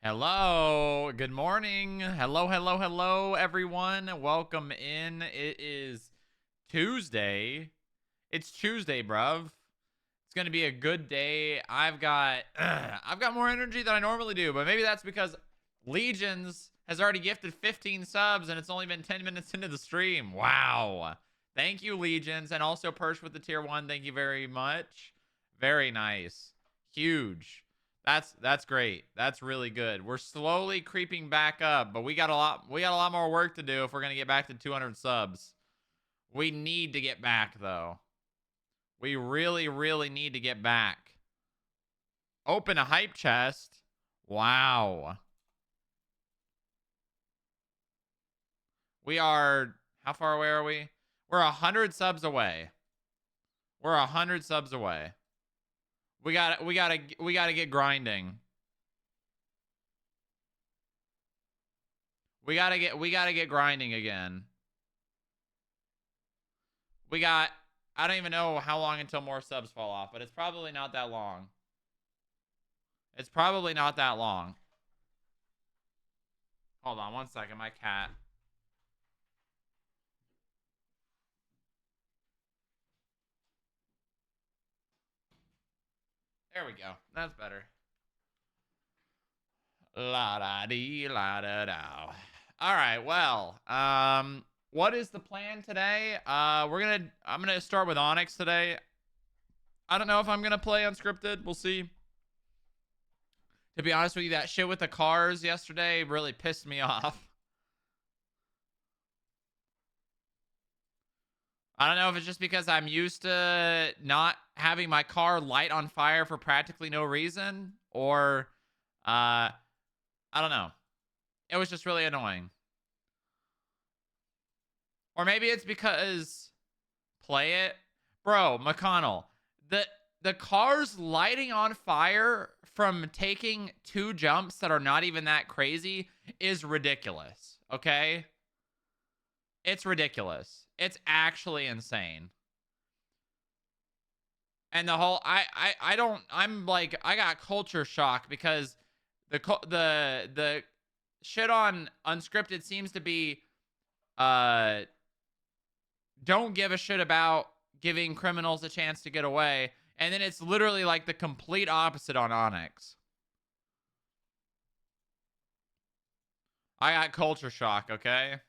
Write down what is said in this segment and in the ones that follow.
Hello, good morning. Hello, hello, hello, everyone. Welcome in. It is Tuesday. It's Tuesday, bruv. It's gonna be a good day. I've got more energy than I normally do, but maybe that's because Legions has already gifted 15 subs and it's only been 10 minutes into the stream. Wow. Thank you, Legions, and also Perch with the tier 1. Thank you very much. Very nice. Huge. That's great. That's really good. We're slowly creeping back up, but we got a lot more work to do if we're going to get back to 200 subs. We need to get back though. We really, really need to get back. Open a hype chest. Wow. We are, how far away are we? We're 100 subs away. We're 100 subs away. We gotta get grinding. We gotta get grinding again. I don't even know how long until more subs fall off, but it's probably not that long. It's probably not that long. Hold on one second, my cat. There we go. That's better. La da dee la da da. All right, well, what is the plan today? I'm gonna start with Onyx today. I don't know if I'm gonna play unscripted. We'll see. To be honest with you, that shit with the cars yesterday really pissed me off. I don't know if it's just because I'm used to not having my car light on fire for practically no reason, or I don't know. It was just really annoying. Or maybe it's because play it. Bro, McConnell, the car's lighting on fire from taking 2 jumps that are not even that crazy is ridiculous. Okay? It's ridiculous. It's actually insane. And the whole I don't I'm like I got culture shock because the shit on unscripted seems to be uh don't give a shit about giving criminals a chance to get away, and then it's literally like the complete opposite on Onyx. I got culture shock, okay?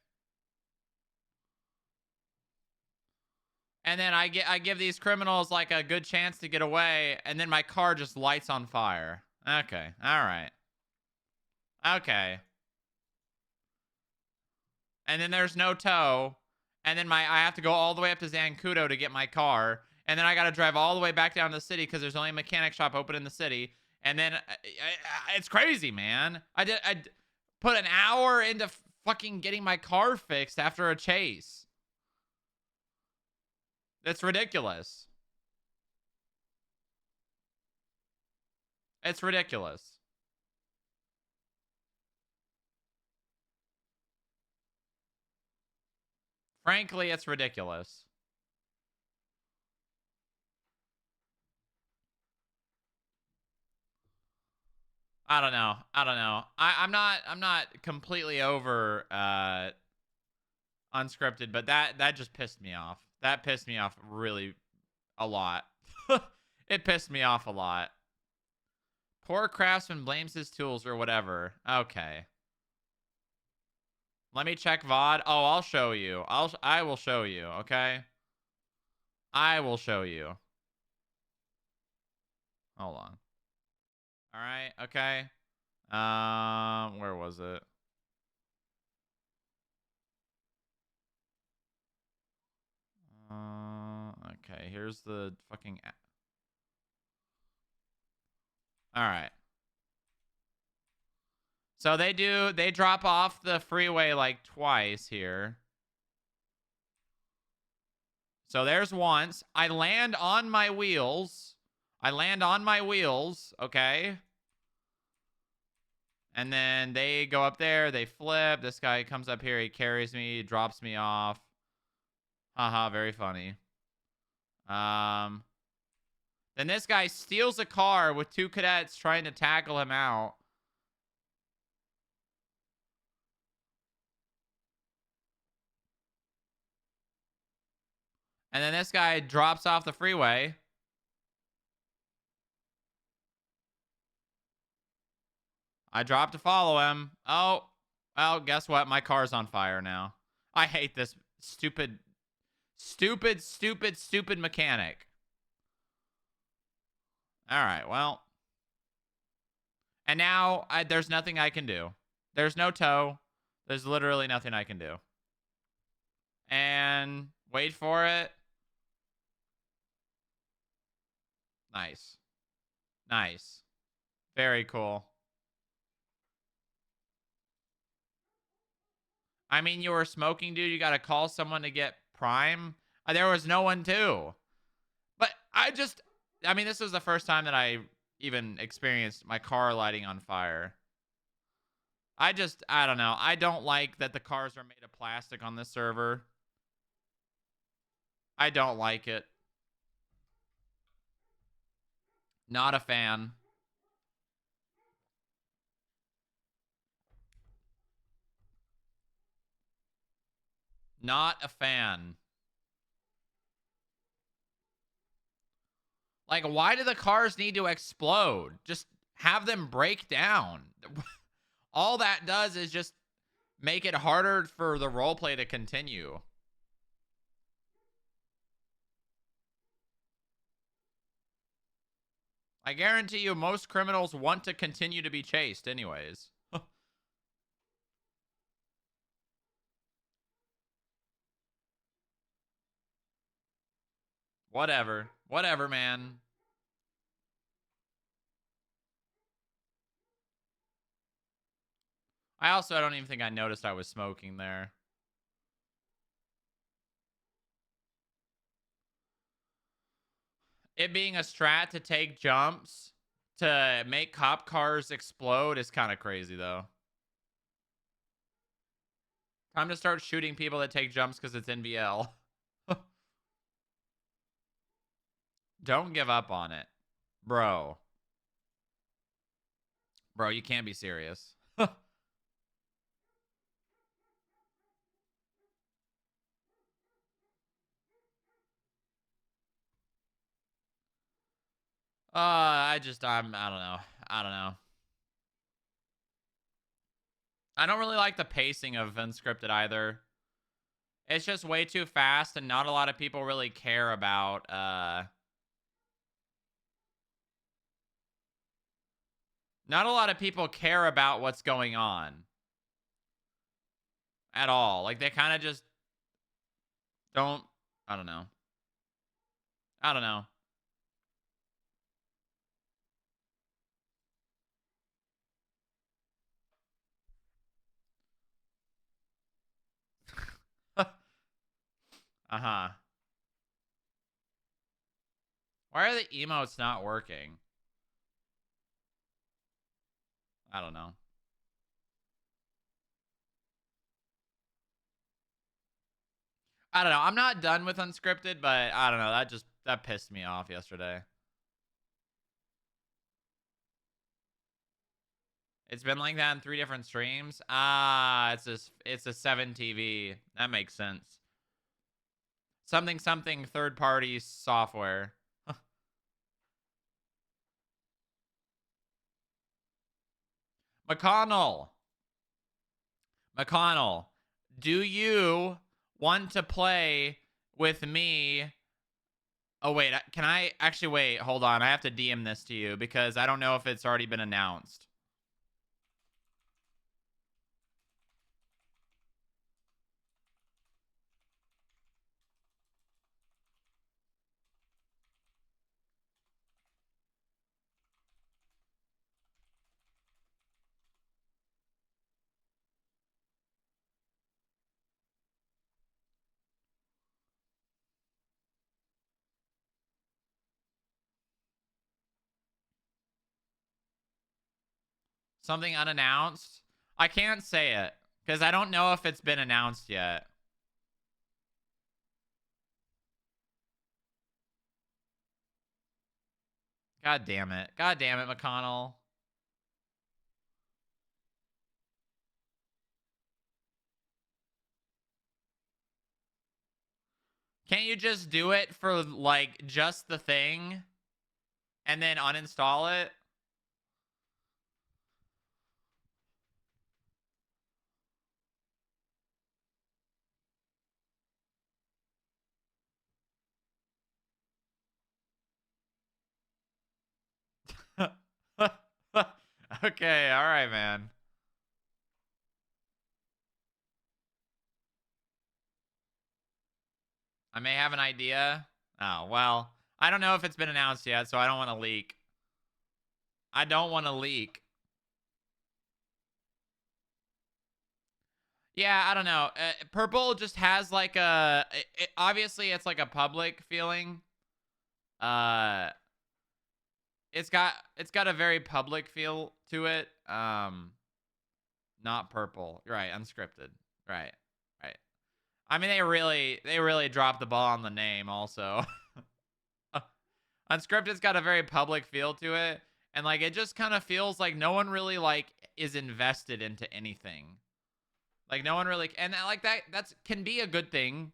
And then I give these criminals like a good chance to get away, and then my car just lights on fire. Okay. All right. Okay. And then there's no tow, and then I have to go all the way up to Zancudo to get my car, and then I got to drive all the way back down to the city because there's only a mechanic shop open in the city, and then it's crazy, man. I put an hour into fucking getting my car fixed after a chase. That's ridiculous. It's ridiculous. Frankly, it's ridiculous. I don't know. I don't know. I'm not completely over unscripted, but that just pissed me off. That pissed me off really a lot. It pissed me off a lot. Poor craftsman blames his tools or whatever. Okay. Let me check VOD. Oh, I'll show you. I will show you, okay? I will show you. Hold on. All right, okay. Where was it? Okay, here's the fucking all right. So they drop off the freeway like twice here. So there's once. I land on my wheels. Okay? And then they go up there, they flip. This guy comes up here, he carries me, drops me off. Haha, very funny. Then this guy steals a car with 2 cadets trying to tackle him out. And then this guy drops off the freeway. I dropped to follow him. Oh, well, guess what? My car's on fire now. I hate this stupid, stupid, stupid, stupid mechanic. All right, well. And now there's nothing I can do. There's no tow. There's literally nothing I can do. And wait for it. Nice. Nice. Very cool. I mean, you were smoking, dude. You got to call someone to get prime. There was no one too. But I mean, this was the first time that I even experienced my car lighting on fire. I don't know. I don't like that the cars are made of plastic on this server. I don't like it. Not a fan. Not a fan. Like, why do the cars need to explode? Just have them break down. All that does is just make it harder for the roleplay to continue. I guarantee you most criminals want to continue to be chased anyways. Whatever. Whatever, man. I don't even think I noticed I was smoking there. It being a strat to take jumps to make cop cars explode is kind of crazy, though. Time to start shooting people that take jumps because it's NBL. Don't give up on it. Bro. Bro, you can't be serious. I don't know. I don't know. I don't really like the pacing of Unscripted either. It's just way too fast and not a lot of people really care about, not a lot of people care about what's going on. At all. Like, they kind of just don't, I don't know. I don't know. Uh-huh. Why are the emotes not working? I don't know. I don't know. I'm not done with Unscripted, but I don't know. That pissed me off yesterday. It's been like that in 3 different streams. It's a 7TV. That makes sense. Something third party software. McConnell. McConnell, do you want to play with me? Oh, wait. Can I actually wait? Hold on. I have to DM this to you because I don't know if it's already been announced. Something unannounced? I can't say it because I don't know if it's been announced yet. God damn it. God damn it, McConnell. Can't you just do it for like just the thing and then uninstall it? Okay, all right, man. I may have an idea. Oh, well, I don't know if it's been announced yet, so I don't want to leak. I don't want to leak. Yeah, I don't know. Purple just has like obviously it's like a public feeling. Uh it's got a very public feel to it. Not purple. Right, unscripted. Right. Right. I mean they really dropped the ball on the name also. Unscripted's got a very public feel to it, and like it just kind of feels like no one really like is invested into anything. Like no one really, and like that's can be a good thing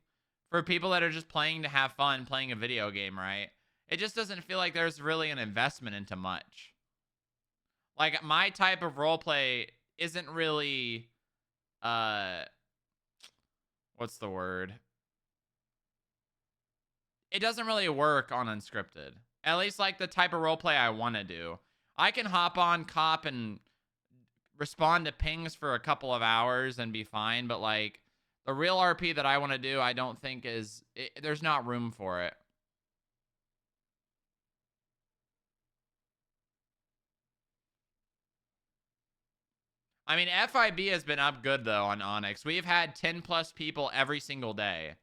for people that are just playing to have fun playing a video game, right? It just doesn't feel like there's really an investment into much. Like my type of role play isn't really uh what's the word? It doesn't really work on unscripted. At least like the type of role play I want to do. I can hop on cop and respond to pings for a couple of hours and be fine, but like the real RP that I want to do, I don't think there's not room for it. I mean, FIB has been up good though on Onyx. We've had 10 plus people every single day.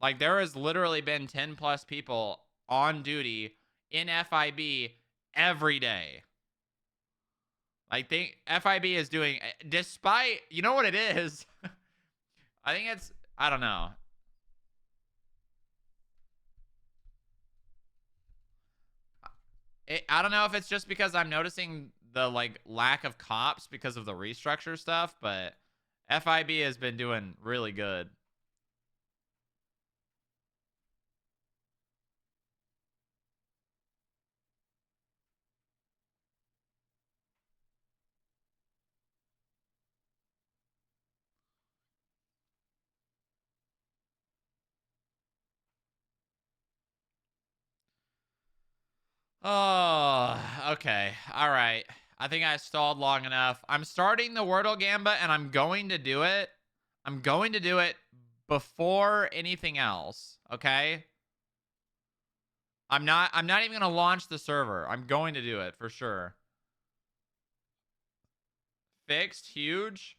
Like there has literally been 10 plus people on duty in FIB every day. Like FIB is doing, despite, you know what it is? I think I don't know. I don't know if it's just because I'm noticing the like lack of cops because of the restructure stuff, but FIB has been doing really good. Oh, okay. All right. I think I stalled long enough. I'm starting the Wordle Gambit and I'm going to do it. I'm going to do it before anything else, okay? I'm not even going to launch the server. I'm going to do it for sure. Fixed, huge.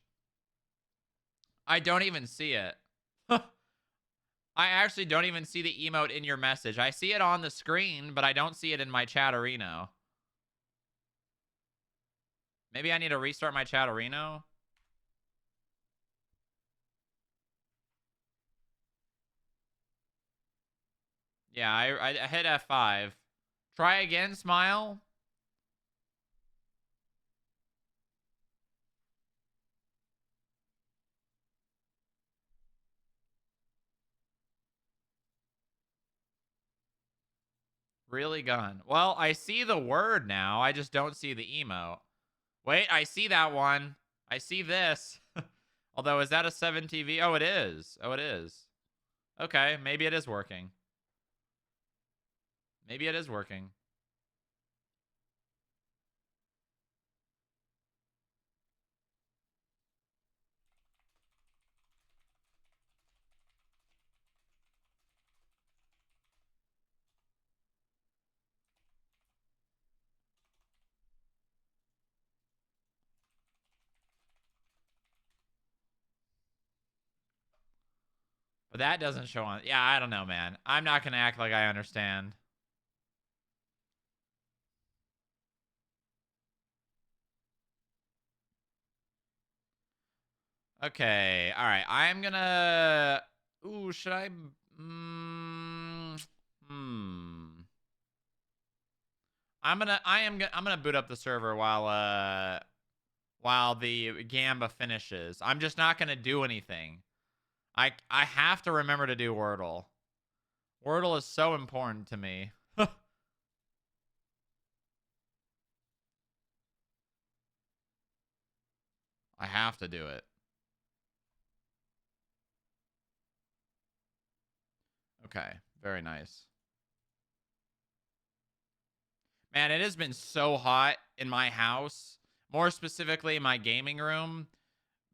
I don't even see it. I actually don't even see the emote in your message. I see it on the screen, but I don't see it in my chatterino. Maybe I need to restart my chatterino. Yeah, I hit F5. Try again, smile. Really gone. Well, I see the word now. I just don't see the emote. Wait, I see that one. I see this. Although, is that a 7TV? Oh, it is. Oh, it is. Okay, maybe it is working. Maybe it is working. But that doesn't show on. Yeah, I don't know, man. I'm not going to act like I understand. Okay. All right. I'm going to. Ooh, should I. Hmm. I'm gonna boot up the server while while the Gamba finishes. I'm just not going to do anything. I have to remember to do Wordle. Wordle is so important to me. I have to do it. Okay, very nice. Man, it has been so hot in my house, more specifically my gaming room,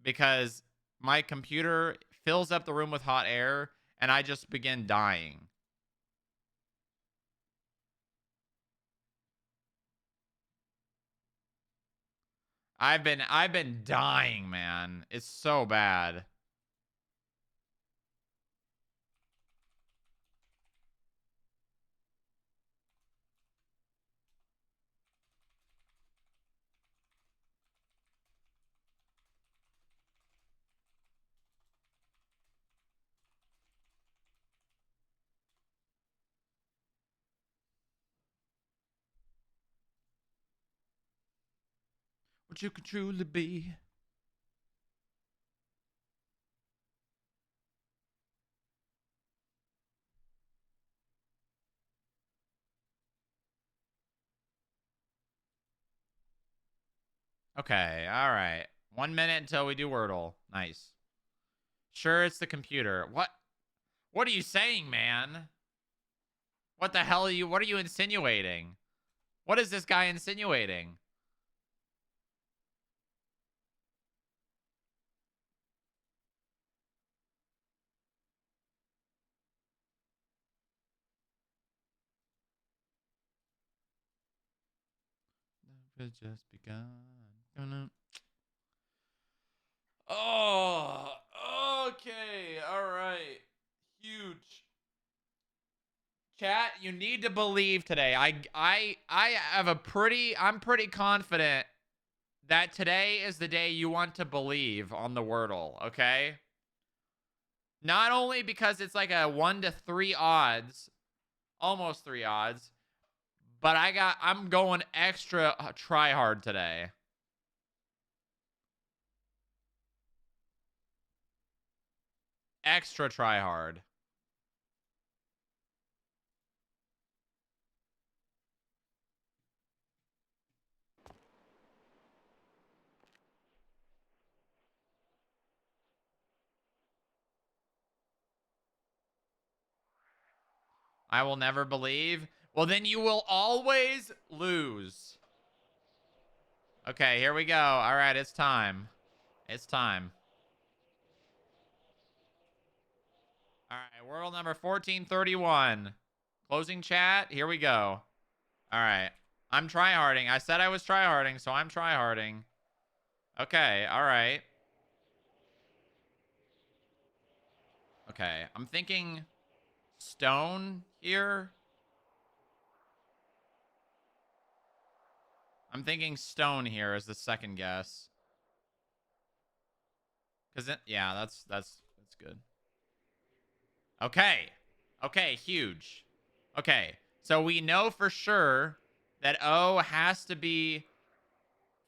because my computer fills up the room with hot air and I just begin dying. I've been dying, man. It's so bad. What you could truly be. Okay, all right. 1 minute until we do Wordle. Nice. Sure, it's the computer. What? What are you saying, man? What the hell are you? What are you insinuating? What is this guy insinuating? It's just begun. Gonna... Oh, okay, all right. Huge. Chat, you need to believe today. I have a pretty I'm pretty confident that today is the day you want to believe on the Wordle, okay? Not only because it's like a 1 to 3 odds, almost 3 odds, but I'm going extra try hard today. Extra try hard. I will never believe. Well, then you will always lose. Okay, here we go. All right, it's time. It's time. All right, world number 1431. Closing chat. Here we go. All right. I'm tryharding. I said I was tryharding, so I'm tryharding. Okay, all right. Okay, I'm thinking stone here. I'm thinking stone here as the second guess. Cause it, yeah, that's good. Okay. Okay, huge. Okay. So we know for sure that O has to be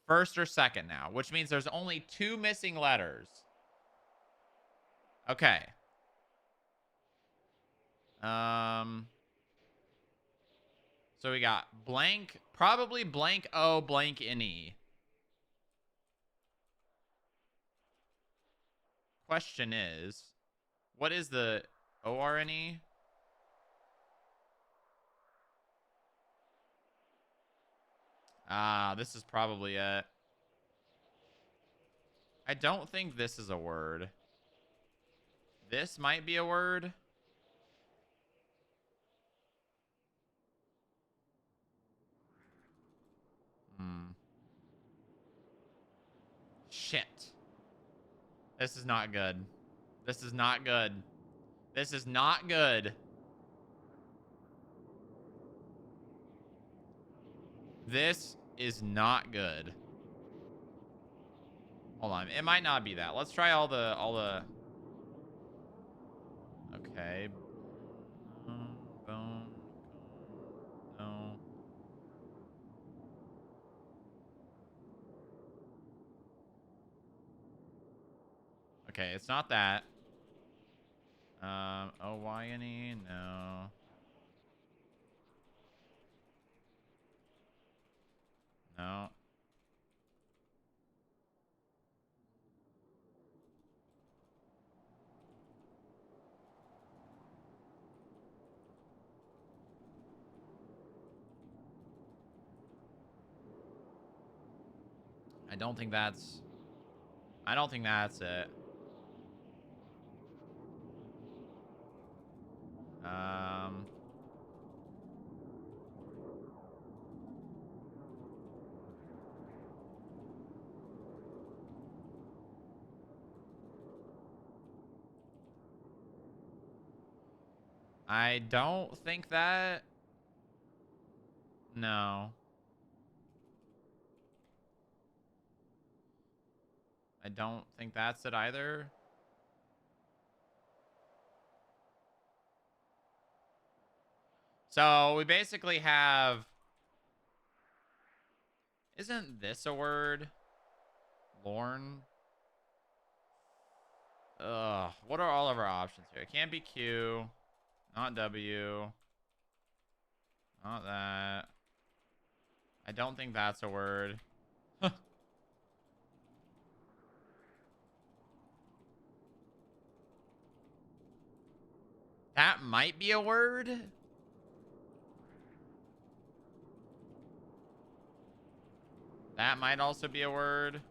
first or second now, which means there's only 2 missing letters. Okay. So we got blank, probably blank O, blank NE. Question is, what is the ORNE? Ah, this is probably it. I don't think this is a word. This might be a word. Hmm. Shit. This is not good. This is not good. This is not good. This is not good. Hold on. It might not be that. Let's try all the okay. Bone. No. Okay, it's not that. O-Y-N-E, no. No. I don't think that's... I don't think that's it. Um... I don't think that... No. I don't think that's it either. So we basically have... Isn't this a word? Lorne? Ugh. What are all of our options here? It can't be Q. Not W. Not that. I don't think that's a word. That might be a word. That might also be a word.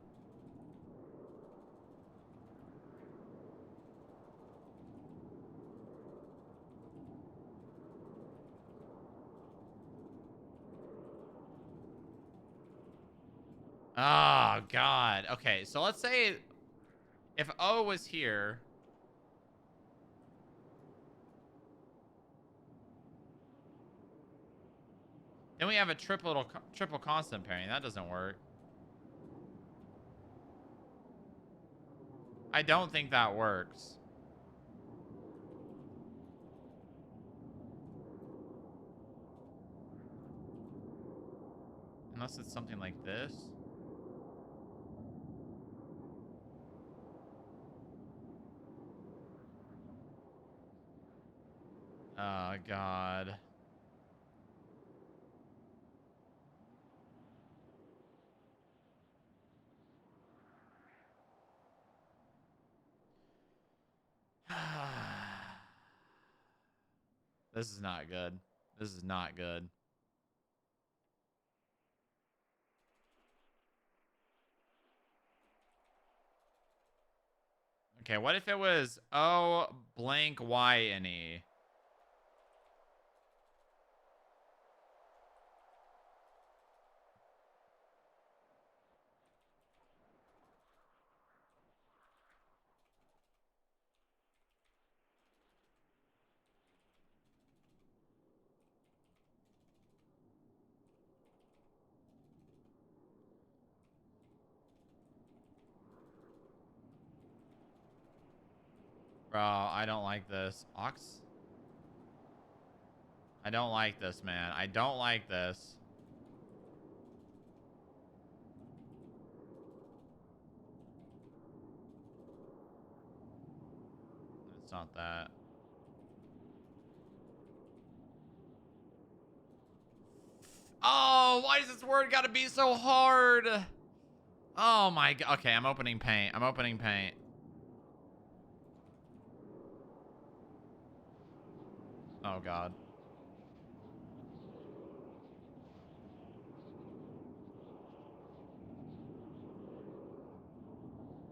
Oh, God. Okay, so let's say if O was here... Then we have a triple constant pairing. That doesn't work. I don't think that works. Unless it's something like this. Oh, God. This is not good. This is not good. Okay, what if it was O blank Y-N-E? Bro, I don't like this. Ox? I don't like this, man. I don't like this. It's not that. Oh, why does this word gotta be so hard? Oh my god. Okay, I'm opening paint. I'm opening paint. Oh god.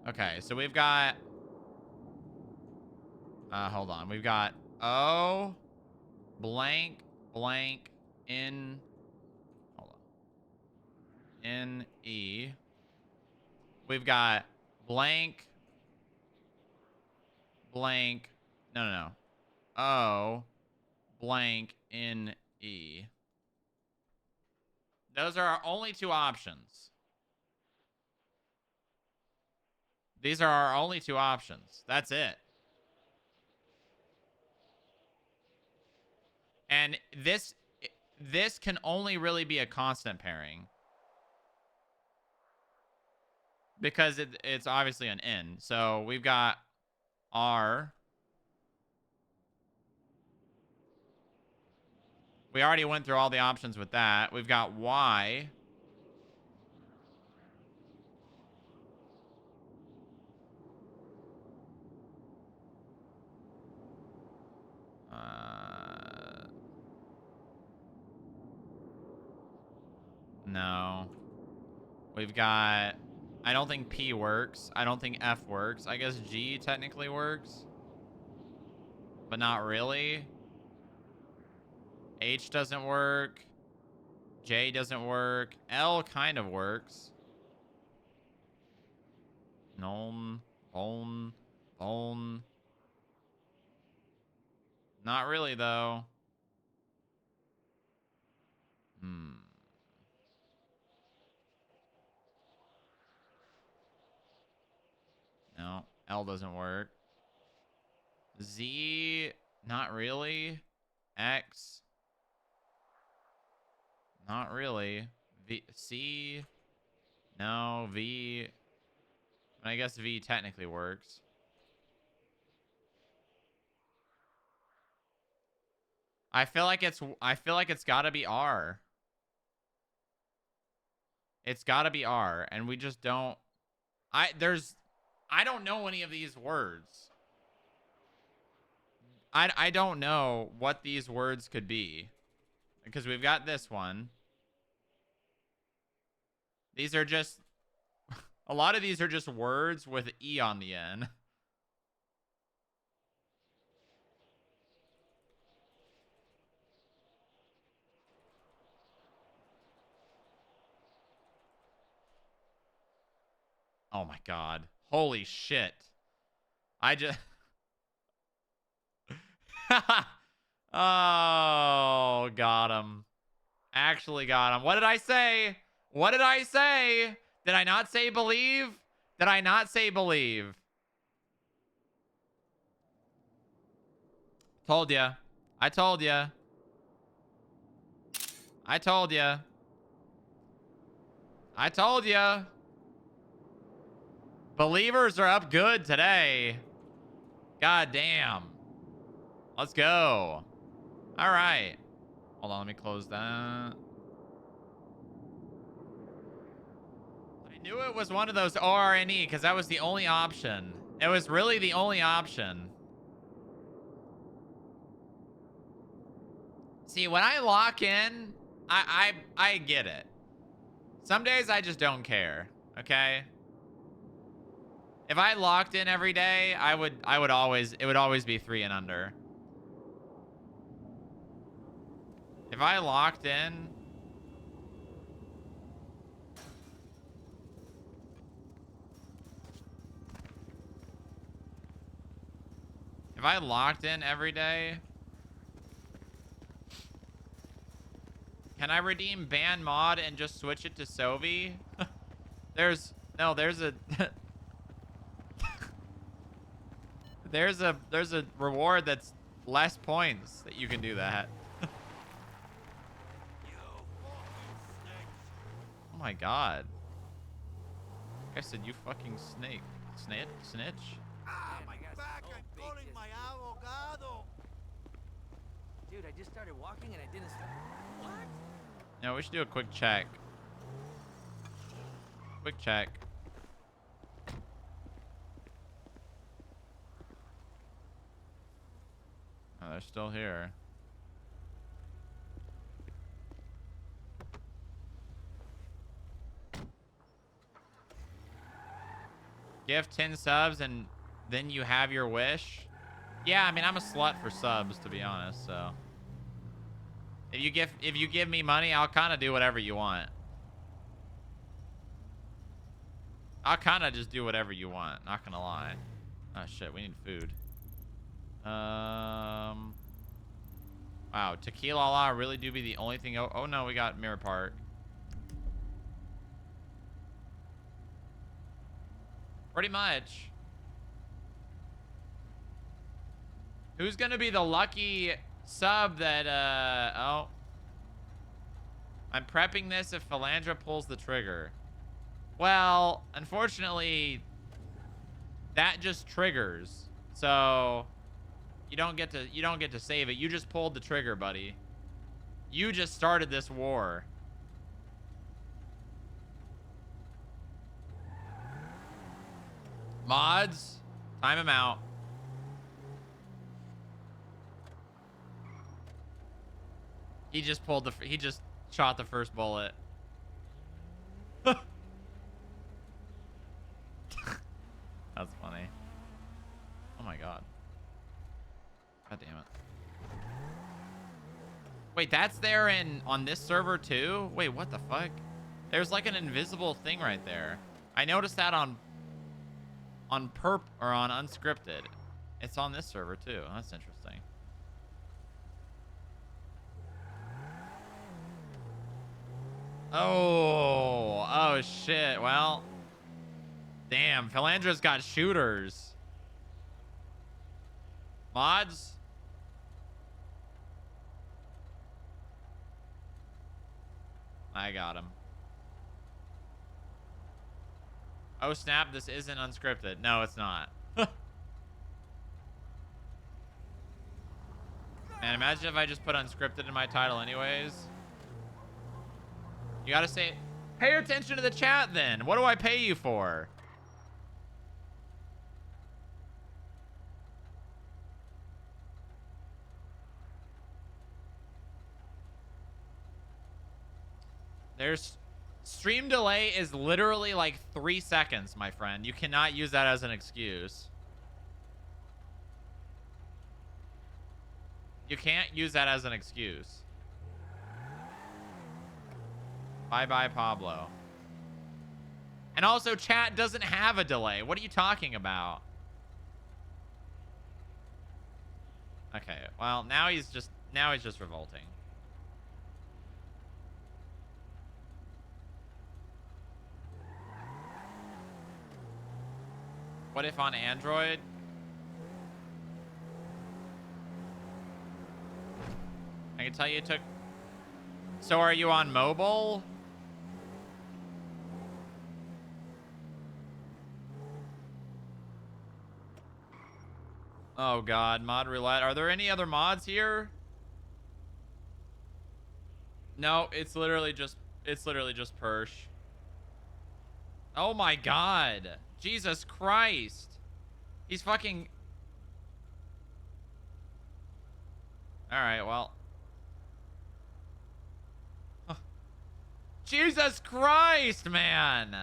Okay, so we've got... hold on. We've got O blank blank in... Hold on. N-E. We've got blank blank... No, no, no. O blank N-E. Those are our only two options. These are our only two options. That's it. And this can only really be a constant pairing. because it's obviously an N. So we've got R. We already went through all the options with that. We've got Y. No. We've got... I don't think P works. I don't think F works. I guess G technically works. But not really. H doesn't work. J doesn't work. L kind of works. Bone. Not really, though. No. L doesn't work. Z, not really. X, not really. V, C, no. V, I guess V technically works. I feel like it's gotta be R. It's gotta be R, and we just don't. I don't know any of these words. I don't know what these words could be. Because we've got this one. These are just... A lot of these are just words with E on the end. Oh my god. Holy shit. I just... Oh, got him. Actually got him. What did I say? What did I say? Did I not say believe? Did I not say believe? Told ya. I told ya. I told ya. I told ya. Believers are up good today. God damn. Let's go. All right. Hold on, let me close that. I knew it was one of those ORNE because that was the only option. It was really the only option. See, when I lock in, I get it. Some days I just don't care, okay? If I locked in every day, it would always be 3 and under. If I locked in, every day, can I redeem ban mod and just switch it to Sovi? there's a there's a reward that's less points that you can do that. Oh my god. I said you fucking snake. Snitch? Ah, my God. Back, I'm calling my abogado. Dude, I just started walking and I didn't start. What? No, we should do a quick check. Quick check. Oh, they're still here. Give 10 subs and then you have your wish. Yeah, I mean, I'm a slut for subs, to be honest, so. If you give me money, I'll kind of do whatever you want. I'll kind of just do whatever you want, not gonna lie. Oh shit, we need food. Wow, Tequila La really do be the only thing. Oh no, we got Mirror Park. Pretty much. Who's gonna be the lucky sub that oh, I'm prepping this if Philandra pulls the trigger. Well, unfortunately, that just triggers. So you don't get to save it. You just pulled the trigger, buddy. You just started this war. Mods, time him out. He just shot the first bullet. That's funny. Oh my god. God damn it. Wait, that's there on this server too? Wait, what the fuck? There's like an invisible thing right there. I noticed that on perp or on unscripted. It's on this server too. That's interesting. Oh shit. Well, damn, Philandra's got shooters. Mods? I got him. Oh snap, this isn't unscripted. No, it's not. Man, imagine if I just put unscripted in my title anyways. You gotta say, pay attention to the chat then. What do I pay you for? There's stream delay is literally like 3 seconds, my friend. You cannot use that as an excuse. You can't use that as an excuse. Bye-bye, Pablo. And also, chat doesn't have a delay. What are you talking about? Okay, well, now he's just revolting. What if on Android? I can tell you it took... So are you on mobile? Oh god, mod roulette. Are there any other mods here? No, it's literally just Persh. Oh my god. Jesus Christ. He's fucking... Alright, well. Jesus Christ, man.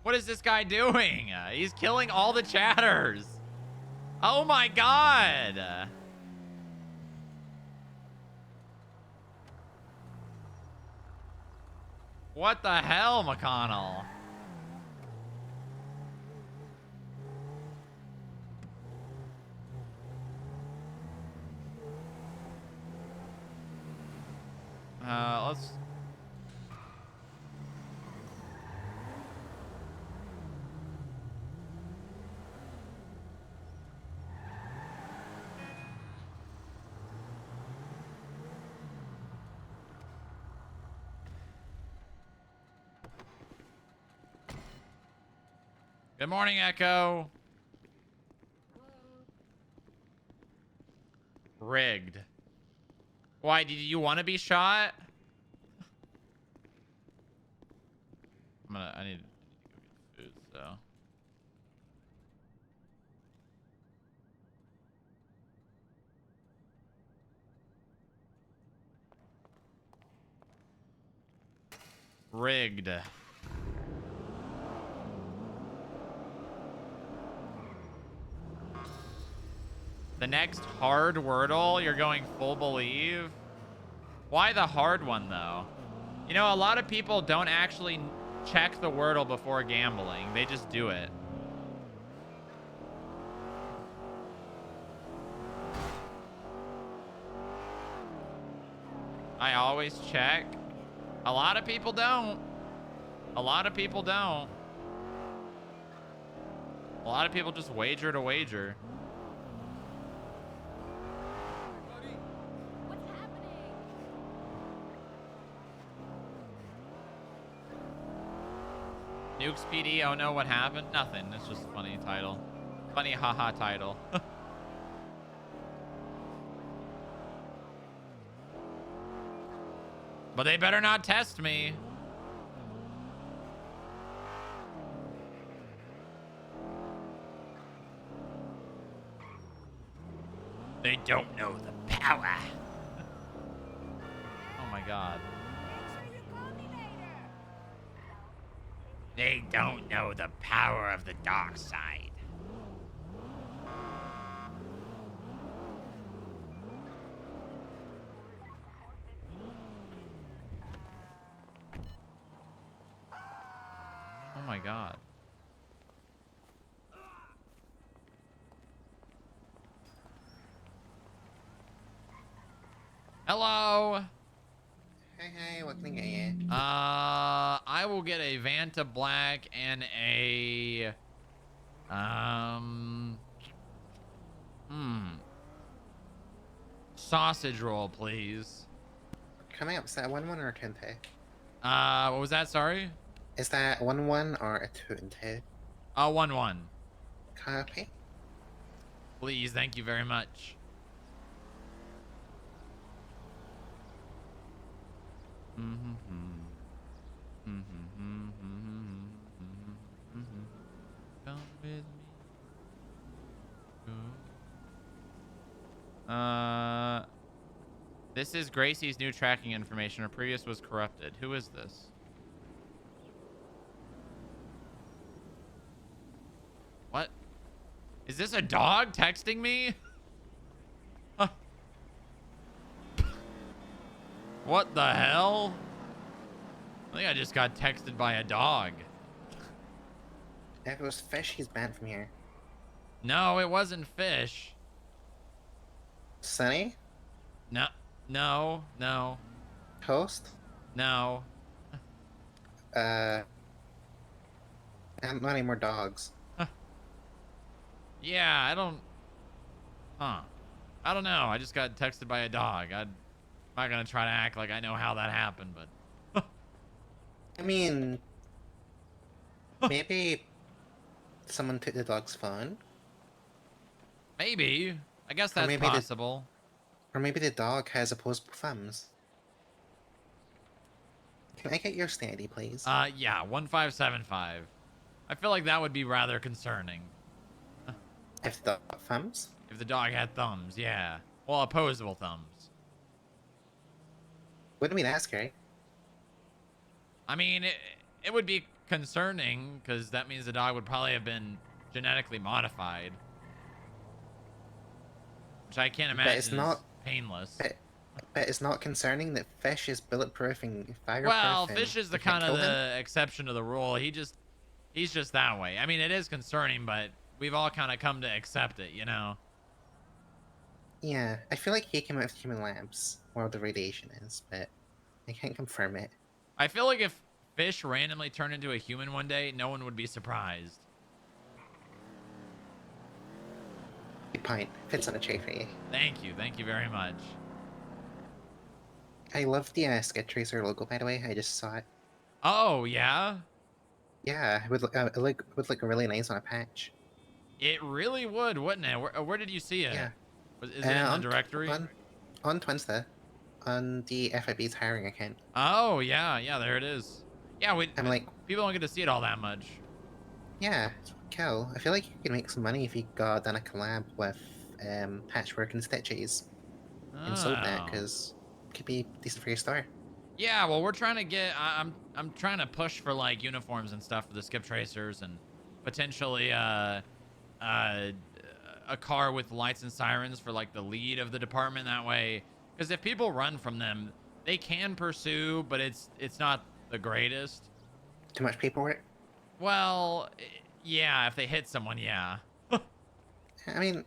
What is this guy doing? He's killing all the chatters. Oh my god. What the hell, McConnell? Let's... Good morning, Echo. Rigged. Why, did you want to be shot? I need to go get food, so. Rigged. The next hard Wordle, you're going full believe? Why the hard one, though? You know, a lot of people don't actually check the Wordle before gambling. They just do it. I always check. A lot of people don't. A lot of people don't. A lot of people just wager to wager. Nukes PD. Oh no, what happened? Nothing. It's just a funny title. Funny haha title. But they better not test me. They don't know the power. Oh my god. They don't know the power of the dark side. Oh my god. Hello. Hey, what can I get you? I will get a Vanta Black and a sausage roll, please. Coming up, is that a 1-1 or a 2 and 2? What was that? Sorry. Is that a 1-1 or a 2 and 2? 1-1. Copy. Please, thank you very much. Come with me. This is Gracie's new tracking information. Her previous was corrupted. Who is this? What? Is this a dog texting me? Huh. What the hell? I think I just got texted by a dog. If it was fish, he's banned from here. No, it wasn't fish. Sunny? No, no, no, Toast? no. And not any more dogs. Yeah, I don't... Huh. I don't know. I just got texted by a dog. I'm not going to try to act like I know how that happened, but... I mean... maybe... someone took the dog's phone? Maybe. I guess that's maybe possible. Or maybe the dog has opposable thumbs. Can I get your sanity, please? Yeah, 1575. I feel like that would be rather concerning. If the dog thumbs? If the dog had thumbs, yeah. Well, opposable thumbs. Wouldn't be that scary. I mean, it would be concerning, because that means the dog would probably have been genetically modified. Which I can't imagine is painless. But it's not concerning that fish is bulletproof and fireproof. Well, fish is the kind of the exception to the rule. He's just that way. I mean, it is concerning, but we've all kind of come to accept it, you know? Yeah, I feel like he came out of human labs, where the radiation is, but I can't confirm it. I feel like if fish randomly turned into a human one day, no one would be surprised. Good point. Fits on a tray for you. Thank you very much. I love the Skid Tracer logo, by the way. I just saw it. Oh, yeah? Yeah, it would look really nice on a patch. It really would, wouldn't it? Where did you see it? Yeah. Is it in the directory? On Twinsta. On the FIB's hiring account. Oh, yeah, there it is. Yeah, like, people don't get to see it all that much. Yeah, it's cool. I feel like you could make some money if you got done a collab with Patchwork and Stitches. And sold that, because it could be decent for your store. Yeah, well, we're trying to get... I'm trying to push for, like, uniforms and stuff for the skip tracers, and potentially a car with lights and sirens for, like, the lead of the department. That way, because if people run from them, they can pursue, but it's not the greatest. Too much paperwork? Well, yeah, if they hit someone, yeah. I mean,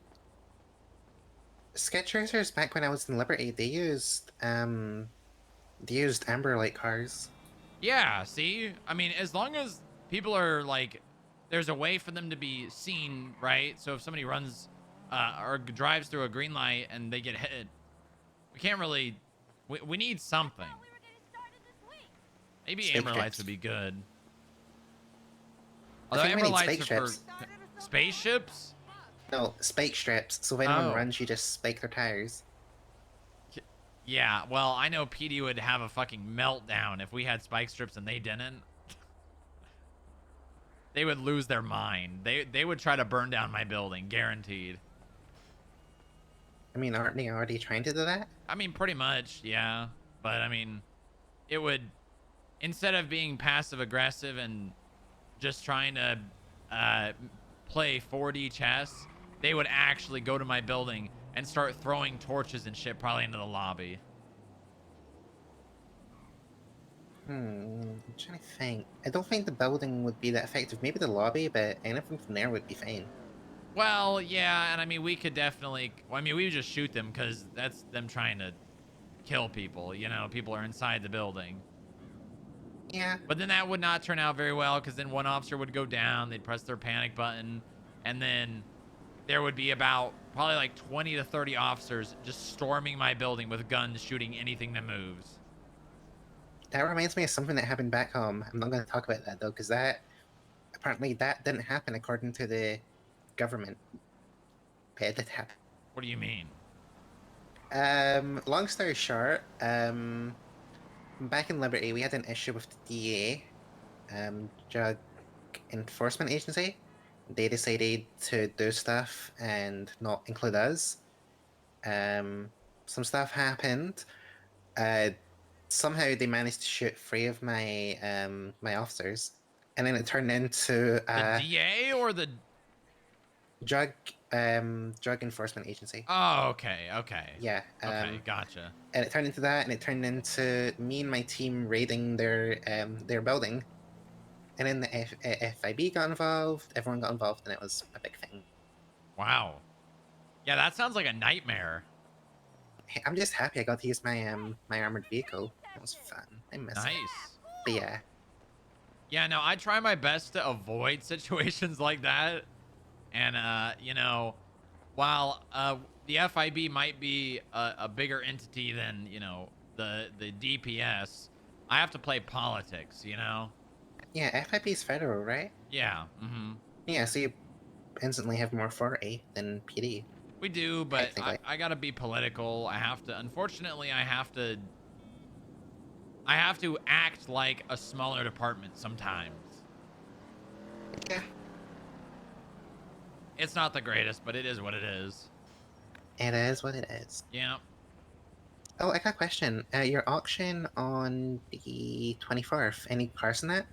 Sketch Racers, back when I was in Liberty, they used Amber Light cars. Yeah, see? I mean, as long as people are, like, there's a way for them to be seen, right? So if somebody runs or drives through a green light and they get hit, we can't really... We need something. Maybe amber lights would be good. Are I the think we amber need lights spike are for strips. spaceships? No, spike strips. So if anyone Oh. runs, you just spike their tires. Yeah, well, I know PD would have a fucking meltdown if we had spike strips and they didn't. They would lose their mind. They would try to burn down my building, guaranteed. I mean, aren't they already trying to do that? I mean, pretty much, yeah. But I mean, it would, instead of being passive aggressive and just trying to uh, play 4D chess, they would actually go to my building and start throwing torches and shit probably into the lobby. I'm trying to think. I don't think the building would be that effective. Maybe the lobby, but anything from there would be fine. Well, yeah, and I mean, we could definitely, well, I mean, we would just shoot them because that's them trying to kill people. You know, people are inside the building. Yeah. But then that would not turn out very well because then one officer would go down, they'd press their panic button, and then there would be about probably like 20 to 30 officers just storming my building with guns, shooting anything that moves. That reminds me of something that happened back home. I'm not going to talk about that though, because apparently that didn't happen according to the government. But it did happen. What do you mean? Long story short, back in Liberty, we had an issue with the DEA, Drug Enforcement Agency. They decided to do stuff and not include us. Some stuff happened. Somehow they managed to shoot 3 of my officers, and then it turned into The DA or the drug drug enforcement agency. Oh, okay, okay. Yeah. Okay, gotcha. And it turned into that, and it turned into me and my team raiding their building, and then the FIB got involved. Everyone got involved, and it was a big thing. Wow. Yeah, that sounds like a nightmare. I'm just happy I got to use my my armored vehicle. It was fun. I miss it. Nice. But yeah. Yeah, no, I try my best to avoid situations like that. And, you know, while the FIB might be a bigger entity than, you know, the DPS, I have to play politics, you know? Yeah, FIB is federal, right? Yeah, mm-hmm. Yeah, so you instantly have more 40 than PD. We do, but Technically. I gotta be political. I have to, unfortunately, I have to act like a smaller department sometimes. Yeah. It's not the greatest, but it is what it is. It is what it is. Yeah. Oh, I got a question. Your auction on the 24th, any cars in that?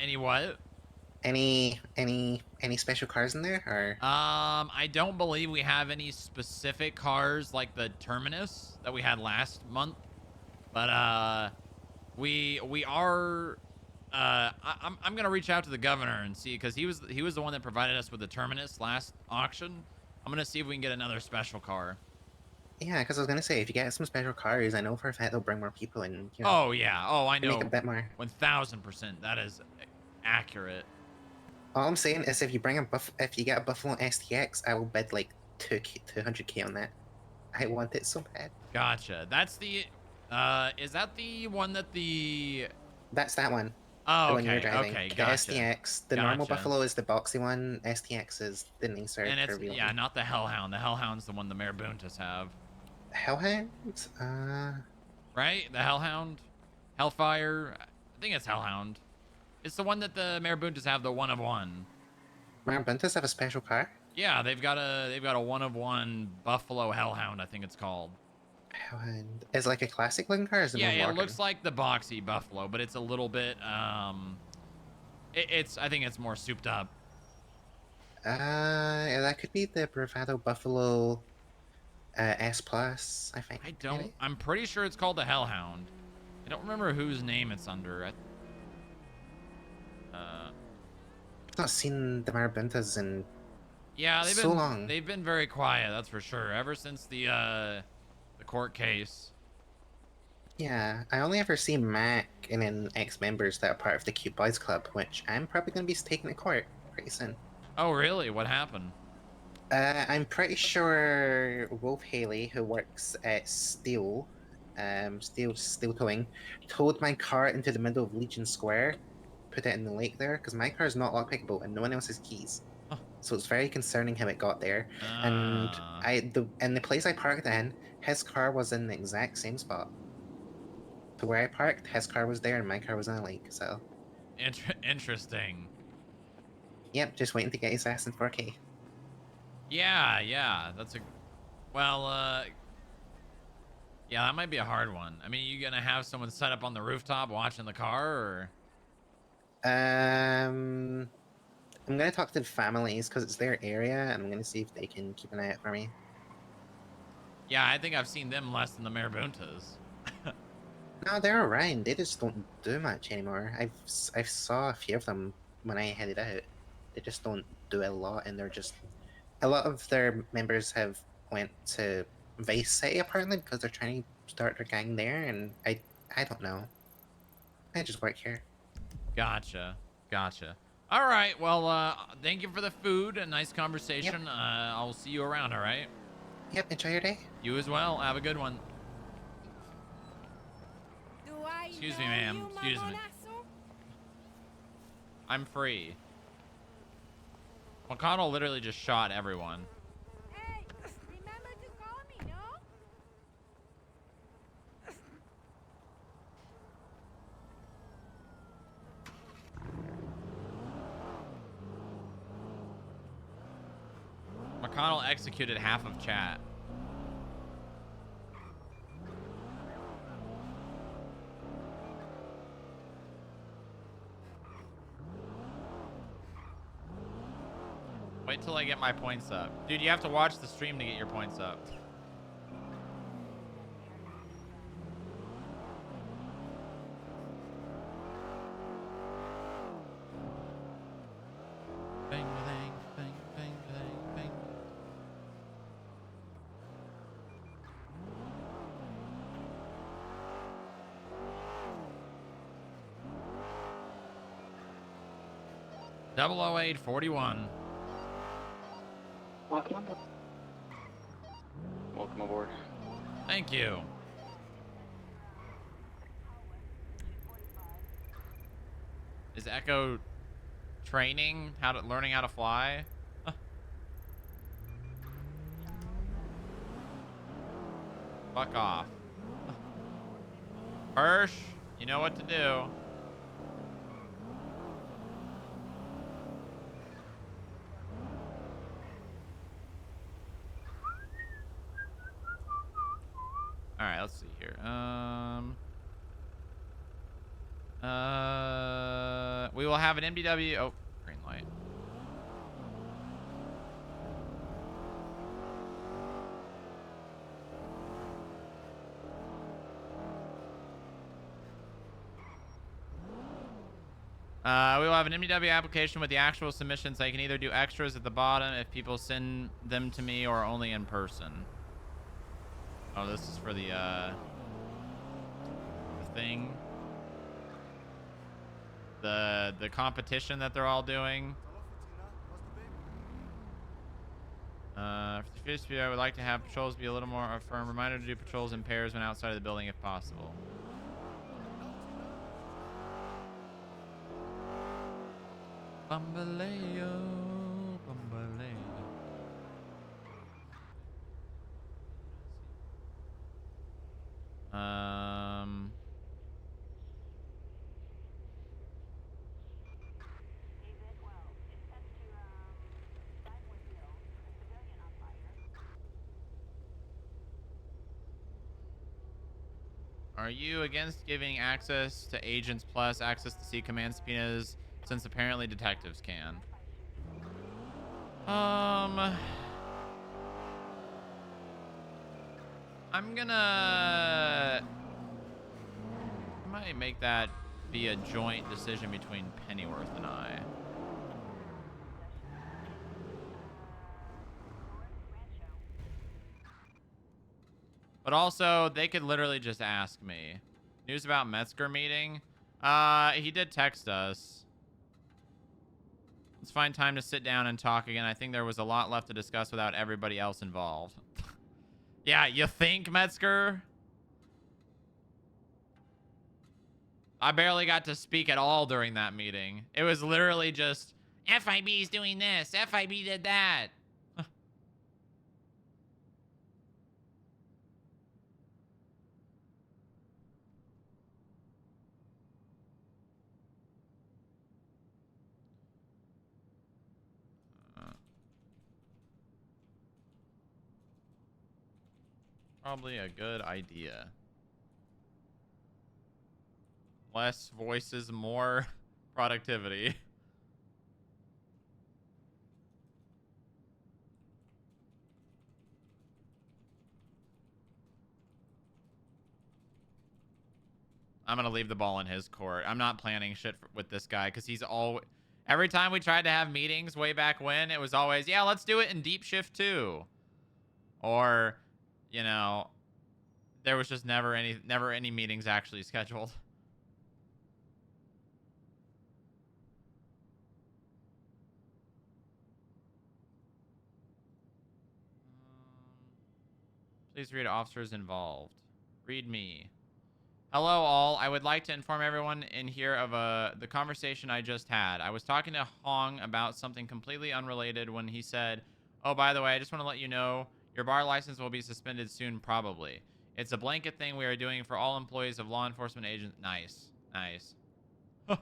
Any what? Any special cars in there, or? I don't believe we have any specific cars like the Terminus that we had last month, but we are. I'm gonna reach out to the governor and see, because he was the one that provided us with the Terminus last auction. I'm gonna see if we can get another special car. Yeah, because I was gonna say, if you get some special cars, I know for a fact they'll bring more people in. You know, Oh yeah. Oh, I know. make a bit more. 1000%. That is accurate. All I'm saying is, if you get a Buffalo STX, I will bid like 200K on that. I want it so bad. Gotcha. That's the. Is that the one that the? That's that one. Oh, The one you're okay. driving. Okay. The Gotcha. STX, the normal Gotcha. Buffalo is the boxy one. STX is the nicer. And it's, real yeah, one. not the Hellhound. The Hellhound's the one the Marabuntas have. Hellhound? Right? The Hellhound? Hellfire? I think it's Hellhound. It's the one that the Marabuntas have, the one of one. Marabuntas have a special car? Yeah, they've got a one of one Buffalo Hellhound, I think it's called. Hellhound. Is it like a classic looking car? Or is it Yeah, more it modern? looks like the boxy Buffalo, but it's a little bit it's, I think it's more souped up. Yeah, that could be the Bravado Buffalo S Plus, I think. I don't. maybe? I'm pretty sure it's called the Hellhound. I don't remember whose name it's under. I've not seen the Marabuntas in Yeah, so long. they've been very quiet. That's for sure. Ever since the court case. Yeah, I only ever see Mac and then ex-members that are part of the Cute Boys Club, which I'm probably going to be taking to court pretty soon. Oh, really? What happened? I'm pretty sure Wolf Haley, who works at Steel Towing, towed my car into the middle of Legion Square put it in the lake there because my car is not lockpickable and no one else has keys. Huh. So it's very concerning how it got there. And Ah, in the place I parked in, his car was in the exact same spot. To where I parked, his car was there and my car was in a lake. So interesting. yep, just waiting to get his ass in 4K. Yeah, yeah. That's a well. Yeah, that might be a hard one. I mean, you gonna have someone set up on the rooftop watching the car, or? Um, I'm gonna talk to the families because it's their area, and I'm gonna see if they can keep an eye out for me. Yeah, I think I've seen them less than the Marabuntas. No, they're around. They just don't do much anymore. I've saw a few of them when I headed out. They just don't do a lot, and they're just a lot of their members have went to Vice City apparently because they're trying to start their gang there, and I don't know. I just work here. Gotcha. Gotcha. All right. Well, thank you for the food. A nice Yep, conversation. I'll see you around. All right. yep. Enjoy your day. You as well. Have a good one. Do I Excuse me, know ma'am. you, Excuse me. mamonazo? I'm free. McConnell literally just shot everyone. Hey, remember to call me, no? McConnell executed half of chat. Wait till I get my points up. Dude, you have to watch the stream to get your points up. Bang, bang, bang, bang, bang, bang. Double 0841. Welcome aboard. Welcome aboard. Thank you. Is Echo training learning how to fly? Fuck off. Hirsch, you know what to do. All right, let's see here. We will have an MDW. Oh, green light. We will have an MDW application with the actual submissions. I can either do extras at the bottom if people send them to me or only in person. Oh, this is for the thing. The competition that they're all doing. For the future speed, I would like to have patrols be a little more firm. Reminder to do patrols in pairs when outside of the building if possible. Bambaleo, bambaleo. Are you against giving access to Agents Plus access to see command subpoenas since apparently detectives can? I'm gonna... I might make that be a joint decision between Pennyworth and I. But also, they could literally just ask me. News about Metzger meeting? He did text us. Let's find time to sit down and talk again. I think there was a lot left to discuss without everybody else involved. Yeah, you think, Metzger? I barely got to speak at all during that meeting. It was literally just, FIB's doing this, FIB did that. Probably a good idea. Less voices, more productivity. I'm going to leave the ball in his court. I'm not planning shit with this guy because he's all... Every time we tried to have meetings way back when, it was always, yeah, let's do it in deep shift too. Or, you know, there was just never any meetings actually scheduled. Please read officers involved. Read me. Hello, all. I would like to inform everyone in here of the conversation I just had. I was talking to Hong about something completely unrelated when he said, oh, by the way, I just want to let you know your bar license will be suspended soon, probably. It's a blanket thing we are doing for all employees of law enforcement agents. Nice. Nice. We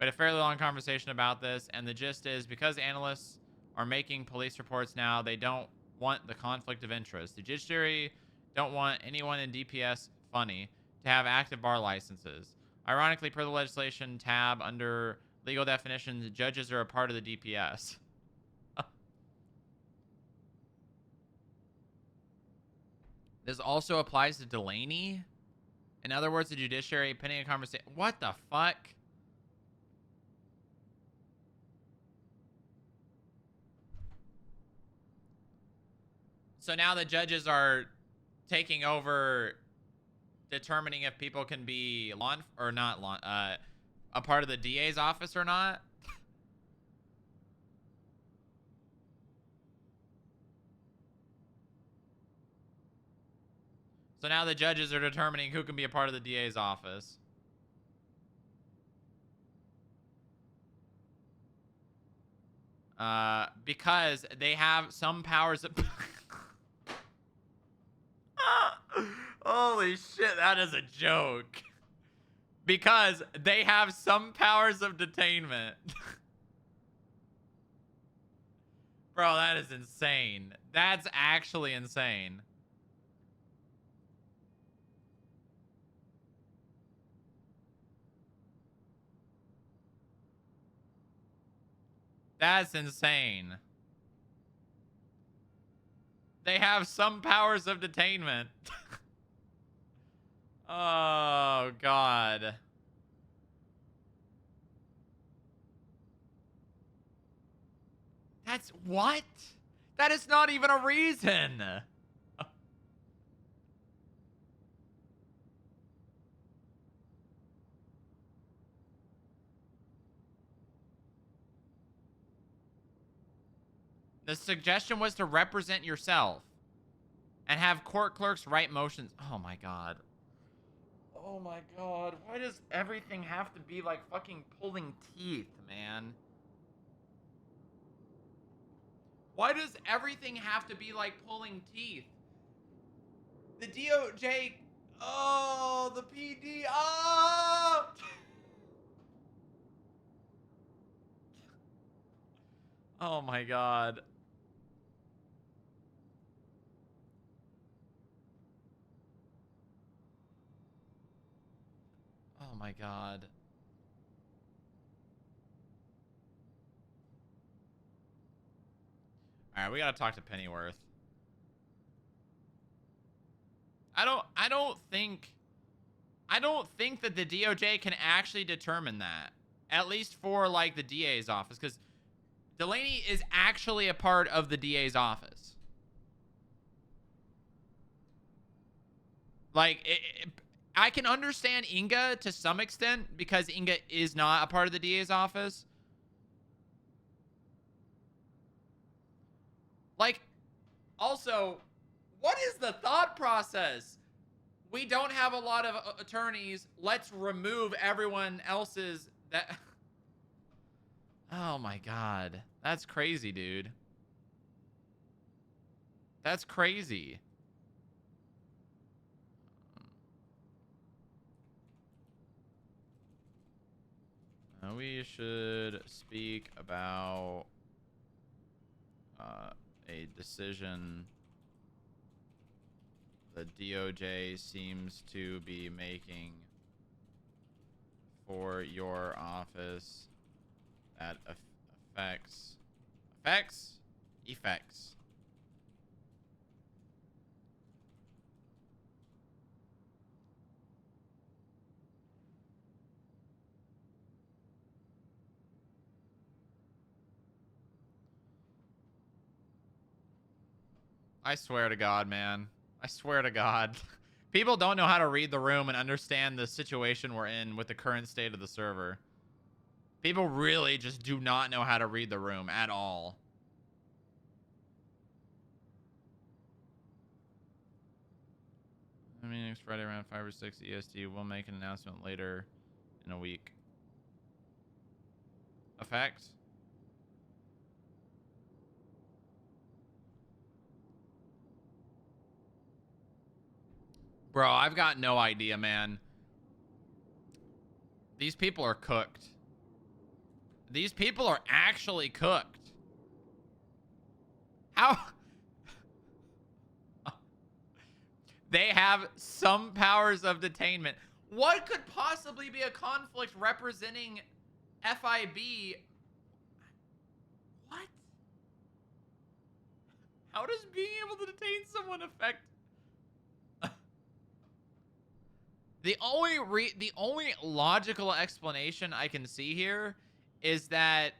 had a fairly long conversation about this, and the gist is because analysts are making police reports now, they don't want the conflict of interest. The judiciary don't want anyone in DPS funny to have active bar licenses. Ironically, per the legislation tab under legal definitions, judges are a part of the DPS. This also applies to Delaney. In other words, the judiciary pending a conversation. What the fuck? So now the judges are taking over determining if people can be a part of the DA's office or not. So now the judges are determining who can be a part of the DA's office. Because they have some powers of... Holy shit, that is a joke. Because they have some powers of detainment. Bro, that is insane. That's actually insane. That's insane. They have some powers of detainment. Oh, God. That's what? That is not even a reason. The suggestion was to represent yourself and have court clerks write motions. Oh, my God. Oh, my God. Why does everything have to be like fucking pulling teeth, man? Why does everything have to be like pulling teeth? The DOJ... Oh, the PD... Oh! Oh, my God. Oh my God. All right, we gotta talk to Pennyworth. I don't think that the DOJ can actually determine that. At least for like the DA's office, because Delaney is actually a part of the DA's office. Like, I can understand Inga to some extent because Inga is not a part of the DA's office. Like, also, what is the thought process? We don't have a lot of attorneys. Let's remove everyone else's that. Oh my God. That's crazy, dude. That's crazy. We should speak about a decision the DOJ seems to be making for your office that affects effects. I swear to God, man. I swear to God. People don't know how to read the room and understand the situation we're in with the current state of the server. People really just do not know how to read the room at all. I mean, next Friday around 5 or 6 EST. We'll make an announcement later in a week. Effect? Bro, I've got no idea, man. These people are cooked. These people are actually cooked. How? They have some powers of detainment. What could possibly be a conflict representing FIB? What? How does being able to detain someone affect? The only logical explanation I can see here is that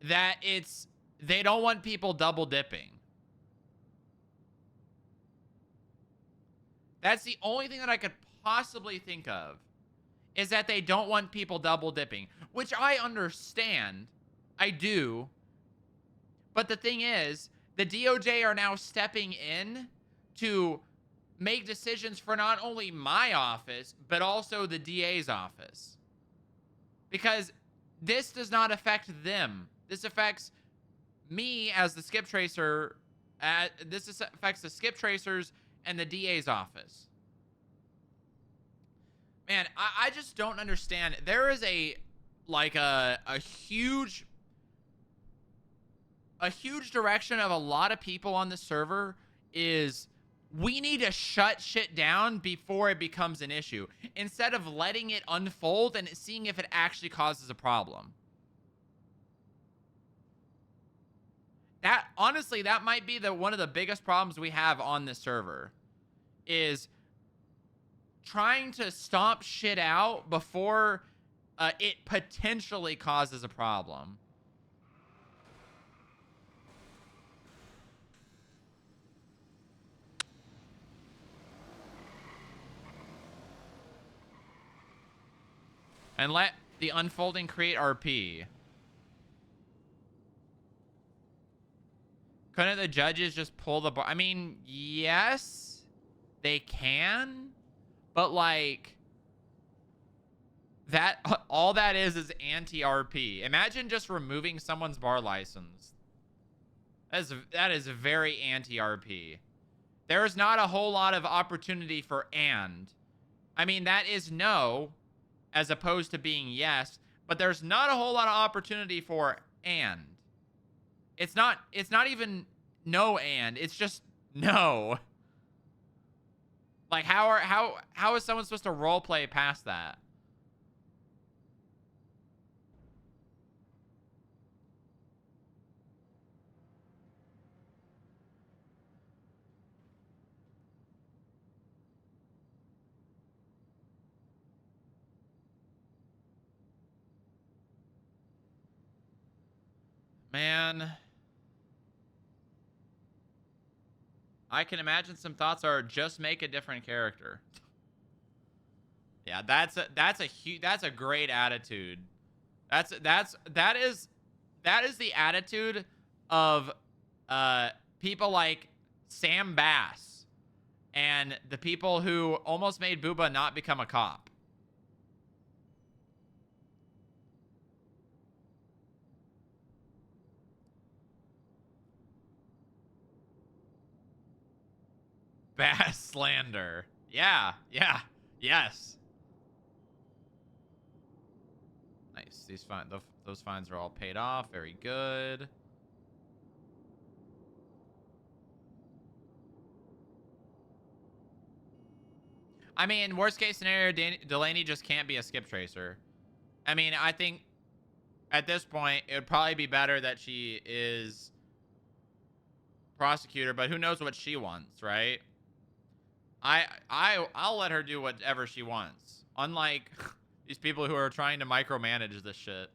they don't want people double dipping. That's the only thing that I could possibly think of, is that they don't want people double dipping, which I understand. I do. But the thing is, the DOJ are now stepping in to make decisions for not only my office, but also the DA's office. Because this does not affect them. This affects me as the skip tracer. This affects the skip tracers and the DA's office. Man, I just don't understand. There is a huge direction of a lot of people on the server is we need to shut shit down before it becomes an issue, instead of letting it unfold and seeing if it actually causes a problem. That, honestly, that might be one of the biggest problems we have on this server, is trying to stomp shit out before it potentially causes a problem. And let the unfolding create RP. Couldn't the judges just pull the bar? I mean, yes, they can, but like that, all that is anti-RP. Imagine just removing someone's bar license. That is very anti-RP. There is not a whole lot of opportunity for and. I mean, that is no, as opposed to being yes, but there's not a whole lot of opportunity for and. It's not even no and, it's just no. Like, how is someone supposed to roleplay past that? Man, I can imagine some thoughts are just make a different character. Yeah, that's a great attitude. That is the attitude of people like Sam Bass and the people who almost made Booba not become a cop. Bass slander. Yeah, yeah, yes. Nice. Those fines are all paid off. Very good. I mean, worst case scenario, Delaney just can't be a skip tracer. I mean, I think at this point, it would probably be better that she is prosecutor, but who knows what she wants, right? I'll let her do whatever she wants. Unlike these people who are trying to micromanage this shit.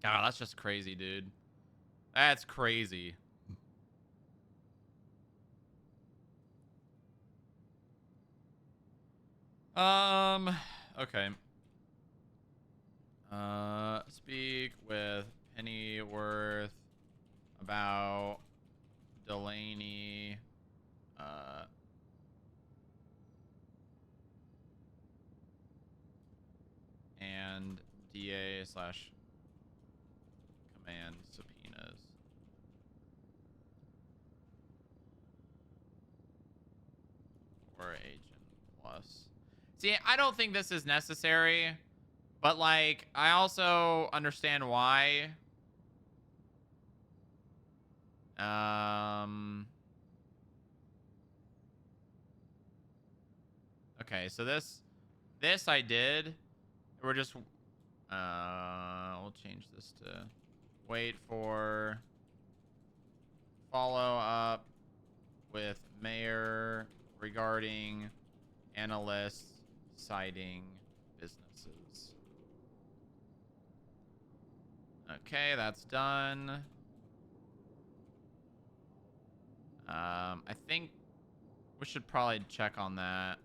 God, that's just crazy, dude. That's crazy. Okay. Speak with Pennyworth about Delaney. And DA slash command subpoenas. Or agent plus. See, I don't think this is necessary, but like, I also understand why. Okay, so this I did. We're just, we'll change this to wait for follow up with mayor regarding analysts citing businesses. Okay, that's done. I think we should probably check on that.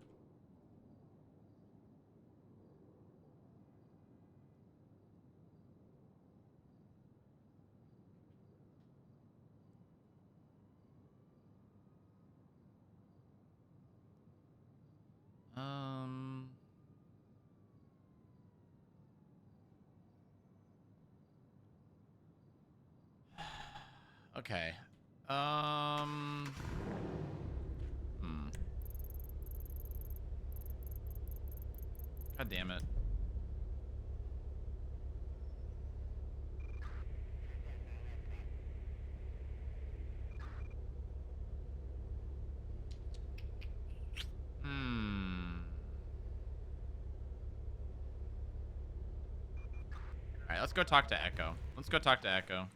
Okay. God damn it. All right, let's go talk to Echo. Let's go talk to Echo.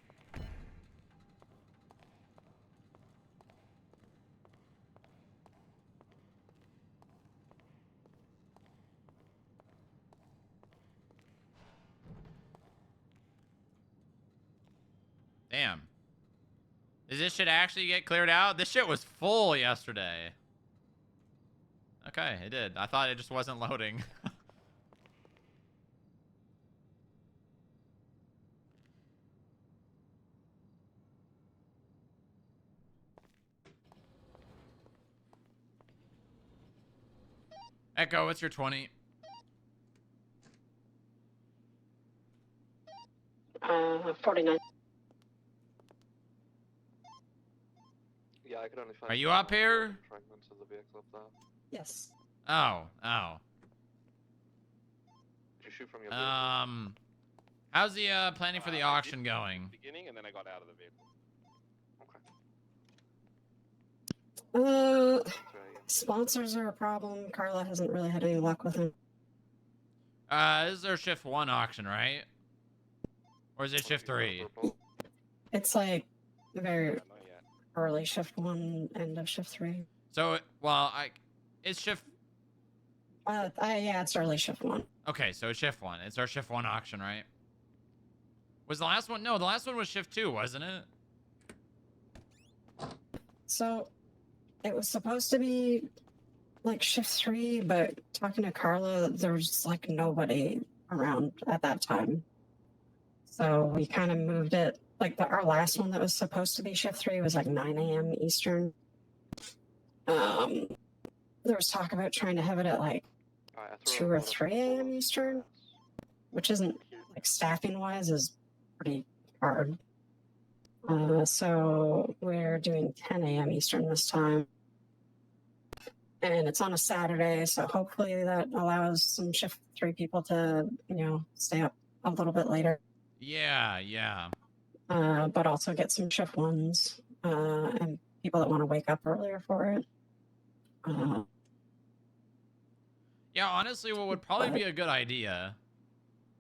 Damn. Does this shit actually get cleared out? This shit was full yesterday. Okay, it did. I thought it just wasn't loading. Echo, what's your 20? 49. Yeah, I could only find. Are you up here? Fragments of the vehicle up there. Yes. Oh. Did you shoot from your vehicle? How's the planning for the I auction did going? Beginning, and then I got out of the vehicle. Okay. Sponsors are a problem. Carla hasn't really had any luck with them. This is our shift 1 auction, right? Or is it shift 3? It's like very Not yet. early shift 1, end of shift 3. So, well, it's shift. Yeah, it's early shift 1. Okay, so it's shift 1. It's our shift 1 auction, right? Was the last one? No, the last one was shift 2, wasn't it? So, it was supposed to be like shift 3, but talking to Carla, there was like nobody around at that time. So we kind of moved it. Like our last one that was supposed to be shift 3 was like 9 a.m. Eastern. There was talk about trying to have it at like 2 or 3 a.m. Eastern, which isn't like staffing wise is pretty hard. So we're doing 10 a.m. Eastern this time. And it's on a Saturday, so hopefully that allows some shift 3 people to, stay up a little bit later. Yeah, yeah. But also get some shift 1s and people that want to wake up earlier for it. Yeah, honestly, what would probably be a good idea,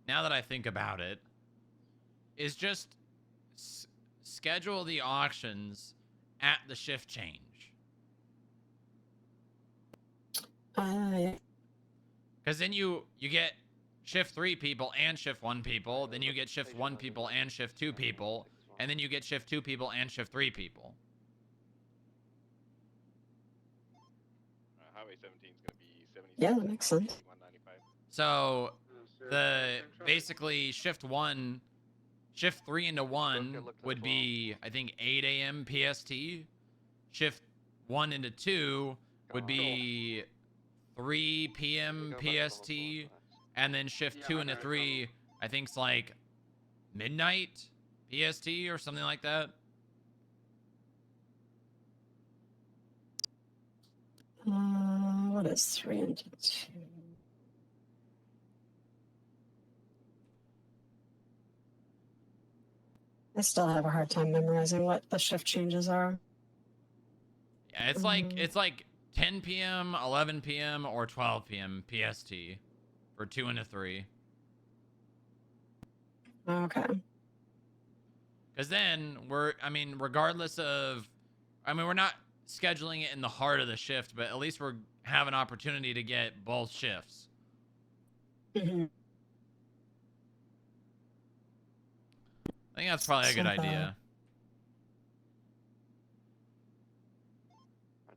now that I think about it, is just schedule the auctions at the shift change. Because then you get shift 3 people and shift 1 people, then you get shift 1 people and shift 2 people, and then you get shift 2 people and shift 3 people. Highway 17 is going to be 70. Yeah, that makes sense. So the basically shift 3 into 1 would be, I think, 8 a.m. PST. Shift 1 into 2 would be 3 p.m. PST, and then shift 2 into 3, I think it's like midnight PST or something like that. What is 3 into 2? I still have a hard time memorizing what the shift changes are. Yeah, it's like 10 p.m., 11 p.m., or 12 p.m. PST for 2 into 3. Okay. Because then regardless of, we're not scheduling it in the heart of the shift, but at least we're have an opportunity to get both shifts. Mm-hmm. I think that's probably a good idea.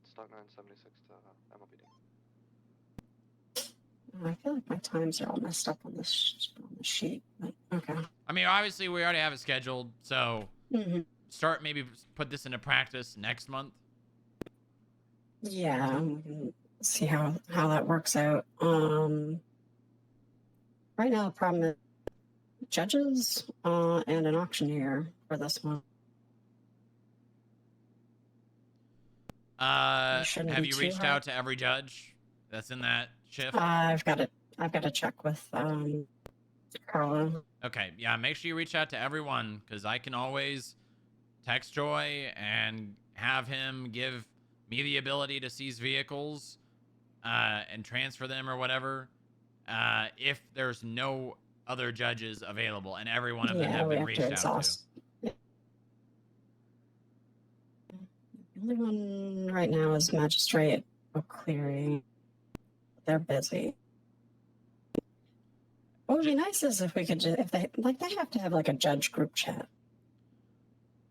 Stock 976 to MLBD. I feel like my times are all messed up on this sheet, but okay. I mean, obviously we already have it scheduled, so maybe put this into practice next month. Yeah, we can see how that works out. Right now the problem is judges and an auctioneer for this one. Have you reached out to every judge that's in that shift? I've got to check with Carla. Okay, yeah, make sure you reach out to everyone, because I can always text Joy and have him give me the ability to seize vehicles and transfer them or whatever if there's no other judges available, and every one of them have been reached out to. The only one right now is Magistrate O'Cleary. They're busy. What would be nice is if we could just, if they have to have like a judge group chat.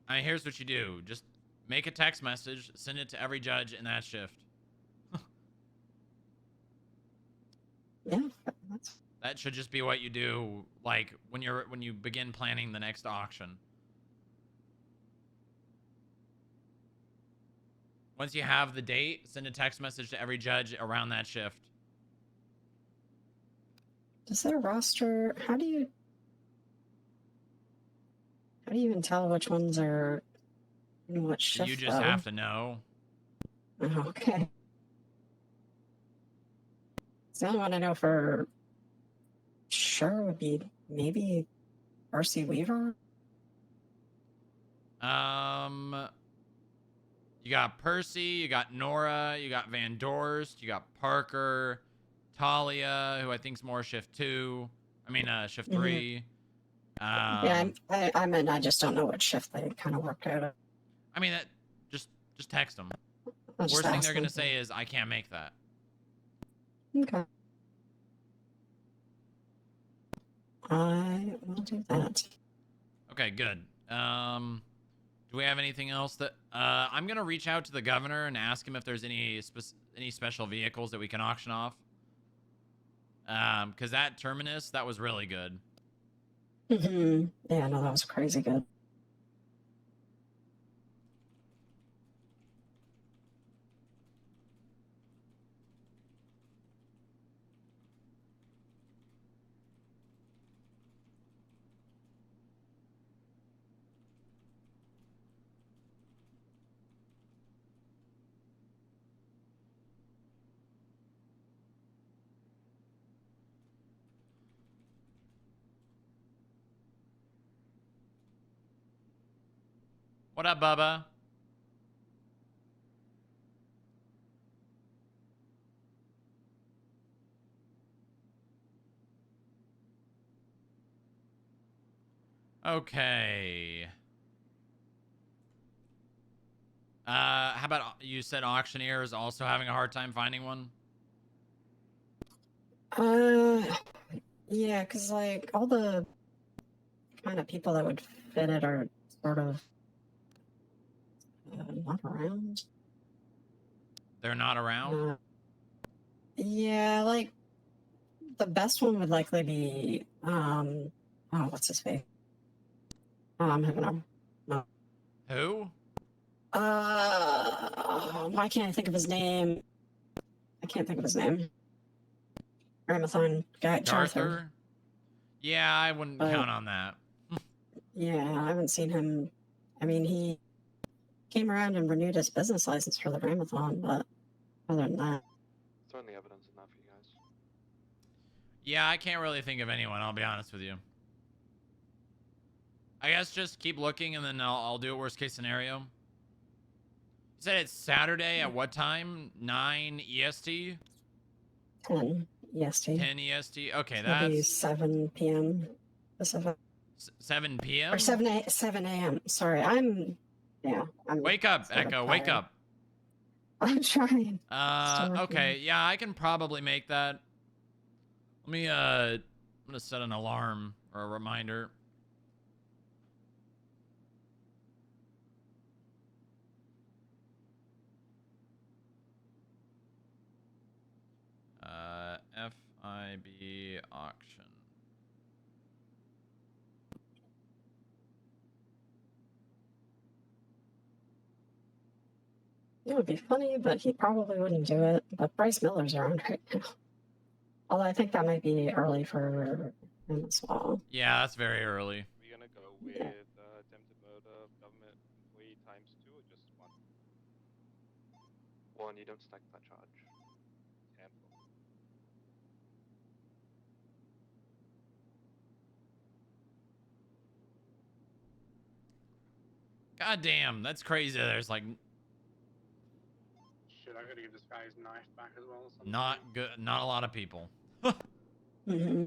Here's what you do. Just make a text message, send it to every judge in that shift. Yeah, that should just be what you do, like when you begin planning the next auction. Once you have the date, send a text message to every judge around that shift. Does their roster, how do you even tell which ones are in what shift? You just have to know. Oh, okay. The only one I know for sure would be maybe Percy Weaver. You got Percy, you got Nora, you got Van Dorst, you got Parker, Talia, who I think's more shift 2. Shift 3. Yeah, I mean, I just don't know what shift they kind of worked out. That just text them. Worst thing they're gonna say is, I can't make that. Okay. I will do that. Okay, good. Do we have anything else that I'm gonna reach out to the governor and ask him if there's any any special vehicles that we can auction off. Because that Terminus, that was really good. Yeah, no, that was crazy good. What up, Bubba? Okay. How about you said auctioneer is also having a hard time finding one? Yeah, because like all the kind of people that would fit it are sort of not around. They're not around? Yeah, like the best one would likely be oh, what's his face? Oh, I'm having a no. Who? Why can't I think of his name? I can't think of his name. Ramathon guy, Charthur. Arthur? Yeah, I wouldn't count on that. Yeah, I haven't seen him. I mean, he came around and renewed his business license for the Ramathon, but other than that, Certainly evidence enough for you guys. Yeah, I can't really think of anyone, I'll be honest with you. I guess just keep looking and then I'll do a worst case scenario. You said it's Saturday at what time? 9 EST? 10 EST. 10 EST? Okay, It'll be that's 7 p.m. Pacific. 7 p.m.? Or 7 a.m. Sorry, I'm Wake up, sort of Echo, wake tired. up. I'm trying. Still working. Okay, yeah, I can probably make that. Let me, I'm gonna set an alarm or a reminder. FIB auction. It would be funny, but he probably wouldn't do it. But Bryce Miller's around right now. Although I think that might be early for him as well. Yeah, that's very early. We're gonna go with attempted murder of government employee times 2 or just 1? 1, you don't stack that charge. Handful. God damn, that's crazy. There's like Shit, I gotta give this guy his knife back as well. not good, not a lot of people. Mm-hmm.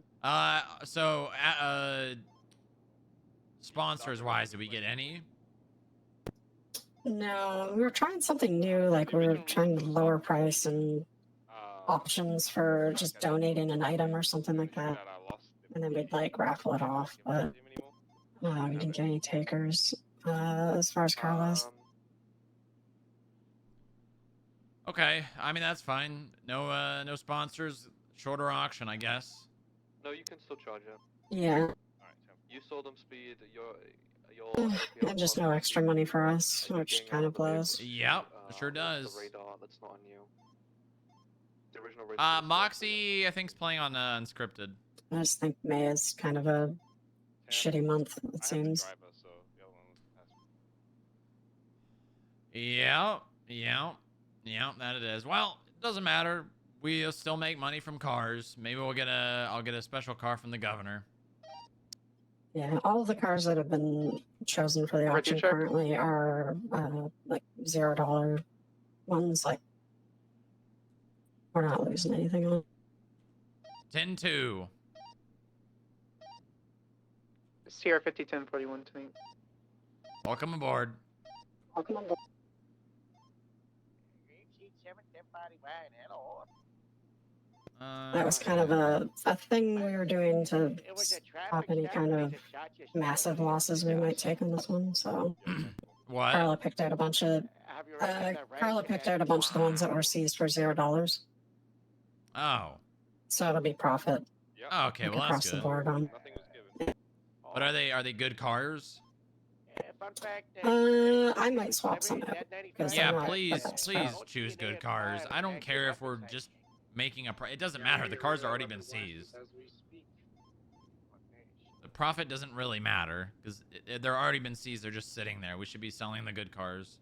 So sponsors wise, did we get any? No, we were trying something new. Like we were trying to lower price and options for just donating an item or something like that, and then we'd like raffle it off. But we didn't get any takers as far as Carlos. Okay, I mean that's fine. No, no sponsors. Shorter auction, I guess. No, you can still charge it. Yeah. Alright, you sold them speed, And just no extra money for us, which kind of blows. Yep, sure does. The radar, that's not on you. The original radar Moxie, I think, is playing on unscripted. I just think May is kind of a shitty month, it seems. Yeah, that it is. Well, it doesn't matter. We'll still make money from cars. Maybe I'll get a special car from the governor. Yeah, all of the cars that have been chosen for the auction currently are like $0 ones. Like we're not losing anything on. 10-2. CR 501041 to me. Welcome aboard. Welcome on board. That was kind of a thing we were doing to stop any kind of massive losses we might take on this one. So What? Carla picked out a bunch of Have you already got that right? Carla picked out a bunch of the ones that were seized for $0, Oh. so it'll be profit Yep. Oh, okay, like well that's across the good. board on. Nothing was given. But are they good cars? Fun fact, I might swap some out because Yeah, they're not the please best car. choose good cars. I don't care if we're just making a it doesn't matter. The cars have already been seized. As we speak. The profit doesn't really matter because they're already been seized. They're just sitting there. We should be selling the good cars.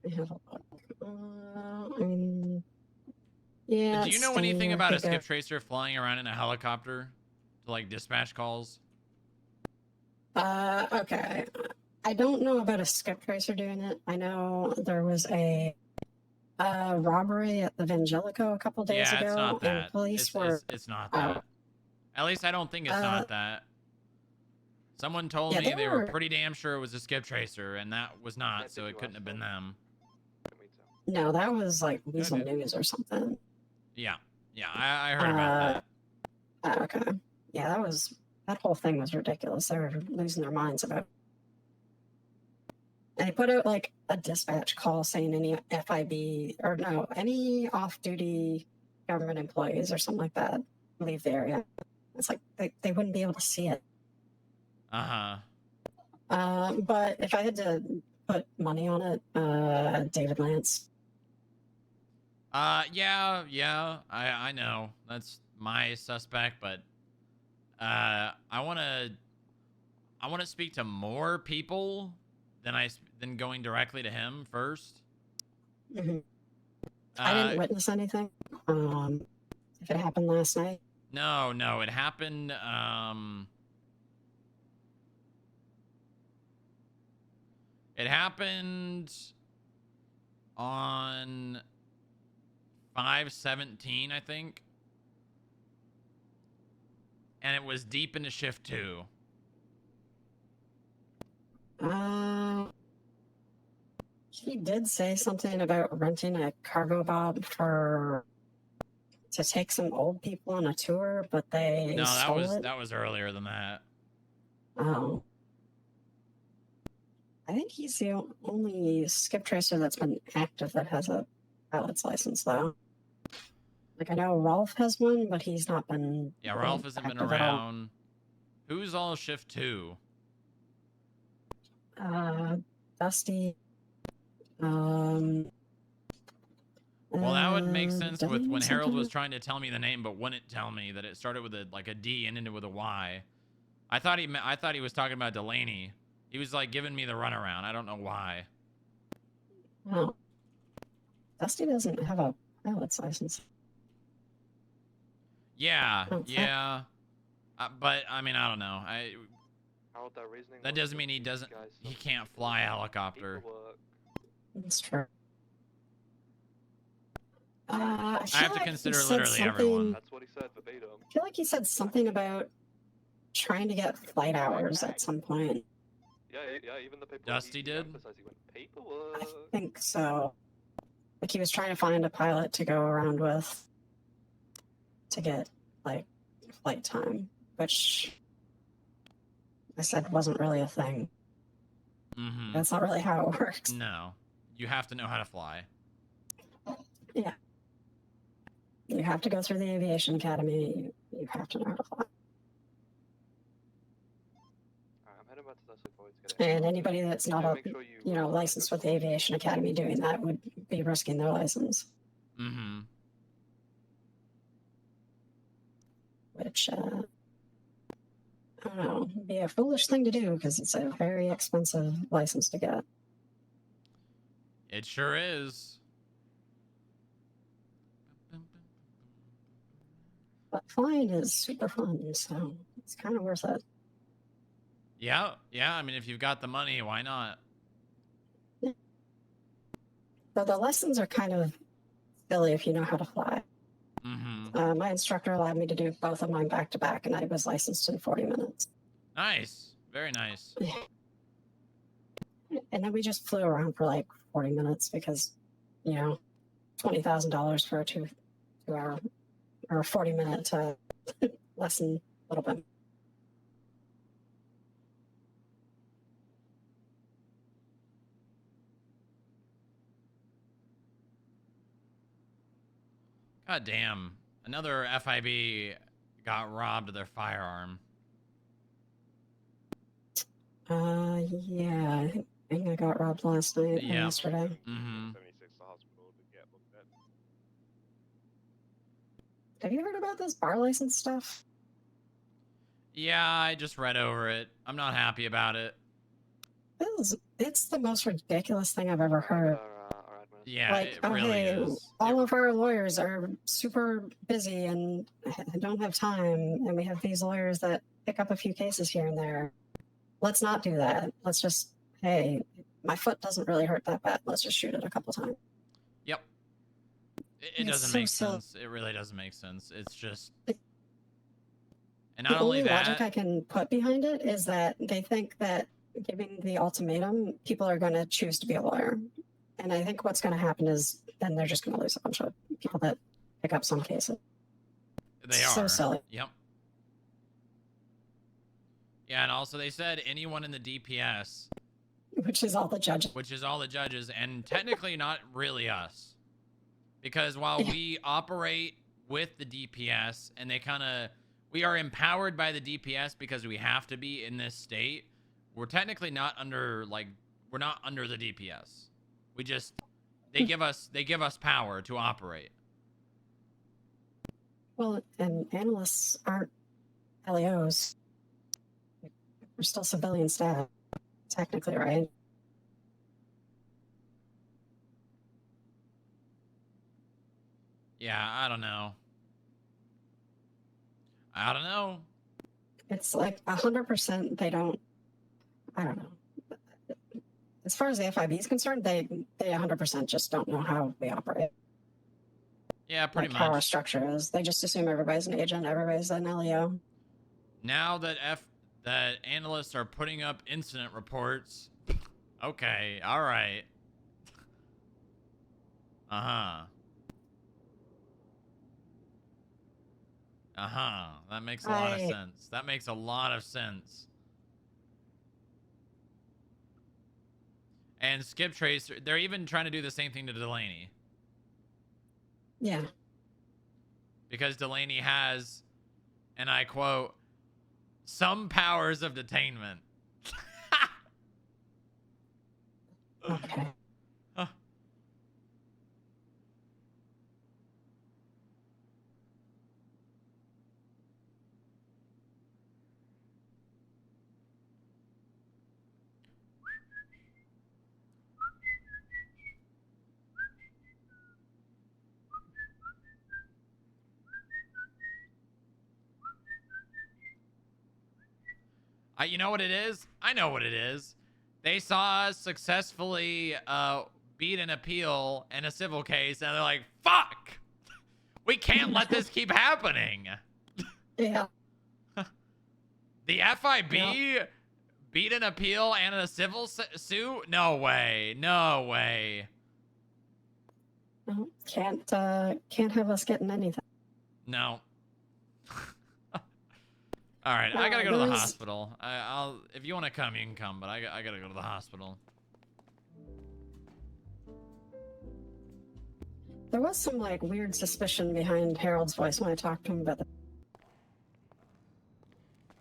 I have a look. I mean, yeah. Do you know it's anything standard about a pickup. skip tracer flying around in a helicopter to like dispatch calls? Okay. I don't know about a skip tracer doing it. I know there was a robbery at the Vangelico a couple days Yeah, ago, it's not and that. police were. It's not Oh. that. At least I don't think it's not that. Someone told Yeah, me they they were were- pretty damn sure it was a skip tracer, and that was not, Yeah, so did it you couldn't ask have been them? them. No, that was like Weasel Okay. News or something. Yeah, I heard about that. Okay. Yeah, that whole thing was ridiculous. They were losing their minds about it. And they put out like a dispatch call saying any FIB or no, any off-duty government employees or something like that leave the area. It's like they wouldn't be able to see it. But if I had to put money on it, David Lance. Yeah, I know that's my suspect, but I want to speak to more people than going directly to him first. Mm-hmm. I didn't witness anything. If it happened last night. No, it happened. It happened on 5/17, I think. And it was deep into shift 2. He did say something about renting a cargo bob to take some old people on a tour, but they stole it. That was earlier than that. Oh. I think he's the only skip tracer that's been active that has a pilot's license, though. Like, I know Rolf has one, but he's not been. Yeah, Rolf hasn't been active at all. around. Who's all shift 2? Dusty. Well, that would make sense with Dylan when Harold something? was trying to tell me the name, but wouldn't tell me that it started with a D and ended with a Y. I thought he was talking about Delaney. He was like giving me the runaround. I don't know why. Oh. Dusty doesn't have a pilot's license. Yeah, Oh, yeah. But I mean, I don't know. That was doesn't mean he doesn't. He can't fly a helicopter. That's true. I have to feel like consider he said literally everyone. something- That's what he said verbatim. I feel like he said something about trying to get flight hours at some point. Yeah, even the paperwork. Dusty did? Emphasized, he went, paperwork. I think so. Like he was trying to find a pilot to go around with to get like flight time, which I said wasn't really a thing. Mm-hmm. That's not really how it works. No, you have to know how to fly. Yeah. You have to go through the aviation academy. You have to know how to fly. I'm heading back to Dusty before it's getting. And anybody that's not Yeah, a make sure you, licensed with the aviation academy doing that would be risking their license, Mm-hmm. which I don't know, would be a foolish thing to do because it's a very expensive license to get. It sure is. But flying is super fun, so it's kind of worth it. Yeah. I mean, if you've got the money, why not? So the lessons are kind of silly if you know how to fly. Mm-hmm. My instructor allowed me to do both of mine back to back, and I was licensed in 40 minutes. Nice. Very nice. And then we just flew around for like 40 minutes because, $20,000 for a 2 hour or 40-minute lesson, a little bit. God damn. Another FIB got robbed of their firearm. Yeah, I think I got robbed last night or Yeah. yesterday. Mm-hmm. 76 to hospital to get looked at. Have you heard about this bar license stuff? Yeah, I just read over it. I'm not happy about it. It's the most ridiculous thing I've ever heard. Yeah, Like, it oh, really hey, is. all of our lawyers are super busy and don't have time, and we have these lawyers that pick up a few cases here and there. Let's not do that. Let's just, hey, my foot doesn't really hurt that bad. Let's just shoot it a couple times. Yep. It It's doesn't so make silly. sense. It really doesn't make sense. It's just... And The not only only that... logic I can put behind it is that they think that giving the ultimatum, people are going to choose to be a lawyer. And I think what's going to happen is then they're just going to lose a bunch of people that pick up some cases. They So are. silly. Yep. Yeah, and also they said anyone in the DPS, Which is all the judges. which is all the judges, and technically not really us. Because while Yeah. we operate with the DPS, and we are empowered by the DPS because we have to be in this state, we're technically not under, we're not under the DPS. We just, they give us power to operate. Well, and analysts aren't LEOs. We're still civilian staff, technically, right? Yeah, I don't know. I don't know. It's like 100% they don't, I don't know. As far as the FIB is concerned, they 100% just don't know how we operate. Yeah, pretty How our much. structure is. They just assume everybody's an agent, everybody's an LEO. Now that analysts are putting up incident reports, okay, all right. That makes a lot of sense. That makes a lot of sense. And Skip Trace, they're even trying to do the same thing to Delaney. Yeah. Because Delaney has, and I quote, some powers of detainment. Okay. You know what it is? I know what it is. They saw us successfully beat an appeal in a civil case, and they're like, fuck! We can't let this keep happening. Yeah. The FIB beat an appeal and a civil suit? No way. No way. No, can't have us getting anything. No. All right, I gotta go to the hospital. I'll if you want to come, you can come, but I gotta go to the hospital. There was some like weird suspicion behind Harold's voice when I talked to him about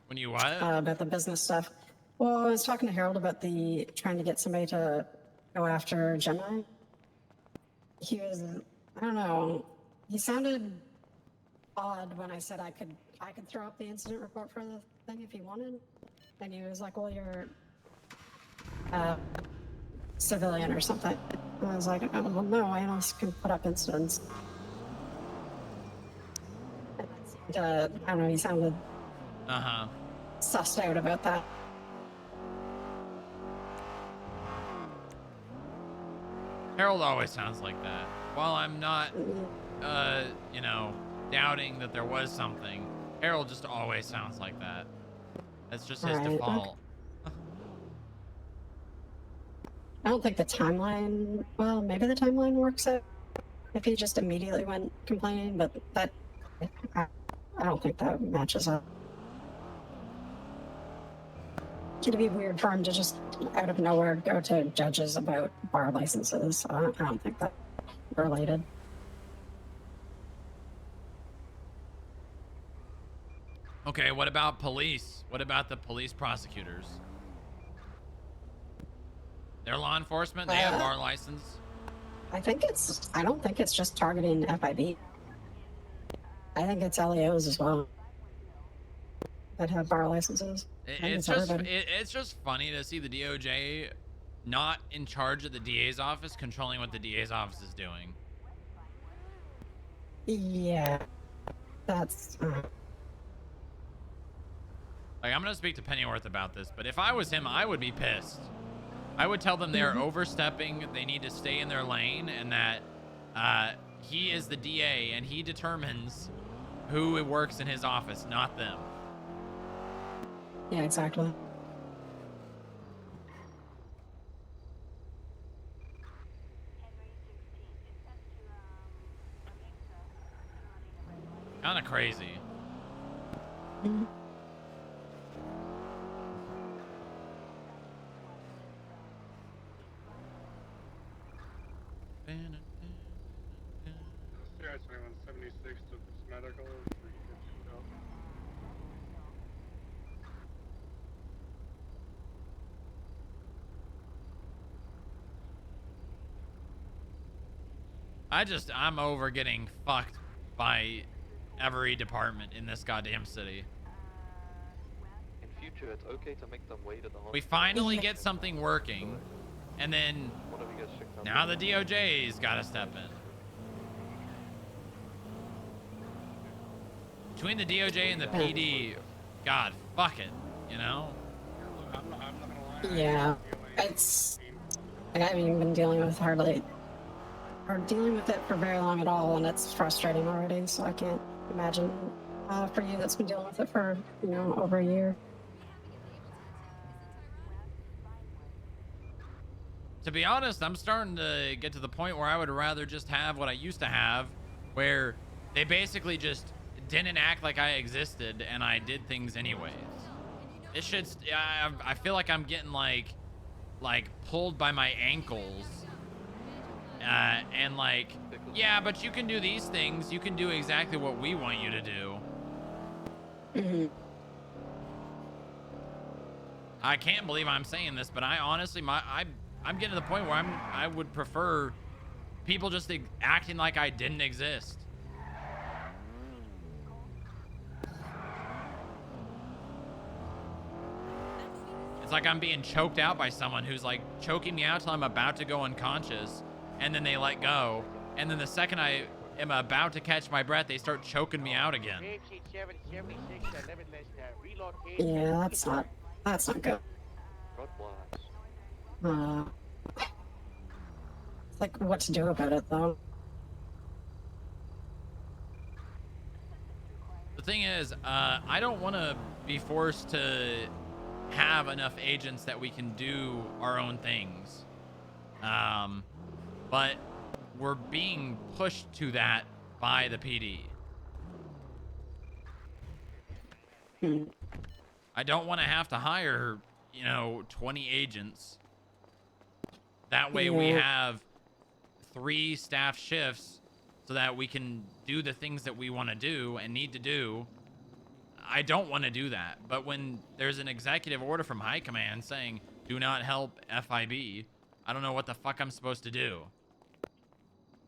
When you what? About the business stuff. Well, I was talking to Harold about trying to get somebody to go after Gemini. He was, I don't know, he sounded odd when I said I could throw up the incident report for the thing if he wanted. And he was like, well, you're civilian or something. And I was like, oh, well, no, analysts can put up incidents. And I don't know, he sounded sussed out about that. Harold always sounds like that. While I'm not, you know, doubting that there was something, Harold just always sounds like that. That's just his default. I don't think the timeline, well, maybe the timeline works out. if he just immediately went complaining, but that I, I don't think that matches up. It'd be weird for him to just out of nowhere go to judges about bar licenses. I don't think that's related. Okay, what about police? What about the police prosecutors? They're law enforcement. They have bar license. I don't think it's just targeting FIB. I think it's LEOs as well that have bar licenses. It's just funny to see the DOJ not in charge of the DA's office controlling what the DA's office is doing. Yeah, that's. Like, I'm gonna speak to Pennyworth about this, but if I was him, I would be pissed. I would tell them they're overstepping, they need to stay in their lane, and that he is the DA and he determines who works in his office, not them. Yeah, exactly. Kind of crazy. Mm-hmm. CI 2176 took this medical. I'm over getting fucked by every department in this goddamn city. In future, it's okay to make them wait at the hospital. We finally get something working, and then Whatever you guys check out. now the DOJ's gotta step in. Between the DOJ and the PD, God, fuck it, you know? I'm not gonna lie. Yeah, it's. I haven't even been dealing with dealing with it for very long at all, and it's frustrating already. So I can't imagine for you that's been dealing with it for over a year. To be honest, I'm starting to get to the point where I would rather just have what I used to have, where they basically just didn't act like I existed and I did things anyways. This shit's, I feel like I'm getting like pulled by my ankles. And like, yeah, but you can do these things. You can do exactly what we want you to do. Mm-hmm. I can't believe I'm saying this, but I honestly, I'm getting to the point where I would prefer people just acting like I didn't exist. It's like I'm being choked out by someone who's like choking me out till I'm about to go unconscious, and then they let go, and then the second I am about to catch my breath, they start choking me out again. Yeah, that's not good. God bless. It's like what to do about it though. The thing is, I don't want to be forced to have enough agents that we can do our own things. But we're being pushed to that by the PD. I don't want to have to hire, 20 agents. That way we have 3 staff shifts so that we can do the things that we want to do and need to do. I don't want to do that. But when there's an executive order from high command saying, do not help FIB, I don't know what the fuck I'm supposed to do.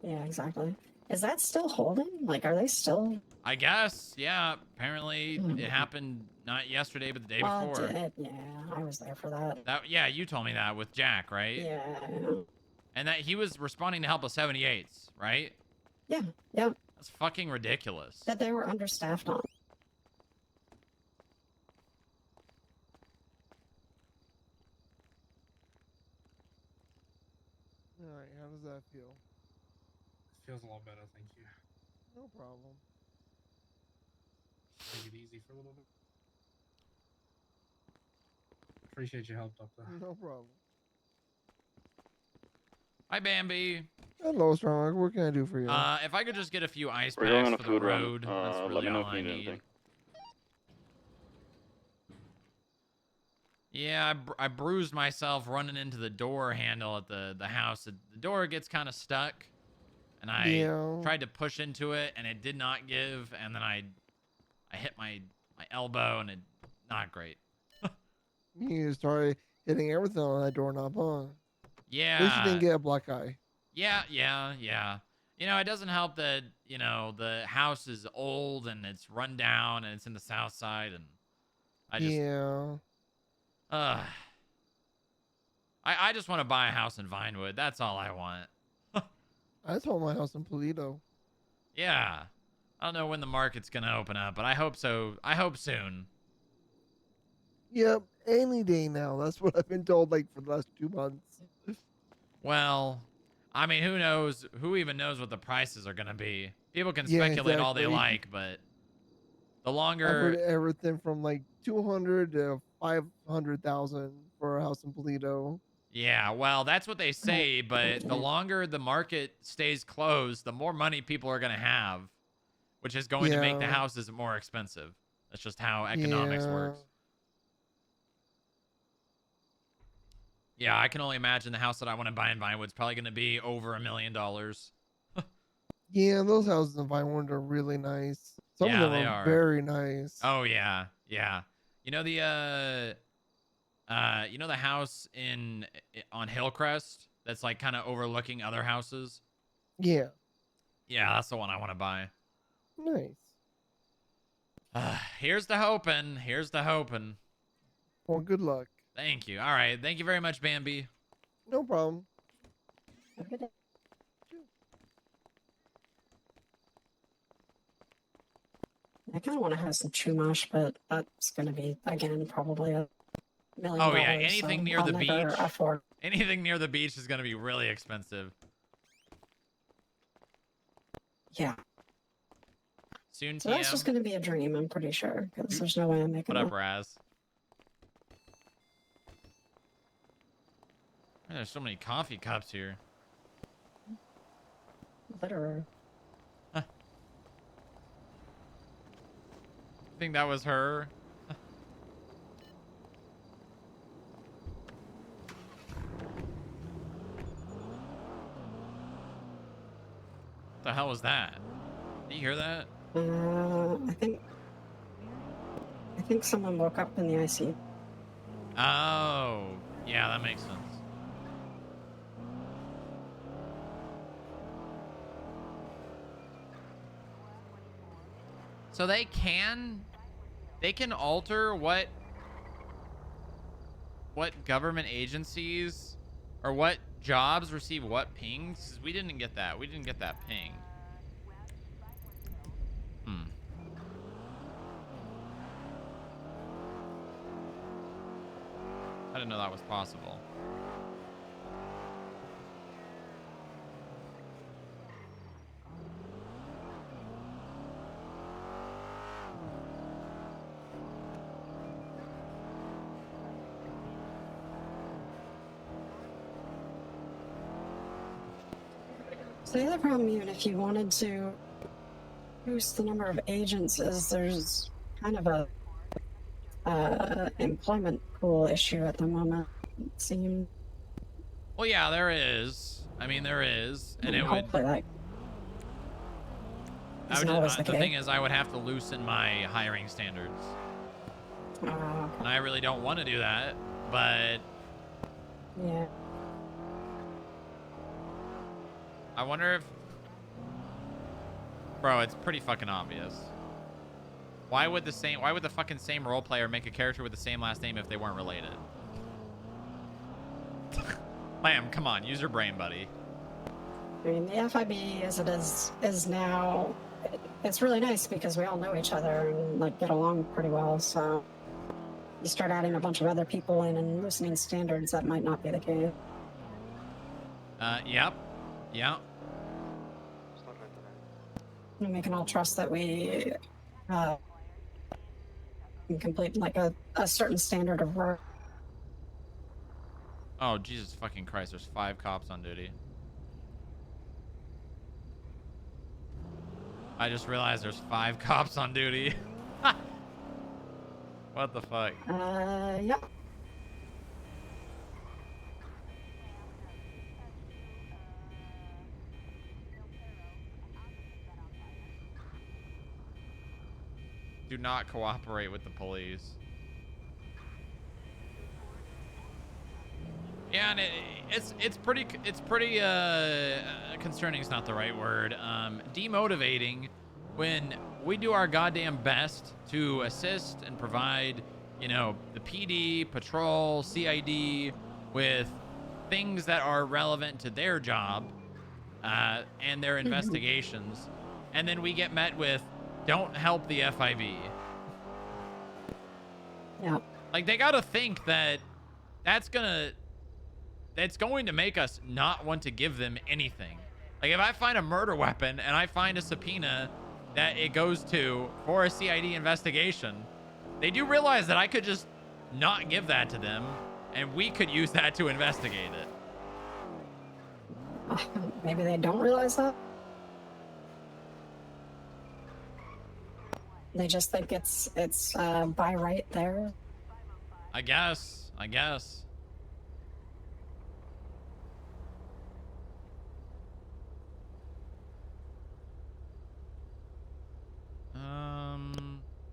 Yeah, exactly. Is that still holding? Like, are they still? I guess, yeah. Apparently, it happened not yesterday, but the day before. Yeah, I was there for that. Yeah, you told me that with Jack, right? Yeah. And that he was responding to help with 78s, right? Yeah. That's fucking ridiculous. That they were understaffed on. Alright, how does that feel? Feels a lot better, thank you. No problem. Take it easy for a little bit. Appreciate your help, Doctor. No problem. Hi, Bambi. Hello, Strong. What can I do for you? If I could just get a few ice We're going packs on a for the food run. road, that's Let really me know all if you I need need. anything. Yeah, I bruised myself running into the door handle at the house. The door gets kind of stuck, and I Yeah. tried to push into it, and it did not give, and then I hit my elbow, and it not great. You started hitting everything on that doorknob, huh? At least you Yeah, didn't get a black eye. yeah. You know, it doesn't help that, you know, the house is old and it's run down and it's in the south side, and I just Yeah. uh I just want to buy a house in Vinewood. That's all I want. I sold my house in Polito. Yeah. I don't know when the market's going to open up, but I hope so. I hope soon. Yep, any day now. That's what I've been told like for the last 2 months. Well, I mean, who knows? Who even knows what the prices are going to be? People can Yeah, speculate all they exactly. like, but the I've heard longer everything from like 200 to 500,000 for a house in Polito. Yeah, well, that's what they say, but the longer the market stays closed, the more money people are going to have, which is going to make the Yeah. houses more expensive. That's just how economics Yeah. works. Yeah, I can only imagine the house that I want to buy in Vinewood's probably going to be over $1 million. Yeah, those houses in Vinewood are really nice. Some of Yeah, them they are are. very nice. Oh yeah. You know the house on Hillcrest that's like kind of overlooking other houses? Yeah. Yeah, that's the one I want to buy. Nice. Here's the hoping. Here's the hoping. Well, good luck. Thank you. All right. Thank you very much, Bambi. No problem. I kind of want to have some chumash, but that's going to be, again, probably $1 million. Oh, yeah. Anything so near I'll the never beach. afford. Anything near the beach is going to be really expensive. Yeah. Soon, So TM. that's just going to be a dream, I'm pretty sure, because there's no way I'm making What up, that. Raz? Man, there's so many coffee cups here. Literally. I think that was her. What the hell was that? Did you hear that? I think someone woke up in the ICU. Oh, yeah, that makes sense. So they can alter what government agencies or what jobs receive what pings. We didn't get that. We didn't get that ping. I didn't know that was possible. So the other problem, even if you wanted to boost the number of agents, is there's kind of a employment pool issue at the moment. It seems. Well, yeah, there is. I mean, there is, and it would. Hopefully, like. I would just, the thing is, I would have to loosen my hiring standards, and I really don't want to do that. But yeah, I wonder if, bro, it's pretty fucking obvious. Why would the fucking same role player make a character with the same last name if they weren't related? Lamb, come on, use your brain, buddy. I mean, the FIB as it is now, it's really nice because we all know each other and like get along pretty well. So you start adding a bunch of other people in and loosening standards, that might not be the case. Yep. And we can all trust that we can complete like a certain standard of work. Oh, Jesus fucking Christ, there's 5 cops on duty. I just realized there's 5 cops on duty. What the fuck? Yeah. Do not cooperate with the police. Yeah, and it's pretty concerning is not the right word. Demotivating when we do our goddamn best to assist and provide, you know, the PD, patrol, CID with things that are relevant to their job and their investigations, and then we get met with don't help the FIB. Yeah. Like, they gotta think that that's going to make us not want to give them anything. Like, if I find a murder weapon and I find a subpoena that it goes to for a CID investigation, they do realize that I could just not give that to them and we could use that to investigate it. Maybe they don't realize that. They just think it's by right there. I guess.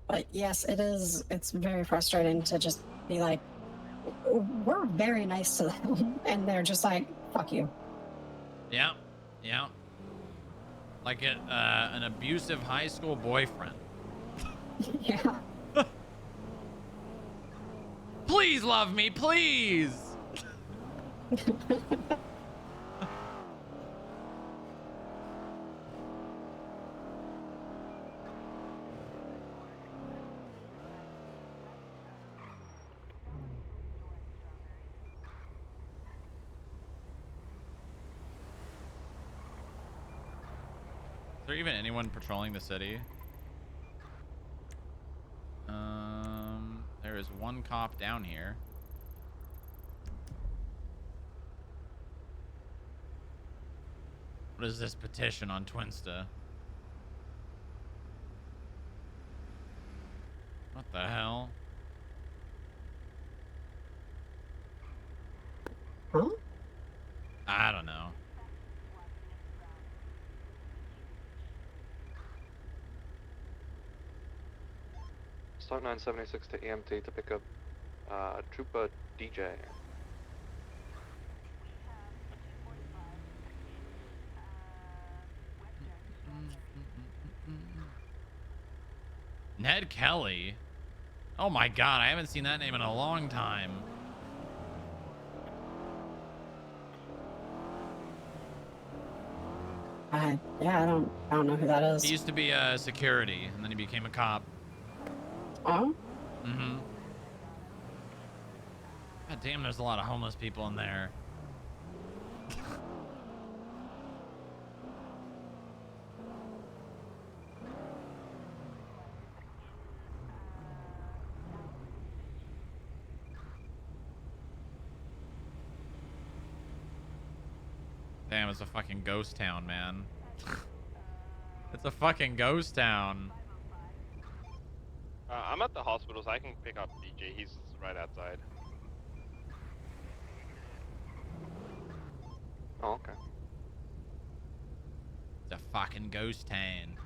But yes, it is. It's very frustrating to just be like, we're very nice to them, and they're just like, fuck you. Yeah. Like an abusive high school boyfriend. Yeah. Please love me, please. Is there even anyone patrolling the city? There is one cop down here. What is this petition on Twinsta? What the hell? Huh? I don't know. Start 976 to EMT to pick up Troopa DJ. Ned Kelly? Oh my god, I haven't seen that name in a long time. Yeah, I don't know who that is. He used to be security, and then he became a cop. Oh? Mm-hmm. God damn, there's a lot of homeless people in there. Damn, it's a fucking ghost town, man. It's a fucking ghost town. I'm at the hospital, so I can pick up DJ. He's right outside. Oh, okay. It's a fucking ghost town.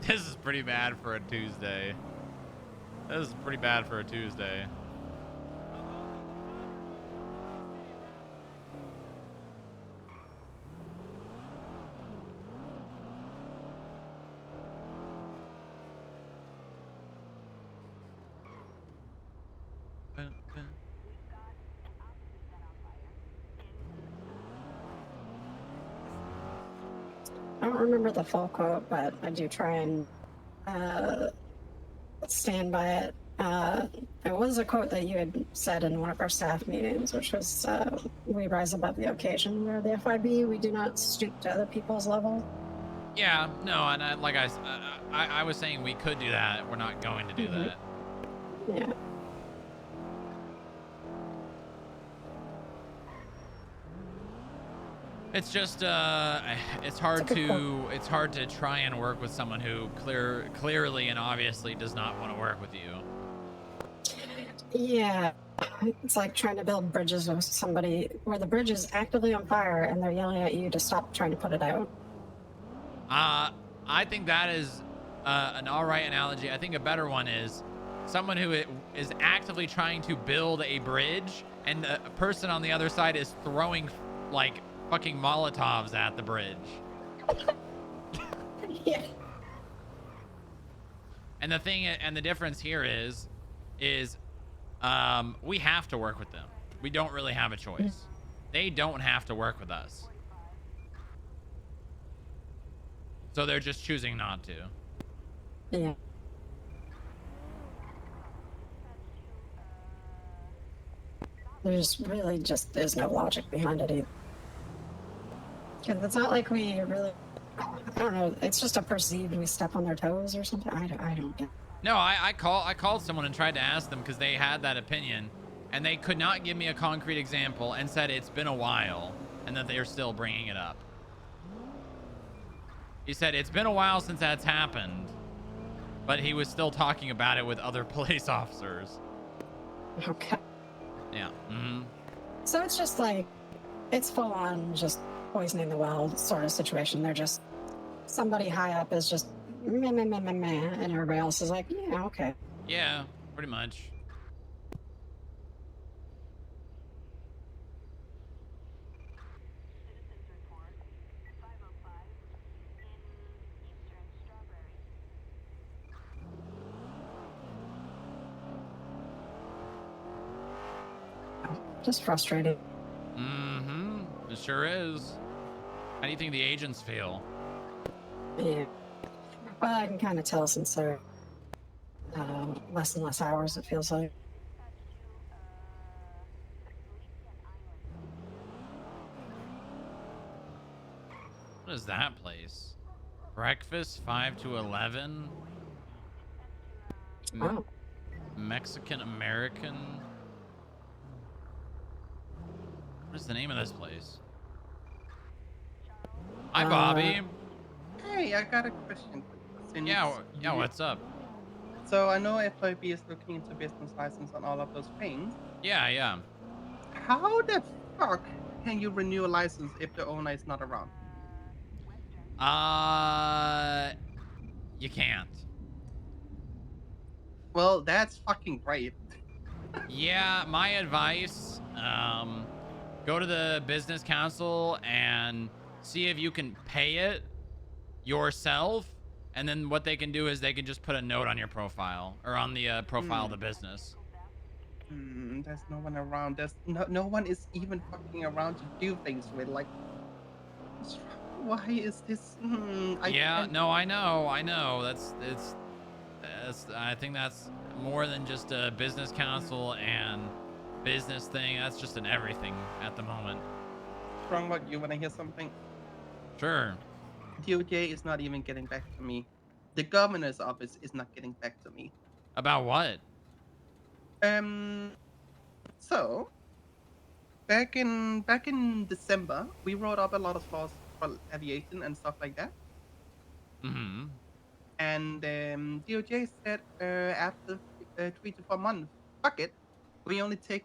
This is pretty bad for a Tuesday. This is pretty bad for a Tuesday. I don't remember the full quote, but I do try and stand by it. It was a quote that you had said in one of our staff meetings, which was, we rise above the occasion. Where the FIB, we do not stoop to other people's level. Yeah, no, and I was saying we could do that. We're not going to do that. Yeah. It's just it's That's hard a good point. to try and work with someone who clearly and obviously does not want to work with you. Yeah, it's like trying to build bridges with somebody where the bridge is actively on fire and they're yelling at you to stop trying to put it out. I think that is an all right analogy. I think a better one is someone who is actively trying to build a bridge, and the person on the other side is throwing like fucking Molotovs at the bridge. Yeah. And the difference here is we have to work with them. We don't really have a choice. They don't have to work with us. So they're just choosing not to. Yeah. There's no logic behind it either. Because it's not like we really, I don't know, it's just a perceived we step on their toes or something. I don't get it. No, I called someone and tried to ask them because they had that opinion, and they could not give me a concrete example and said it's been a while and that they're still bringing it up. He said it's been a while since that's happened, but he was still talking about it with other police officers. Okay. Yeah. Mm-hmm. So it's just like, it's full on just poisoning the well sort of situation. They're just, somebody high up is just meh, meh, meh, meh, meh, and everybody else is like, yeah, okay. Yeah, pretty much. Just frustrating. Mm-hmm. It sure is. How do you think the agents feel? Yeah. Well, I can kind of tell since they're less and less hours, it feels like. What is that place? Breakfast 5 to 11? Oh. Mexican American? What is the name of this place? Hi, Bobby. Hey, I got a question. Yeah, what's up? So I know FIB is looking into business license and all of those things. Yeah. How the fuck can you renew a license if the owner is not around? You can't. Well, that's fucking great. Yeah, my advice, go to the business council and see if you can pay it yourself, and then what they can do is they can just put a note on your profile or on the profile of the business. There's no one around. There's no one is even fucking around to do things with. Like, why is this? No, I know. That's I think that's more than just a business council and business thing. That's just an everything at the moment. What's wrong with you when I hear something? Sure. DOJ is not even getting back to me. The governor's office is not getting back to me. About what? So back in December, we wrote up a lot of laws for aviation and stuff like that. Mm-hmm. And DOJ said after 3 to 4 months, fuck it, we only take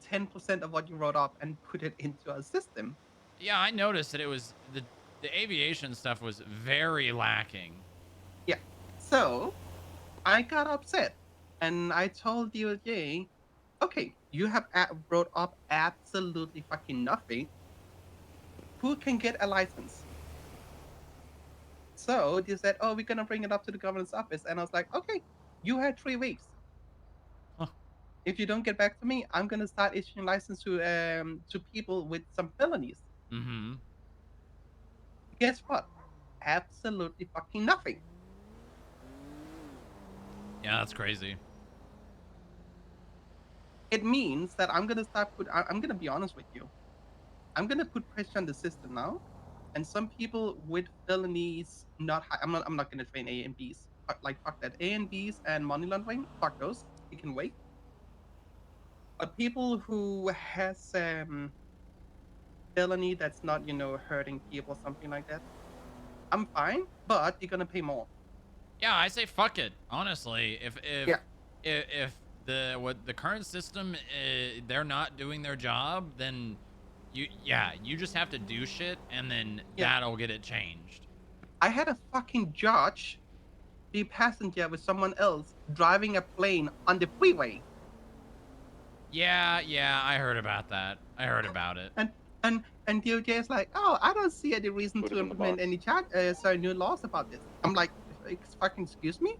10% of what you wrote up and put it into our system. Yeah, I noticed that it was the aviation stuff was very lacking. Yeah. So I got upset and I told DOJ, okay, you have wrote up absolutely fucking nothing. Who can get a license? So they said, oh, we're going to bring it up to the governor's office. And I was like, okay, you had 3 weeks. Huh. If you don't get back to me, I'm going to start issuing license to people with some felonies. Mm-hmm. Guess what? Absolutely fucking nothing. Yeah, that's crazy. It means that I'm going to be honest with you. I'm going to put pressure on the system now. And some people with felonies, I'm not going to train A and Bs. Fuck that. A and Bs and money laundering, fuck those. It can wait. But people who has the felony that's not, you know, hurting people, something like that, I'm fine, but you're gonna pay more. Yeah, I say fuck it. Honestly, Yeah. if the current system they're not doing their job, then you just have to do shit, and then Yeah. that'll get it changed. I had a fucking judge be passenger with someone else driving a plane on the freeway. Yeah, I heard about that. I heard about it. And DOJ is like, oh, I don't see any reason Put to it in the implement box. any new laws about this. I'm like, fucking excuse me?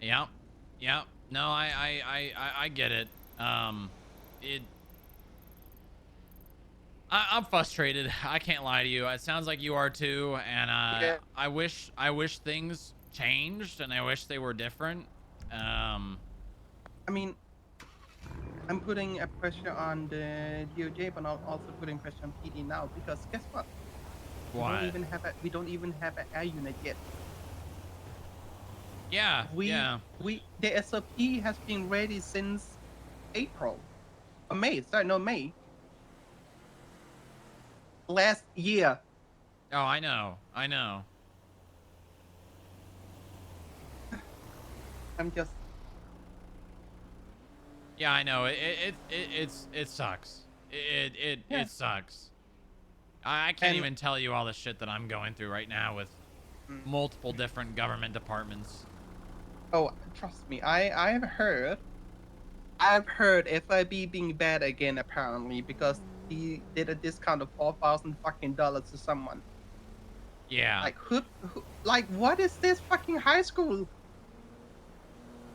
Yeah. No, I get it. It. I'm frustrated. I can't lie to you. It sounds like you are too, and Yeah. I wish things changed, and I wish they were different. I mean, I'm putting a pressure on the DOJ, but I'm also putting pressure on PD now because guess what? We What? don't even have an air unit yet. Yeah. The SOP has been ready since April, or May. Sorry, no, May. Last year. Oh, I know. I'm just. Yeah, I know. It sucks. It sucks. I can't even tell you all the shit that I'm going through right now with multiple different government departments. Oh, trust me. I've heard FIB being bad again apparently because he did a discount of $4,000 to someone. Yeah. Like who like what is this fucking high school?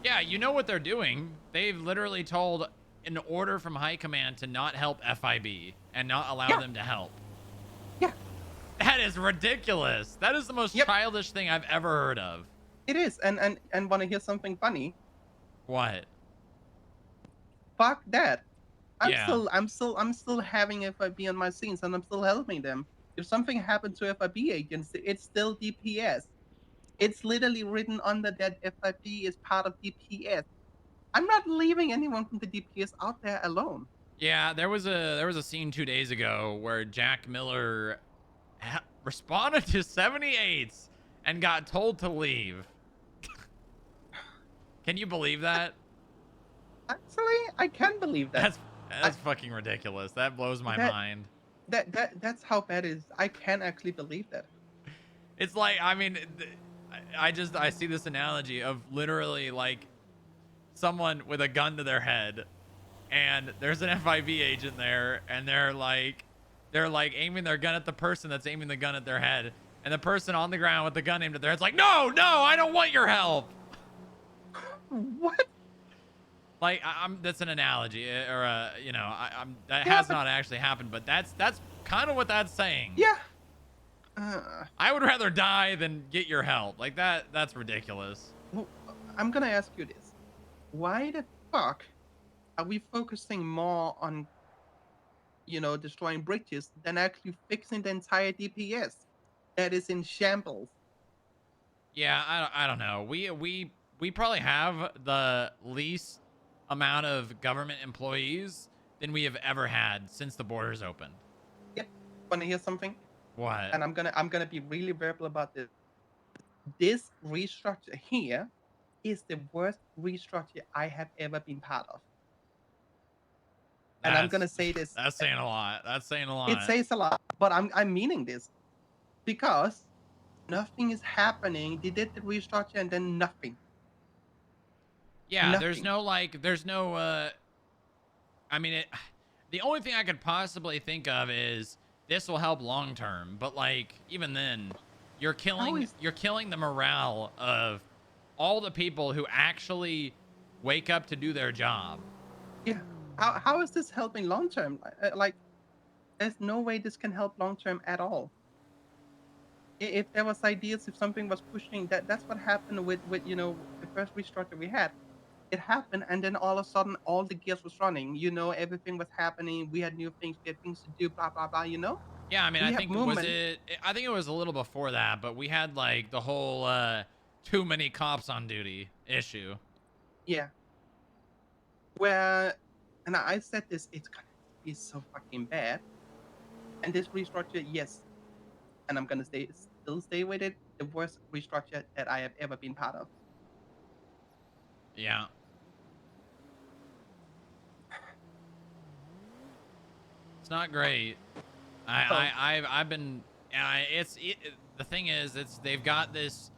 Yeah, you know what they're doing. They've literally told an order from high command to not help FIB and not allow them to help. Yeah. That is ridiculous. That is the most childish thing I've ever heard of. It is. And want to hear something funny? What? Fuck that. Yeah. I'm still having FIB on my scenes and I'm still helping them. If something happened to FIB agents, it's still DPS. It's literally written under that FIB is part of DPS. I'm not leaving anyone from the DPS out there alone. Yeah, there was a scene 2 days ago where Jack Miller responded to 78s and got told to leave. Can you believe that? Actually, I can believe that. That's fucking ridiculous. That blows my mind. That's how bad it is. I can actually believe that. It's like, I mean, I see this analogy of literally like someone with a gun to their head, and there's an FIB agent there, and they're like aiming their gun at the person that's aiming the gun at their head, and the person on the ground with the gun aimed at their head's like, no, I don't want your help. What? Like, that's an analogy, or you know, that has not actually happened, but that's kind of what that's saying. Yeah. I would rather die than get your help. Like that's ridiculous. Well, I'm gonna ask you this: why the fuck are we focusing more on, you know, destroying bridges than actually fixing the entire DPS that is in shambles? Yeah, I don't know. We probably have the least amount of government employees than we have ever had since the borders opened. Yep. Want to hear something? What? And I'm gonna be really verbal about this. This restructure here is the worst restructure I have ever been part of. And I'm gonna say this. That's saying a lot. That's saying a lot. It says a lot, but I'm meaning this because nothing is happening. They did the restructure and then nothing. Yeah, there's no I mean, the only thing I could possibly think of is this will help long term, but like even then, you're killing the morale of all the people who actually wake up to do their job. Yeah. How is this helping long term? Like, there's no way this can help long term at all. If there was ideas, if something was pushing, that's what happened with you know the first restructure we had. It happened, and then all of a sudden, all the gears was running. You know, everything was happening. We had new things, we had things to do, blah blah blah. You know. Yeah, I mean, I think it was a little before that, but we had like the whole too many cops on duty issue. Yeah. Where And I said this, it's gonna be so fucking bad. And this restructure, yes, and I'm gonna still stay with it. The worst restructure that I have ever been part of. Yeah. It's not great. I've been. The thing is, they've got this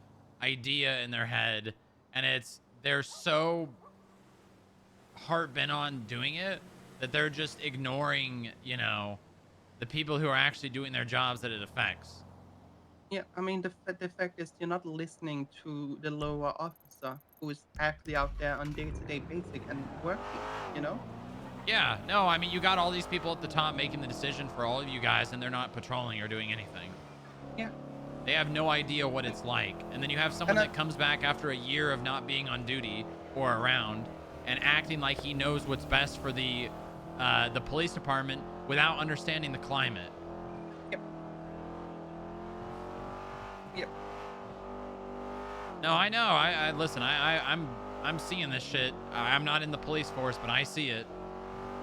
idea in their head, and they're so heart bent on doing it that they're just ignoring, the people who are actually doing their jobs that it affects. Yeah, I mean the fact is you're not listening to the lower officer who is actually out there on day-to-day basic and working. You know. Yeah, no, I mean, you got all these people at the top making the decision for all of you guys, and they're not patrolling or doing anything. Yeah. They have no idea what it's like. And then you have someone that comes back after a year of not being on duty or around and acting like he knows what's best for the police department without understanding the climate. Yep. Yep. No, I know. I listen. I'm seeing this shit. I'm not in the police force, but I see it.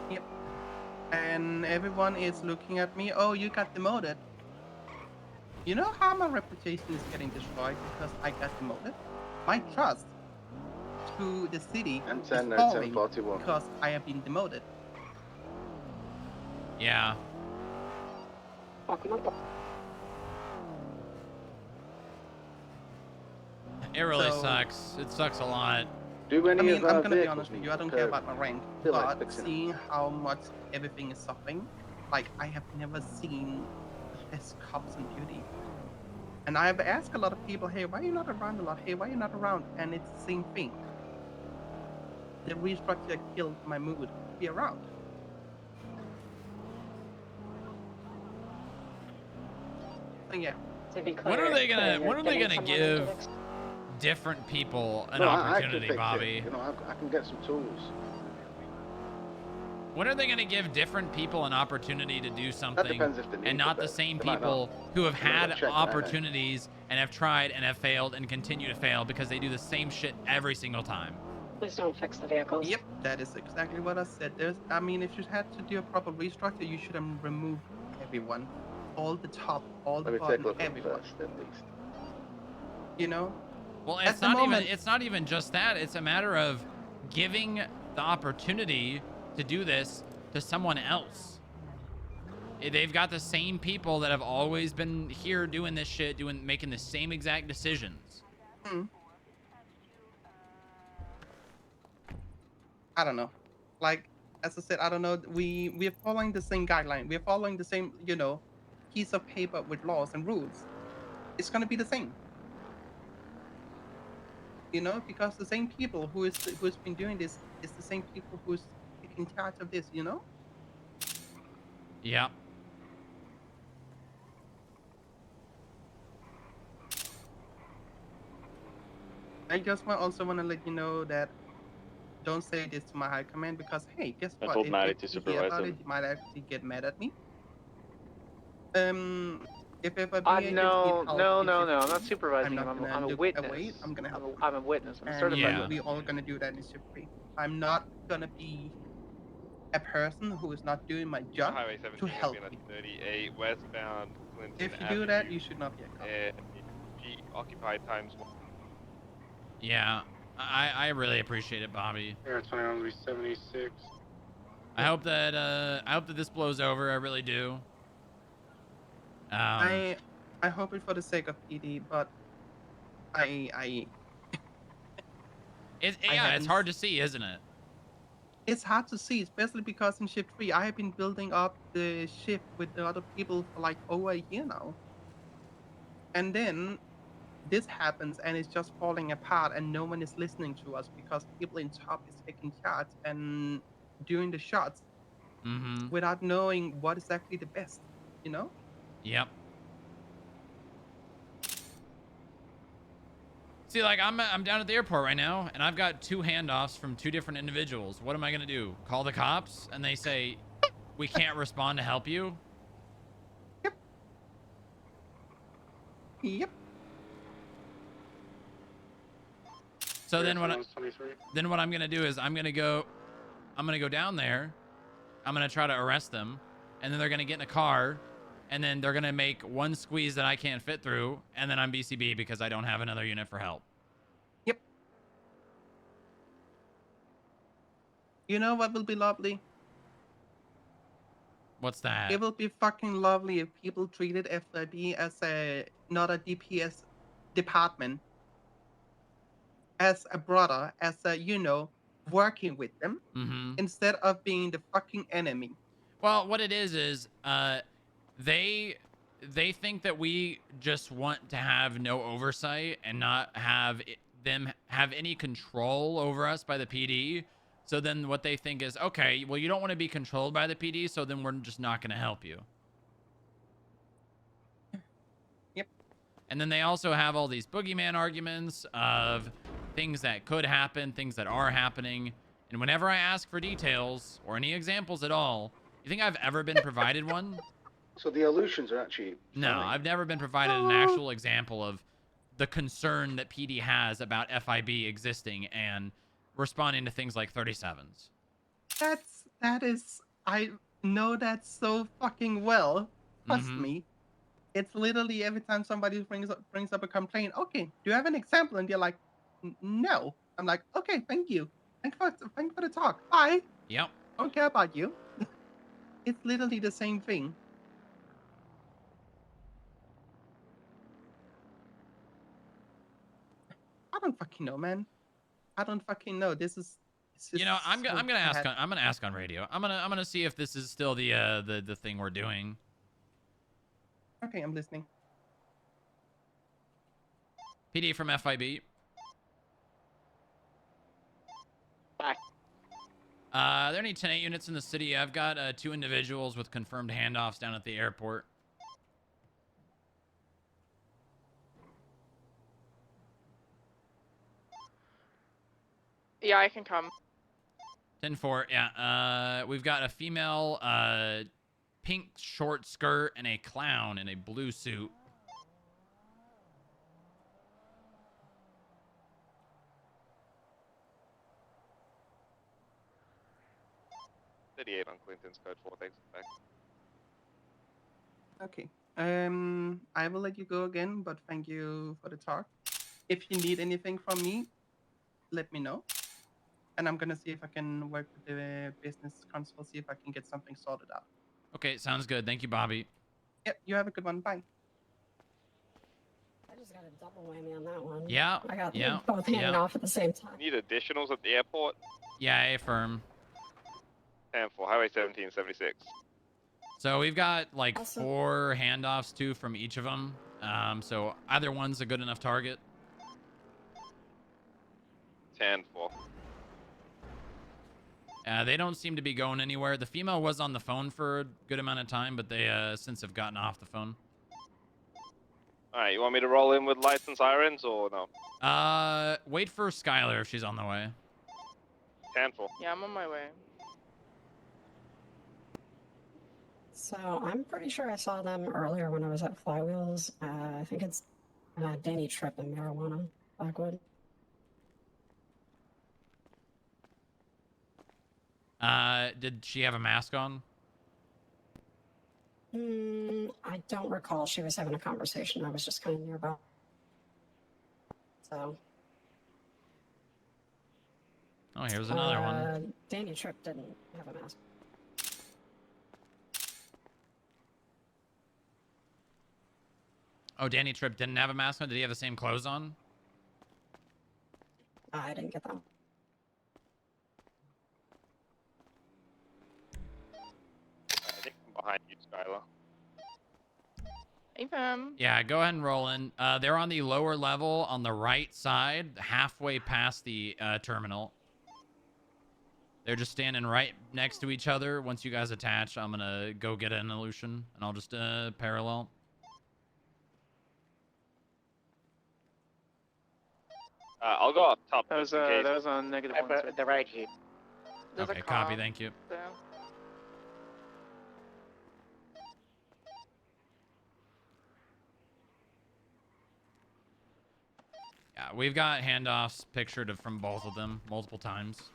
Yep. And everyone is looking at me. Oh, you got demoted. You know how my reputation is getting destroyed because I got demoted? My trust to the city is falling because I have been demoted. Yeah. It really sucks. It sucks a lot. I'm gonna be honest with you, I don't care about my rank, but seeing how much everything is suffering, like I have never seen less cops on duty. And I've asked a lot of people, hey, why are you not around a lot? Hey, why are you not around? And it's the same thing. The restructure killed my mood to be around. So yeah. When are they gonna give different people an opportunity, Bobby? I can get some tools. When are they going to give different people an opportunity to do something and not the same They might people not. who have They might had not check that, opportunities and have tried and have failed and continue to fail because they do the same shit every single time? Please don't fix the vehicles. Yep, that is exactly what I said. I mean, if you had to do a proper restructure, you should have removed everyone. All the top, all the bottom, everyone. First, at least. You know? Well, it's not even just that. It's a matter of giving the opportunity to do this to someone else. They've got the same people that have always been here doing this shit, making the same exact decisions. I don't know. Like, as I said, I don't know. We're following the same guideline. We're following the same, piece of paper with laws and rules. It's gonna be the same. Because the same people who's been doing this is the same people who's in charge of this, Yeah. I just also want to let you know that don't say this to my high command because, hey, guess what? told If Maddie they to hear supervise about him. it, he might actually get mad at me. If ever No, I'm not supervising him. I'm a witness. Away, I'm gonna help. I'm a witness. I'm a And certified we all gonna do that in shift 3. I'm not gonna be a person who is not doing my job Highway to 17 help will be you. on 38 westbound Clinton If you Avenue, do that, you should not be a cop. occupied times 1. Yeah. I really appreciate it, Bobby. Air 21 will be 76. I hope that this blows over. I really do. I hope it for the sake of PD, but it's hard to see, isn't it? It's hard to see, especially because in shift 3, I have been building up the shift with the other people for like over a year now. And then this happens and it's just falling apart and no one is listening to us because people in top is taking shots and doing the shots without knowing what is actually the best, Yep. See, like, I'm down at the airport right now, and I've got 2 handoffs from 2 different individuals. What am I going to do? Call the cops? And they say, we can't respond to help you? Yep. So then what I'm going to do is I'm going to go... I'm going to go down there. I'm going to try to arrest them. And then they're going to get in a car. And then they're going to make one squeeze that I can't fit through. And then I'm BCB because I don't have another unit for help. Yep. You know what will be lovely? What's that? It will be fucking lovely if people treated FIB as not a DPS department, as a brother, as a, working with them, instead of being the fucking enemy. Well, what it is they think that we just want to have no oversight and not have them have any control over us by the PD. So then what they think is, okay, well, you don't want to be controlled by the PD, so then we're just not going to help you. Yep. And then they also have all these boogeyman arguments of things that could happen, things that are happening. And whenever I ask for details or any examples at all, you think I've ever been provided one? So the illusions are actually No, fine. I've never been provided an actual example of the concern that PD has about FIB existing and responding to things like 37s. I know that so fucking well. Trust me. It's literally every time somebody brings up a complaint, okay, do you have an example? And they're like, no. I'm like, okay, thank you. Thank you for the talk. Bye. Yep. Don't care about you. It's literally the same thing. I don't fucking know, man. I don't fucking know. This is You know, I'm gonna ask on radio. I'm gonna see if this is still the thing we're doing. Okay, I'm listening. PD from FIB. Bye. Are there any 10-8 units in the city? I've got 2 individuals with confirmed handoffs down at the airport. Yeah, I can come. 10-4, yeah. We've got a female pink short skirt and a clown in a blue suit. On Clinton's code 4, thanks. Back. Okay. I will let you go again, but thank you for the talk. If you need anything from me, let me know. And I'm gonna see if I can work with the business council, see if I can get something sorted out. Okay, sounds good. Thank you, Bobby. Yep, you have a good one. Bye. I just got a double whammy on that one. Yeah. I got yeah, them both handing off at the same time. Need additionals at the airport? Yeah, affirm. 10-4, Highway 1776. So we've got like 4 handoffs too from each of them. So either one's a good enough target. 10-4. They don't seem to be going anywhere. The female was on the phone for a good amount of time, but they since have gotten off the phone. Alright, you want me to roll in with lights and sirens or no? Wait for Skylar if she's on the way. 10-4. Yeah, I'm on my way. So I'm pretty sure I saw them earlier when I was at Flywheels. I think it's Danny Tripp and Marijuana, Blackwood. Did she have a mask on? I don't recall. She was having a conversation. I was just kind of nearby. So. Oh, here's another one. Danny Tripp didn't have a mask. Oh, Danny Tripp didn't have a mask on? Did he have the same clothes on? I didn't get that. I think I'm behind you, Skylar. Hey, fam. Yeah, go ahead and roll in. They're on the lower level on the right side, halfway past the terminal. They're just standing right next to each other. Once you guys attach, I'm gonna go get an illusion, and I'll just parallel. I'll go up top. That was on negative 1. The right here. There's Okay, a copy. com Thank you. there. Yeah, we've got handoffs pictured from both of them multiple times.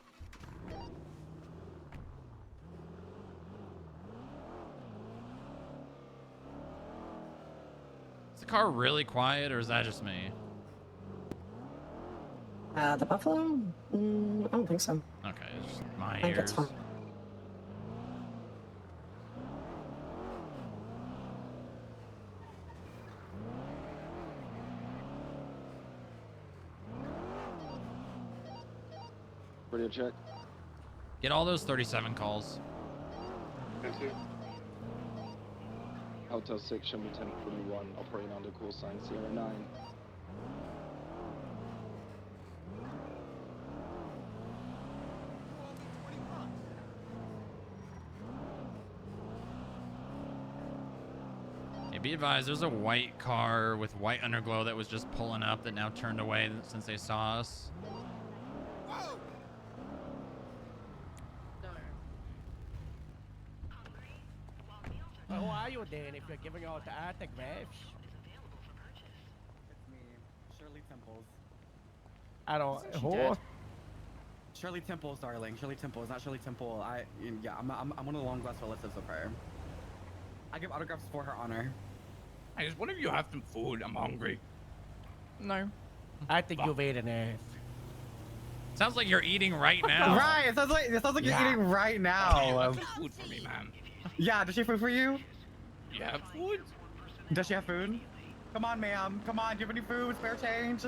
car really quiet, or is that just me? The Buffalo? I don't think so. Okay, it's just my I think ears. it's fine. Radio check. Get all those 37 calls. Hotel 6, show me 1041, operating under call sign Sierra 9. Yeah, be advised, there's a white car with white underglow that was just pulling up that now turned away since they saw us. Well, who are you then if you're giving out the autographs? It's me, Shirley Temples. I don't. She Who? dead. Shirley Temples, darling. Shirley Temples, not Shirley Temple. I'm one of the long lost relatives of her. I give autographs for her honor. Hey, does one of you have some food? I'm hungry. No. I think you've ate enough. Sounds like you're eating right now. Right, it sounds like you're eating right now. Food for me, man. Yeah, does she have food for you? You have food? Does she have food? Come on, ma'am. Come on, do you have any food? Spare change?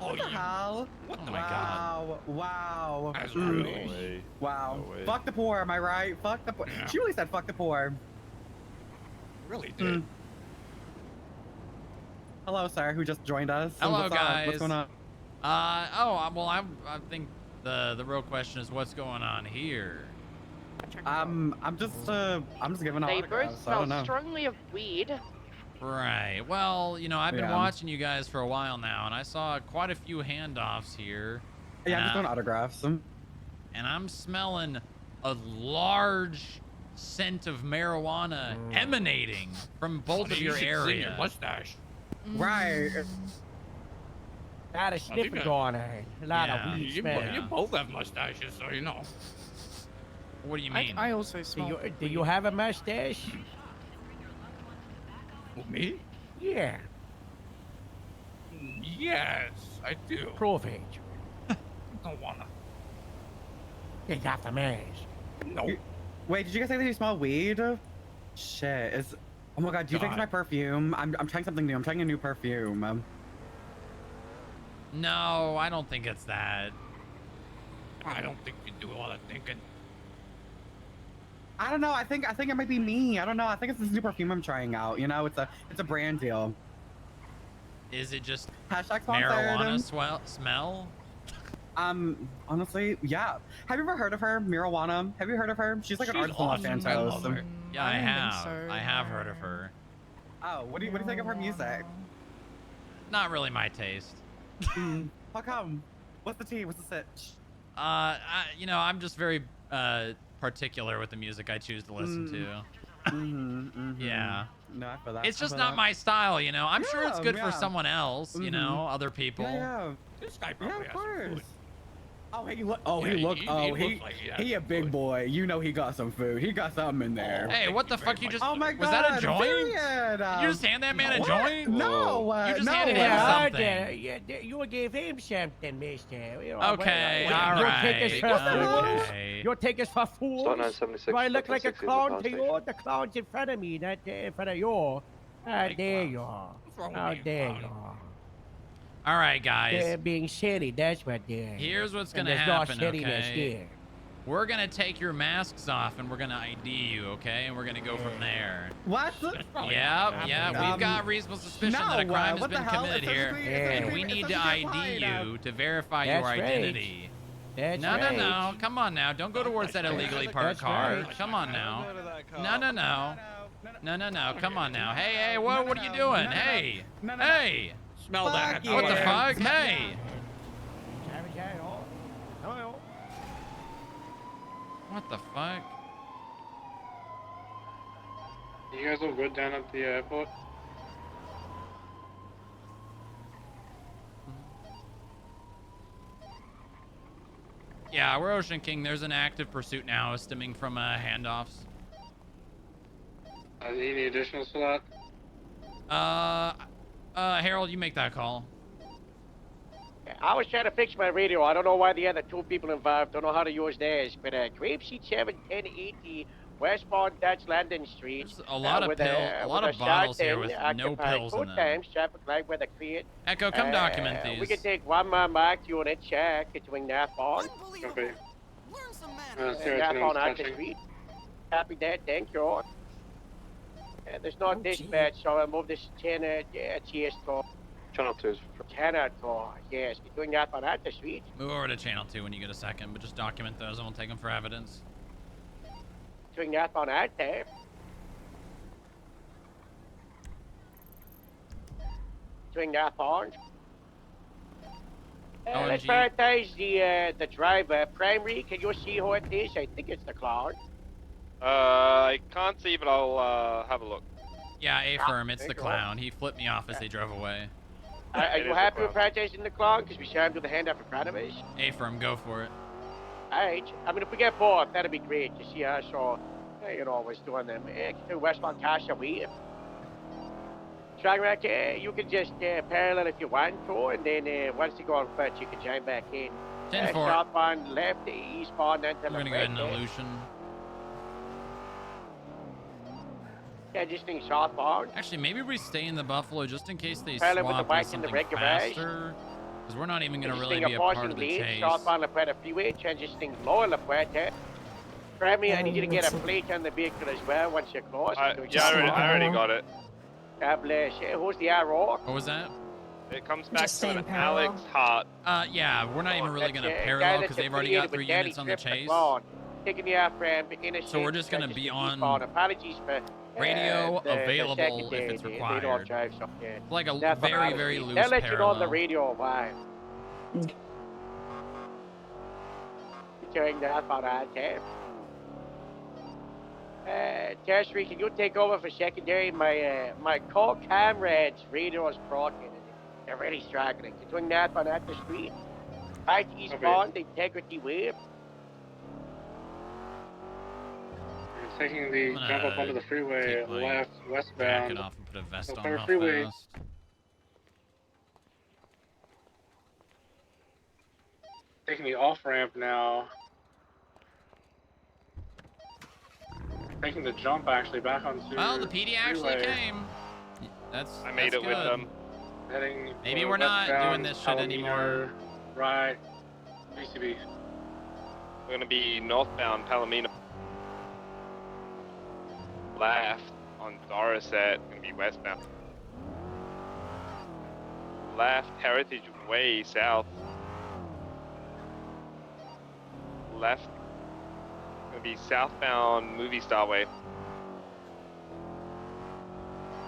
What the hell? Oh my god. Wow. That's rude. Wow. Fuck the poor, am I right? Fuck the poor. Yeah. She really said fuck the poor. Really did. Hello, sir, who just joined us. Hello, What's up? guys. What's going on? Well, I think the real question is what's going on here. I'm just giving They autographs. both I don't smell know. strongly of weed. Right. Well, you know, I've been Yeah. watching you guys for a while now, and I saw quite a few handoffs here. Yeah, I'm and just doing autographs. and I'm smelling a large scent of marijuana emanating from both of your areas. Your mustache. Right. A lot of sniffing going on. A lot Yeah. of weed You- smell. you both have mustaches, so you know. What do you mean? I also smell. Do you have a mustache? Me? Yeah. Yes, I do. Prove it. Don't wanna. You got the mask. No. Wait, did you guys say that you smell weed? Shit, is... Oh my god, do you think it's my perfume? I'm trying something new. I'm trying a new perfume. No, I don't think it's that. I don't think you do a lot of thinking. I don't know. I think it might be me. I don't know. I think it's this new perfume I'm trying out. You know, it's a brand deal. Is it just Hashtag sponsored. marijuana smell? Honestly, yeah. Have you ever heard of her, Marijuana? Have you heard of her? She's like an artist in Los awesome. I love Santos. her. Yeah, I have. I have heard of her. Oh, what do you think of her music? Not really my taste. How come? What's the tea? What's the sitch? You know, I'm just very particular with the music I choose to listen to. Yeah. No, I feel that. It's I just feel not that. my style, you know. I'm sure it's good Yeah. for someone else, you know, other people. Yeah. This guy Yeah, probably of has some course. food. Oh, he look. Oh, Yeah, he look. he Oh, looks he. like he has He a some big food. boy. You know he got some food. He got something in there. Hey, what the fuck? You just Oh my god. was that a joint? Period. Did you just hand that man a What? joint? No. You just no. handed him something. Yeah, you gave him something, mister. You know, Okay, well, all you'll right. take us for food. Okay. You'll take us for food. Start 976. Do I look like a 1360 is the clown power to you? station. The clown's in front of me, not in front of you. How dare you? How dare you? All right, guys. They're being shitty, that's what they're. Here's what's And gonna there's happen, no shittiness okay? here. We're gonna take your masks off and we're gonna ID you, okay? And we're gonna go from there. What? Yeah, we've got reasonable suspicion that a no, crime has what the been hell? committed It's here, technically- and we need to ID you to verify your That's right. identity. That's No, right. no, come on now. Don't go towards that illegally parked That's car. right. Come on now. No. Come on now. Hey, what are you doing? Hey. Hey. Smell that. What the fuck? Hey. What the fuck? You guys all good down at the airport? Yeah, we're Ocean King. There's an active pursuit now stemming from handoffs. Any additionals for that? Harold, you make that call. I was trying to fix my radio. I don't know why the other two people involved don't know how to use theirs. But Grapeseed 7, 1080 westbound Dutch Landing Street. There's a lot of a lot of bottles here with no pills in them. Times traffic light weather cleared. Echo, come document these. We can take one more mark unit check between northbound. Okay. Northbound out the street. Copy that. Thank you. There's no dispatch, so I'll move this channel TS to Channel 2 is channel to yes. Between northbound out the street. Move over to channel 2 when you get a second, but just document those and we'll take them for evidence. Between northbound out there. Between northbound. Let's prioritize the driver. Primary, can you see who it is? I think it's the clown. I can't see, but I'll have a look. Yeah, A-firm, it's the clown. He flipped me off as they drove away. Are you happy with prioritizing the clown? Because we saw him do the hand up in front of us. A-firm, go for it. Alright. I mean, if we get both, that'd be great to see us all, you know, always doing them. To westbound Tasha, we. Track, you can just parallel if you want to, and then once you go on foot, you can join back in. 10-4. Southbound, left, eastbound, then to We're gonna go ahead and Illusion. Yeah, just think southbound. Actually, maybe we stay in the Buffalo just in case they Parallel with the swap bike with in the something red garage. faster. Because we're not even gonna Just really think be a of part of the lead, chase. Southbound La Puerta Freeway, transitioning lower La Puerta. Grammy, I need you to get a plate on the vehicle as well once you're close. Yeah, I already got it. God bless you. Who's the arrow? What was that? It comes back to an Alex Hart. Yeah, we're not even really gonna parallel because they've already got 3 units on the chase. Taking the off ramp, So we're just gonna be on apologies for radio available if it's required. It's like a very, very loose They'll let you know on the parallel. radio why. During the outbound I-10. Tertiary, can you take over for secondary? My co-comrades' radio is broken. They're really struggling. Doing that on at the street. Right eastbound, Integrity Way. You're taking the jump up onto the freeway, left, westbound. Jacket off and put a vest on Center real freeway. fast. Taking the off ramp now. Taking the jump actually back onto. Well, the PD actually freeway. came. I made it with them. Heading Maybe we're not doing this shit Palomino, anymore. Right. PCB. We're gonna be northbound Palomino. Left on Dorset, gonna be westbound. Left Heritage Way south. Left gonna be southbound Movie Star Way.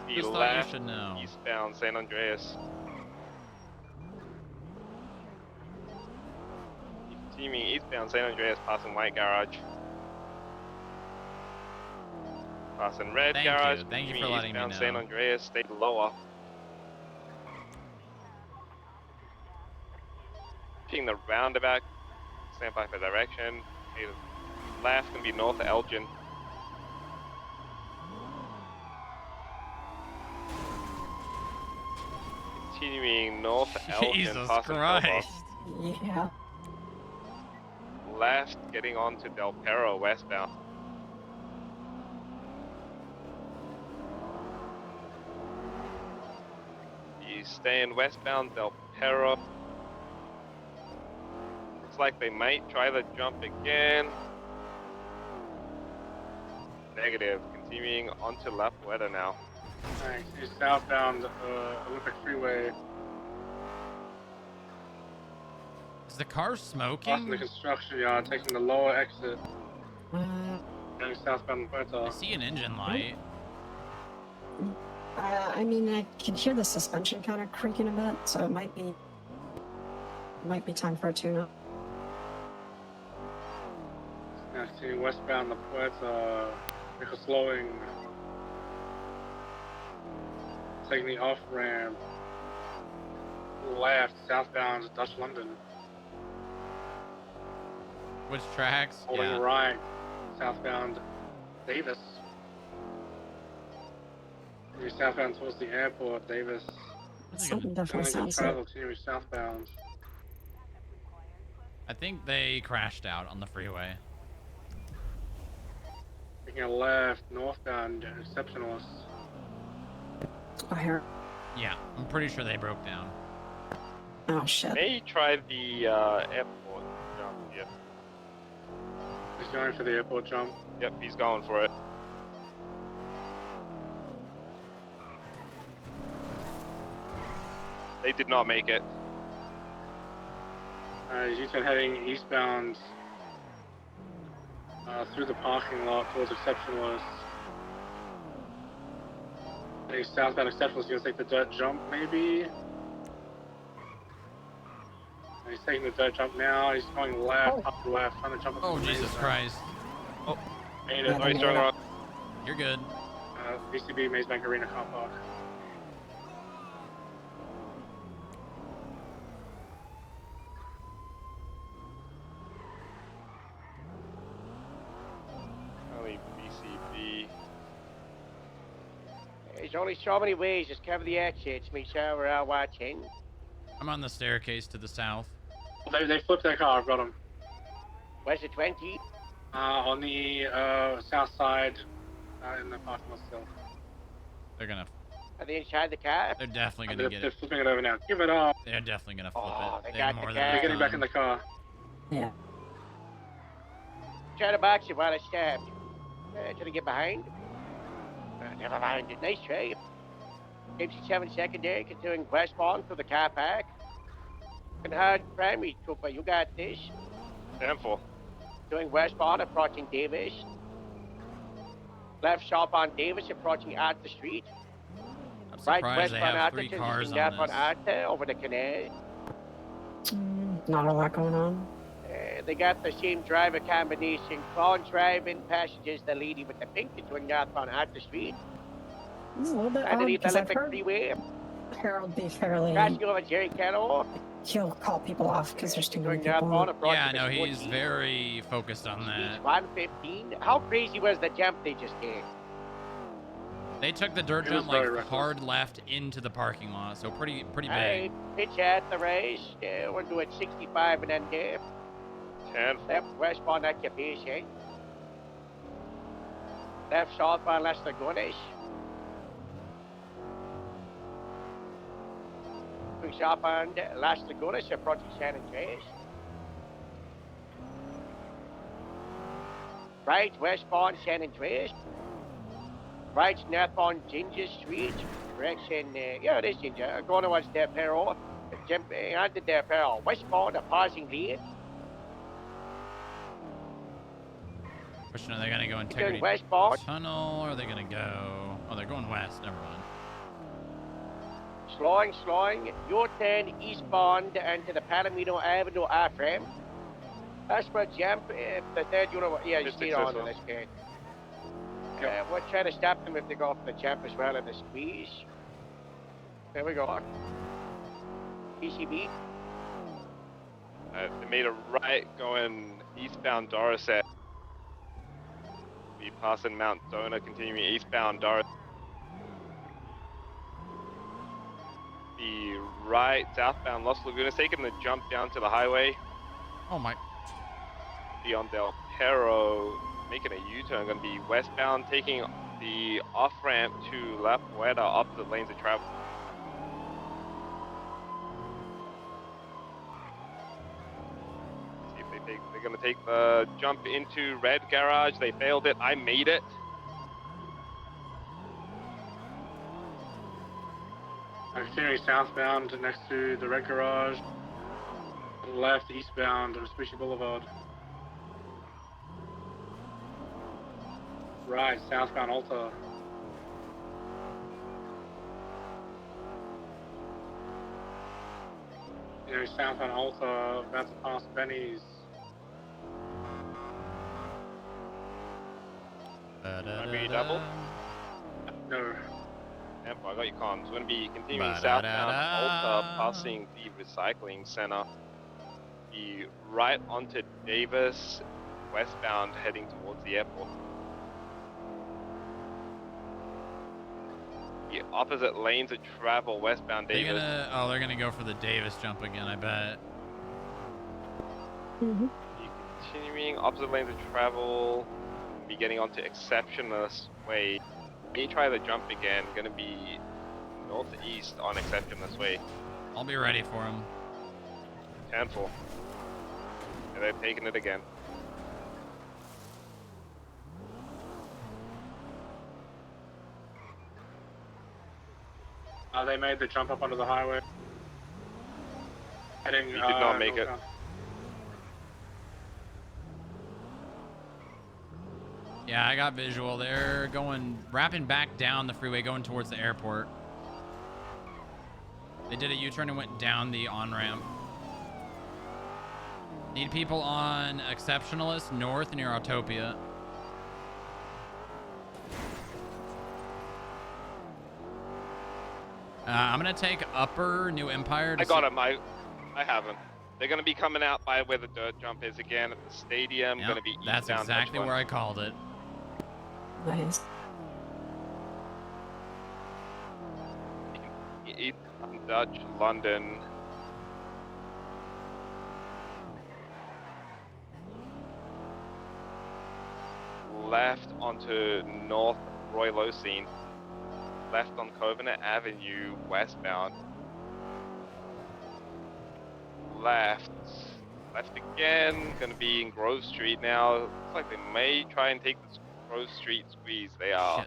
Be Just thought you left should know. eastbound San Andreas. Continuing eastbound San Andreas, passing White Garage. Passing Red Thank Garage. you. Thank you for continuing letting me eastbound know. San Andreas, stay lower. Taking the roundabout, stand by for direction. Stay left, gonna be north of Elgin. Continuing north of Elgin, Jesus passing Christ. Yeah. left, getting onto Del Perro westbound. You staying westbound Del Perro. Looks like they might try the jump again. Negative. Continuing onto La Puerta now. Thanks. You're southbound Olympic Freeway. Is the car Passing smoking? the construction yard, taking the lower exit. Uh, Going southbound I Puerto. see an engine light. I mean, I can hear the suspension kind of creaking a bit, so it might be time for a tune-up. Now continuing westbound La Puerta. Vehicle slowing. Taking the off ramp. Left, southbound Dutch London. Which tracks? Holding Yeah. right, southbound Davis. You're southbound towards the airport, Davis. Something definitely sounds like. Continuing southbound. I think they crashed out on the freeway. Taking a left, northbound, exceptionalist. I hear. Yeah, I'm pretty sure they broke down. Oh shit. May try the airport jump here. He's going for the airport jump. Yep, he's going for it. They did not make it. He's heading eastbound through the parking lot towards exceptionalist. He's southbound exceptionalist. He's gonna take the dirt jump, maybe. He's taking the dirt jump now. He's going left, up left, trying to jump. Oh, Jesus Christ. Oh, made it. Nice turn around. You're good. BCB Maze Bank Arena car park. Only BCB. There's only so many ways. Just cover the exits. Make sure we're all watching. I'm on the staircase to the south. They flipped their car. I've got them. Where's the 20? On the south side, in the parking lot still. They're gonna. Are they inside the car? They're definitely gonna get They're it. flipping it over now. Give it up. They're definitely gonna flip Oh, it. they have got more the than car. They're getting back time. in the car. Yeah. Try to box it while it's stabbed. Try to get behind. Never mind. Nice try. 57 secondary, continuing westbound through the car park. And hard primary trooper, you got this. Handful. Doing westbound, approaching Davis. Left sharp on Davis, approaching out the street. I'm Right surprised they westbound have out 3 the cars left on on this. Arta over the canal. Not a lot going on. They got the same driver combination. Clone driving passengers, the lady with the pink between northbound out the street. It's a little bit odd Underneath the because I've Olympic heard freeway. Harold be fairly. Crossing over Jerry Kettle. He'll call people off because there's too many Doing people. northbound, on. approaching Yeah, the no, he's 14. very focused on that. 115. How crazy was the jump they just did? They took the dirt It was jump very like reckless. hard left into the parking lot, so pretty big. Alright, pitch at the race. We'll do it 65 and then there. 10. Left westbound occupation. Left southbound Las Lagunas. Southbound Las Lagunas approaching San Andreas. Right westbound San Andreas. Right northbound Ginger Street. Direction, yeah, it is Ginger. Going towards Del Perro. Jumping onto Del Perro. Westbound, a pausing lane. Question: are they gonna go Going integrity westbound. tunnel, or are they gonna go? Oh, they're going west. Never mind. Slowing. U-turn eastbound into the Palomino Avenue off-ramp. That's for jump. The third unit, yeah, you It's stay on successful. this kid. We'll try to stop them if they go for the jump as well in the squeeze. There we go. PCB. They made a right going eastbound Dorset. Be passing Mount Dona, continuing eastbound Dorset. The right southbound Los Lagunas, taking the jump down to the highway. Oh my! Beyond Del Perro, making a U-turn, going to be westbound, taking the off-ramp to La Puerta, opposite lanes of travel. See if they're going to take the jump into red garage. They failed it. I made it. Continuing southbound next to the red garage. Left eastbound on Squishy Boulevard. Right, southbound Alta. Southbound Alta, about to pass Benny's. Maybe double? No. Tempo, I got your comms. We're going to be continuing southbound Alta, passing the recycling center. Be right onto Davis, westbound, heading towards the airport. The opposite lanes of travel westbound They're Davis. they're gonna go for the Davis jump again, I bet. Mm-hmm. Continuing opposite lanes of travel. Be getting onto Exceptionless Way. When you try the jump again, gonna be northeast on Exceptionless Way. I'll be ready for him. Cancel. And they've taken it again. They made the jump up onto the highway. Heading, You did not make it. northbound. Yeah, I got visual. They're wrapping back down the freeway, going towards the airport. They did a U-turn and went down the on-ramp. Need people on Exceptionalist north near Autopia. I'm gonna take Upper New Empire. I got him. I haven't. They're gonna be coming out by where the dirt jump is again at the stadium. Yep, Gonna be that's eastbound exactly H1. where I called it. Nice. East Dutch London. Left onto North Roy Losine. Left on Covenant Avenue westbound. Left again. Gonna be in Grove Street now. Looks like they may try and take the Grove Street squeeze. They are.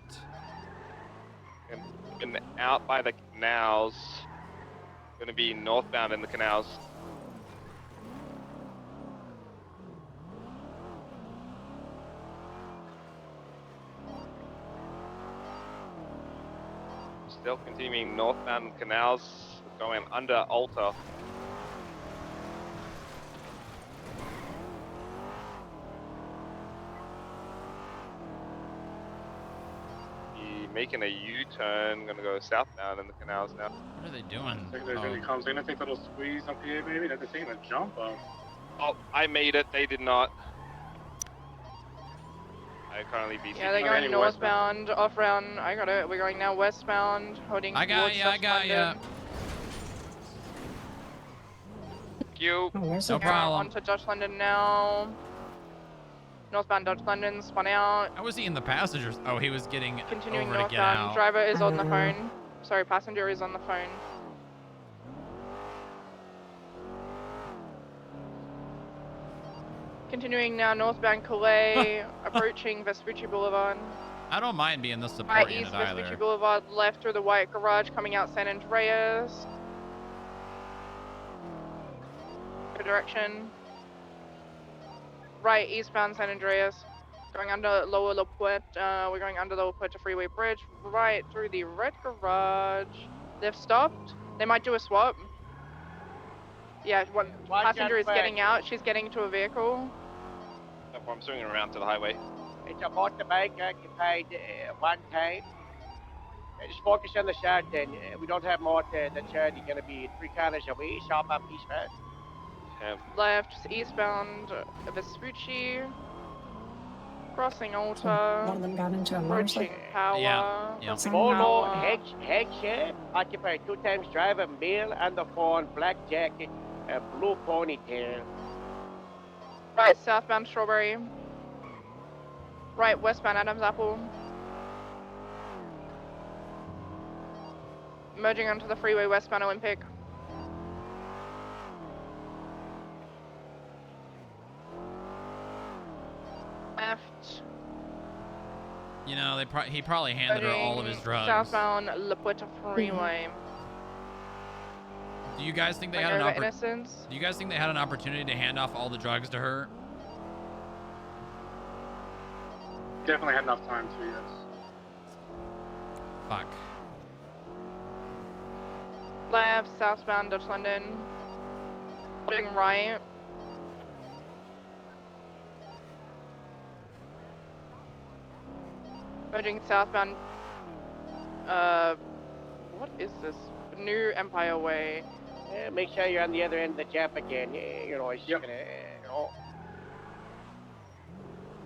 Shit. And out by the canals. Gonna be northbound in the canals. Still continuing northbound canals, going under Alta. Making a U-turn, gonna go southbound in the canals now. What are they doing? I think there's any comms. They're gonna take a little squeeze up here, maybe. They're taking a jump up. Oh, I made it. They did not. I currently be. Yeah, they're going northbound, off round. I got it. We're going now westbound, holding I got towards ya, I got ya. London. Thank you. Oh, where's No the problem. On to Dutch London now. Northbound Dutch London, spun out. How was he in the passengers? Oh, he was getting Continuing over to get northbound. out. Driver is on the phone. Sorry, passenger is on the phone. Continuing now northbound Calais, approaching Vespucci Boulevard. I don't mind being the Right support east unit Vespucci either. Boulevard, left through the white garage, coming out San Andreas. Good direction. Right eastbound San Andreas. Going under Lower La Puerta. We're going under the La Puerta Freeway Bridge. Right through the red garage. They've stopped. They might do a swap. Yeah, one passenger is getting out. She's getting into a vehicle. I'm swinging around to the highway. It's a motorbike occupied one time. Just focus on the shot then. We don't have more to the charity. Gonna be 3 corners away. Sharp up eastbound. Left eastbound Vespucci. Crossing One Alta. of them got into a Approaching motorcycle. Power. Yeah. Crossing Polo, Power. headset, occupied 2 times driver, male on the phone, black jacket, blue ponytail. Right southbound Strawberry. Right westbound Adams Apple. Merging onto the freeway westbound Olympic. Left. You know, he probably handed her all of his Merging drugs. Southbound La Puerta Freeway. Do you guys think they Going had an over Innocence. Do you guys think they had an opportunity to hand off all the drugs to her? Definitely had enough time to, yes. Fuck. Left southbound Dutch London. Going right. Merging southbound. What is this? New Empire Way. Make sure you're on the other end of the jump again. You know, it's just gonna, you know.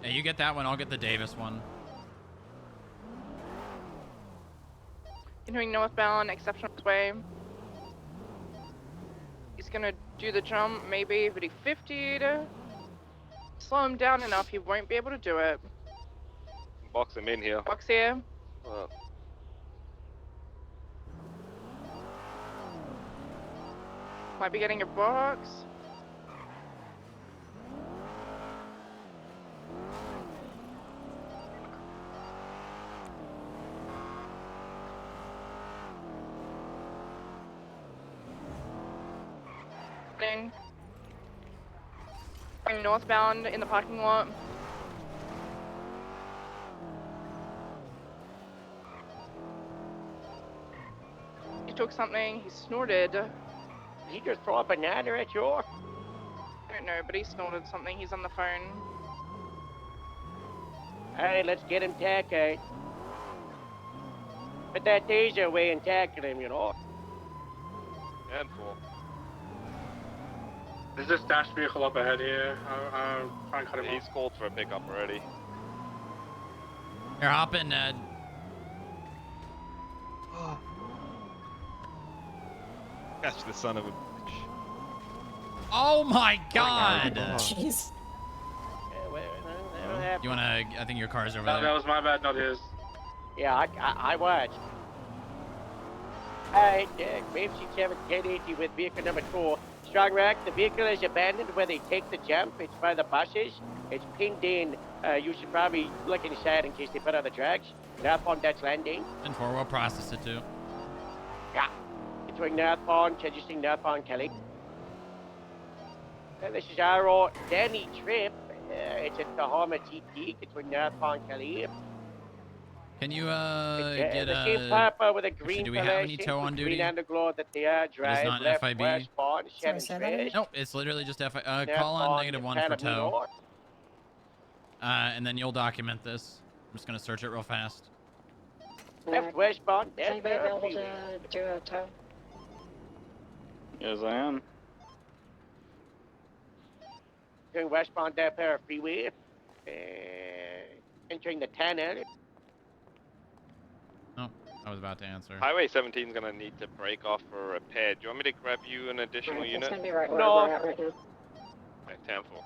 Yeah, you get that one, I'll get the Davis one. Continuing northbound, Exceptional Way. He's gonna do the jump, maybe, but he 50'd. Slow him down enough, he won't be able to do it. Box him in here. Box here. Might be getting a box. Going northbound in the parking lot. He took something, he snorted. Did he just throw a banana at you? I don't know, but he snorted something. He's on the phone. Hey, let's get him tackled. Put that taser away and tackle him, you know. Handful. There's this dash vehicle up ahead here. I'll try and cut him He's off. called for a pickup already. You're hopping, Ned. Catch the son of a bitch. Oh my god! Jeez. You wanna? I think your car's over That there. was my bad, not his. Yeah, I watched. Alright, Grave 67 1080 with vehicle number 2. Strong Rack, the vehicle is abandoned where they take the jump. It's by the buses. It's pinned in. You should probably look inside in case they put on the tracks. Northbound Dutch Landing. And four-wheel process it too. Yeah. Between northbound, Chedgesting, northbound Kelly. This is our Danny Trip. It's at the Homer TT between northbound Kelly. Can you It's get the same Papa with a green do we have any tow on duty? Green underglow that they are drive. not left, FIB? westbound, 7 Nope, it's literally just call on -1 for tow. And then you'll document this. I'm just gonna search it real fast. Left, westbound, Is anybody available to do a tow? Yes, I am. Going westbound there, pair of freeway. Entering the tunnel. Oh, I was about to answer. Highway 17 is gonna need to break off for repair. Do you want me to grab you an additional unit? It's gonna be right where No. we're at right now. Okay, 10-4.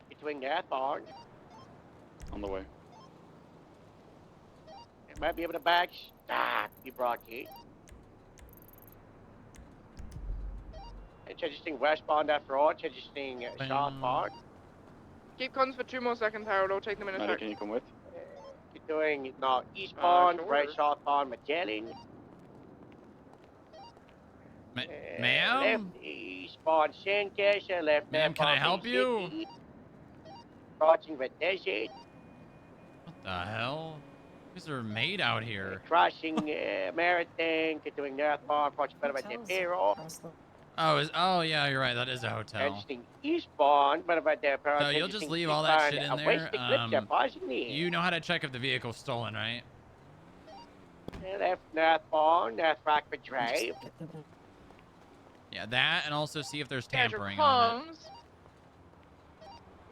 Between northbound. On the way. It might be able to back. Stop, you broadcast. And Chedgesting westbound after all. Chedgesting southbound. Keep cons for 2 more seconds, Harold. I'll take them in a Maddie, sec. can you come with? Keep doing now eastbound, sure. right southbound Magellan. Ma'am? Left eastbound Sandcastle, left Ma'am, can I help you? City. Crossing Red Desert. What the hell? These are made out here. Crossing Marathon, doing northbound, approaching Bonaventure Payroll. Oh yeah, you're right. That is a hotel. Exiting eastbound, Bonaventure Payroll. So you'll just leave all that shit in there. You know how to check if the vehicle's stolen, right? Left northbound, North Rockford Drive. Yeah, that, and also see if there's Schedule tampering on it. cons.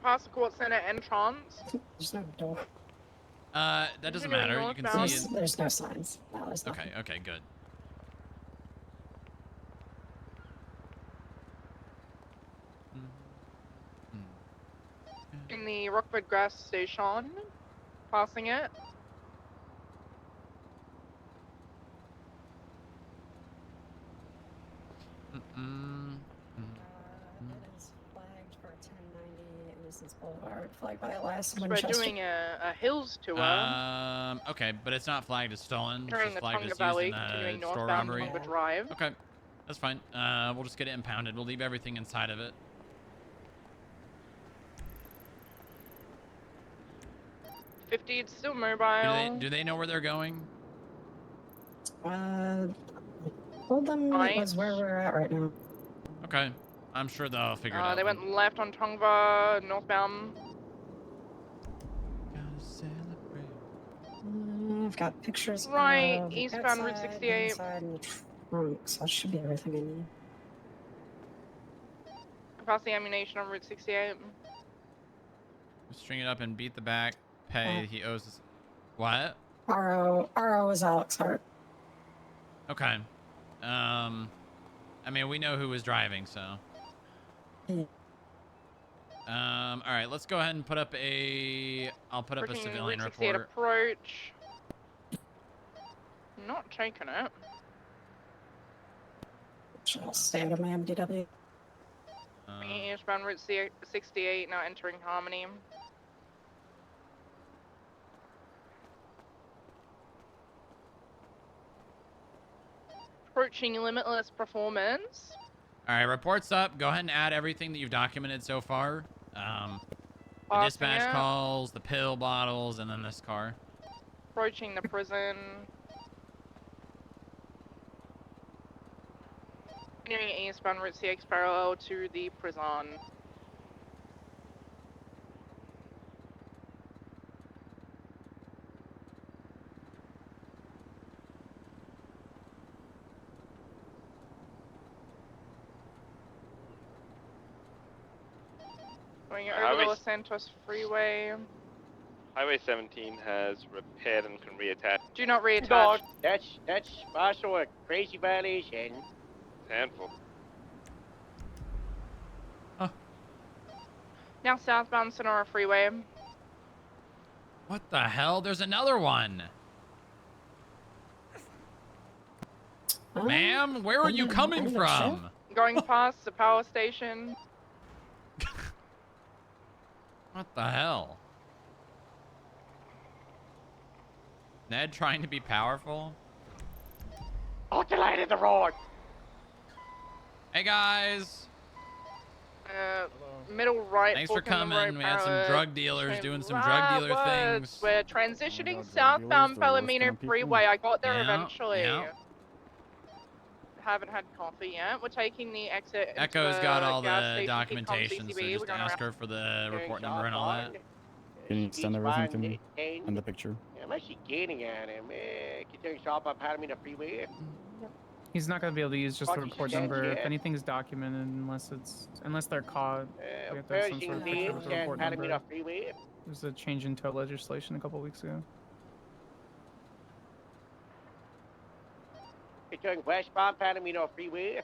Past the court center entrance. There's no door. That doesn't Continuing matter. You can northbound. see it. There's no signs. No, there's Okay, okay, good. In the Rockford Grass Station. Passing it. It is flagged for 1090 Innocence Boulevard, flagged by LS. So we're doing a hills tour. Okay, but it's not flagged as stolen. It's During just the flagged Tonga as Valley, used in continuing store northbound robbery. Tonga Drive. Okay, that's fine. We'll just get it impounded. We'll leave everything inside of it. It's still mobile. Do they know where they're going? Told them Right. it was where we're at right now. Okay, I'm sure they'll figure it out. They went left on Tongva, northbound. I've got pictures Right, of eastbound Route outside, 68. inside, and the trunk, so that should be everything I need. Pass the ammunition on Route 68. String it up and beat the back. Pay. He owes us. What? RO is Alex Hart. Okay. I mean, we know who was driving, so. All right, let's go ahead and put up a. I'll put up a Freaking civilian Route 68 report. approach. Not taking it. I'll stay out of my MDW. Eastbound Route 68 now entering Harmony. Approaching limitless performance. All right, reports up. Go ahead and add everything that you've documented so far. The dispatch calls, the pill bottles, and then this car. Approaching the prison. Continuing eastbound Route CX parallel to the prison. Going over the Los Santos Freeway. Highway 17 has repaired and can reattach. Do not reattach. Dog, that's also a crazy violation. Handful. Now southbound Sonora Freeway. What the hell? There's another one. Ma'am, where are you coming from? Going past the power station. What the hell? Ned trying to be powerful? Out the light of the road. Hey guys. Middle right. Thanks for coming. We had some drug dealers doing some Right drug dealer things. We're transitioning southbound Palomino Freeway. I got there eventually. Yeah. Haven't had coffee yet. We're taking the exit. Echo's got all the gas station, documentation, so just ask her for the report number and all that. Can you send everything to me and the picture? I'm actually gaining at him. Continuing southbound Palomino Freeway. He's not going to be able to use just the report number if anything's documented, unless they're caught. We have to have some sort of picture with the report number. There's a change in tow legislation a couple weeks ago. Continuing westbound Palomino Freeway.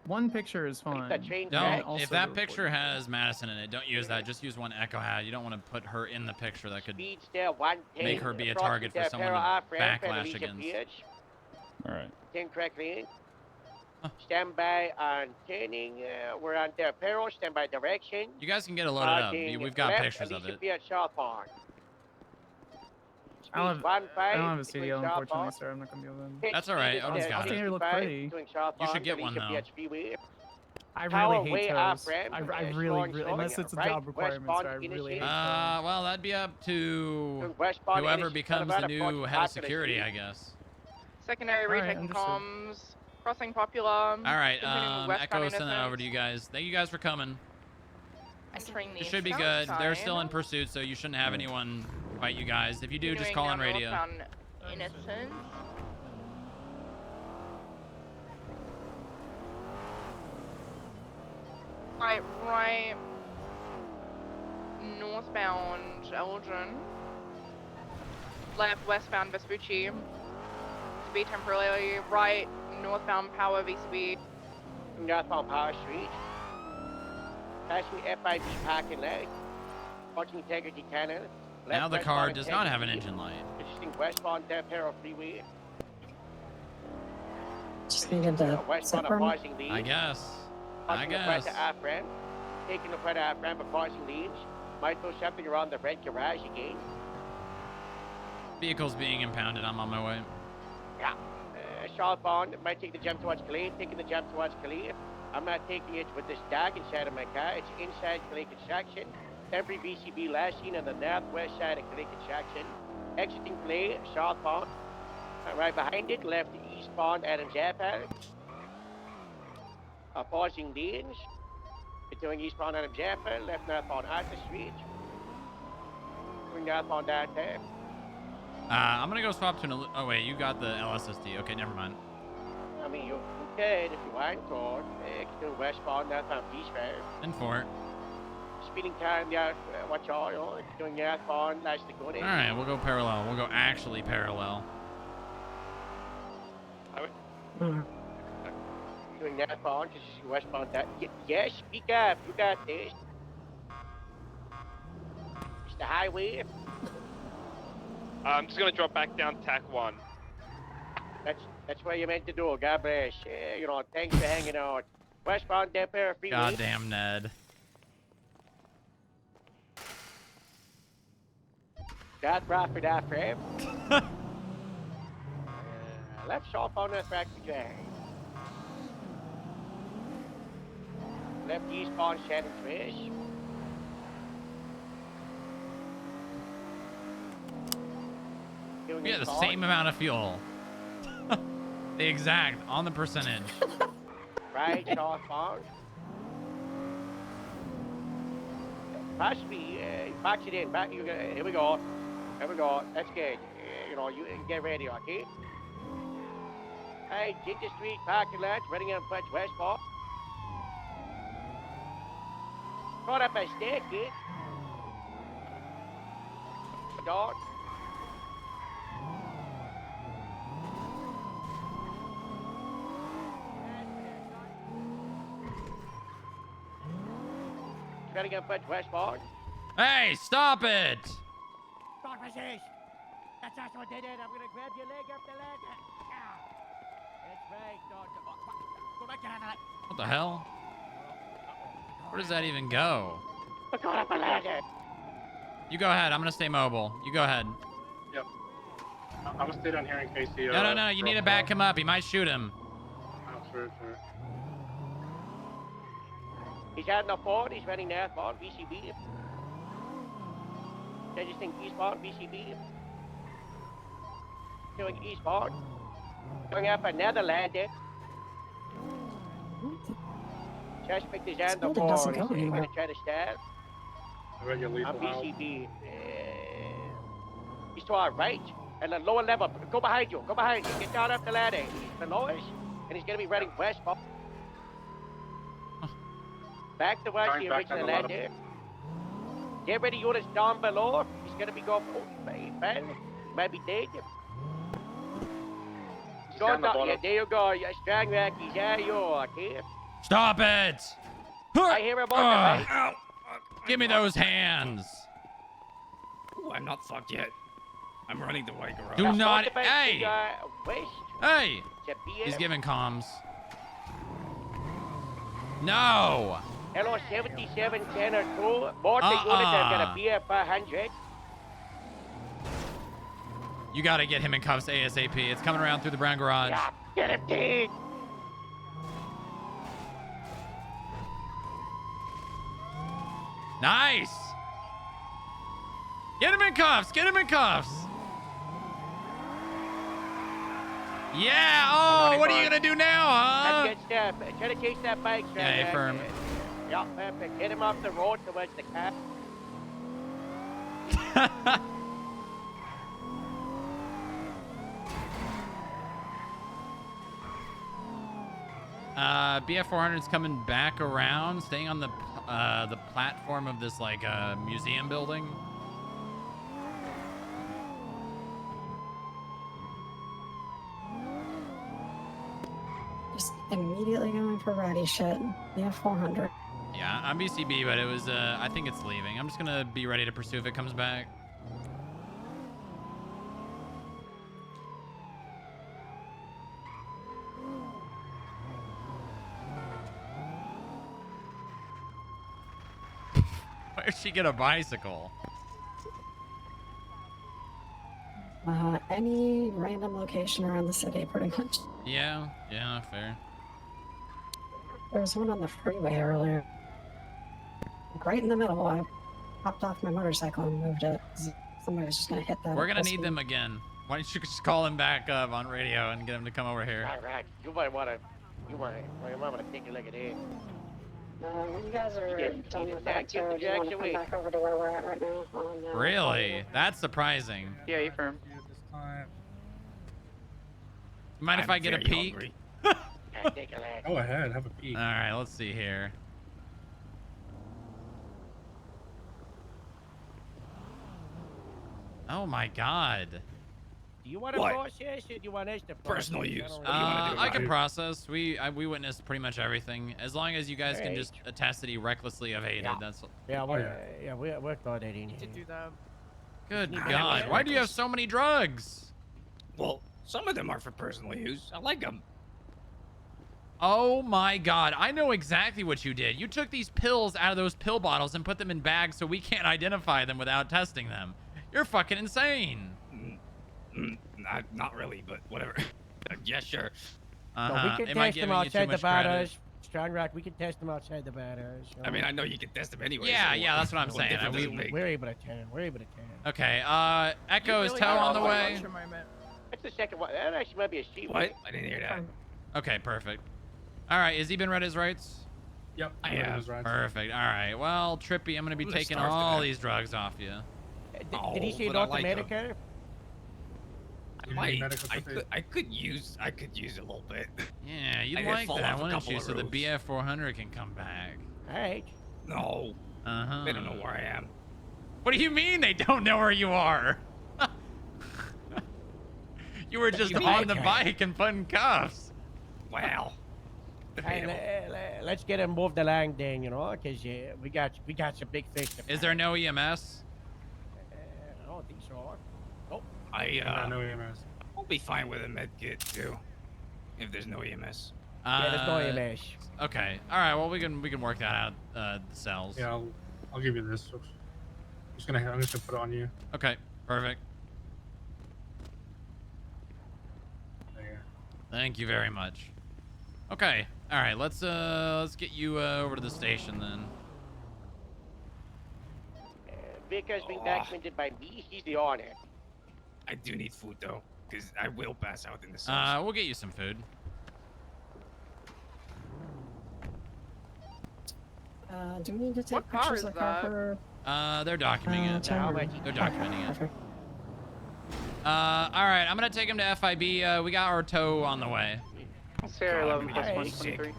One picture is fine. No, if that picture has Madison in it, don't use that. Just use one Echo had. You don't want to put her in the picture. That could make her be a target for someone to backlash against. All right. Turn correctly. Stand by on turning. We're on the apparel. Stand by direction. You guys can get it loaded up. We've got pictures of it. Be at southbound. I don't have a CDL, unfortunately, sir. I'm not going to be able to. That's all right. I just got it. You look pretty. You should get one, though. I really hate tows. I really, unless it's a job requirement, sir, I really hate tows. Well, that'd be up to whoever becomes the new head of security, I guess. Secondary retaking comms. Crossing Popular. All right, Echo send that over to you guys. Thank you guys for coming. Entering the It should be good. They're still in pursuit, so you shouldn't have anyone fight you guys. If you do, just call on radio. Innocent. Right. Northbound Elgin. Left westbound Vespucci. Speed temporarily right. Northbound Power VCB. Northbound Power Street. Passing FIB parking lot. Parking integrity cannon. Now the car does not have an engine light. Interesting westbound Del Perro Freeway. Just needed to westbound separate. pausing leads. I guess. Taking the front of ramp but pausing leads. Might go something around the red garage again. Vehicles being impounded. I'm on my way. Yeah. Southbound. Might take the jump towards Calais. Taking the jump towards Calais. I'm not taking it with this dog inside of my car. It's inside Calais construction. Temporary VCB last seen on the northwest side of Calais construction. Exiting Calais, southbound. Right behind it, left eastbound Adams Apple. Pausing lanes. Continuing eastbound Adams Apple, left northbound Arthur Street. Going northbound downtown. I'm gonna go swap to an. Oh wait, you got the LSSD. Okay, never mind. I mean, you could if you want to. Continuing westbound northbound Peace Fair. And 4. speeding time, yeah, watch out, you know, if you're doing northbound, that's the good. All right, we'll go parallel. We'll go actually parallel. Doing northbound, just westbound. That yes, speak up. You got this. It's the highway. I'm just gonna drop back down tack 1. That's what you meant to do. God bless. You know, thanks for hanging out. Westbound Depot Freeway. Goddamn Ned. That's right for that frame. Left off on the track to Jay. Left eastbound Shannon Fish. We had the same amount of fuel. The exact, on the percentage. Right, southbound. Pass me, box it in, back, here we go. Here we go, that's good. You know, you get ready, okay? Hey, Ginger Street, parking lot, running on Punch westbound. Caught up a stick, kid. Dog. Running on Punch westbound. Hey, stop it! Dog resist. That's what they did. I'm gonna grab your leg up the ladder. That's right, dog. Go back to that. What the hell? Where does that even go? Go up a ladder. You go ahead. I'm gonna stay mobile. You go ahead. Yep. I'm gonna stay down here in case he. No. You need to back him up. He might shoot him. Oh, sure. He's heading up forward. He's running northbound, BCB. They just think eastbound, BCB. Doing eastbound. Going up another landing. Suspect is on the board. He's going to try to stab. On BCB. He's to our right. And the lower level. Go behind you. Go behind you. Get down up the ladder. He's the lowest. And he's going to be running westbound. Back to watch the original ladder. Get ready, units down below. He's going to be going. Oh, he might be dead. Going down. Yeah, there you go. You're strong back. He's at you, okay? Stop it! I hear him on the right. Give me those hands. Ooh, I'm not fucked yet. I'm running the white garage. Do not. Hey! West. Hey! He's giving comms. No! Hello, 77 Center 2. More units are going to be at 500. You gotta get him in cuffs ASAP. It's coming around through the brown garage. Yeah, get him, dude. Nice! Get him in cuffs! Get him in cuffs! Yeah! Oh, what are you gonna do now, huh? Let's get try to chase that bike. Yeah, firm. Yeah, perfect. Get him off the road towards the cap. BF 400's coming back around, staying on the platform of this like museum building. Just immediately going for ratty shit. BF 400. Yeah, I'm BCB, but it was I think it's leaving. I'm just gonna be ready to pursue if it comes back. Where'd she get a bicycle? Any random location around the city, pretty much. Yeah, fair. There was one on the freeway earlier. Right in the middle. I hopped off my motorcycle and moved it. Somebody was just gonna hit that. We're gonna need them again. Why don't you just call him back up on radio and get him to come over here? Right. You might want to take a look at it. When you guys are done with that tour, do you want to come back over to where we're at right now? Really? That's surprising. Yeah, you firm. Mind if I get a peek? Go ahead, have a peek. All right, let's see here. Oh my God. Do you want to What? process or do you want us to process? Personal use. I don't What do you want to do I about can it? process. We witnessed pretty much everything. As long as you guys can Alright. just attest that he recklessly evaded. Yeah. That's Yeah, we're got it in here. To do that. good. Need God, that why do you have reckless. so many drugs? Well, some of them are for personal use. I like them. Oh my God, I know exactly what you did. You took these pills out of those pill bottles and put them in bags so we can't identify them without testing them. You're fucking insane. Not really, but whatever. Yeah, sure. So we can Am I test them giving you too outside the much credit? barriers. Strong Rock, we can test them outside the barriers. I mean, I know you can test them anyway. Yeah, so yeah, that's what I'm what saying. difference does it make? We're able to tan. We're able to tan. Okay, Echo is Really Toe got on the off on way. lunch a moment. That's the second one. That actually might be a sheep. What? I didn't hear that. Okay, perfect. All right, has he been read his rights? Yep. I have. Perfect. All right. Well, Trippy, I'm gonna be I'm gonna taking starve to all death. these drugs off you. Did he say but I North like 'em. America? You Might. need medical certificate? I could use a little bit. Yeah, you'd I did like fall that, off a wouldn't couple you? of So the roofs. BF 400 can come back. Alright. No, they don't know where I am. What do you mean they don't know where you are? You were just you mean? on the bike and put in cuffs. Wow. Hey, let's get him moved along then, you know, because we got some big fish to Is there no EMS? I don't think so. Nope. No EMS. I'll be fine with a med kit too, if there's no EMS. Yeah, there's no EMS. Okay. All right. Well, we can work that out. The cells. Yeah, I'll give you this. I'm just gonna put it on you. Okay. Perfect. There. Thank you very much. Okay. All right. Let's get you over to the station then. Vic has been documented by me. He's the owner. I do need food though, because I will pass out in the cells. We'll get you some food. Do we need to take What car pictures is of the car that? for... They're documenting it. They're documenting it. All right. I'm gonna take him to FIB. We got our tow on the way. Sierra 11 plus Hey, 123.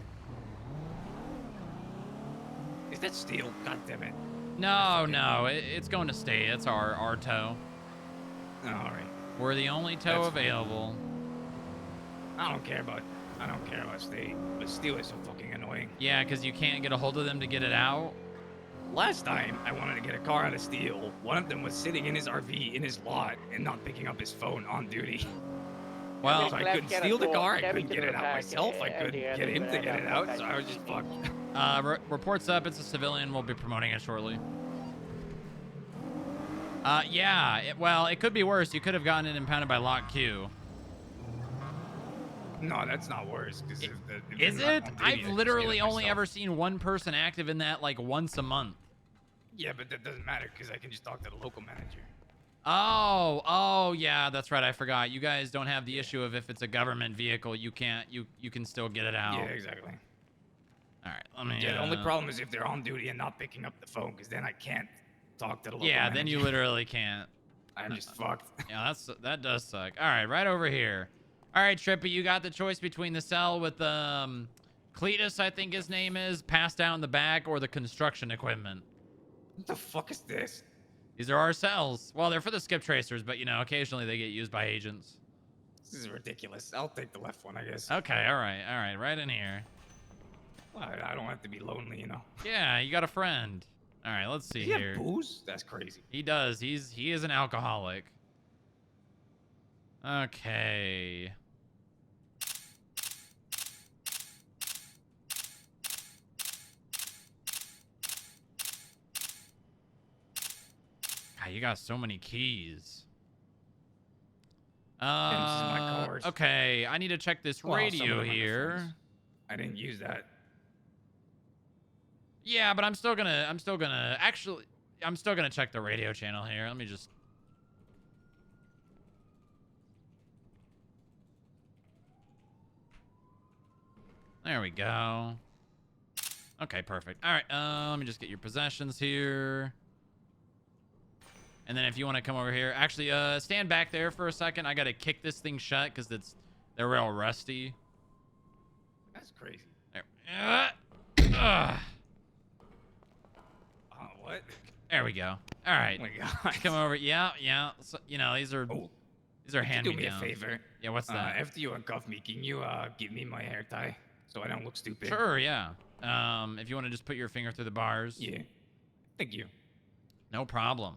Is that steel? God damn it. No, it's going to state. It's our tow. All right. We're the only tow available. I don't care about state, but steel is so fucking annoying. Yeah, because you can't get a hold of them to get it out. Last time I wanted to get a car out of steel, one of them was sitting in his RV in his lot and not picking up his phone on duty. Well, so I couldn't steal the car. I couldn't get it out myself. I couldn't get him to get it out, so I was just fucked. Reports up. It's a civilian. We'll be promoting it shortly. Yeah. Well, it could be worse. You could have gotten it impounded by Lock Q. No, that's not worse. Cause if Is they're it? not on duty, I I've can steal literally it only myself. ever seen one person active in that like once a month. Yeah, but that doesn't matter because I can just talk to the local manager. Oh, yeah, that's right. I forgot. You guys don't have the issue of if it's a government vehicle, you can't. You can still get it out. Yeah, exactly. All right. Let me. Yeah, the only problem is if they're on duty and not picking up the phone, because then I can't talk to the local Yeah, manager. then you literally can't. I'm just fucked. Yeah, that does suck. All right, right over here. All right, Trippy, you got the choice between the cell with Cletus, I think his name is, passed out in the back, or the construction equipment. What the fuck is this? These are our cells. Well, they're for the skip tracers, but you know, occasionally they get used by agents. This is ridiculous. I'll take the left one, I guess. Okay, all right, right in here. Well, I don't have to be lonely, you know. Yeah, you got a friend. All right, let's see Does he here. have booze? That's crazy. He does. He is an alcoholic. Okay. God, you got so many keys. this is my cars. Okay, I need to check this Well, some of radio them are here. different. I didn't use that. Yeah, but I'm still gonna check the radio channel here. Let me just. There we go. Okay, perfect. All right, let me just get your possessions here. And then if you want to come over here, actually, stand back there for a second. I gotta kick this thing shut because they're real rusty. That's crazy. There. What? There we go. All right. Oh my God. Come over. Yeah, yeah. So, you know, these are hand Do me me a downs. favor. Yeah, what's that? After you uncuff me, can you give me my hair tie so I don't look stupid? Sure, yeah. If you want to just put your finger through the bars. Yeah. Thank you. No problem.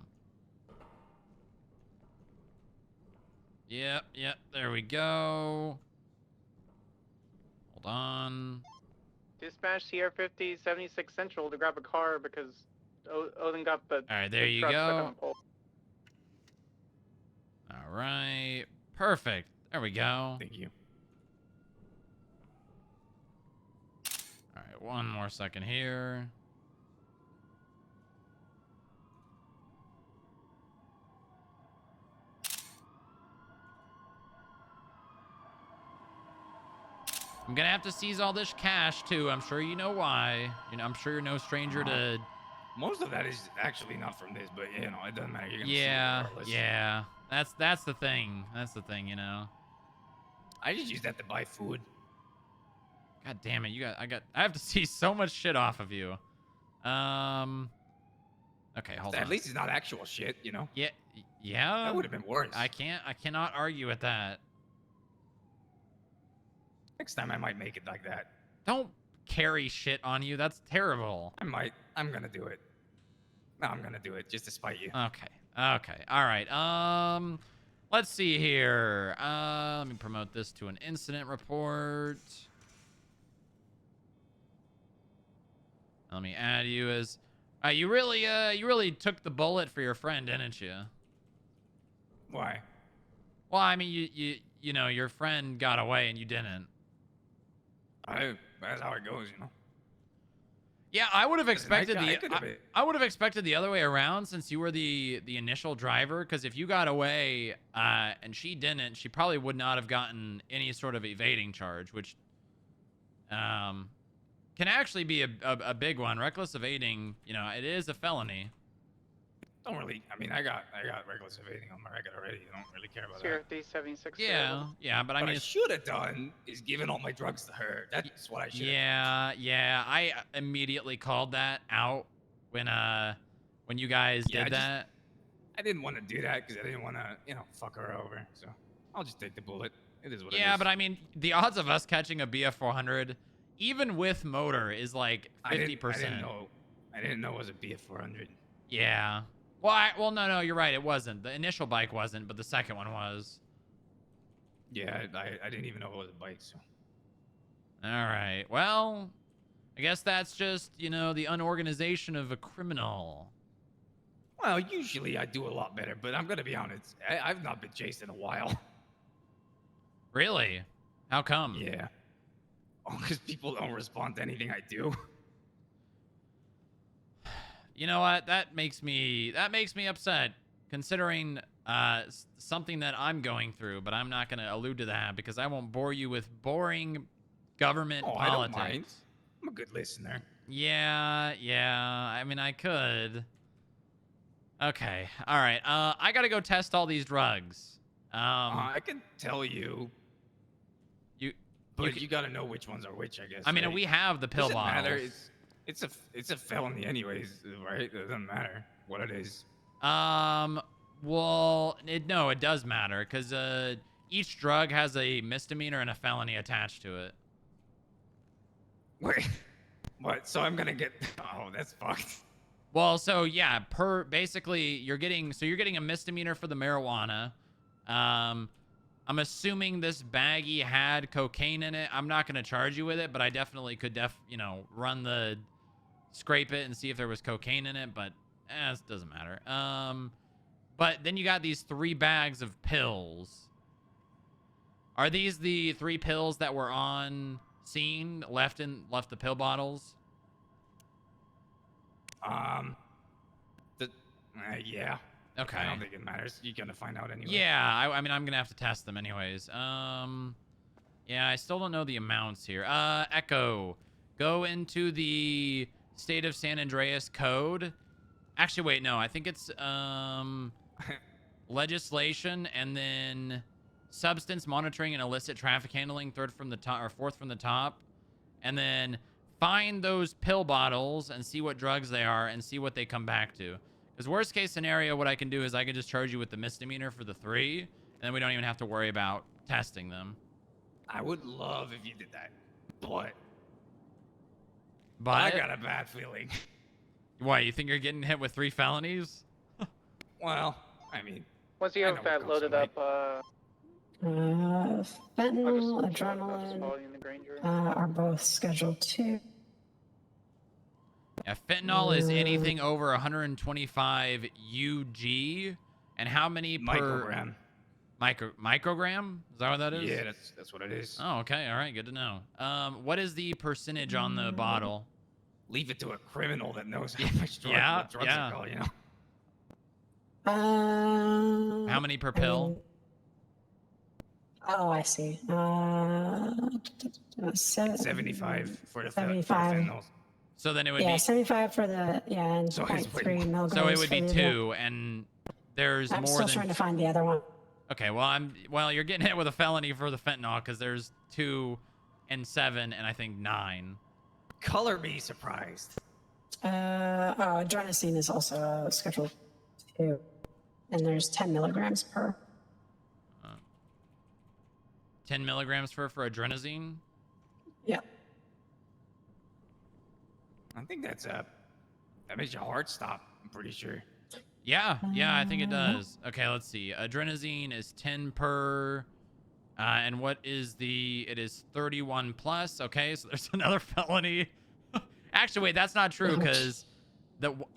Yep, yep. There we go. Hold on. Dispatch CR50 76 Central to grab a car because Odin got the. All right, there you truck stuck on go. the pole. All right. Perfect. There we go. Thank you. All right, one more second here. I'm gonna have to seize all this cash too. I'm sure you know why. You know, I'm sure you're no stranger to. Most of that is actually not from this, but you know, it doesn't matter. You're gonna see it Yeah, regardless. yeah. That's the thing. That's the thing. You know. I just use that to buy food. God damn it! I have to see so much shit off of you. Okay, hold on. At least it's not actual shit, you know. Yeah, yeah. That would have been worse. I cannot argue with that. Next time I might make it like that. Don't carry shit on you. That's terrible. I might. I'm gonna do it. No, I'm gonna do it just to spite you. Okay. Okay. All right. Let's see here. Let me promote this to an incident report. Let me add you as. You really took the bullet for your friend, didn't you? Why? Well, I mean, you know, your friend got away and you didn't. That's how it goes, you know. Yeah, I would have expected I would have expected the other way around since you were the initial driver. Because if you got away and she didn't, she probably would not have gotten any sort of evading charge, which can actually be a big one. Reckless evading, you know, it is a felony. Don't really. I mean, I got reckless evading on my record already. I don't really care about that. CR50 76. Yeah, yeah, but I mean, what I should have done is given all my drugs to her. That's what I should. Yeah. I immediately called that out when you guys did that. I didn't want to do that because I didn't want to, you know, fuck her over. So I'll just take the bullet. It is what it is. Yeah, but I mean, the odds of us catching a BF 400, even with motor, is like 50%. I didn't know it was a BF 400. Yeah. Well, no, you're right. It wasn't. The initial bike wasn't, but the second one was. Yeah, I didn't even know it was a bike. So. All right. Well, I guess that's just, you know, the unorganization of a criminal. Well, usually I do a lot better, but I'm gonna be honest. I've not been chased in a while. Really? How come? Yeah. Oh, because people don't respond to anything I do. You know what? That makes me upset, considering something that I'm going through. But I'm not going to allude to that because I won't bore you with boring government politics. I don't mind. I'm a good listener. Yeah. I mean, I could. Okay. All right. I got to go test all these drugs. I can tell you. But you got to know which ones are which, I guess. I mean, right? we have the pill bottles. Matter. It's a felony anyways, right? It doesn't matter what it is. Well, no, it does matter because each drug has a misdemeanor and a felony attached to it. Wait, what? So I'm gonna get? Oh, that's fucked. Well, so yeah, basically you're getting a misdemeanor for the marijuana. I'm assuming this baggie had cocaine in it. I'm not gonna charge you with it, but I definitely could scrape it and see if there was cocaine in it, but it doesn't matter. But then you got these 3 bags of pills. Are these the 3 pills that were on scene, left the pill bottles? Yeah. Okay. I don't think it matters. You're gonna find out anyway. Yeah, I mean, I'm gonna have to test them anyways. Yeah, I still don't know the amounts here. Echo, go into the State of San Andreas code. Actually, wait, no, I think it's legislation and then substance monitoring and illicit traffic handling, 4th from the top, and then find those pill bottles and see what drugs they are and see what they come back to. Because worst case scenario, what I can do is I can just charge you with the misdemeanor for the 3, and then we don't even have to worry about testing them. I would love if you did that, but But I got a bad feeling. Why, you think you're getting hit with 3 felonies? Well, I mean, Once you I have know what that comes loaded to up, Fentanyl, I'll just call adrenaline you in the Granger. are both scheduled 2. Yeah, fentanyl is anything over 125 UG, and how many per microgram? Is that what that is? Yeah, that's what it is. Oh, okay. All right, good to know. What is the percentage on the bottle? Leave it to a criminal that knows how much drugs are called, you know. How many per pill? Oh, I see. 75 for the 75. fentanyl. So then it would Yeah, be 75 for the and So 0.3 milligrams. So it would be for the- 2, and there's I'm more still than. trying to find the other one. Okay, well you're getting hit with a felony for the fentanyl because there's 2 and 7 and I think 9. Color me surprised. Adrenaline is also scheduled 2, and there's 10 milligrams per. 10 milligrams for adrenaline. Yeah. I think that makes your heart stop. I'm pretty sure. Yeah, I think it does. Okay, let's see. Adrenaline is 10 per. And what is it is 31 plus. Okay, so there's another felony. Actually, wait, that's not true because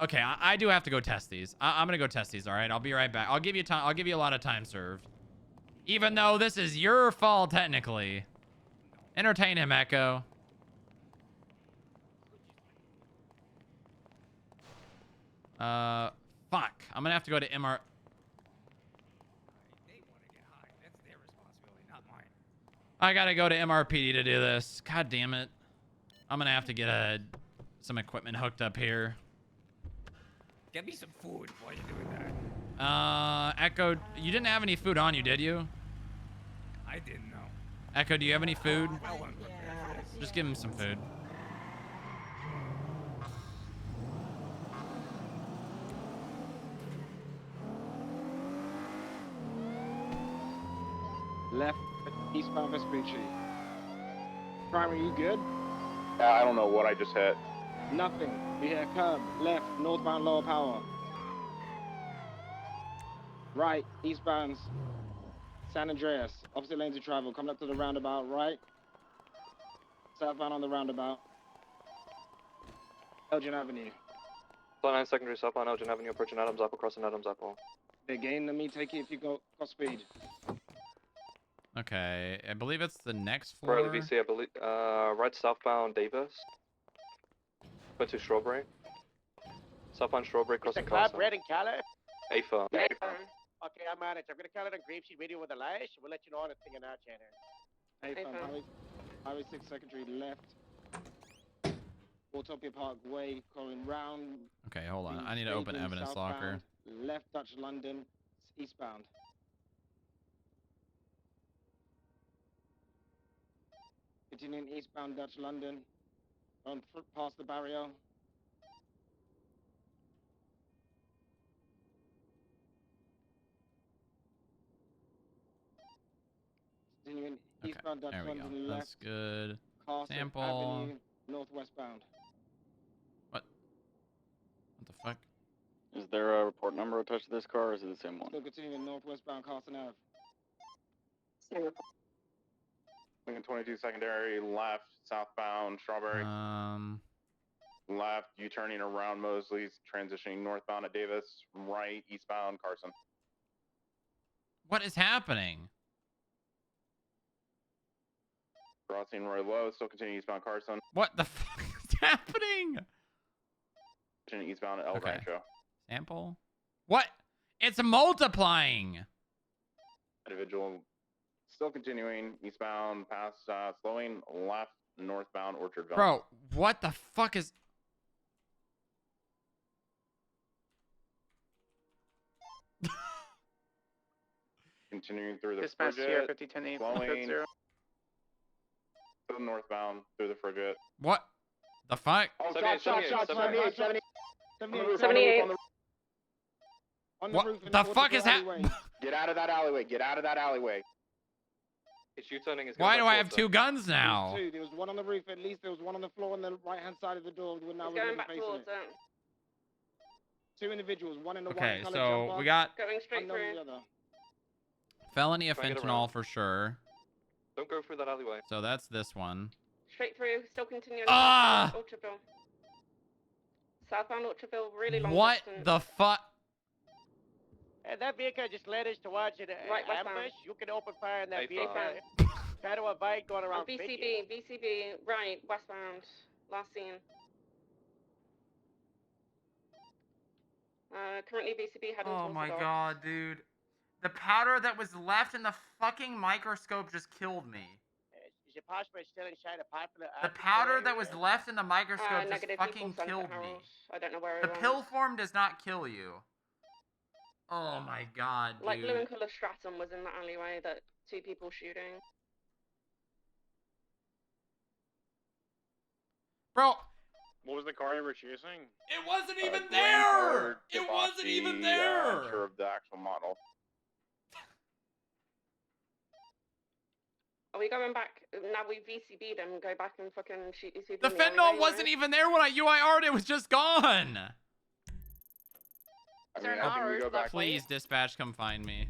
okay, I do have to go test these. I'm gonna go test these. All right, I'll be right back. I'll give you time. I'll give you a lot of time served. Even though this is your fault technically. Entertain him, Echo. Fuck. I'm gonna have to go to MR. They want to get high. That's their responsibility, not mine. I gotta go to MRPD to do this. God damn it. I'm gonna have to get some equipment hooked up here. Get me some food while you're doing that. Echo, you didn't have any food on you, did you? I didn't know. Echo, do you have any food? Well, I'm prepared for this. Just give him some food. Left, eastbound Vespucci. Primer, you good? I don't know what I just hit. Nothing. We have curb, left, northbound lower power. Right, eastbound San Andreas. Opposite lanes of travel. Coming up to the roundabout, right. Southbound on the roundabout. Elgin Avenue. Fly 9 secondary southbound Elgin Avenue, approaching Adams Apple, crossing Adams Apple. They gain, let me take it if you go cross speed. Okay, I believe it's the next floor. Right, VC, I believe, right southbound Davis. Went to Strawberry. Southbound Strawberry, crossing Club, Carson. red and color. AFA. Okay, I'm on it. I'm gonna call it on Grapeseed Radio with a lash. We'll let you know on the thing in our channel. Hey, Highway 6 secondary left. Autopia Park Way, going round. Okay, hold on. I need to open Stadium, evidence southbound, locker. Left Dutch London, eastbound. Continuing eastbound Dutch London, on past the barrier. Continuing eastbound Dutch There we go. London That's left. good. Castle Sample. Avenue, northwestbound. What the fuck? Is there a report number attached to this car, or is it the same one? Still continuing northwestbound Carson Ave. Lincoln 22 secondary, left, southbound Strawberry. Left, U-turning around Mosley's, transitioning northbound at Davis. Right, eastbound Carson. What is happening? Crossing Roy Low, still continuing eastbound Carson. What the fuck is happening? Continuing eastbound El Rancho. Sample? What? It's multiplying. Individual still continuing eastbound past slowing left northbound Orchardville. Bro, what the fuck is... Continuing through the Dispatch Frigate, Sierra 5010 slowing 0. still northbound through the Frigate. What the fuck? Oh, shot, 78. 78. On the What roof in the the fuck is alleyway. Get out of that alleyway. Get out of that alleyway. It's you turning his gun. Why back do I have towards two us. guns now? Two. There was one on the roof at least. There was one on the floor on the right-hand side of the door. Now He's we're going gonna be back facing towards it. it. Two individuals. One in the Okay, white-colored so jumper. we got Going straight unknown through. the other. felony of Try and get fentanyl around. for sure. Don't go through that alleyway. So that's this one. Straight through. Still continuing. Ah! Orchardville. Southbound Orchardville. Really long What distance. the fuck? That vehicle just led us towards an Right, westbound. ambush. You can open fire on that Hey, vehicle. Westbound. Try to avoid going On around. VCB. Right. Westbound. Last scene. Currently VCB heading Oh towards my the docks. god, dude. The powder that was left in the fucking microscope just killed me. Is it possible it's still inside a popular? The powder that was left in the microscope just Negative. fucking People sent killed to me. Harold. I don't know where The he pill went. form does not kill you. Oh my god, dude. Like blue and colour stratum was in the alleyway that two people shooting. Bro, What was the car you were chasing? it wasn't even Green there! colored It wasn't even Hibachi, there! unsure of the actual model. Are we going back? Now we VCB'd and go back and fucking shoot these people The in the fentanyl alleyway, wasn't right? even there when I UIR'd, it was just gone! I mean, I think we go back Please, dispatch, come find me.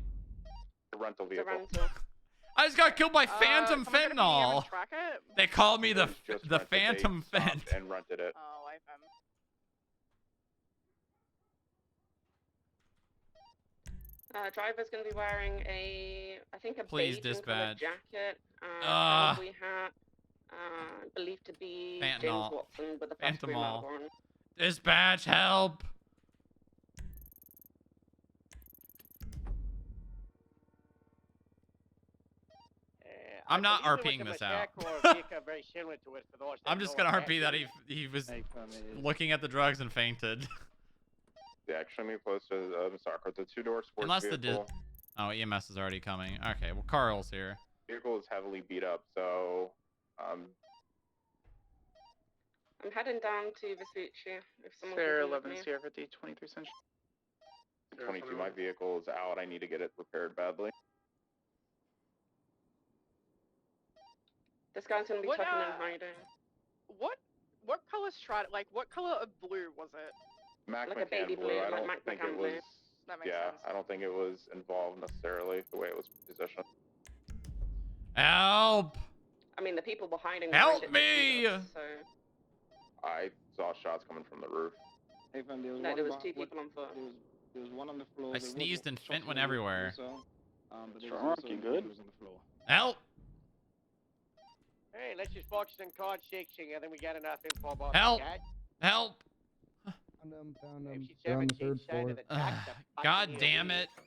to rental It's a vehicle. rental. I just got killed by phantom fentanyl! Track it? They called me It the was just the rented. They phantom stopped fent. and rented it. Oh, driver's going to be wearing I think a Please, beige and dispatch. coloured jacket, Ah. cowboy hat, believed to be Fentanyl. James Watson with a factory Fentanyl. medal on. Dispatch, help! I'm not RPing this out. I'm just gonna RP that he was looking at the drugs and fainted. Yeah, actually, me close to the two-door sports Unless the vehicle. oh, EMS is already coming. Okay, well Carl's here. Vehicle is heavily beat up, so I'm heading down to Vespucci if someone Sarah can 11 me. Sierra 50 23 Central. 22. My vehicle is out. I need to get it repaired badly. This guy's gonna be What, tucking and hiding. What color like what color of blue was it? Mac Like a baby McCann blue, blue. I like don't Mac think McCann it blue. was. That makes Yeah, sense. I don't think it was involved necessarily the way it was positioned. Help! I mean, the people were hiding. Help behind it, me! So I saw shots coming from the roof. Hey, fam, there was no, one there was about- two people on foot. There was one on the floor. I There was sneezed and shots fent went on the roof everywhere. also, but there was Sure, also you good? individuals on the floor. Help! Hey, let's just focus on card 6 and then we got enough info about Help! the cat. Help! Found them, found them. If she's They're on ever the third changed side floor. of the tax, the God fucking damn idiot. it!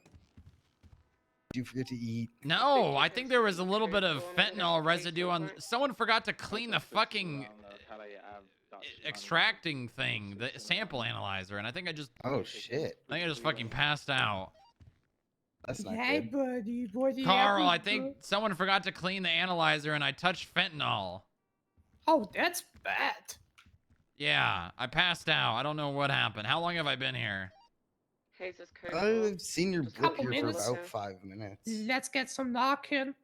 Did you forget to eat? No, I think there was a little bit of fentanyl residue on. Someone forgot to clean the fucking extracting thing, the sample analyzer, and I think I just fucking passed out. That's not Hey, good. buddy, what do you Carl, I have, think bro? someone forgot to clean the analyzer, and I touched fentanyl. Oh, that's bad. Yeah, I passed out. I don't know what happened. How long have I been here? Hayes' code. I've seen your blip couple here minutes. for about 5 minutes. Let's get some knocking.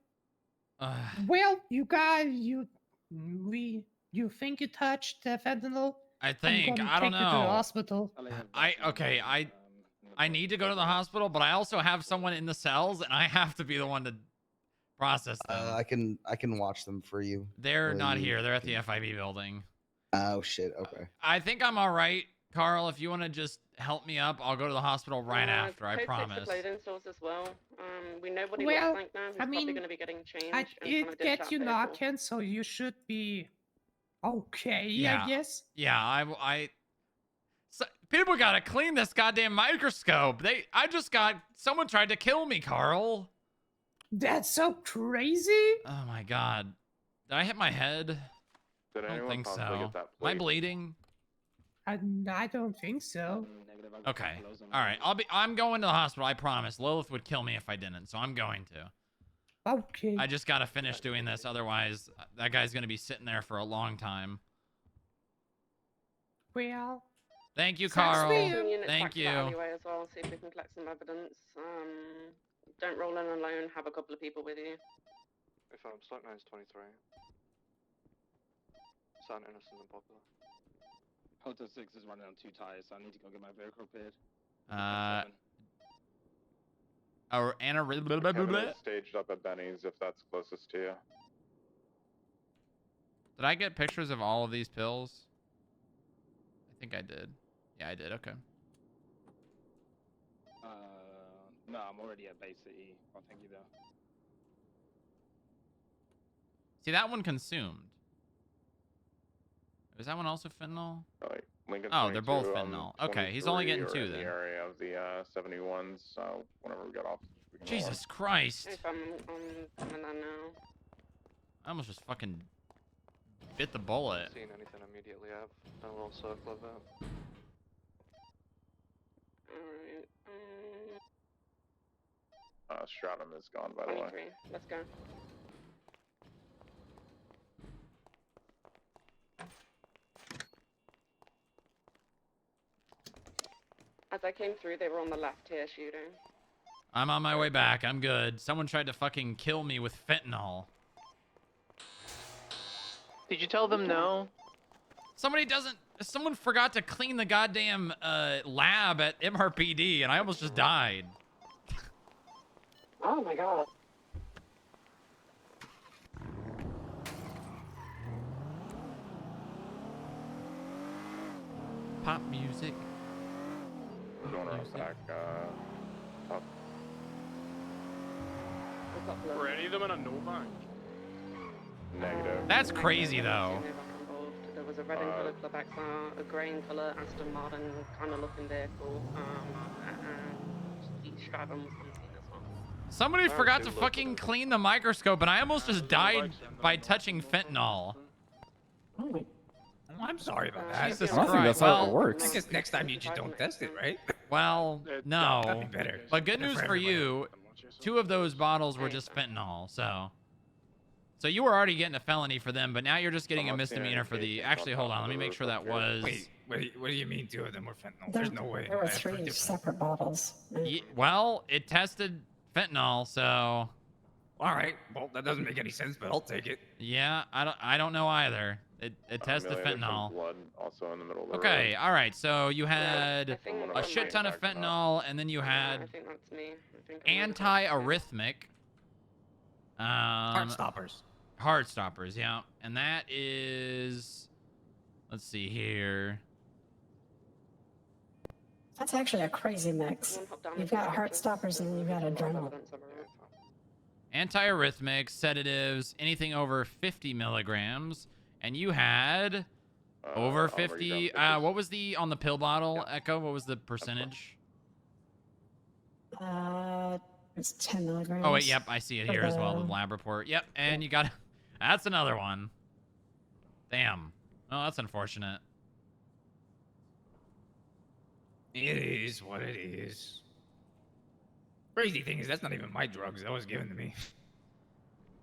Ugh. Well, you guys, you think you touched the fentanyl? I I'm think. gonna I don't take you to the know. hospital. I need to go to the hospital, but I also have someone in the cells, and I have to be the one to process them. I can watch them for you. They're Or not you here. They're at the can- FIB building. Oh shit. Okay. I think I'm all right, Carl. If you want to just help me up, I'll go to the hospital right after. I Code 6 promise. for clothing stores as well. We know what he Well, looks like now. He's I probably mean, going to be getting changed. I and did trying to get ditch you that vehicle. knocking, so you should be okay, Yeah. I guess. Yeah, so, people gotta clean this goddamn microscope. Someone tried to kill me, Carl. That's so crazy. Oh my god. Did I hit my head? Did I don't anyone think possibly so. get that Am I plate? bleeding? I don't think so. Okay. All right. I'm going to the hospital. I promise. Lilith would kill me if I didn't, so I'm going to. Okay. I just gotta finish doing this, otherwise that guy's gonna be sitting there for a long time. Well, Thank you, Sounds Carl. fair. Two units back Thank to you. that alleyway as well, see if we can collect some evidence. Don't roll in alone. Have a couple of people with you. If I'm stock 9's 23. Sound innocent and popular. Hotel 6 is running on 2 tires, so I need to go get my vehicle repaired. Anna. Kevin is staged up at Benny's if that's closest to you. Did I get pictures of all of these pills? I think I did. Yeah, I did. Okay. No, I'm already at Bay City. I'll thank you though. See, that one consumed. Is that one also fentanyl? Right. Lincoln Oh, they're both 22, fentanyl. Okay, he's only getting 2 in then. the area of the 71s. So whenever we get off, we can roll Jesus in. Christ! If I'm coming on now. I almost just fucking bit the bullet. Seen anything immediately? I've done a little circle of it. Alright. Stratum is gone, by the way. 23. Let's go. As I came through, they were on the left here shooting. I'm on my way back. I'm good. Someone tried to fucking kill me with fentanyl. Did you tell them no? Someone forgot to clean the goddamn lab at MRPD, and I almost just died. Oh my god. Pop music. Going around back, up. Were any of them in a no bank? Negative. That's crazy, though. There was a red and colour Club XR, a grey and colour Aston Martin kind of looking vehicle, and the Stratum was unseen as well. Somebody forgot to fucking clean the microscope, and I almost just died by touching fentanyl. Oh, I'm sorry about that. Jesus I don't think Christ. that's how it Well, works. I guess next time you just don't test it, right? Well, no. That'd be better. But good news for you, 2 of those bottles were just fentanyl, so you were already getting a felony for them, but now you're just getting a misdemeanor for the... Actually, hold on. Let me make sure that was... Wait, what do you mean 2 of them were fentanyl? There's no way. There were 3 separate bottles. Well, it tested fentanyl, so... All right. Well, that doesn't make any sense, but I'll take it. Yeah, I don't know either. It tested There's some fentanyl. blood also in the middle of the Okay, road. all right. So you had think a shit ton of fentanyl, and then you I had think that's me. I think I might have- anti-arrhythmic. Heart stoppers. Heart stoppers, yeah. And that is... Let's see here. That's actually a crazy mix. You've got heart stoppers and then you've got adrenaline. Anti-arrhythmics, sedatives, anything over 50 milligrams. And you had over 50... what was the... On the pill bottle, Echo? What was the percentage? It's 10 milligrams. Oh, wait, yep. I see it here as well, the lab report. Yep, and you got... That's another one. Damn. Oh, that's unfortunate. It is what it is. Crazy thing is, that's not even my drugs. That was given to me.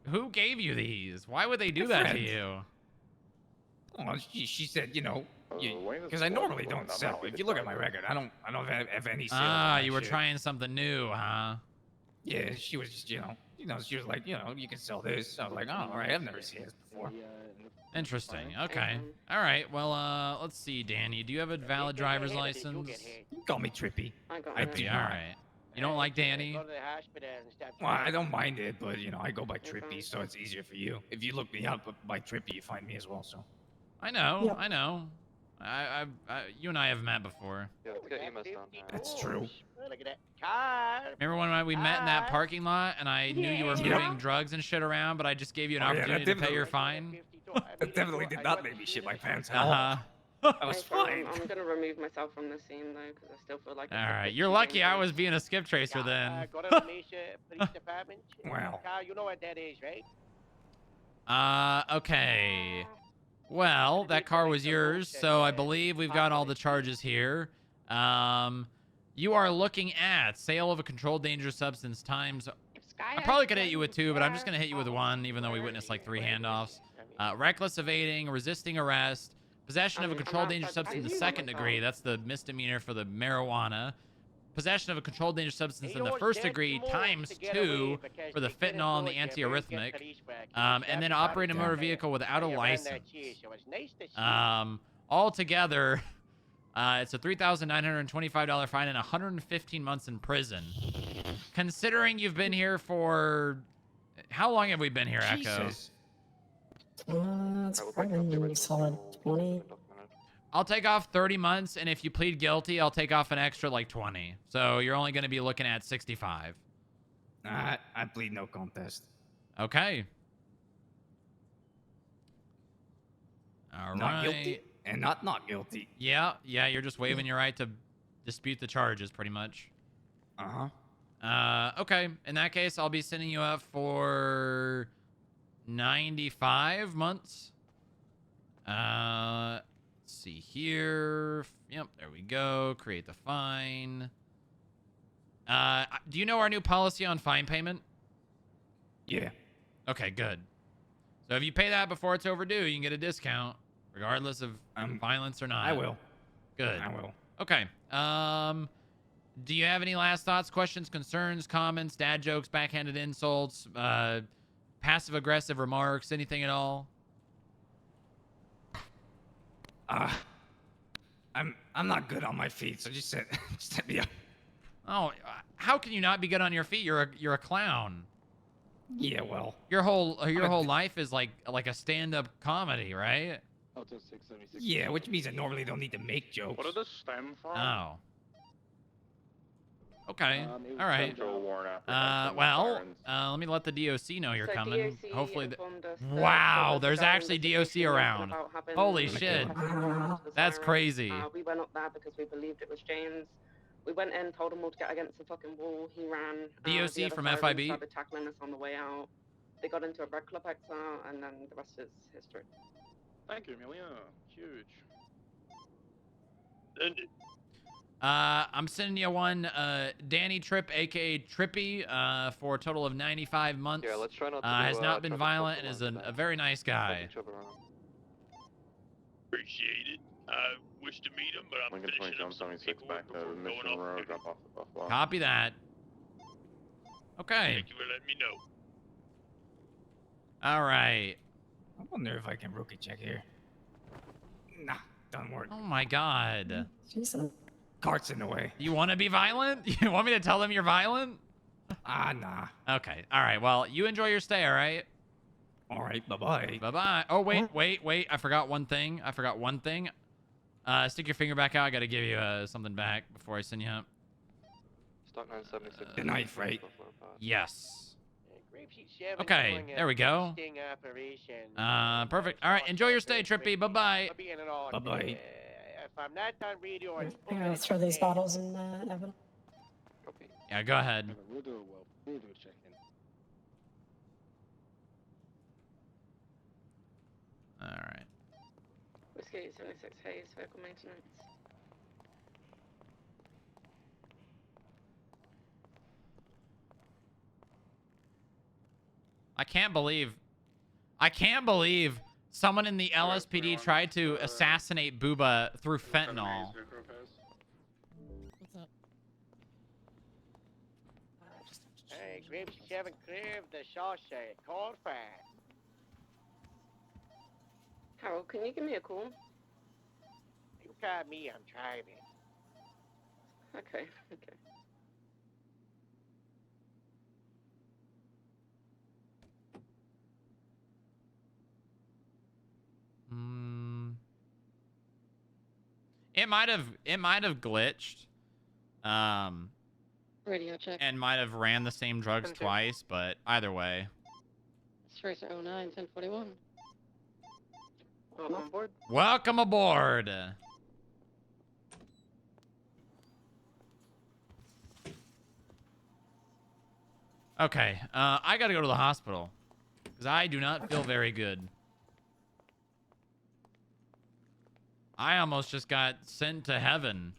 Who gave you these? Why would they do My that friend. to you? Oh, she said, you know, because I normally don't sell. If you look at my record, I don't have any sales. Ah, on that you were shit. trying something new, huh? Yeah, she was just, she was like, you can sell this. I was like, oh, all right, I've never seen this before. Interesting. Okay. All right. Well, let's see, Danny. Do you have a valid driver's license? You can call me Trippy. I do. All right. You don't like Danny? Well, I don't mind it, but I go by Trippy, so it's easier for you. If you look me up by Trippy, you find me as well. So. I know. Yep. I know. You and I have met before. Yeah, let's get EMS down here. That's true. Look at that car. Remember when we met in that parking lot and I knew you were moving drugs and shit around, but I just gave you an Oh, yeah, that opportunity to pay definitely- your fine? That definitely did not make me shit my pants at all. Uh-huh. I was Okay, so fine. I'm gonna remove myself from the scene though, because I still feel like. All right. You're lucky I was being a skip tracer then. Go to Malaysia Police Department. Wow. Car, you know what that is, right? Okay. Well, that car was yours, so I believe we've got all the charges here. You are looking at sale of a controlled dangerous substance times... I probably could hit you with 2, but I'm just going to hit you with 1, even though we witnessed like 3 handoffs. Reckless evading, resisting arrest, possession of a controlled dangerous substance in the 2nd degree. That's the misdemeanor for the marijuana. possession of a controlled dangerous substance in the first degree times 2 for the fentanyl and the antiarrhythmic. And then operate a motor vehicle without a license. Altogether, it's a $3,925 fine and 115 months in prison. Considering you've been here for... How long have we been here, Echo? It's probably solid 20. I'll take off 30 months, and if you plead guilty, I'll take off an extra, like, 20. So you're only going to be looking at 65. I plead no contest. Okay. All Not right. guilty and not guilty. Yeah, you're just waiving your right to dispute the charges, pretty much. Okay. In that case, I'll be sending you up for 95 months. Let's see here. Yep, there we go. Create the fine. Do you know our new policy on fine payment? Yeah. Okay, good. So if you pay that before it's overdue, you can get a discount, regardless of violence or not. I will. Good. I will. Okay. Do you have any last thoughts, questions, concerns, comments, dad jokes, backhanded insults, passive-aggressive remarks, anything at all? I'm not good on my feet, so just set me up. Oh, how can you not be good on your feet? You're a clown. Yeah, well. Your whole life is like a stand-up comedy, right? Yeah, which means I normally don't need to make jokes. What are the stem from? Oh. Okay. All right. Let me let the DOC know you're coming. DOC Hopefully. informed us that Wow, there was a there's guy in actually the DOC station around. about having Holy a shit. to the That's siren. crazy. We went up there because we believed it was James. We went in, told him all to get against the fucking wall. He ran. DOC the other from sirens FIB? started tackling us on the way out. They got into a red club exile, and then the rest is history. Thank you, Amelia. Huge. I'm sending you one, Danny Tripp, aka Trippy, for a total of 95 months. Yeah, let's try not to has do, not been traffic violent and control is like a very nice guy. Appreciate it. I wish to meet him, but I'm Lincoln finishing up some 2776 paperwork back to before Mission going off Road, duty. drop off the Buffalo. Copy that. Okay. Thank you for letting me know. All right. I wonder if I can rookie check here. Nah, doesn't work. Oh my god. Jesus. Cart's in the way. You want to be violent? You want me to tell them you're violent? Nah. Okay. All right. Well, you enjoy your stay, all right? All right, bye-bye. Bye-bye. Oh, wait. I forgot one thing. Stick your finger back out. I got to give you something back before I send you up. Stock 976. The knife, right? Yes. Okay, there we go. Perfect. All right, enjoy your stay, Trippy. Bye-bye. Bye-bye. If I'm not on radio, I'm gonna throw these bottles in Evan. Yeah, go ahead. We'll do a check-in. All right. Whiskey 76 Hayes, vehicle maintenance. I can't believe someone in the LSPD tried to assassinate Booba through fentanyl. What's up? Hey, Grapes 7 clear of the Shawshank. Call fast. Harold, can you give me a call? You call me, I'm driving. Okay. It might have glitched. Radio check. And might have ran the same drugs twice, but either way. Tracer 09, 1041. Welcome aboard. Welcome aboard. Okay, I gotta go to the hospital because I do not feel very good. I almost just got sent to heaven.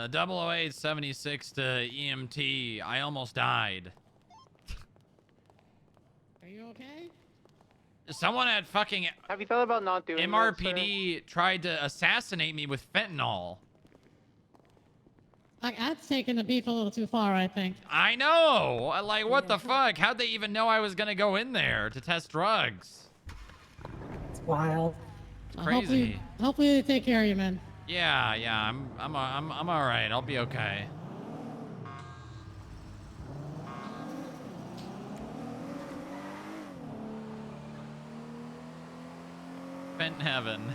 00876 to EMT. I almost died. Are you okay? Someone at fucking Have you thought about not doing that, sir? MRPD tried to assassinate me with fentanyl. Like, that's taking the beef a little too far, I think. I know. Like, what the fuck? How'd they even know I was gonna go in there to test drugs? It's wild. It's crazy. Hopefully they take care of you, man. Yeah, I'm all right. I'll be okay. Fent heaven.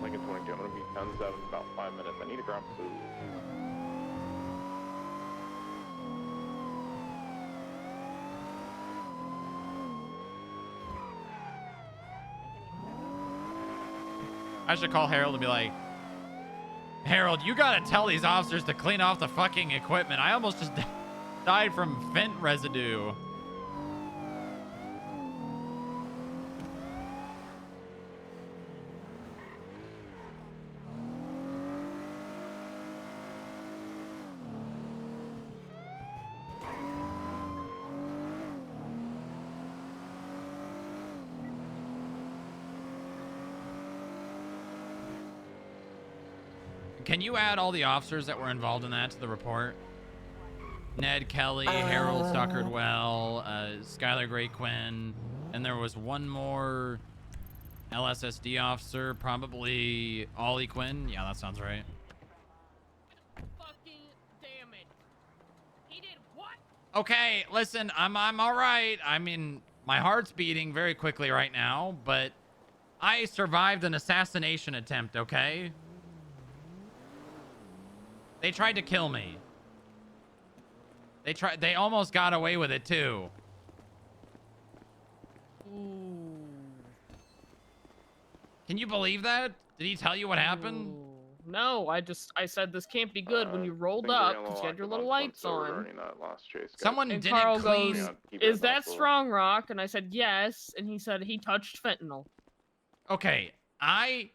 Lincoln 22, I'm gonna be guns out in about 5 minutes. I need to grab food. I should call Harold and be like, Harold, you gotta tell these officers to clean off the fucking equipment. I almost just died from fent residue. Can you add all the officers that were involved in that to the report? Ned Kelly, Harold Stockard-Well, Skylar Gray Quinn, and there was one more LSSD officer, probably Ollie Quinn. Yeah, that sounds right. Fucking damn it. He did what? Okay, listen, I'm all right. I mean, my heart's beating very quickly right now, but I survived an assassination attempt, okay? They tried to kill me. They almost got away with it too. Ooh. Can you believe that? Did he tell you what happened? Ooh. No, I said this can't be good when you rolled up because you had your little lights on. Someone And didn't Carl clean. goes, "Is that Strong Rock?" And I said, "Yes." And he said he touched fentanyl. Okay, I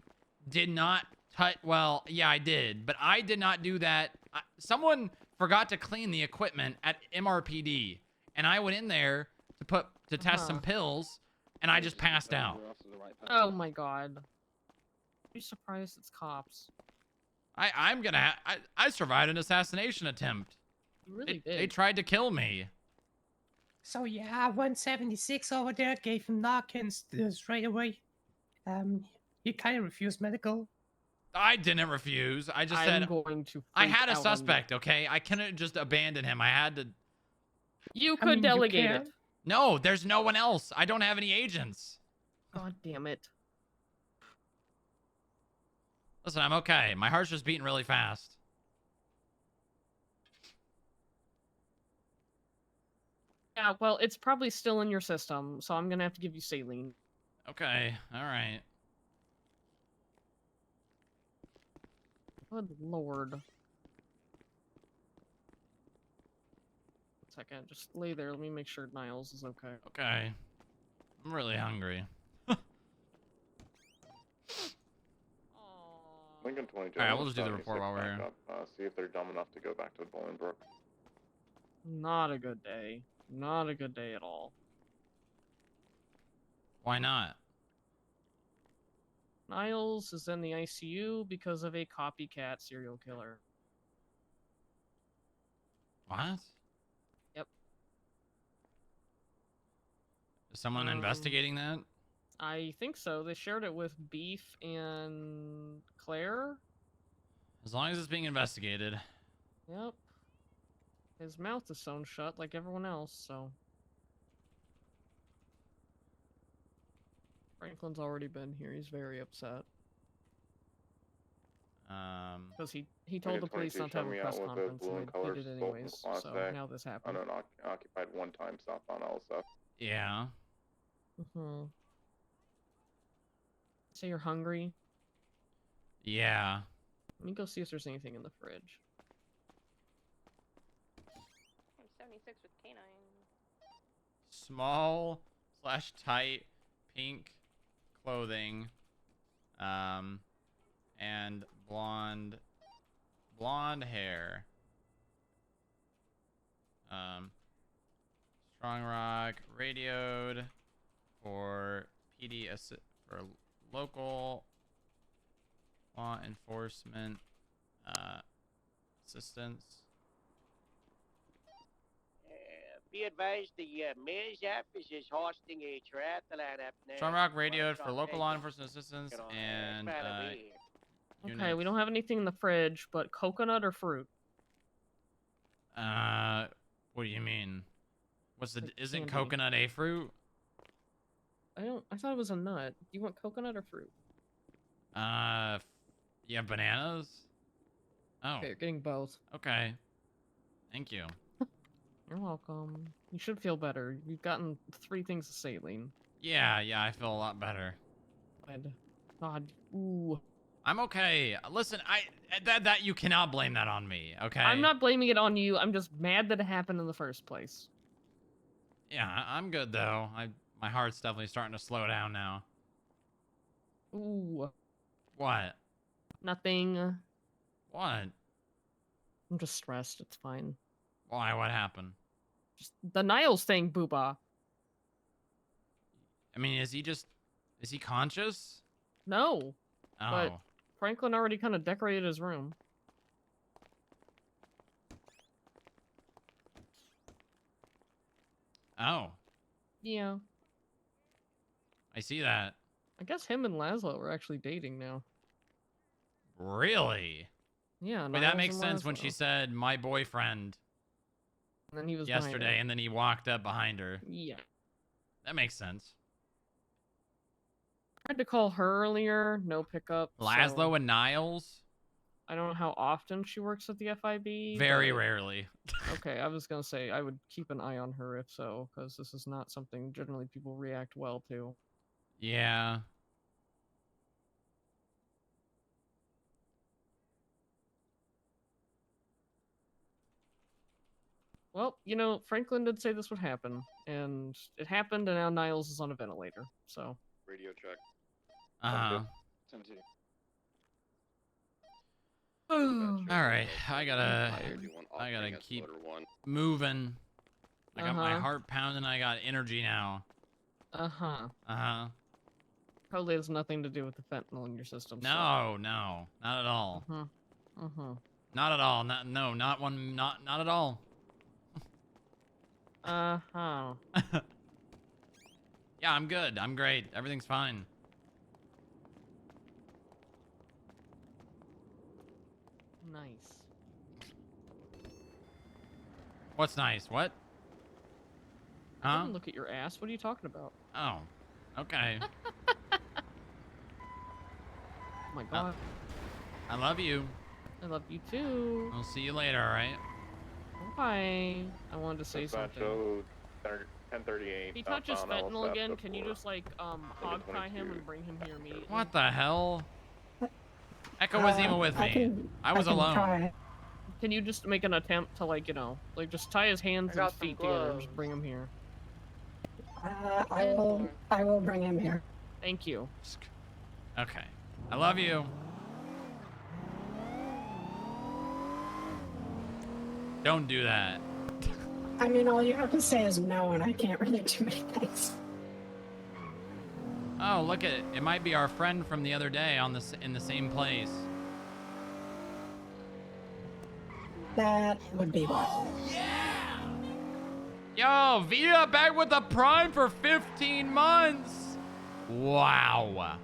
did not touch. Well, yeah, I did, but I did not do that. Someone forgot to clean the equipment at MRPD, and I went in there to test some pills, and I just passed out. Oh my god. Be surprised it's cops. I survived an assassination attempt. You really did. They tried to kill me. So yeah, 176 over there gave him Narcan straight away. He kind of refused medical. I didn't refuse. I just said I had a suspect, okay? I couldn't just abandon him. I had to. You could delegate it. No, there's no one else. I don't have any agents. God damn it. Listen, I'm okay. My heart's just beating really fast. Yeah, well, it's probably still in your system, so I'm gonna have to give you saline. Okay, all right. Good lord. 1 second, just lay there. Let me make sure Niles is okay. Okay. I'm really hungry. Lincoln 22. All right, we'll just do the report while we're here. See if they're dumb enough to go back to Bolingbrook. Not a good day. Not a good day at all. Why not? Niles is in the ICU because of a copycat serial killer. What? Yep. Is someone investigating that? I think so. They shared it with Beef and Claire. As long as it's being investigated. Yep. His mouth is sewn shut like everyone else, so. Franklin's already been here. He's very upset. Because he told the police not to have a press conference, and they did anyways. So now this happened. Unoccupied one-time southbound also. Yeah. So you're hungry? Yeah. Let me go see if there's anything in the fridge. I'm 76 with canine. Small / tight pink clothing, and blonde hair. Strong Rock radioed for for local law enforcement assistance. Be advised, the mayor's office is hosting a triathlon up now. Strong Rock radioed for local law enforcement assistance and Okay, we don't have anything in the fridge, but coconut or fruit? what do you mean? Isn't candy. coconut a fruit? I thought it was a nut. Do you want coconut or fruit? You have bananas? Oh. Okay, you're getting both. Okay. Thank you. You're welcome. You should feel better. You've gotten 3 things of saline. Yeah, I feel a lot better. God. Ooh. I'm okay. Listen, that you cannot blame that on me, okay? I'm not blaming it on you. I'm just mad that it happened in the first place. Yeah, I'm good though. My heart's definitely starting to slow down now. Ooh. What? Nothing. What? I'm just stressed. It's fine. Why? What happened? Just the Niles thing, Booba. I mean, is he conscious? No. Oh. But Franklin already kind of decorated his room. Oh. Yeah. I see that. I guess him and Laszlo are actually dating now. Really? Yeah. Wait, that makes sense when she said my boyfriend. And then he was yesterday, and then he walked up behind her. Yeah. That makes sense. I tried to call her earlier, no pickup. Laszlo so and Niles? I don't know how often she works at the FIB. Very but... rarely. Okay, I was gonna say I would keep an eye on her if so, because this is not something generally people react well to. Yeah. Well, you know, Franklin did say this would happen, and it happened, and now Niles is on a ventilator, so. Radio check. Alright, I gotta keep moving. I got my heart pounding, I got energy now. Probably has nothing to do with the fentanyl in your system. No, not at all. Not at all. Not at all. Yeah, I'm good. I'm great. Everything's fine. Nice. What's nice? What? I didn't look at your ass. What are you talking about? Oh, okay. Oh my god. I love you. I love you too. I'll see you later, alright? Bye. I wanted to say something. 1038. If he touches fentanyl again, can you just like hog tie him and bring him here immediately? What the hell? Echo wasn't even with me. I was alone. Try. Can you just make an attempt to like, you know, like just tie his hands and feet together and just bring him here? I will bring him here. Thank you. Okay. I love you. Don't do that. I mean, all you have to say is no, and I can't really do many things. Oh, look at it. It might be our friend from the other day in the same place. That would be one. Yo, Vita back with the Prime for 15 months. Wow.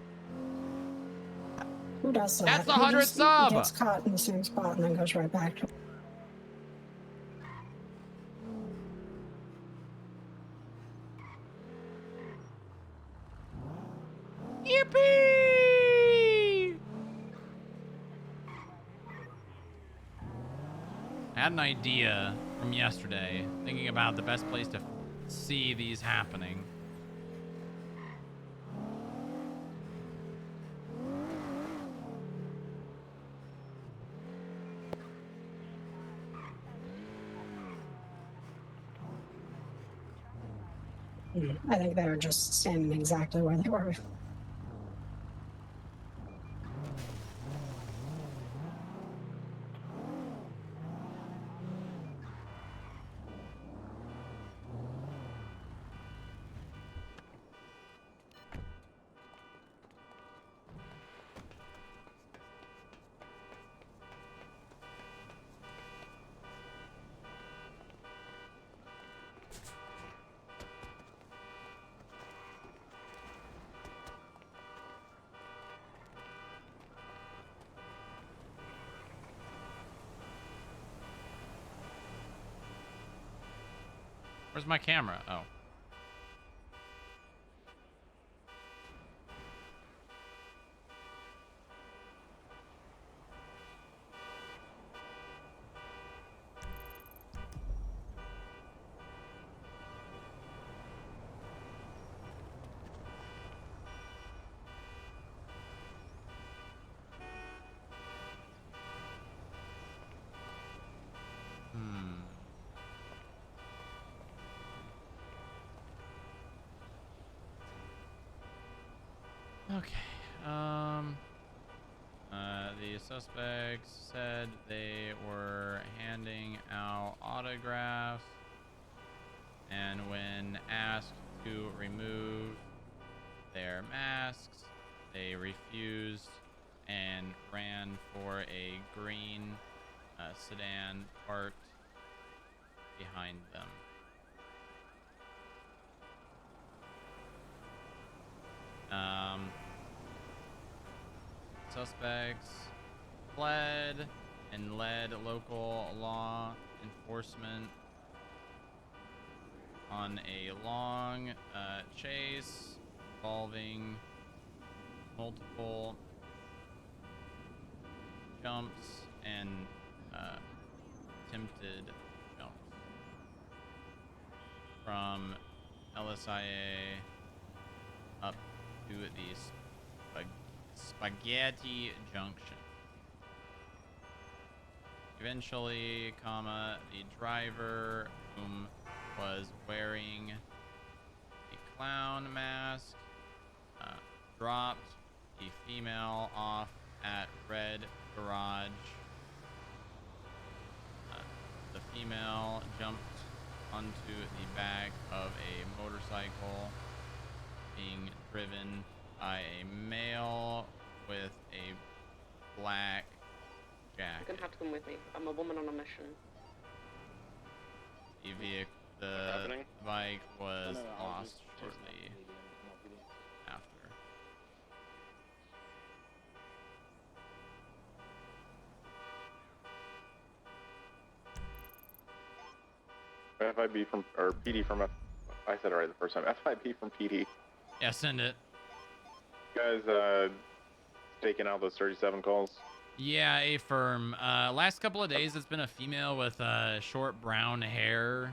Who does that? That's the Who 100th just sub. Gets caught in the same spot and then goes right back to. Yippee! I had an idea from yesterday, thinking about the best place to see these happening. I think they were just standing exactly where they were. Where's my camera? Oh. Okay. The suspects said they were handing out autographs, and when asked to remove their masks, they refused and ran for a green sedan parked behind them. Suspects fled and led local law enforcement on a long chase involving multiple jumps and attempted jumps from LSIA up to the Spaghetti Junction. Eventually, the driver, whom was wearing a clown mask, dropped the female off at Red Garage. The female jumped onto the back of a motorcycle being driven by a male with a black You're jacket. gonna have to come with me. I'm a woman on a mission. The bike was lost shortly after. FIB from, or PD from, I said it right the first time. FIB from PD. Yeah, send it. You guys, taking out those 37 calls? Yeah, a firm. Last couple of days, it's been a female with short brown hair.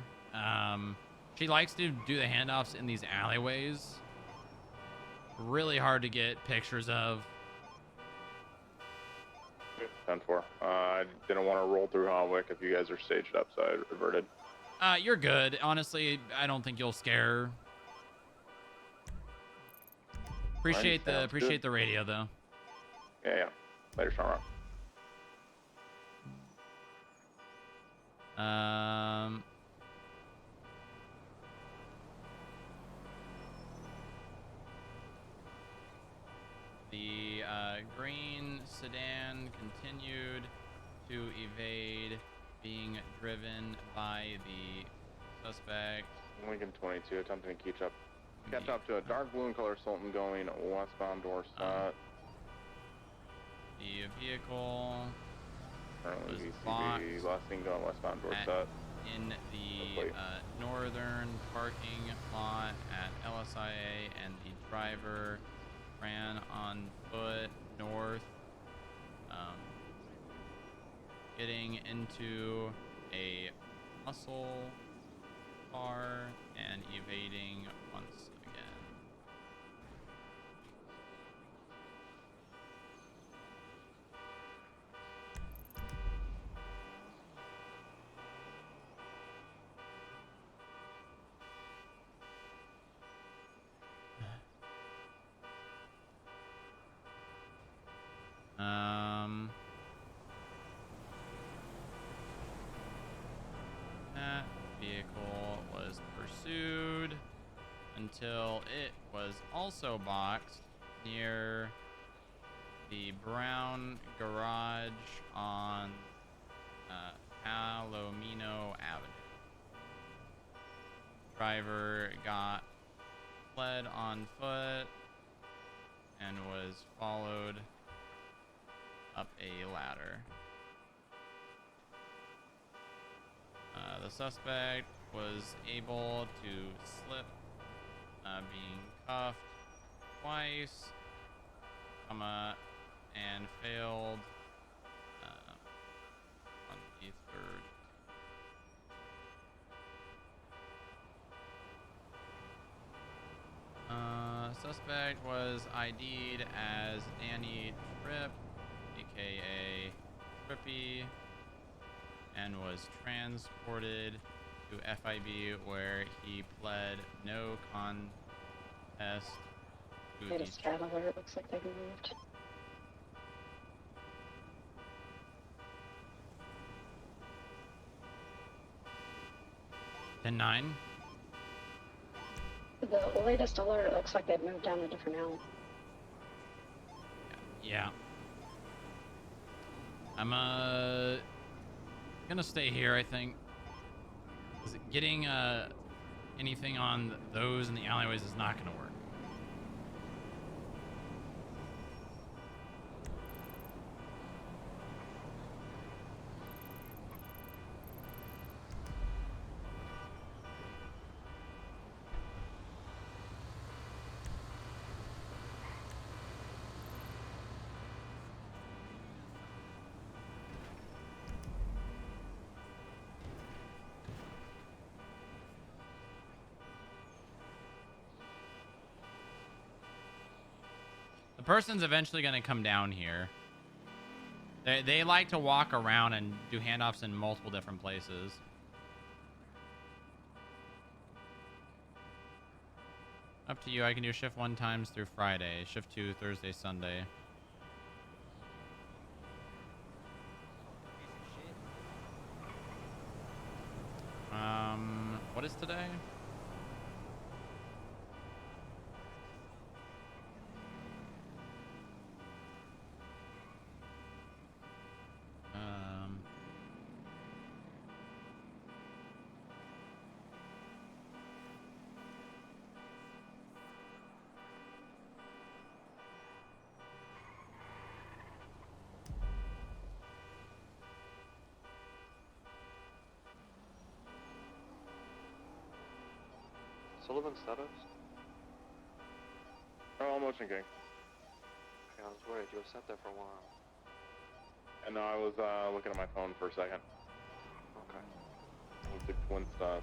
She likes to do the handoffs in these alleyways. Really hard to get pictures of. 10-4. I didn't want to roll through Hotwick if you guys are staged up, so I reverted. You're good. Honestly, I don't think you'll scare her. Appreciate the radio though. Yeah. Later, Strong Rock. The green sedan continued to evade being driven by the suspect. Lincoln 22 attempting to catch up to a dark blue in color Sultan going westbound Dorset. The vehicle Currently was VCB, last seen going westbound Dorset. In the northern parking lot at LSIA, and the driver ran on foot north, getting into a muscle car and evading once again. That vehicle was pursued until it was also boxed near the brown garage on Palomino Avenue. Driver fled on foot and was followed up a ladder. The suspect was able to slip, being cuffed twice, and failed on the 3rd. Suspect was ID'd as Danny Tripp, aka Trippy, and was transported to FIB where he pled no contest to the Latest traveler, it looks like they've moved. The 9. The latest alert looks like they've moved down a different alley. Yeah. I'm gonna stay here, I think. 'Cause getting anything on those in the alleyways is not gonna work. The person's eventually going to come down here. They like to walk around and do handoffs in multiple different places. Up to you. I can do shift 1 times through Friday. Shift 2 Thursday, Sunday. What is today? Sullivan status? Oh, motion gang. Okay, I was worried. You were sat there for a while. And no, I was looking at my phone for a second. Okay. Looked at Twin Star,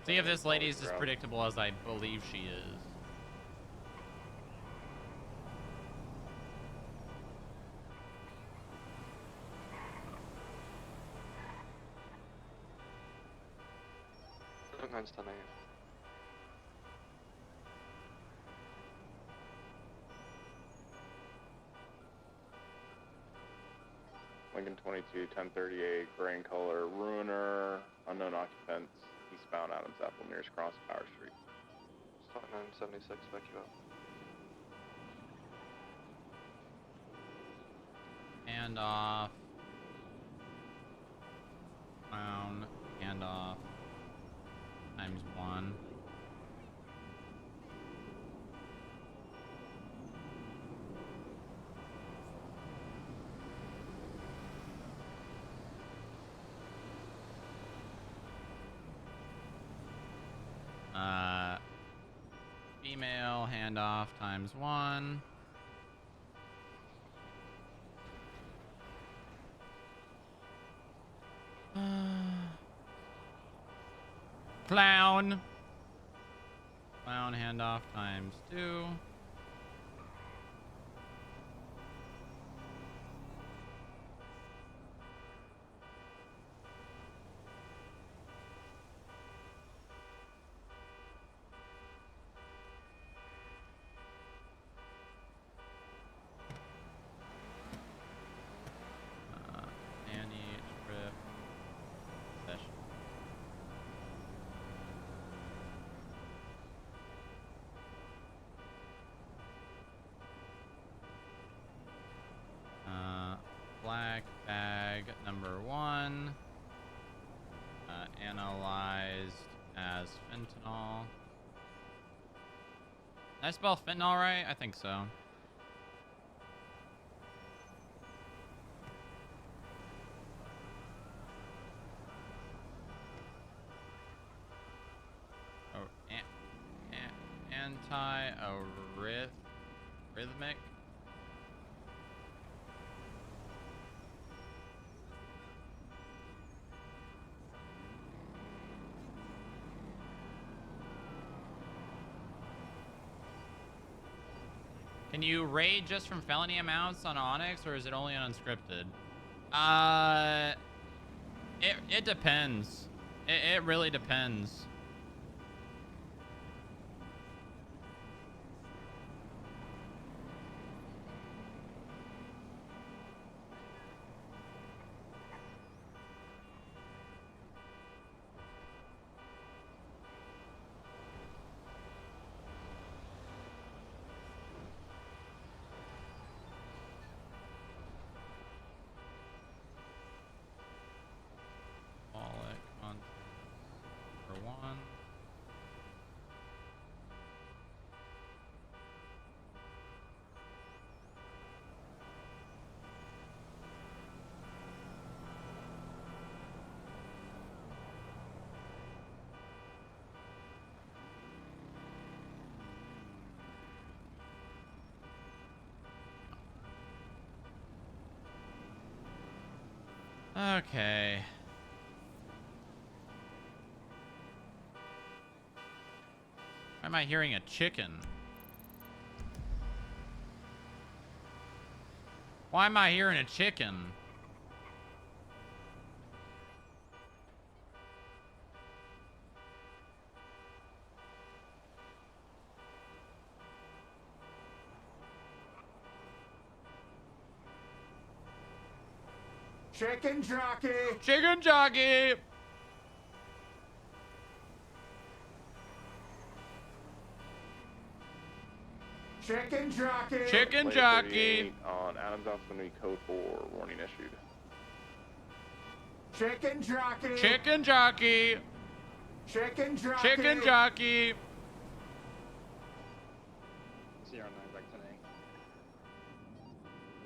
See if this lady is as predictable as I believe she is. Nine's 10 a.m. Lincoln 22, 1038, gray in color, ruiner, unknown occupants, eastbound Adams Apple, nearest cross Power Street. Stock 976, back you up. Handoff. Clown. Handoff. Times 1. Female handoff times 1. Clown. Clown handoff times 2. Annie, trip, session. Black bag number 1. Analyzed as fentanyl. Did I spell fentanyl right? I think so. Rhythmic. Can you raid just from felony amounts on Onyx, or is it only on unscripted? It depends. It really depends. Okay. Why am I hearing a chicken? Why am I hearing a chicken? Chicken jockey! Chicken jockey! Chicken jockey! Chicken Lane jockey! 38 on Adams Alpha code 4, warning issued. Chicken jockey! Chicken jockey! Chicken jockey! Chicken jockey! CR9 back 10A.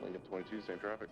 Lincoln 22, same traffic.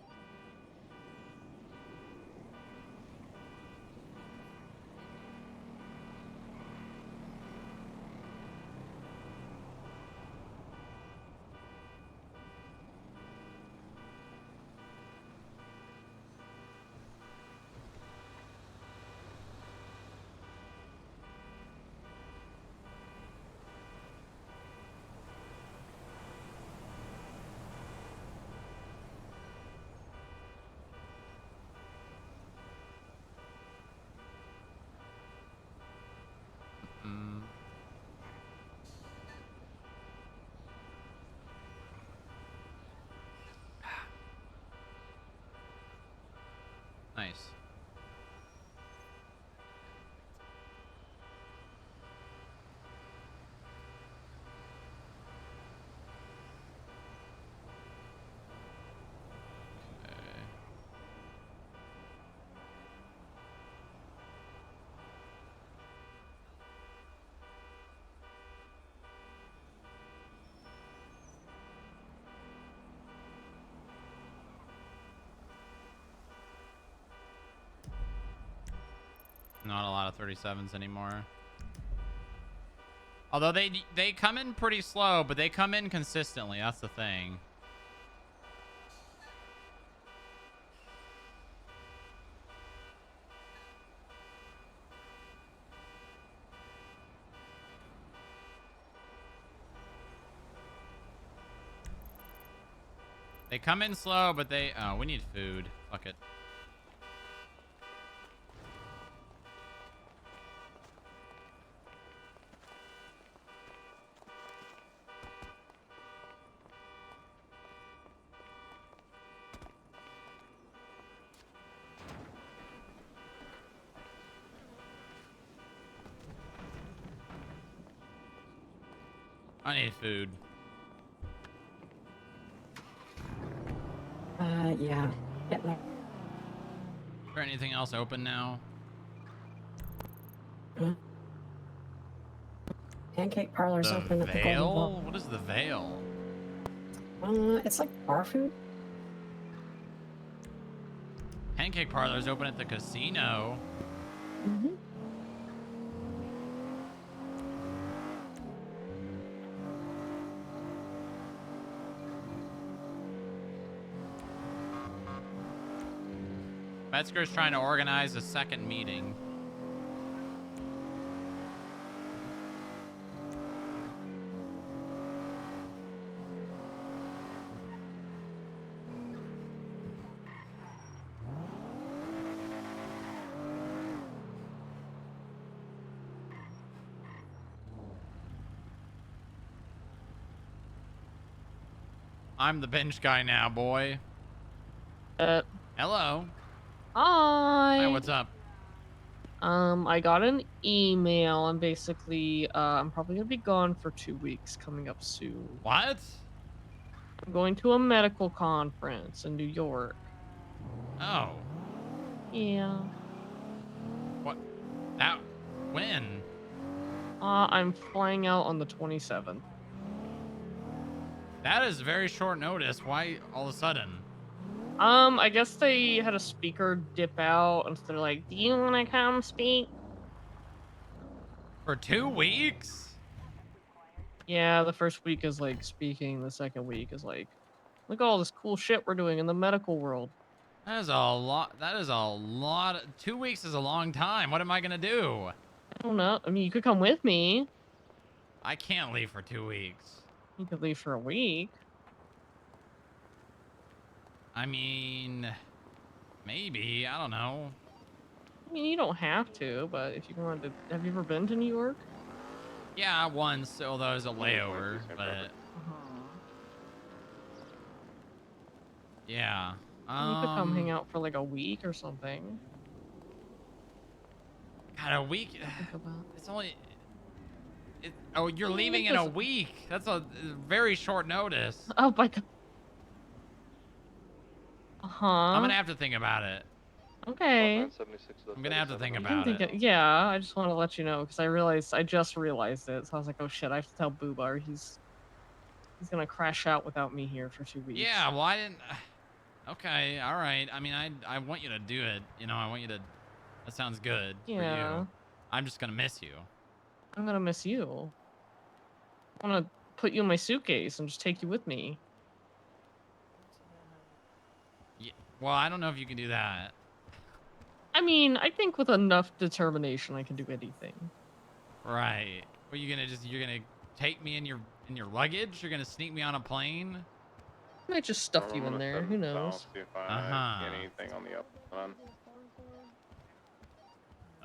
Nice. Not a lot of 37s anymore. Although they come in pretty slow, but they come in consistently. That's the thing. They come in slow, but they... Oh, we need food. Fuck it. I need food. Yeah. Getting there. Is there anything else open now? Pancake parlor's The open at the Golden Veil? Ball. What is the Veil? It's like bar food. Pancake parlor's open at the casino. Metzger's trying to organize a second meeting. I'm the bench guy now, boy. Hello. Hi. Hi, what's up? I got an email and basically, I'm probably gonna be gone for 2 weeks coming up soon. What? I'm going to a medical conference in New York. Oh. Yeah. What? That? When? I'm flying out on the 27th. That is very short notice. Why all of a sudden? I guess they had a speaker dip out and so they're like, do you want to come speak? For 2 weeks? Yeah, the first week is like speaking. The second week is like, look at all this cool shit we're doing in the medical world. That is a lot. That is a lot. 2 weeks is a long time. What am I gonna do? I don't know. I mean, you could come with me. I can't leave for 2 weeks. You could leave for a week. I mean, maybe. I don't know. I mean, you don't have to, but if you wanted to, have you ever been to New York? Yeah, once, although it was a layover, but yeah. You could come hang out for like a week or something. God, a week? It's only... oh, you're leaving in a week. That's a very short notice. Oh my god. I'm gonna have to think about it. Okay. I'm gonna have to think about it. Yeah, I just want to let you know because I just realized it. So I was like, oh shit, I have to tell Booba or he's gonna crash out without me here for 2 weeks. Yeah, well, I didn't... Okay, all right. I mean, I want you to do it. You know, I want you to... That sounds good for Yeah. you. I'm just gonna miss you. I'm gonna miss you. I want to put you in my suitcase and just take you with me. Yeah, well, I don't know if you can do that. I mean, I think with enough determination, I can do anything. Right. Well, you're gonna take me in your luggage? You're gonna sneak me on a plane? I might just stuff you in there. Who knows? See if I get anything on the up front.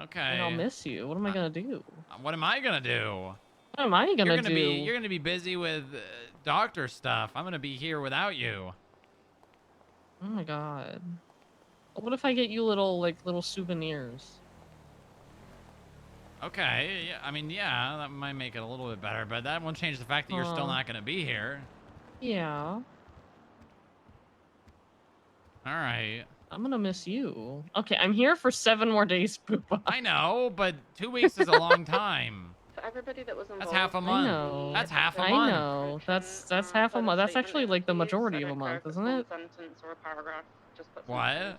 Okay. And I'll miss you. What am I gonna do? What am I gonna do? What am I gonna do? You're gonna be busy with doctor stuff. I'm gonna be here without you. Oh my god. What if I get you little souvenirs? Okay. Yeah. I mean, yeah, that might make it a little bit better, but that won't change the fact that you're still not gonna be here. Yeah. All right. I'm gonna miss you. Okay, I'm here for 7 more days, Booba. I know, but 2 weeks is a long time. For everybody that was involved. That's half a month. I know. That's half a month. I know. That's half a month. That's actually like the majority of a month, isn't it? Sentence or a paragraph. Just put What?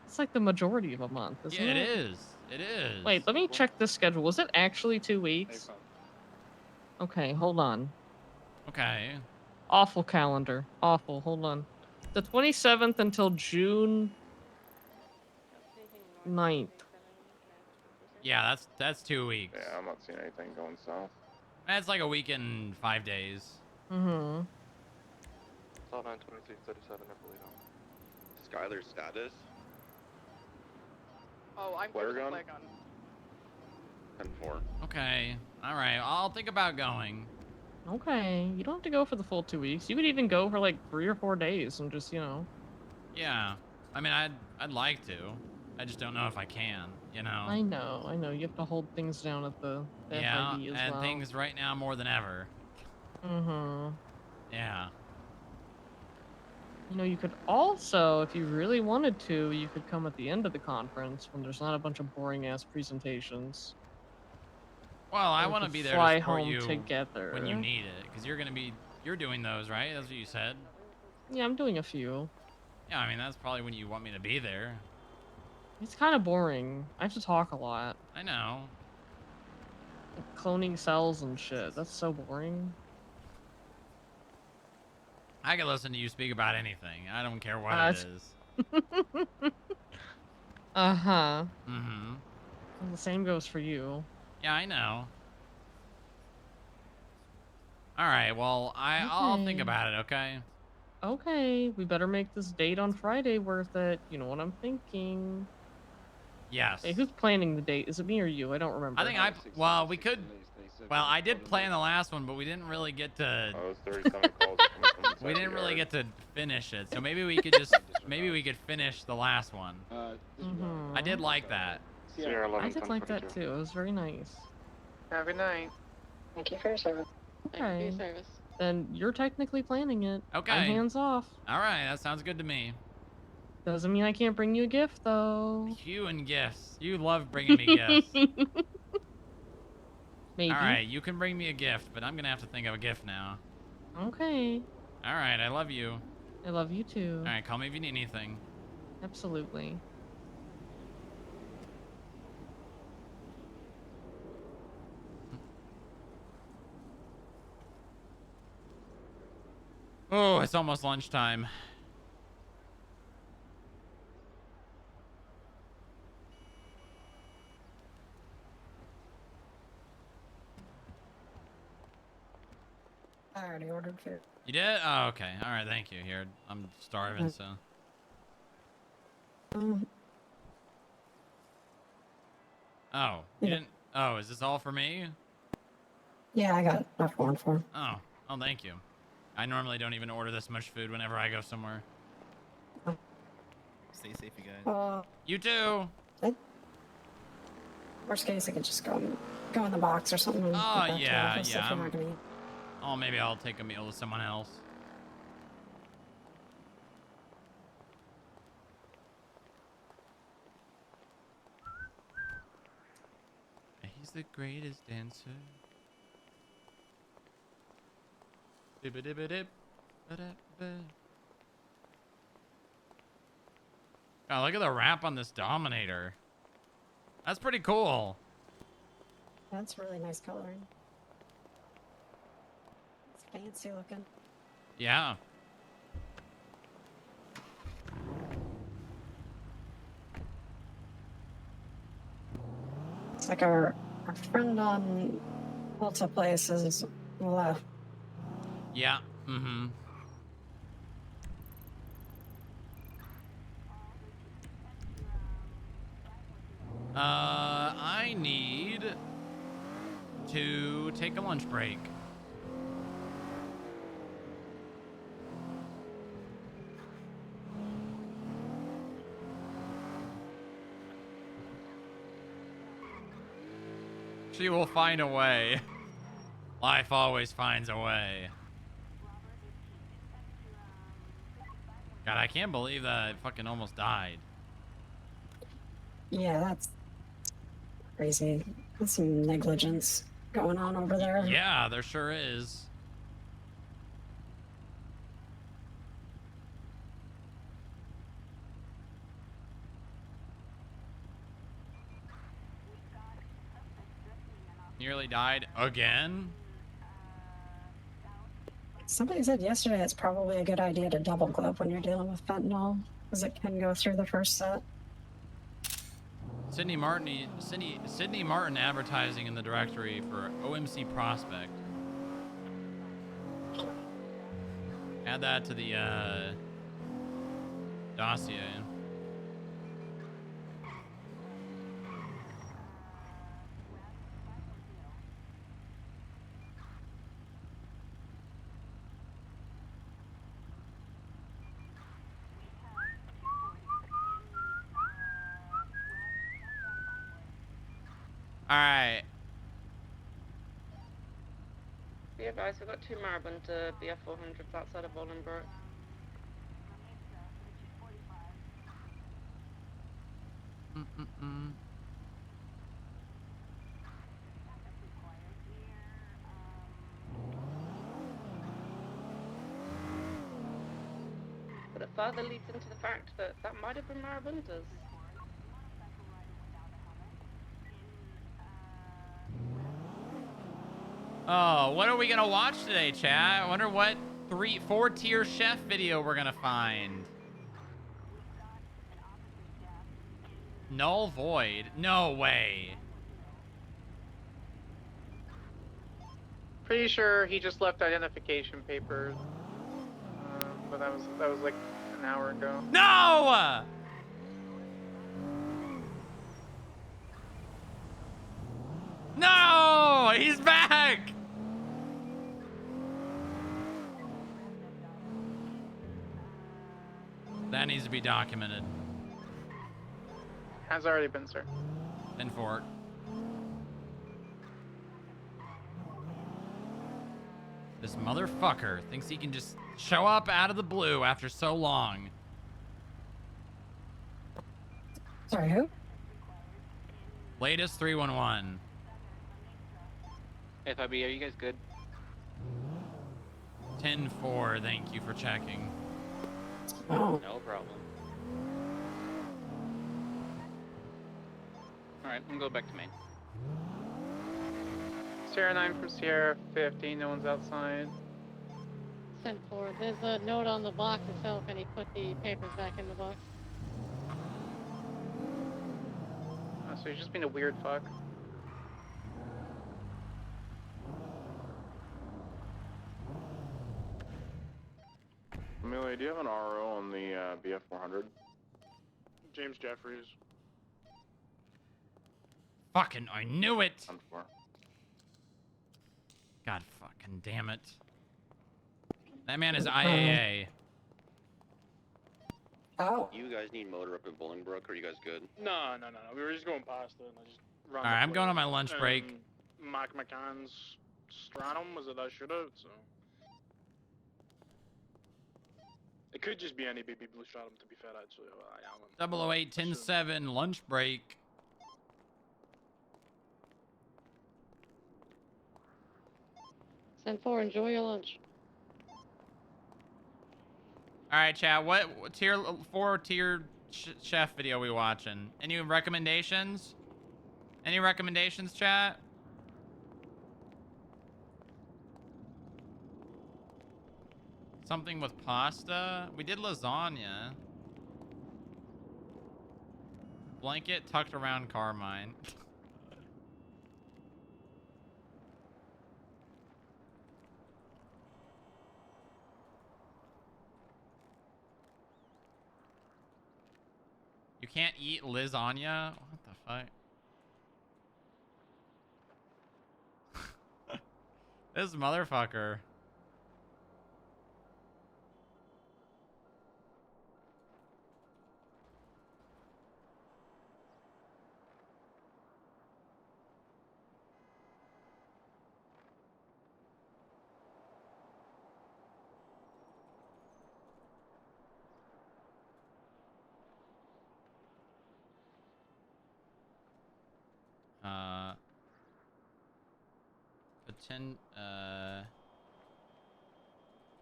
It's like the majority of a month, isn't it? Yeah, it is. It is. Wait, let me check the schedule. Was it actually 2 weeks? Okay, hold on. Okay. Awful calendar. Awful. Hold on. The 27th until June 9th. Yeah, that's 2 weeks. Yeah, I'm not seeing anything going south. That's like a week and 5 days. Mm-hmm. Saw 92337, I believe. Skylar's status? Oh, I'm Flare good with gun? flare gun. 10-4. Okay. All right. I'll think about going. Okay, you don't have to go for the full 2 weeks. You could even go for like 3 or 4 days and just, you know. Yeah. I mean, I'd like to. I just don't know if I can, you know. I know. You have to hold things down at the Yeah, FID as and well. things right now more than ever. Mm-hmm. Yeah. You know, you could also, if you really wanted to, you could come at the end of the conference when there's not a bunch of boring-ass presentations. Well, I we want to could be there to fly support home you together. when you need it, because you're doing those, right? That's what you said. Yeah, I'm doing a few. Yeah, I mean that's probably when you want me to be there. It's kind of boring. I have to talk a lot. I know. Cloning cells and shit. That's so boring. I can listen to you speak about anything. I don't care what it is. Uh-huh. Mm-hmm. And the same goes for you. Yeah, I know. All right, well, I'll think Okay. about it, okay? Okay, we better make this date on Friday worth it. You know what I'm thinking. Yes. Hey, who's planning the date? Is it me or you? I don't remember. I think well, we could, well, I did plan the last one, but we didn't really get to, Oh, it was 37 calls coming from inside we the didn't really yard. get to finish it. So maybe we could just, maybe we could finish the last one. I did like that. Sierra 11, I did like that too. It was very nice. Have a good night. Thank you for your service. Thank you for your Okay. service. Then you're technically planning it. Okay. I'm hands off. All right, that sounds good to me. Doesn't mean I can't bring you a gift though. You and gifts. You love bringing me gifts. Maybe. All right, you can bring me a gift, but I'm gonna have to think of a gift now. Okay. All right, I love you. I love you too. All right, call me if you need anything. Absolutely. Oh, it's almost lunchtime. I already ordered food. You did? Oh, okay. All right, thank you. Here, I'm starving, so. Oh, you didn't? Oh, is this all for me? Yeah, I got enough going for him. Oh, thank you. I normally don't even order this much food whenever I go somewhere. Stay safe, you guys. You too. Worst case, I could just go in the box or something. And Oh, get back to yeah, office if yeah. you're not gonna eat. Oh, maybe I'll take a meal with someone else. He's the greatest dancer. Dib-a-dib-a-dib. Ba-da-ba. God, look at the wrap on this Dominator. That's pretty cool. That's really nice coloring. It's fancy looking. Yeah. It's like our friend on Ulta Places left. Yeah. Mm-hmm. I need to take a lunch break. She will find a way. Life always finds a way. God, I can't believe that it fucking almost died. Yeah, that's crazy. That's some negligence going on over there. Yeah, there sure is. Nearly died again? Somebody said yesterday it's probably a good idea to double glove when you're dealing with fentanyl, because it can go through the first set. Sydney Martin advertising in the directory for OMC Prospect. Add that to the dossier. All right. Be advised, we've got 2 Maribund BF 400s outside of Bolingbroke. But it further leads into the fact that that might have been Maribundas. Oh, what are we gonna watch today, chat? I wonder what 4-tier chef video we're gonna find. Null void? No way. Pretty sure he just left identification papers. But that was like an hour ago. No! No! He's back! That needs to be documented. Has already been, sir. And for this motherfucker thinks he can just show up out of the blue after so long. Sorry, who? Latest 311. Hey, Fabi, are you guys good? 10-4, thank you for checking. Oh. No problem. Alright, I'm gonna go back to main. Sierra 9 from Sierra 15, no one's outside. Sent for. There's a note on the box itself, and he put the papers back in the box. Oh, so he's just being a weird fuck. Amelia, do you have an RO on the BF 400? James Jeffries. Fucking, I knew it! God fucking damn it. That man is IAA. Oh. You guys need motor up in Bolingbrook, or are you guys good? No. We were just going past it, and I just ran. Alright, I'm going on my lunch break. Mark McCann's Stranum was it that shootout, so. It could just be any BB Blue Stratum, to be fair, actually. I am. 008-10-7, lunch break. Sent for. Enjoy your lunch. Alright, chat, what tier 4 tier chef video we watching? Any recommendations? Any recommendations, chat? Something with pasta? We did lasagna. Blanket tucked around Carmine. You can't eat lasagna? What the fuck? This motherfucker.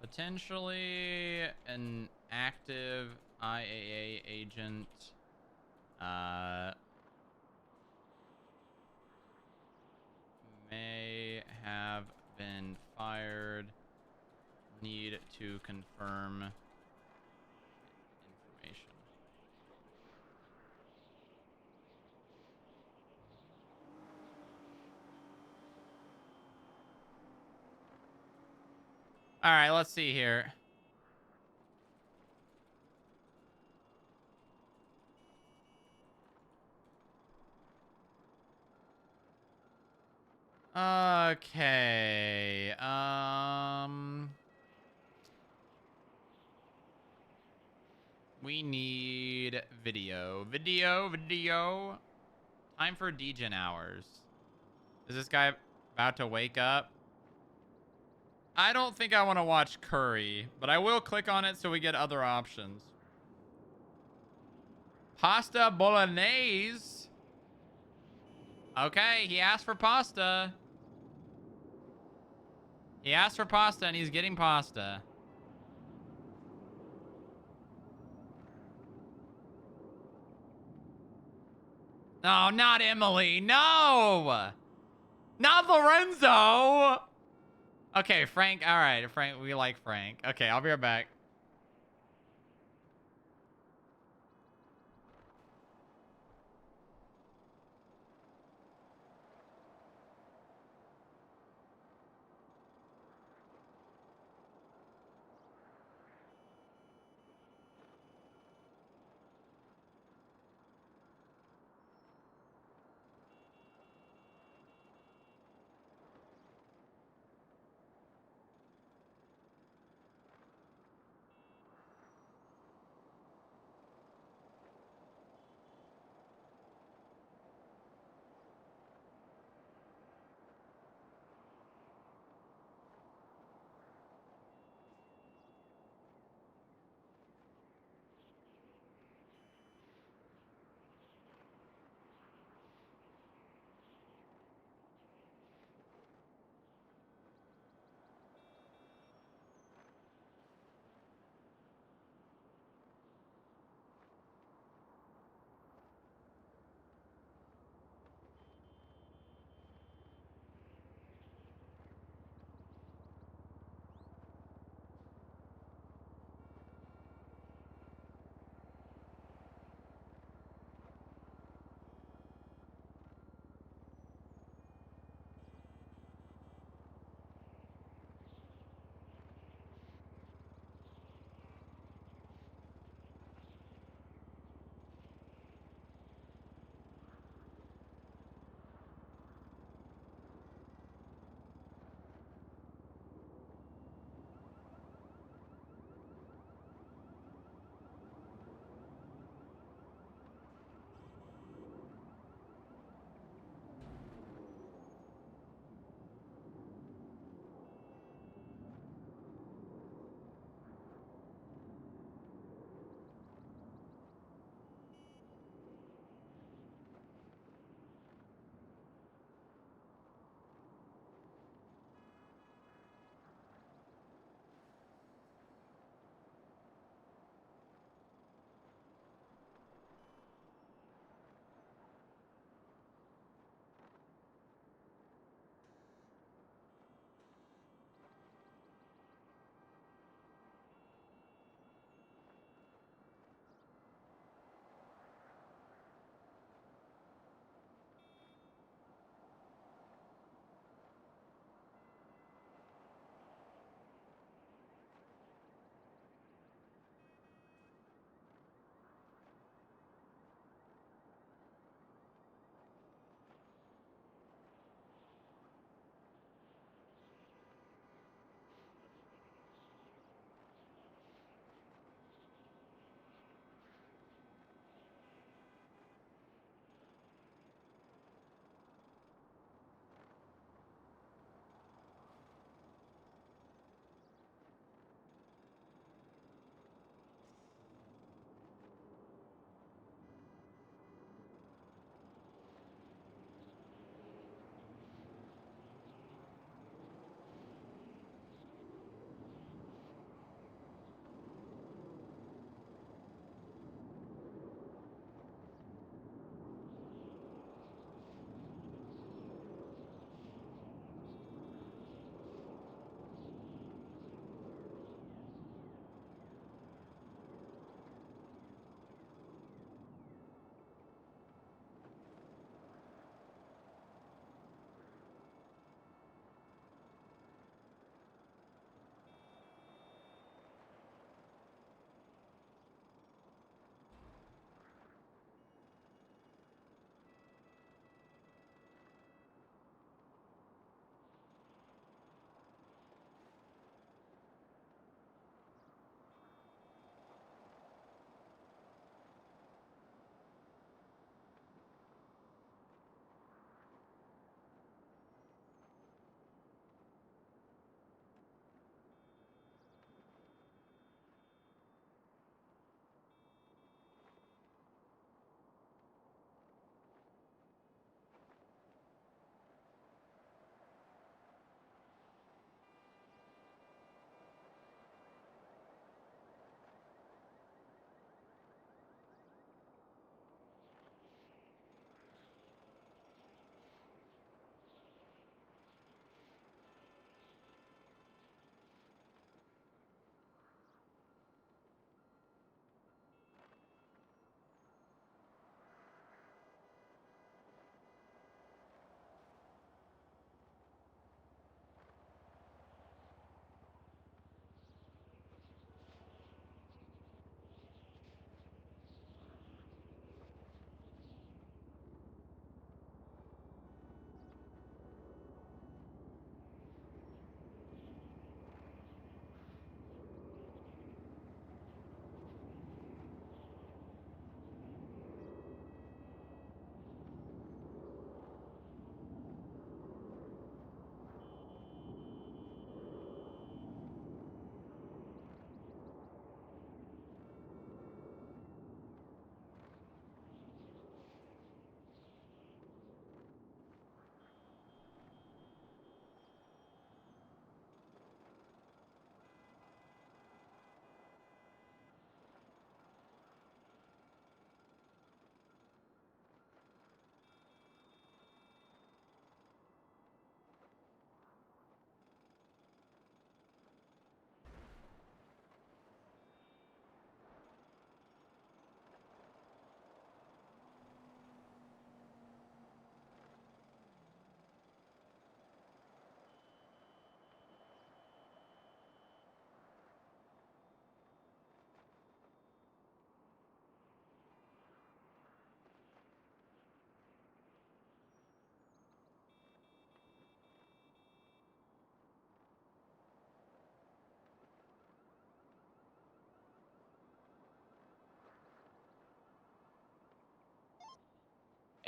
Potentially an active IAA agent. May have been fired. Need to confirm information. All right, let's see here. Okay. We need video. Video. Time for degen hours. Is this guy about to wake up? I don't think I want to watch Curry, but I will click on it so we get other options. Pasta bolognese. Okay, he asked for pasta. He asked for pasta and he's getting pasta. No, not Emily. No! Not Lorenzo! Okay, Frank. All right, Frank. We like Frank. Okay, I'll be right back.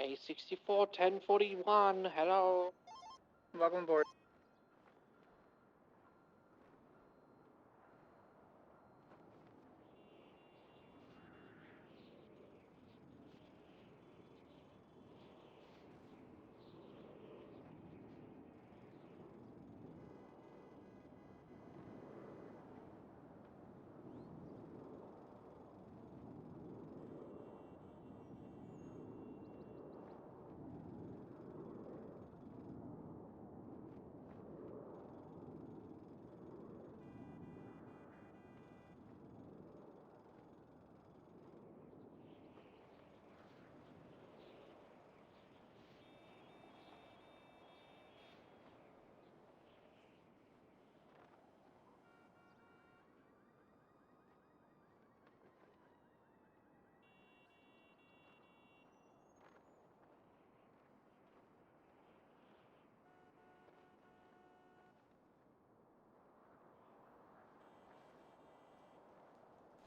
A64 1041. Hello. Welcome aboard.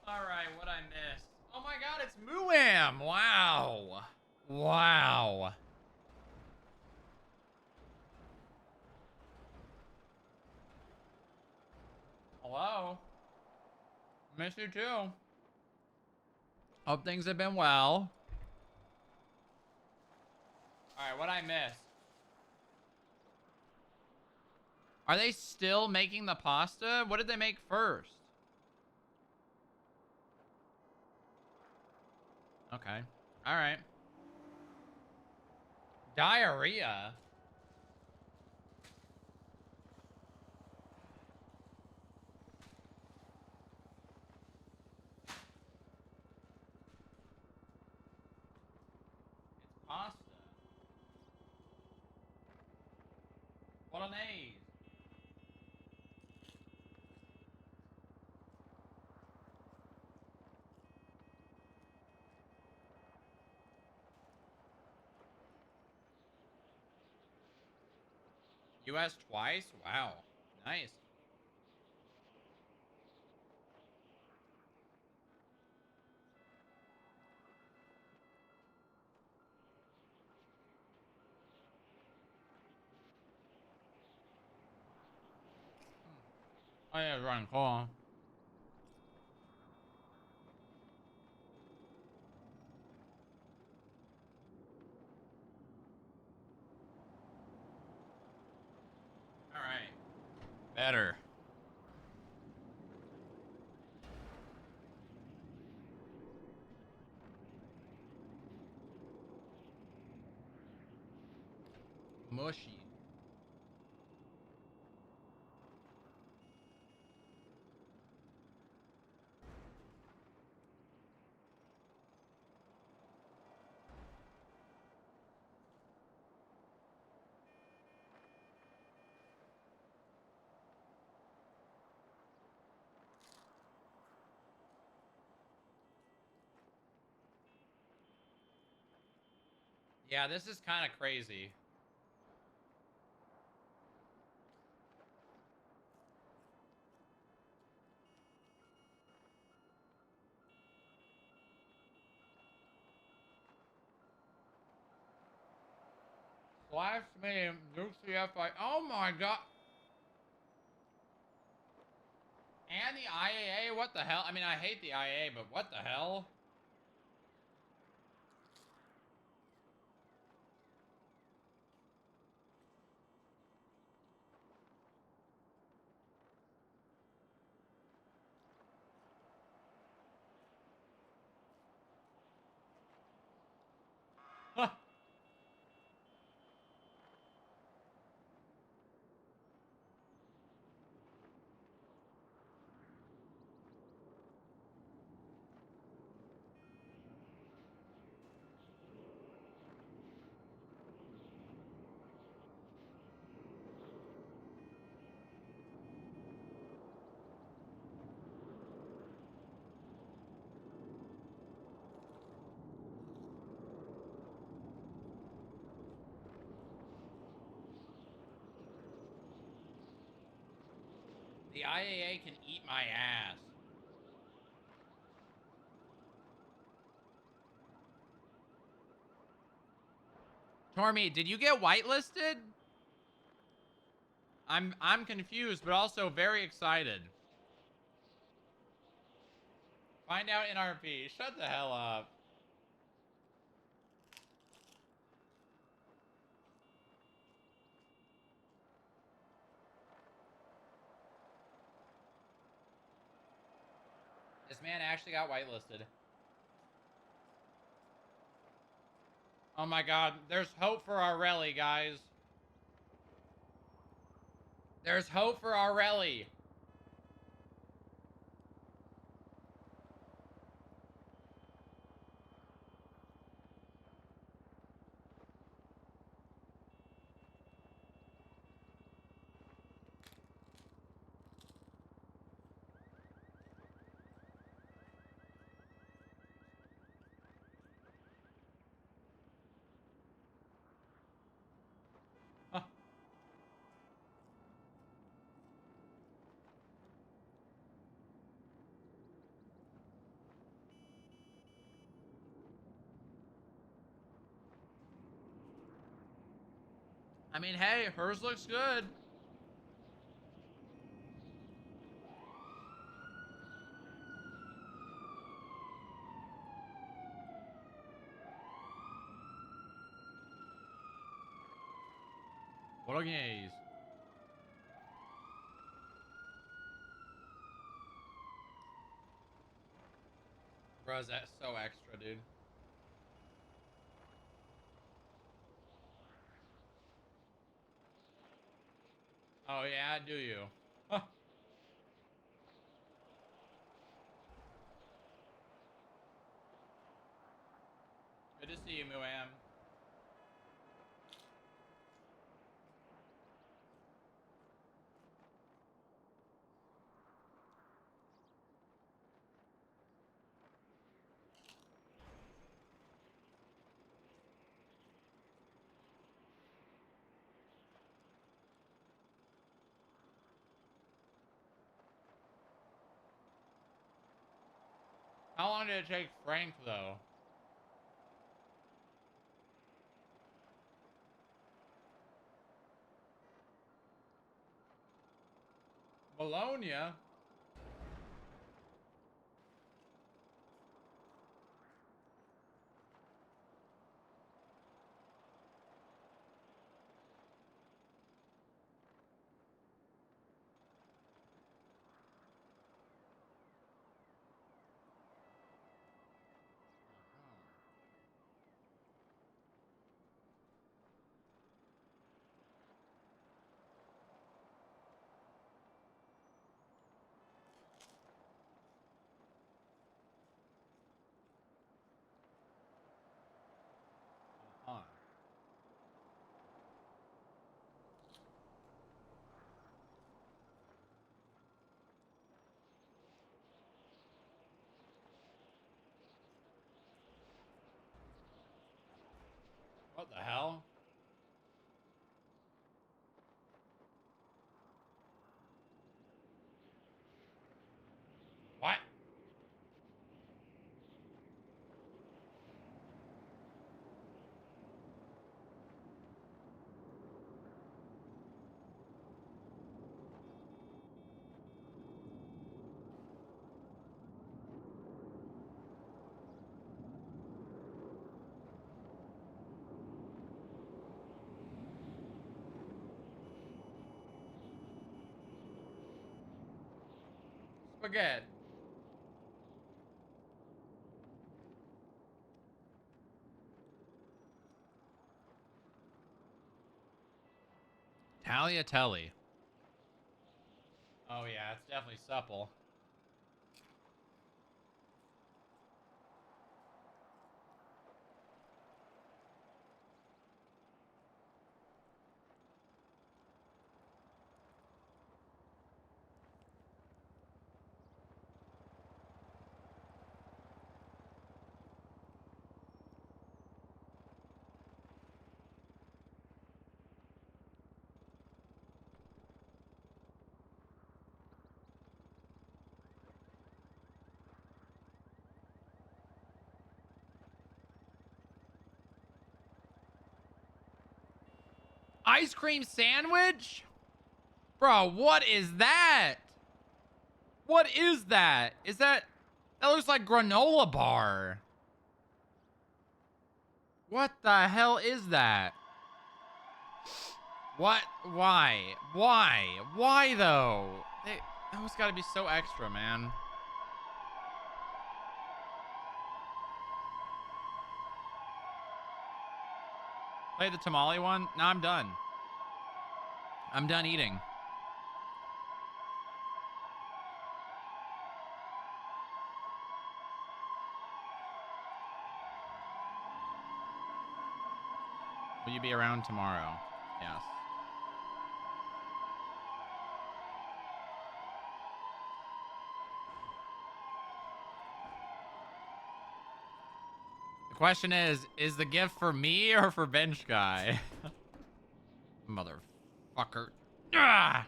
All right, what I missed? Oh my God, it's Muam! Wow, wow. Hello. Miss you too. Hope things have been well. All right, what I missed? Are they still making the pasta? What did they make first? Okay. All right. Diarrhea. It's pasta. Bolognese. US twice? Wow. Nice. Oh yeah, it's running cool. All right. Better. Mushy. Yeah, this is kind of crazy. Slash me, Duke CFI. Oh my God. And the IAA? What the hell? I mean, I hate the IAA, but what the hell? The IAA can eat my ass. Tormy, did you get whitelisted? I'm confused, but also very excited. Find out in RP. Shut the hell up. This man actually got whitelisted. Oh my god, there's hope for our rally, guys. There's hope for our rally. I mean, hey, hers looks good. Bolognese. Bro, that's so extra, dude. Oh yeah, do you? Huh. Good to see you, Muam. How long did it take Frank, though? Bologna? Huh. What the hell? What? Spaghetti. Tagliatelle. Oh yeah, it's definitely supple. Ice cream sandwich? Bro, what is that? What is that? That looks like granola bar. What the hell is that? What? Why? Why? Why though? That was gotta be so extra, man. Play the tamale one? No, I'm done. I'm done eating. Will you be around tomorrow? Yes. The question is the gift for me or for bench guy? Motherfucker. Ah!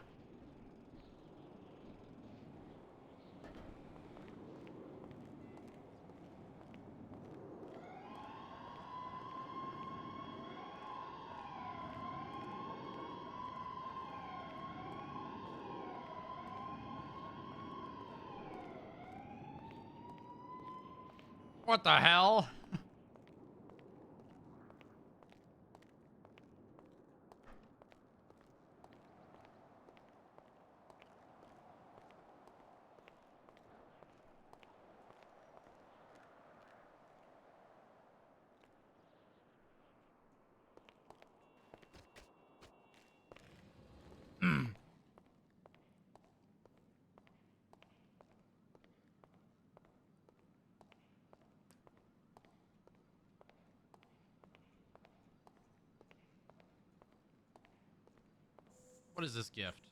What the hell? What is this gift?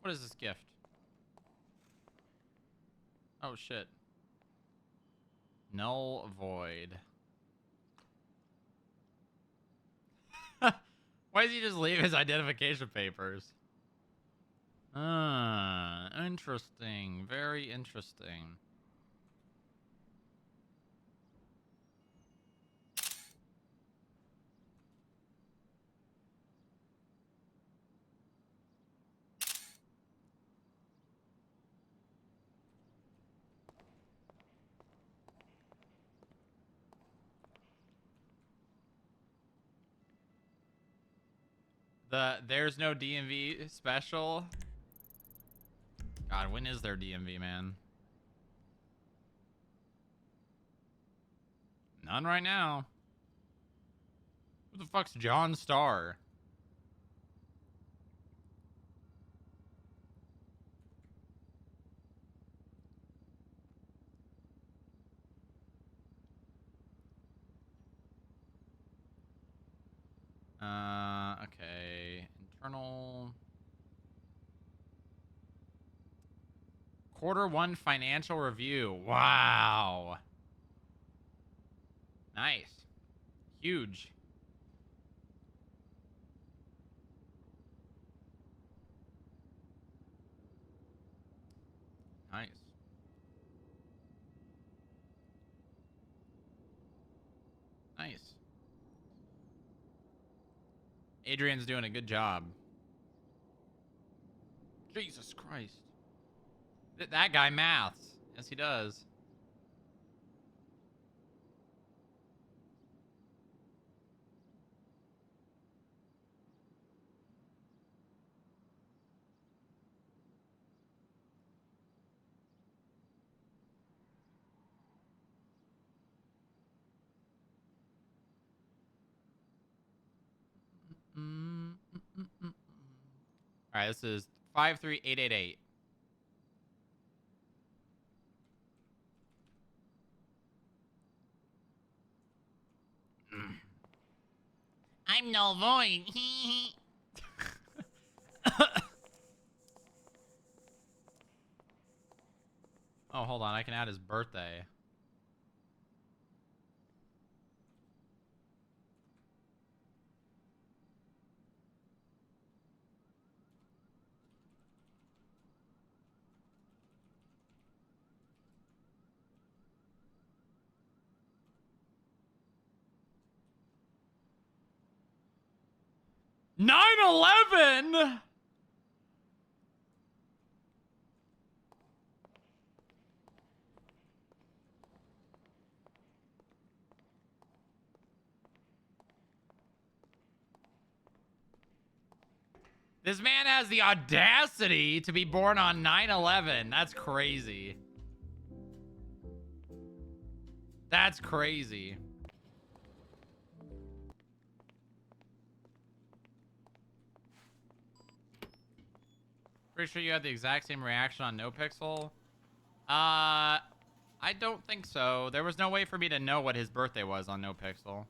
What is this gift? Oh shit. Null void. Why does he just leave his identification papers? Interesting. Very interesting. There's no DMV special. God, when is there DMV, man? None right now. Who the fuck's John Starr? Okay. Internal. Q1 financial review. Wow. Nice. Huge. Nice. Nice. Adrian's doing a good job. Jesus Christ. That guy maths. Yes, he does. All right, this is 53888. I'm null void. Oh, hold on. I can add his birthday. 9/11. This man has the audacity to be born on 9/11. That's crazy. That's crazy. Pretty sure you had the exact same reaction on NoPixel. I don't think so. There was no way for me to know what his birthday was on NoPixel.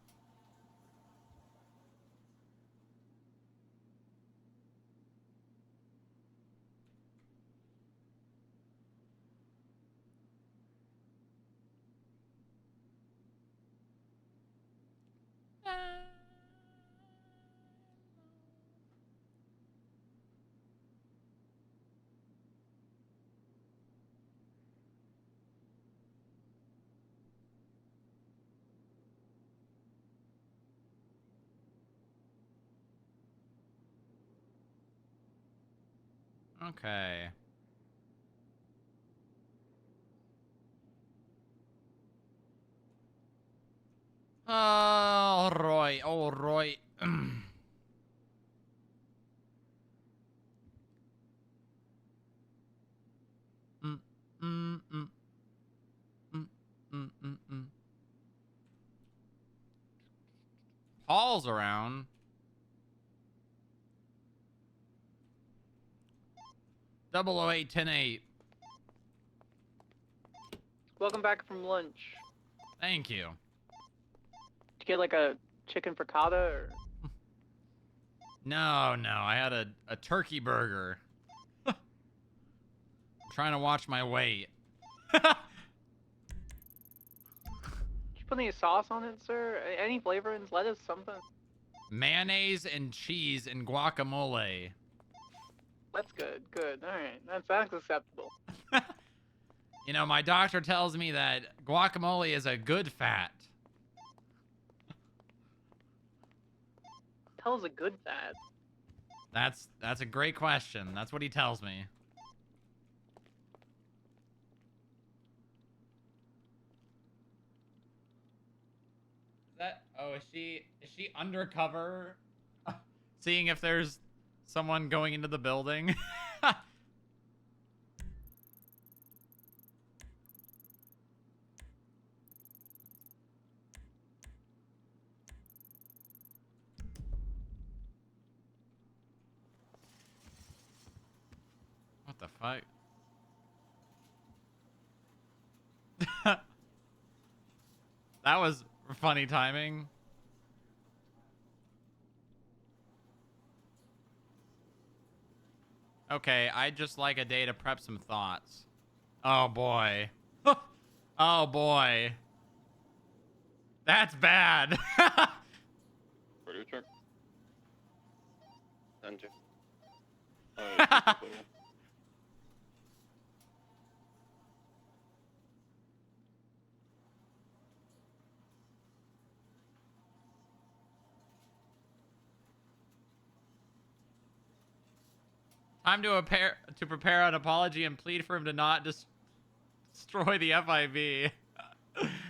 Okay. Oh, Roy. Oh, Roy. Paul's around. Double 08 10-8. Welcome back from lunch. Thank you. Did you get like a chicken frittata or? No, I had a turkey burger. I'm trying to watch my weight. Did you put any sauce on it, sir? Any flavorings? Lettuce, something? Mayonnaise and cheese and guacamole. That's good. Good. All right. That's acceptable. You know, my doctor tells me that guacamole is a good fat. Hell's a good fat. That's a great question. That's what he tells me. Is she undercover? Seeing if there's someone going into the building? What the fuck? That was funny timing. Okay, I'd just like a day to prep some thoughts. Oh boy. Oh boy. That's bad. Producer. Enter. Time to prepare an apology and plead for him to not destroy the FIV. Hi.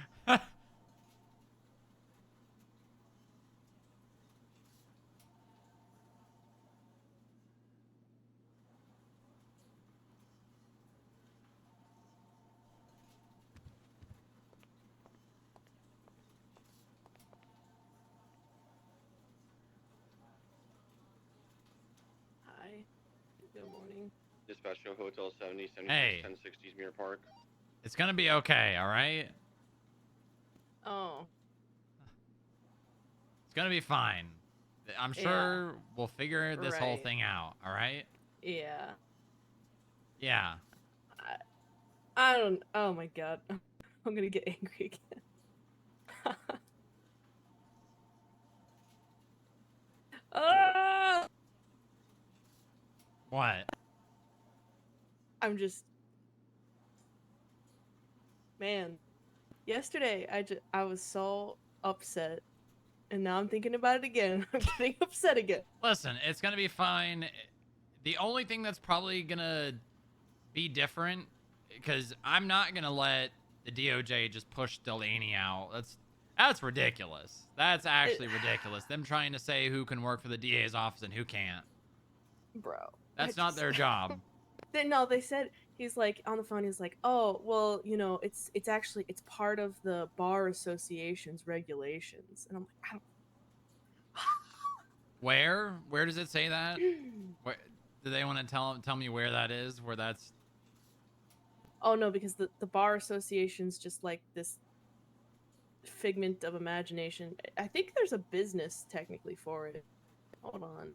Good morning. Dispatch to Hotel 70, 76, Hey. 1060s Mirror Park. It's gonna be okay, alright? Oh. It's gonna be fine. I'm sure we'll figure this whole Right. thing out, alright? Yeah. Yeah. I don't. Oh my god. I'm gonna get angry again. Ah! What? I'm just. Man. Yesterday, I was so upset and now I'm thinking about it again. I'm getting upset again. Listen, it's gonna be fine. The only thing that's probably gonna be different, because I'm not gonna let the DOJ just push Delaney out. That's ridiculous. That's actually ridiculous. Them trying to say who can work for the DA's office and who can't. Bro. That's not their job. They said, he's like, on the phone, he's like, oh, well, you know, it's part of the bar association's regulations. And I'm like, I don't. Where does it say that? Where, do they want to tell me where that is? Where that's... Oh no, because the bar association's just like this figment of imagination. I think there's a business technically for it. Hold on.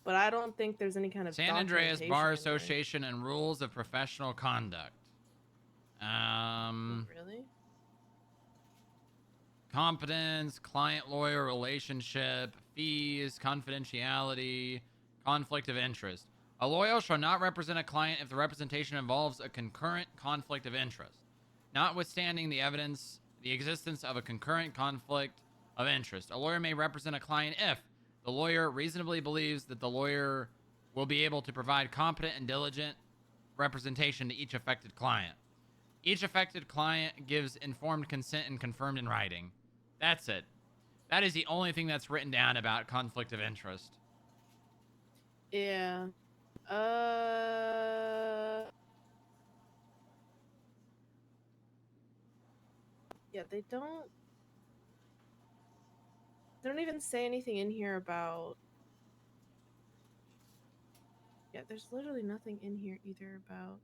But I don't think there's any kind of San Andreas documentation Bar in there. Association and Rules of Professional Conduct. Really? Competence, client-lawyer relationship, fees, confidentiality, conflict of interest. A lawyer shall not represent a client if the representation involves a concurrent conflict of interest. Notwithstanding the existence of a concurrent conflict of interest, a lawyer may represent a client if the lawyer reasonably believes that the lawyer will be able to provide competent and diligent representation to each affected client. Each affected client gives informed consent and confirmed in writing. That's it. That is the only thing that's written down about conflict of interest. Yeah. Yeah, they don't even say anything in here about... Yeah, there's literally nothing in here either about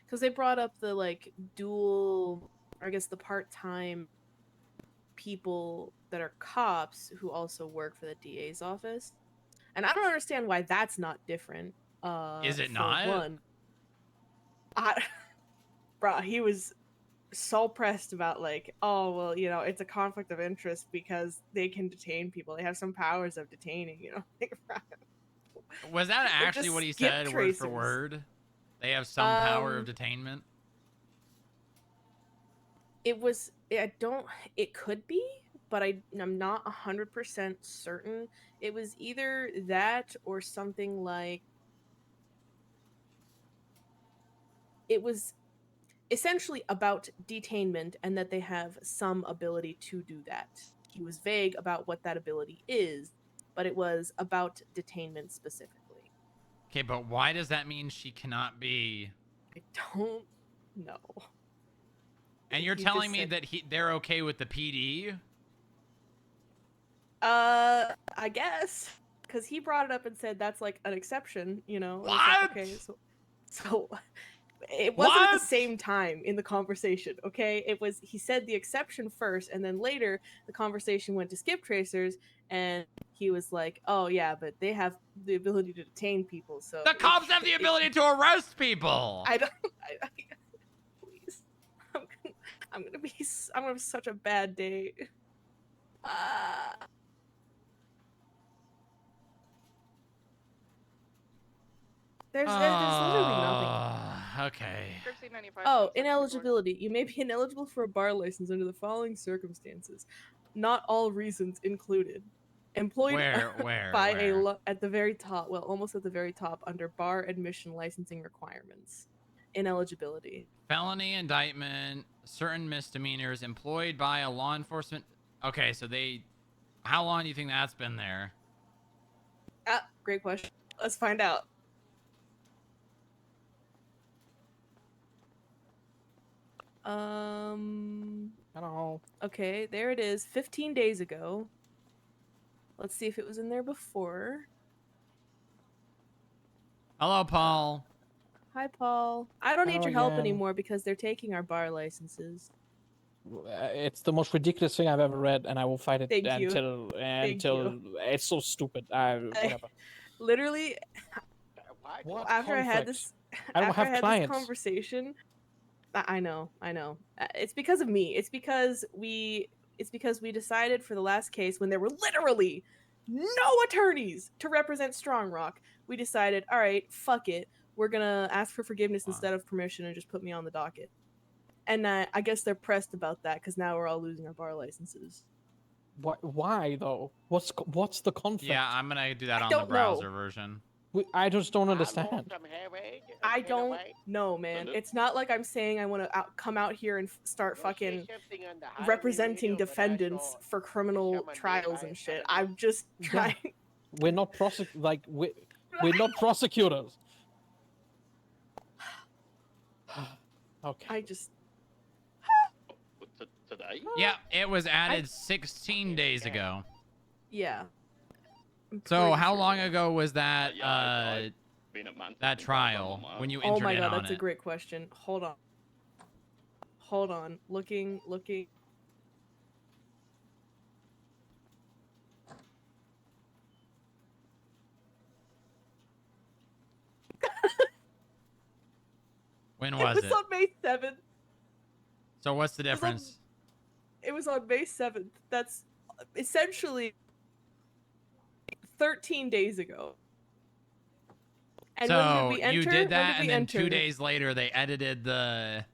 because they brought up the like dual, or I guess the part-time people that are cops who also work for the DA's office. And I don't understand why that's not different. Is it for not? One, bro, he was so pressed about like, oh well, you know, it's a conflict of interest because they can detain people. They have some powers of detaining, you know. Was that They're actually just what he skip said, tracers. word for word? They have some power of detainment? It was, it could be, but I'm not 100% certain. It was either that or something like, it was essentially about detainment and that they have some ability to do that. He was vague about what that ability is, but it was about detainment specifically. Okay, but why does that mean she cannot be... I don't know. And you're He telling just me said- that they're okay with the PD? I guess. Because he brought it up and said that's like an exception, you know? And it's like, okay, so it wasn't at the same time in the conversation, okay? It was, he said the exception first, and then later the conversation went to skip tracers, and he was like, oh yeah, but they have the ability to detain people, so... The cops have the ability to arrest people! Please. I'm gonna have such a bad day. There's literally nothing. Okay. Oh, ineligibility. You may be ineligible for a bar license under the following circumstances. Not all reasons included. Employed Where? at the very top, well, almost at the very top, under bar admission licensing requirements. Ineligibility. Felony indictment, certain misdemeanors, employed by a law enforcement... Okay, so they... How long do you think that's been there? Great question. Let's find out. Hello. Okay, there it is. 15 days ago. Let's see if it was in there before. Hello, Paul. Hi, Paul. I don't need Hello your help again. anymore because they're taking our bar licenses. It's the most ridiculous thing I've ever read, and I will fight it Thank you. until it's so stupid. Whatever. Literally, What after I had conflict? this, I don't after I have had clients. this conversation, I know. It's because of me. It's because we decided for the last case when there were literally no attorneys to represent Strong Rock. We decided, all right, fuck it. We're gonna ask for forgiveness instead of permission and just put me on the docket. And I guess they're pressed about that because now we're all losing our bar licenses. Why though? What's the conflict? Yeah, I'm gonna do that I on the don't know. browser version. I just don't understand. I don't know, man. It's not like I'm saying I want to come out here and start fucking representing defendants for criminal trials and shit. I'm just trying. We're not we're not prosecutors. Okay. I just. Today? Yeah, it was added 16 days ago. Yeah. So how long ago was that that trial when you entered Oh my in god, on that's a it? great question. Hold on. Looking. When was It it? was on May 7th. So what's the difference? It was on May 7th. That's essentially 13 days ago. And when So did we enter? you did that, and then enter? 2 days later they edited the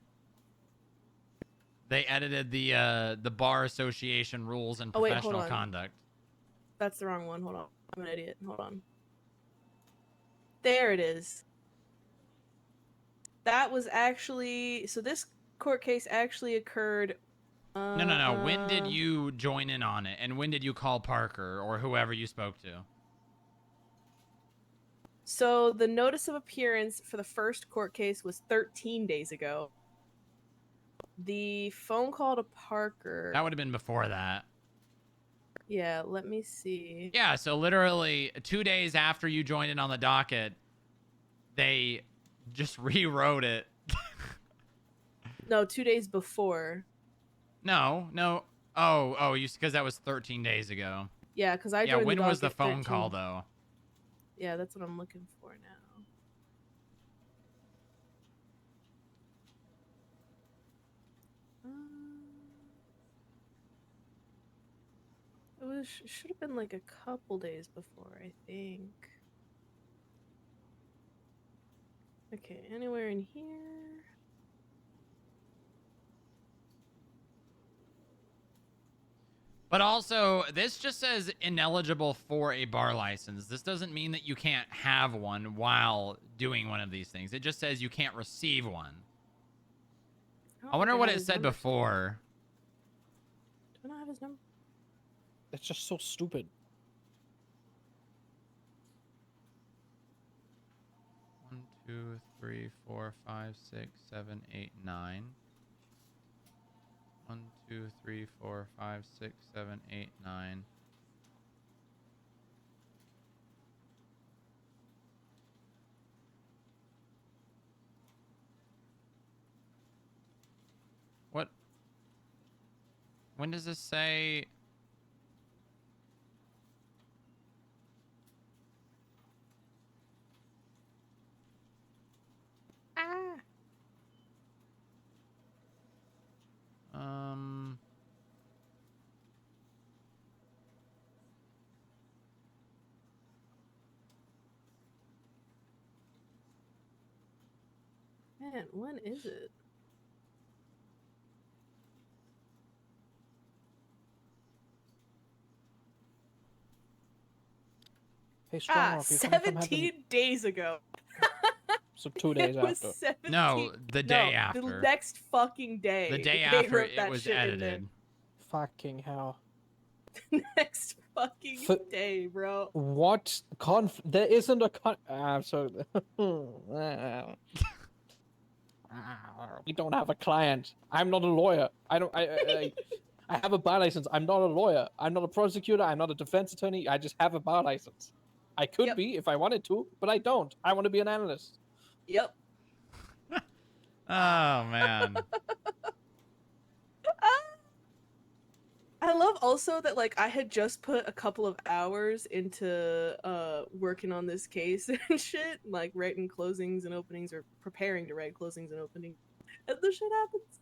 bar association rules and Oh, wait, hold professional on. conduct. That's the wrong one. Hold on. I'm an idiot. Hold on. There it is. That was actually... So this court case actually occurred... No. When did you join in on it? And when did you call Parker or whoever you spoke to? So the notice of appearance for the first court case was 13 days ago. The phone call to Parker... That would have been before that. Yeah, let me see. Yeah, so literally 2 days after you joined in on the docket, they just rewrote it. No, 2 days before. No. Oh, because that was 13 days ago. Yeah, because I Yeah, joined when the was the docket phone 13. call, though? Yeah, that's what I'm looking for now. It should have been like a couple days before, I think. Okay, anywhere in here? But also, this just says ineligible for a bar license. This doesn't mean that you can't have one while doing one of these things. It just says you can't receive one. I wonder what it said before. Do I not have his number? That's just so stupid. One, 2, 3, 4, 5, 6, 7, 8, 9. 1, 2, 3, 4, 5, 6, 7, 8, 9. What? When does this say? Man, when is it? Hey, Strong, 17 days ago. So 2 days It was after. 17 No, the day no, after. The next fucking day. The day they after wrote it that was shit in there. edited. Fucking hell. Next fucking day, bro. What there isn't a I'm sorry. We don't have a client. I'm not a lawyer. I have a bar license. I'm not a lawyer. I'm not a prosecutor. I'm not a defense attorney. I just have a bar license. I could be if I wanted to, but I don't. I want to be an analyst. Yep. Oh man. I love also that like I had just put a couple of hours into working on this case and shit, like writing closings and openings or preparing to write closings and openings. And the shit happens.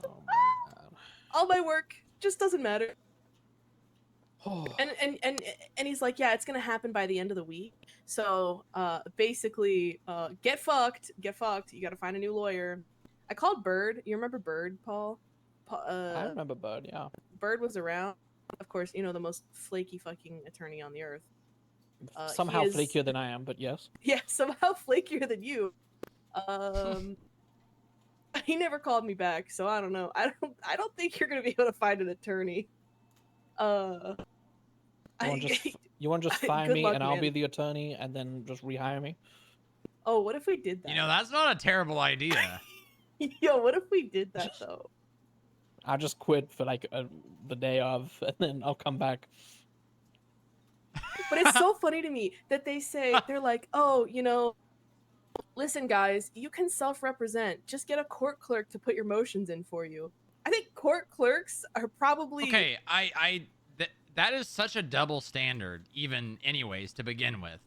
Oh my god. All my work just doesn't matter. And he's like, yeah, it's gonna happen by the end of the week. So basically, get fucked. You gotta find a new lawyer. I called Bird. You remember Bird, Paul? I remember Bird. Yeah. Bird was around. Of course, you know, the most flaky fucking attorney on the earth. Somehow flakier than I am, but yes. Yeah, somehow flakier than you. He never called me back, so I don't know. I don't think you're gonna be able to find an attorney. You want to just fire Good me luck, and I'll be man. the attorney and then just rehire me? Oh, what if we did that? You know, that's not a terrible idea. Yo, what if we did that though? I'll just quit for like the day of, and then I'll come back. But it's so funny to me that they're like, oh, you know, listen, guys, you can self-represent. Just get a court clerk to put your motions in for you. I think court clerks are probably Okay. That is such a double standard, even anyways, to begin with.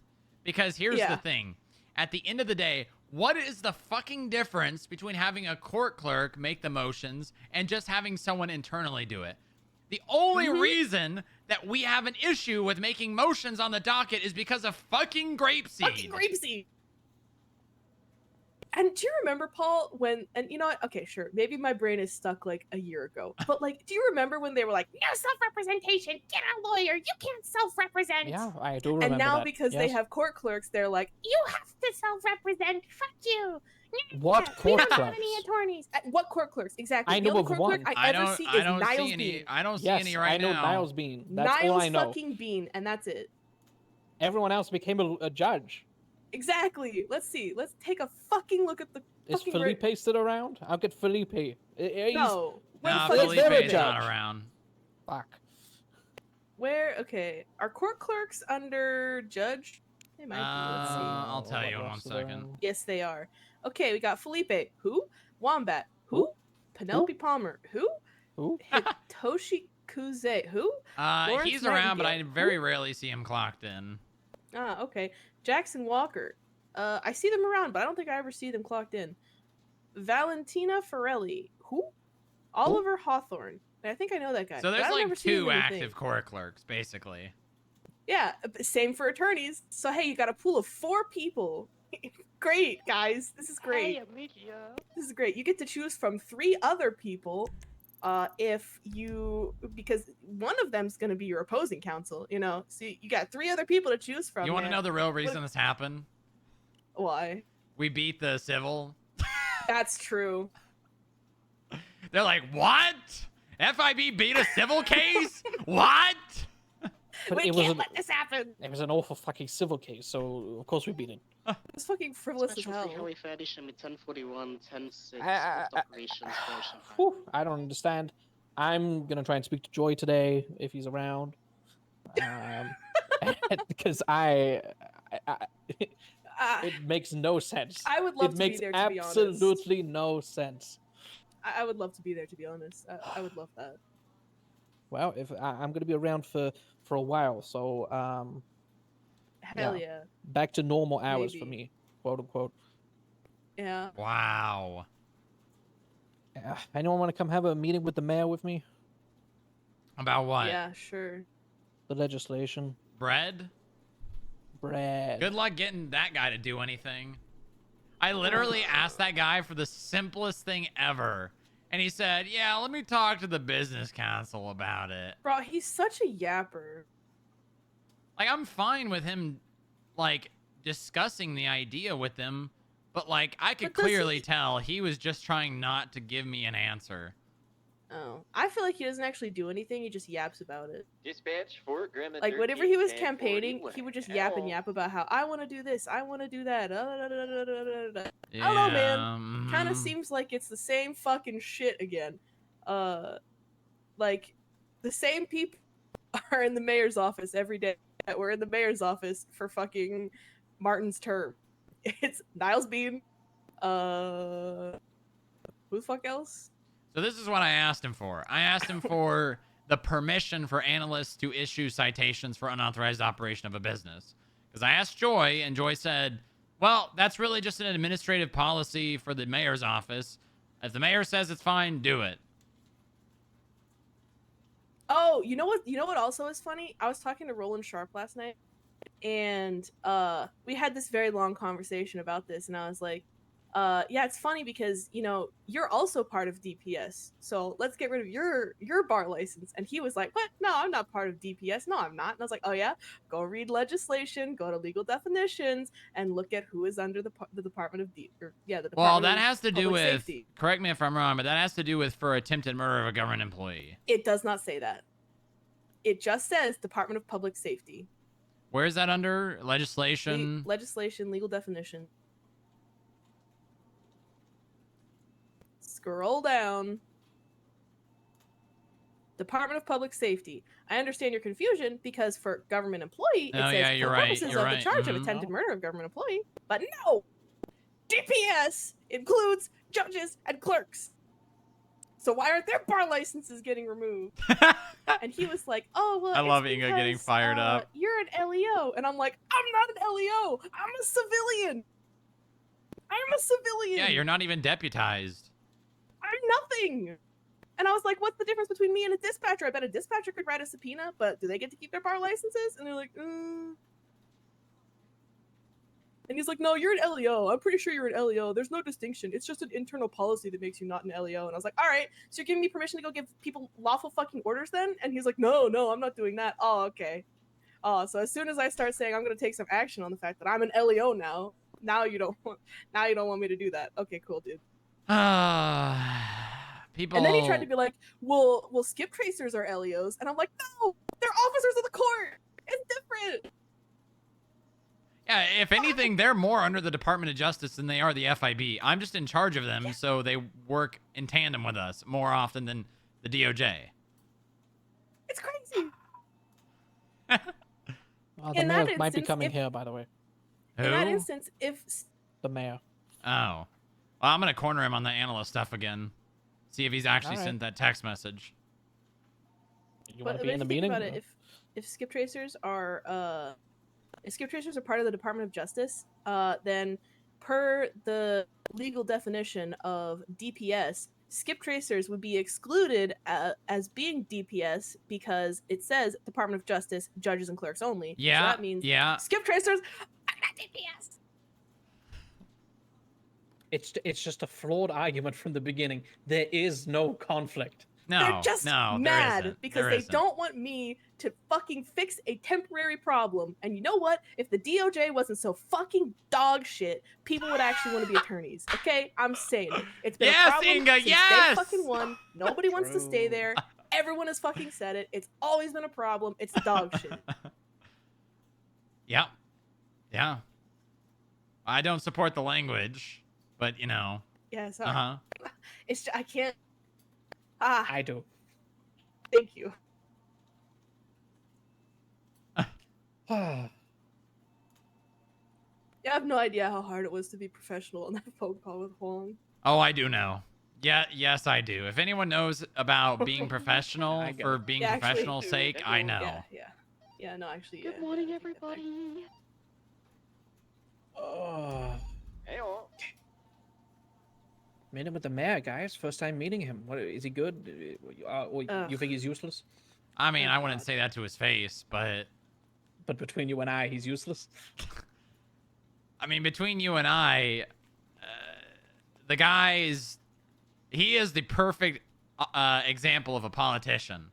Because here's the thing. At the end of the day, what is the fucking difference between having a court clerk make the motions and just having someone internally do it? The only reason that we have an issue with making motions on the docket is because of fucking grapeseed. Fucking grapeseed. And do you remember, Paul, when, and you know what? Okay, sure. Maybe my brain is stuck like a year ago. But like, do you remember when they were like, no self-representation, get a lawyer, you can't self-represent. Yeah, I do remember And now that, because they yes. have court clerks, they're like, you have to self-represent. Fuck you. What We court don't have clerks? any attorneys. What court clerks? Exactly. I The know only of court clerk one. I ever see is Niles Bean. I don't see Yes, any right I know now. Niles Bean. That's Niles all I know. fucking Bean, and that's it. Everyone else became a judge. Exactly. Let's see. Let's take a fucking look at the Is fucking Felipe still around? I'll get Felipe. No. Where the Nah, fuck is Felipe's Felipe? not around. Fuck. Where? Okay. Are court clerks under judge? They might be. Let's see. I'll tell you in 1 second. Yes, they are. Okay, we got Felipe. Who? Wombat. Who? Penelope Palmer. Who? Who? Hitoshi Kuze. Who? Lawrence He's around, but I Nightingale. very rarely see him clocked in. Ah, okay. Jackson Walker. I see them around, but I don't think I ever see them clocked in. Valentina Forelli. Who? Oliver Hawthorne. I think I know that guy. So but I there's don't like ever see him 2 in anything. active court clerks, basically. Yeah, same for attorneys. So hey, you got a pool of 4 people. Great, guys. This is great. Hey, Amelia. This is great. You get to choose from 3 other people because one of them's going to be your opposing counsel, you know. So you got 3 other people to choose from. You want to man. know the real reason this happened? Why? We beat the civil. That's true. They're like, what? FIB beat a civil case? What? But We it was can't an, let this happen. it was an awful fucking civil case, so of course we beat it. It's fucking frivolous as hell. Highway Federation 1041, 10-6, I- operations version. Whew, I don't understand. I'm gonna try and speak to Joy today if he's around, because it makes no sense. I would love it to makes be there, to be honest. absolutely no sense. I would love to be there, to be honest. I would love that. Well, if I'm gonna be around for a while, so Hell yeah. back to normal hours for Maybe. me, quote unquote. Yeah. Wow. Anyone want to come have a meeting with the mayor with me? About what? Yeah, sure. The legislation. Bread? Bread. Good luck getting that guy to do anything. I literally asked that guy for the simplest thing ever. And he said, yeah, let me talk to the business council about it. Bro, he's such a yapper. Like, I'm fine with him, like, discussing the idea with them. But, like, I could But does clearly he- tell he was just trying not to give me an answer. Oh. I feel like he doesn't actually do anything, he just yaps about it. Dispatch Fort Grimmett. Like, whenever he was campaigning, he would just yap and yap about how I want to do this, I want to do that. I don't know, man. Kind of seems like it's the same fucking shit again. Like, the same people are in the mayor's office every day that were in the mayor's office for fucking Martin's term. It's Niles Bean. Who the fuck else? So this is what I asked him for. I asked him for the permission for analysts to issue citations for unauthorized operation of a business. Because I asked Joy, and Joy said, well, that's really just an administrative policy for the mayor's office. If the mayor says it's fine, do it. Oh, you know what? You know what also is funny? I was talking to Roland Sharp last night, and we had this very long conversation about this, and I was like, yeah, it's funny because, you know, you're also part of DPS, so let's get rid of your bar license. And he was like, what? No, I'm not part of DPS. No, I'm not. And I was like, oh yeah? Go read legislation, go to legal definitions, and look at who is under the Department of the Department Well, that of has to do Public with, Safety. correct me if I'm wrong, but that has to do with for attempted murder of a government employee. It does not say that. It just says Department of Public Safety. Where is that under? Legislation? Legislation, legal definition. Scroll down. Department of Public Safety. I understand your confusion because for government employee, it says for purposes of the charge of attempted murder of government employee. But no! DPS includes judges and clerks. So why aren't their bar licenses getting removed? And he was like, oh, well, I love it's Inga getting because, fired up. You're an LEO. And I'm like, I'm not an LEO. I'm a civilian. I'm a civilian. Yeah, you're not even deputized. I'm nothing. And I was like, what's the difference between me and a dispatcher? I bet a dispatcher could write a subpoena, but do they get to keep their bar licenses? And they're like, And he's like, no, you're an LEO. I'm pretty sure you're an LEO. There's no distinction. It's just an internal policy that makes you not an LEO. And I was like, all right, so you're giving me permission to go give people lawful fucking orders then? And he's like, no, I'm not doing that. Oh, okay. Oh, so as soon as I start saying I'm going to take some action on the fact that I'm an LEO now you don't want me to do that. Okay, cool, dude. People. And then he tried to be like, well, skip tracers are LEOs. And I'm like, no, they're officers of the court. It's different. Yeah, if anything, they're more under the Department of Justice than they are the FIB. I'm just in charge of them, so they work in tandem with us more often than the DOJ. It's crazy. The mayor might be coming here, by the way. Who? In that instance, if... The mayor. Oh. Well, I'm going to corner him on the analyst stuff again. See if he's actually sent that text message. You want to be in the meeting? About it, if skip tracers are... If skip tracers are part of the Department of Justice, then per the legal definition of DPS, skip tracers would be excluded as being DPS because it says Department of Justice, judges and clerks only. Yeah, so that means skip tracers are not DPS. It's just a flawed argument from the beginning. There is no conflict. They're just mad because they don't want me to fucking fix a temporary problem. And you know what? If the DOJ wasn't so fucking dog shit, people would actually want to be attorneys. Okay? I'm saying it. It's been a problem Inga, since they fucking won. Nobody wants to stay there. Everyone has fucking said it. It's always been a problem. It's dog shit. Yep. Yeah. I don't support the language, but you know. Yeah, sorry. It's just, I can't. I do. Thank you. Yeah, I have no idea how hard it was to be professional on that phone call with Huang. Oh, I do know. Yeah, yes, I do. If anyone knows about being professional for being professional's sake, I know. Yeah, no, actually, Good morning, everybody. Hey-o. Meet him with the mayor, guys. First time meeting him. What is he good? You think he's useless? I mean, I wouldn't say that to his face, but between you and I, he's useless. I mean, between you and I, the guy he is the perfect example of a politician.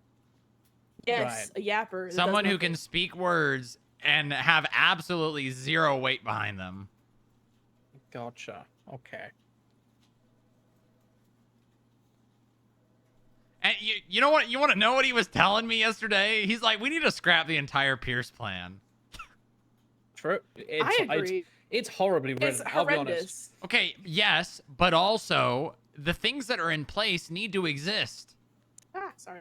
Yes, a yapper. Someone who can speak words and have absolutely zero weight behind them. Gotcha. Okay. And you know what? You want to know what he was telling me yesterday? He's like, we need to scrap the entire Pierce plan. True. I agree. It's horribly written. It's I'll be horrendous. honest. Okay, yes, but also the things that are in place need to exist. Sorry.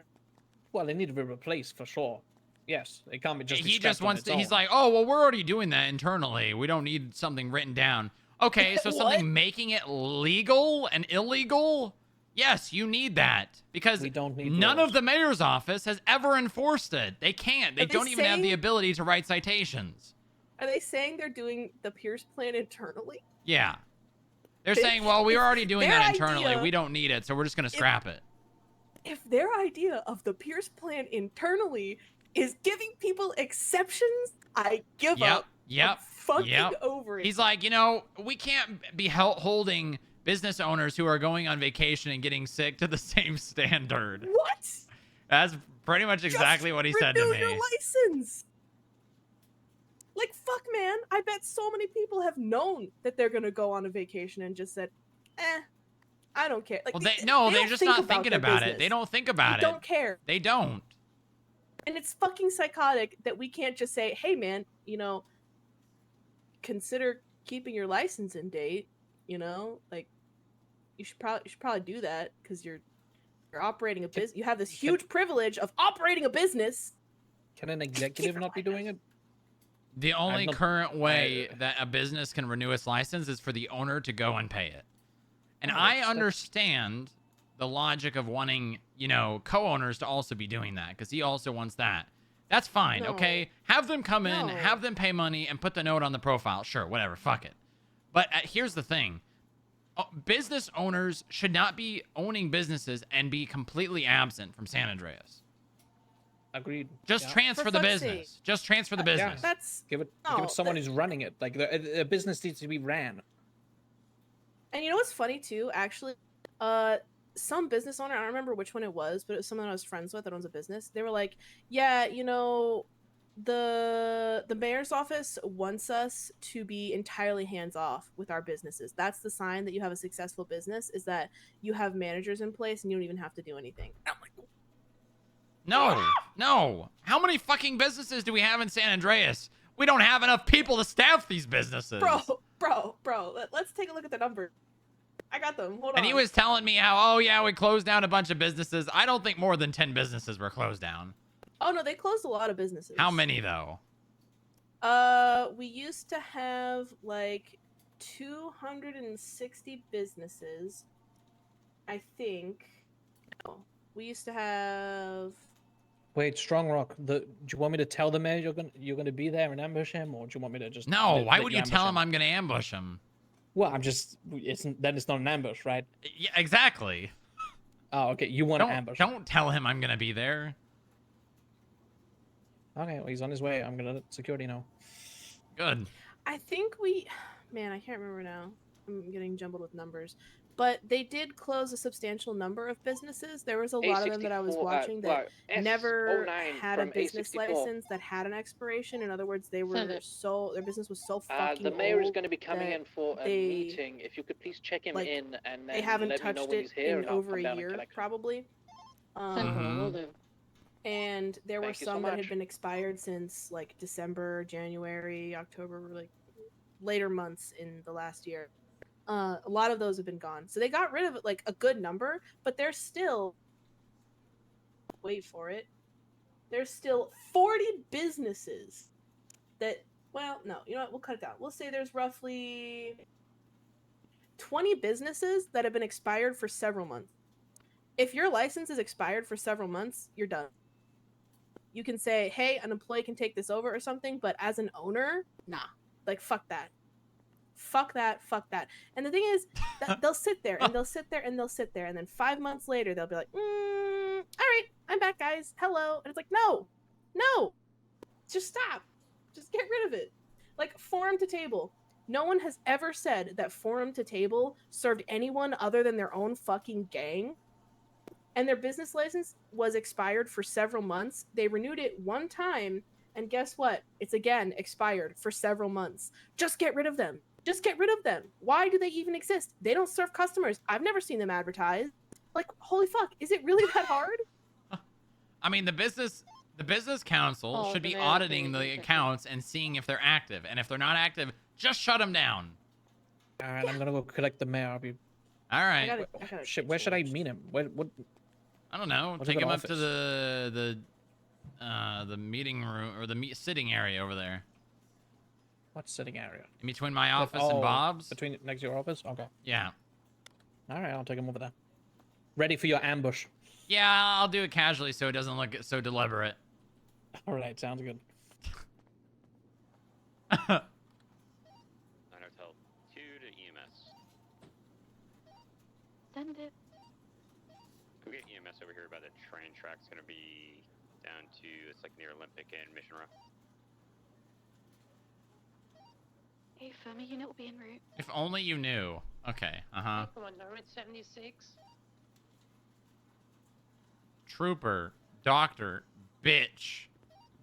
Well, they need to be replaced for sure. Yes, it can't be just. He just wants to. He's like, oh well, we're already doing that internally. We don't need something written down. Okay, so something making it legal and illegal. Yes, you need that because we don't need none of the mayor's office has ever enforced it. They can't. They don't even have the saying- ability to write citations. Are they saying they're doing the Pierce plan internally? Yeah. They're saying, well, we're already doing Their that internally. idea- We don't need it, so we're just going to scrap it. If their idea of the Pierce plan internally is giving people exceptions, I give up. Yep. fucking over it. He's like, you know, we can't be holding business owners who are going on vacation and getting sick to the same standard. What? That's pretty much exactly what he said to Renew me. your license. Like, fuck, man. I bet so many people have known that they're gonna go on a vacation and just said, I don't care. Like, Well, they're they're just not thinking about it. They don't think about it. They don't care. They don't. And it's fucking psychotic that we can't just say, hey, man, you know, consider keeping your license in date. You know, like, you should probably do that because you're operating a business. You have this huge privilege of operating a business. Can an executive not be doing it? The only current way that a business can renew its license is for the owner to go and pay it. And I understand the logic of wanting, you know, co-owners to also be doing that because he also wants that. That's fine, okay? Have them come in, have them pay money, and put the note on the profile. Sure, whatever, fuck it. But here's the thing. Business owners should not be owning businesses and be completely absent from San Andreas. Agreed. Just transfer the business. Just transfer the business. That's give it someone who's running it. Like the business needs to be ran. And you know what's funny too? Actually, some business owner, I don't remember which one it was, but it was someone I was friends with that owns a business. They were like, "Yeah, you know, the mayor's office wants us to be entirely hands off with our businesses. That's the sign that you have a successful business, is that you have managers in place and you don't even have to do anything." I'm like, no. How many fucking businesses do we have in San Andreas? We don't have enough people to staff these businesses. Bro, let's take a look at the number. I got them. Hold on. And he was telling me how, oh yeah, we closed down a bunch of businesses. I don't think more than 10 businesses were closed down. Oh no, they closed a lot of businesses. How many though? We used to have like 260 businesses. I think. No, we used to have. Wait, Strong Rock. Do you want me to tell the mayor you're gonna be there and ambush him, or do you want me to just? No. Why would you tell him I'm gonna ambush him? Well, I'm just. Then it's not an ambush, right? Yeah, exactly. Oh, okay. You want to ambush? Don't tell him I'm gonna be there. Okay, well, he's on his way. I'm gonna let security know. Good. I think man, I can't remember now. I'm getting jumbled with numbers. But they did close a substantial number of businesses. There was a lot of them that I was watching that never had a business license that had an expiration. In other words, they were their business was so fucking The mayor is old going to be coming in for a meeting. If you could please check him in, and then they haven't let me know touched when it he's here, in and I'll over come a down and year, collect him. probably. And there were Thank you so some that had much. been expired since like December, January, October, like later months in the last year. A lot of those have been gone. So they got rid of it, like a good number, but there's still, wait for it, there's still 40 businesses that, well, no, you know what, we'll cut it down. We'll say there's roughly 20 businesses that have been expired for several months. If your license is expired for several months, you're done. You can say, hey, an employee can take this over or something, but as an owner, nah. Like, fuck that. Fuck that. And the thing is, that they'll sit there and they'll sit there and they'll sit there, and then 5 months later, they'll be like, all right, I'm back, guys. Hello. And it's like, no. Just stop. Just get rid of it. Like, forum to table. No one has ever said that forum to table served anyone other than their own fucking gang. And their business license was expired for several months. They renewed it one time, and guess what? It's again expired for several months. Just get rid of them. Why do they even exist? They don't serve customers. I've never seen them advertised. Like, holy fuck, is it really that hard? I mean, the business council should be auditing the accounts and seeing if they're active. And if they're not active, just shut them down. All right, I'm gonna go collect the mayor. I'll be. All right. Shit, where should I meet him? What? I don't know. What's Take a good him up to office? the meeting room or the sitting area over there. What sitting area? In between my office and Bob's. Between next to your office? Okay. Yeah. All right, I'll take him over there. Ready for your ambush. Yeah, I'll do it casually so it doesn't look so deliberate. All right, sounds good. 9 Hotel 2 to EMS. Send it. Go get EMS over here by the train tracks. Gonna be down to, it's like near Olympic and Mission Row. Okay, Firma unit will be en route. If only you knew. Okay, uh-huh. Come on, Route 76. Trooper, doctor, bitch,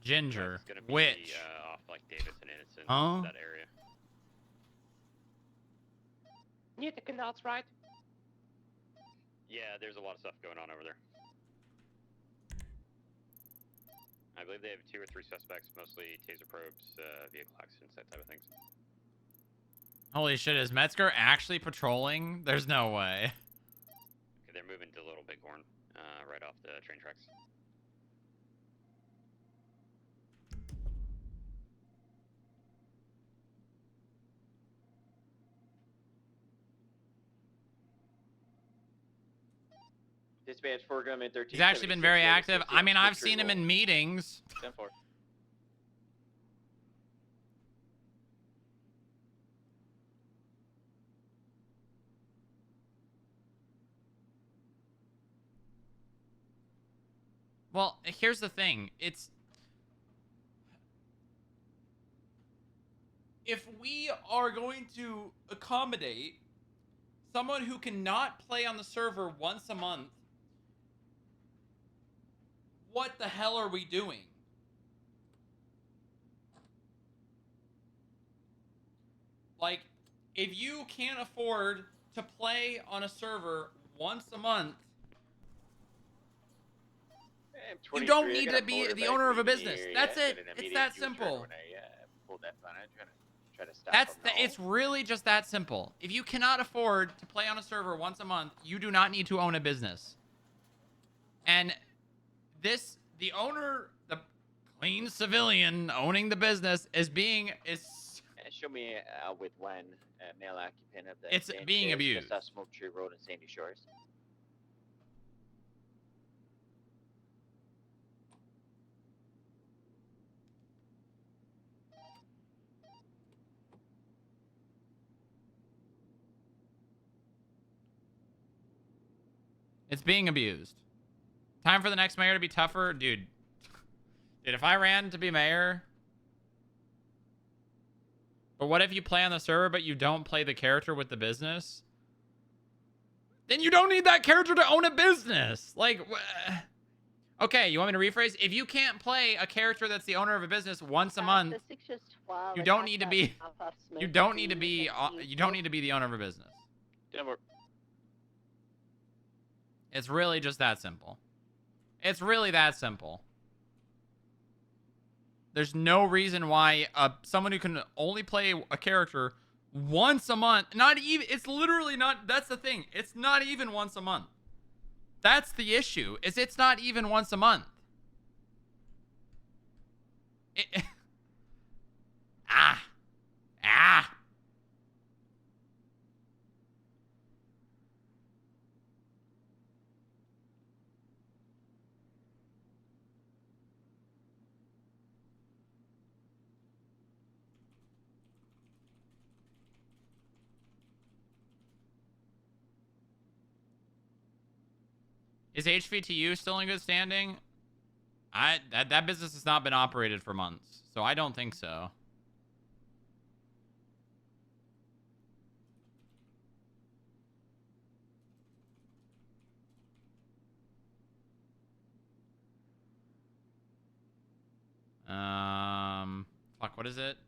ginger, It's gonna be, witch. off like Davis and Innocent, Huh? that area. Near the canals, right? Yeah, there's a lot of stuff going on over there. I believe they have 2 or 3 suspects, mostly taser probes, vehicle accidents, that type of things. Holy shit, is Metzger actually patrolling? There's no way. Okay, they're moving to Little Bighorn, right off the train tracks. Dispatch 4 gunman 13. He's actually been very active. I mean, I've seen him in meetings. 10-4. Well, here's the thing. It's... If we are going to accommodate someone who cannot play on the server once a month, what the hell are we doing? Like, if you can't afford to play on a server once a month, you don't need to be the owner of a business. That's it. It's that simple. It's really just that simple. If you cannot afford to play on a server once a month, you do not need to own a business. And the owner, the clean civilian owning the business is Show me with one male occupant of the. It's being abused. Just off Smoke Tree Road in Sandy Shores. It's being abused. Time for the next mayor to be tougher? Dude, if I ran to be mayor... But what if you play on the server, but you don't play the character with the business? Then you don't need that character to own a business. Like, okay, you want me to rephrase? If you can't play a character that's the owner of a business once a month, you don't need to be... You don't need to be the owner of a business. It's really just that simple. It's really that simple. There's no reason why someone who can only play a character once a month, not even, it's literally not, that's the thing. It's not even once a month. That's the issue, is it's not even once a month. Ah. Is HVTU still in good standing? That business has not been operated for months, so I don't think so. Fuck, what is it?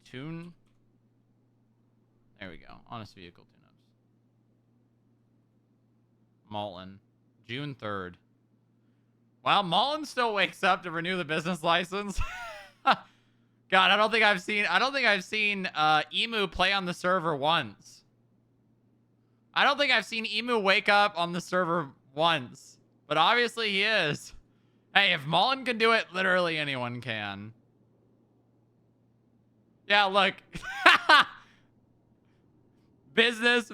Tune? There we go. Honest vehicle tune-ups. Malton. June 3rd. Well, Mullen still wakes up to renew the business license. God, I don't think I've seen Emu play on the server once. I don't think I've seen Emu wake up on the server once. But obviously he is. Hey, if Mullen can do it, literally anyone can. Yeah, look. Business.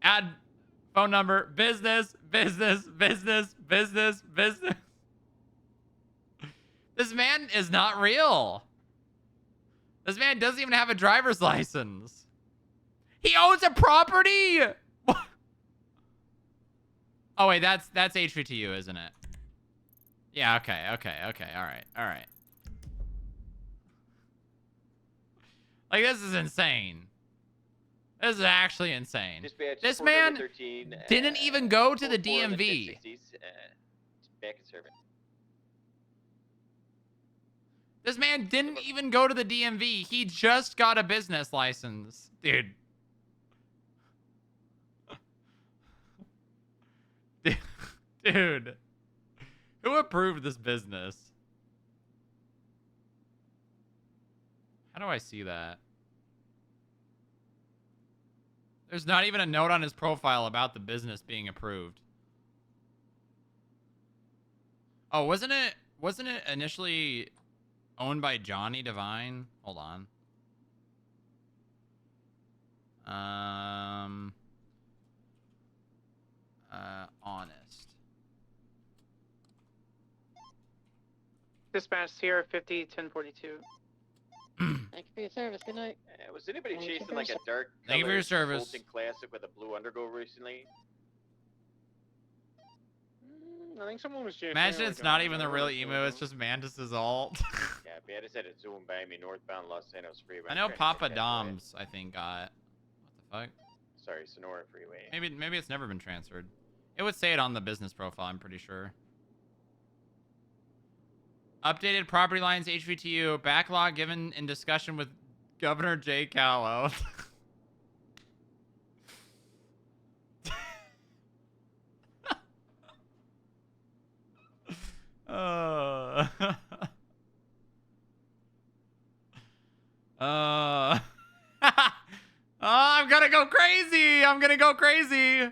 Add phone number. Business. This man is not real. This man doesn't even have a driver's license. He owns a property. Oh wait, that's HVTU, isn't it? Yeah, okay. All right. Like, this is insane. This is actually insane. Dispatch, This report number man 13, didn't even go to the 04 in the DMV. mid-60s, back in service. This man didn't even go to the DMV. He just got a business license. Dude. Dude. Who approved this business? How do I see that? There's not even a note on his profile about the business being approved. Oh, wasn't it initially owned by Johnny Devine? Hold on. Honest. Dispatch Sierra 50 1042. Thank you for your service. Good night. Was anybody Thank you chasing for like your a dark Thank you for your colored service. Fulton Classic with a blue undergo recently? I think someone was chasing. Imagine like it's not a even the Nova real emo, it's just Mantis's alt. Yeah, Bandits had a zoom by me northbound Los Santos Freeway. I know trying to Papa take that away. Dom's, I think, got... What the fuck? Sorry, Sonora Freeway. Maybe it's never been transferred. It would say it on the business profile, I'm pretty sure. Updated property lines HVTU. Backlog given in discussion with Governor Jay Callow. Oh, I'm gonna go crazy. I'm gonna go crazy.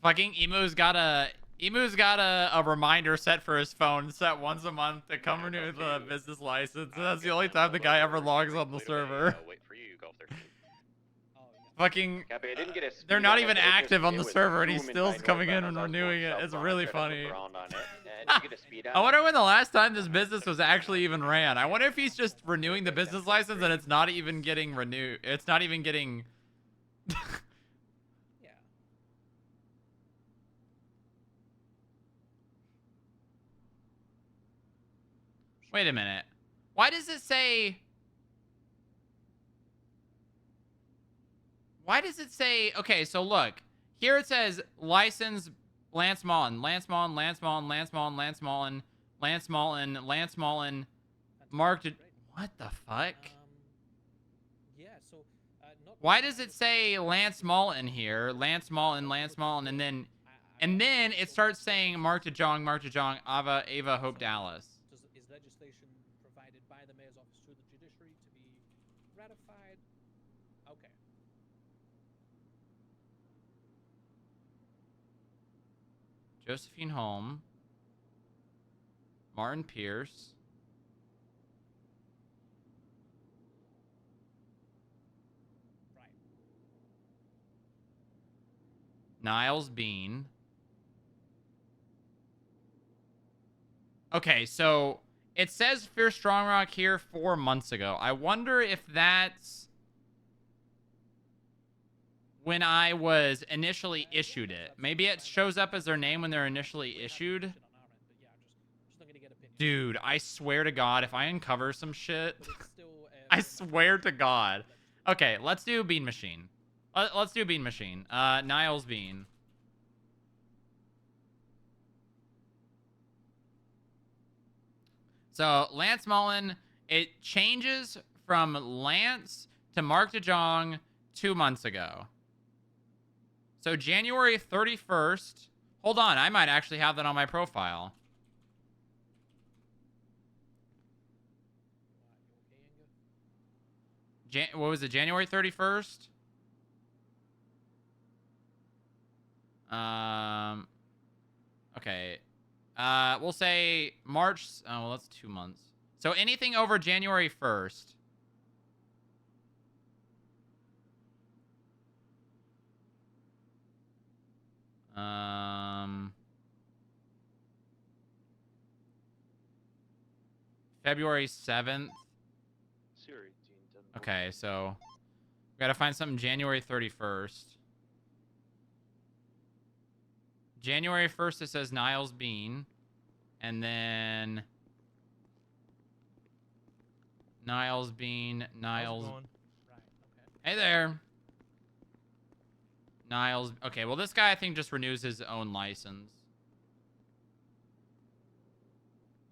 Fucking Emu's got a reminder set for his phone, set once a month to come renew the business license. That's the only time the guy ever logs on the server. Wait for you, Golf 13. Fucking, Copy, I didn't get a they're speed not on even that business. active on It the was server, and he's zooming still by coming in northbound and as I was renewing going it. It's southbound. really I tried to funny. flip around on it. Did you get a speed on I it? wonder when the last time this business was actually even ran. I wonder if he's just renewing the business license and it's not even getting renewed. It's not even getting... Wait a minute. Why does it say... Why does it say... Okay, so look. Here it says license Lance Mullen. Lance Mullen, Lance Mullen, Lance Mullen, Lance Mullen, Lance Mullen, Lance Mullen. Marked... What the fuck? Why does it say Lance Mullen here? Lance Mullen, and then it starts saying Mark to Jong, Ava, Hope, Dallas. Is legislation provided by the mayor's office to the judiciary to be ratified? Okay. Josephine Holm. Martin Pierce. Niles Bean. Okay, so it says Fear Strong Rock here 4 months ago. I wonder if that's when I was initially issued it. Maybe it shows up as their name when they're initially issued. Dude, I swear to God, if I uncover some shit, I swear to God. Okay, let's do Bean Machine. Let's do Bean Machine. Niles Bean. So, Lance Mullen, it changes from Lance to Mark DeJong 2 months ago. So, January 31st. Hold on, I might actually have that on my profile. What was it, January 31st? Okay. We'll say March. Oh, well, that's 2 months. So anything over January 1st. February 7th. Okay, so we gotta find something January 31st. January 1st, it says Niles Bean. And then Niles Bean, Niles. Hey there. Niles. Okay, well, this guy, I think, just renews his own license.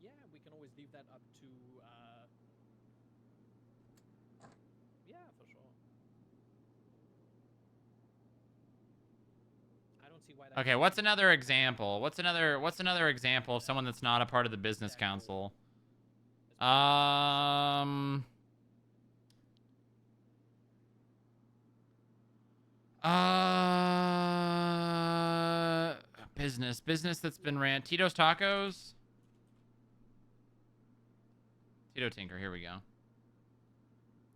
Yeah, we can always leave that up to. Yeah, for sure. I don't see why. Okay, what's another example? What's another example of someone that's not a part of the business council? Business that's been ran. Tito's Tacos. Tito Tinker. Here we go.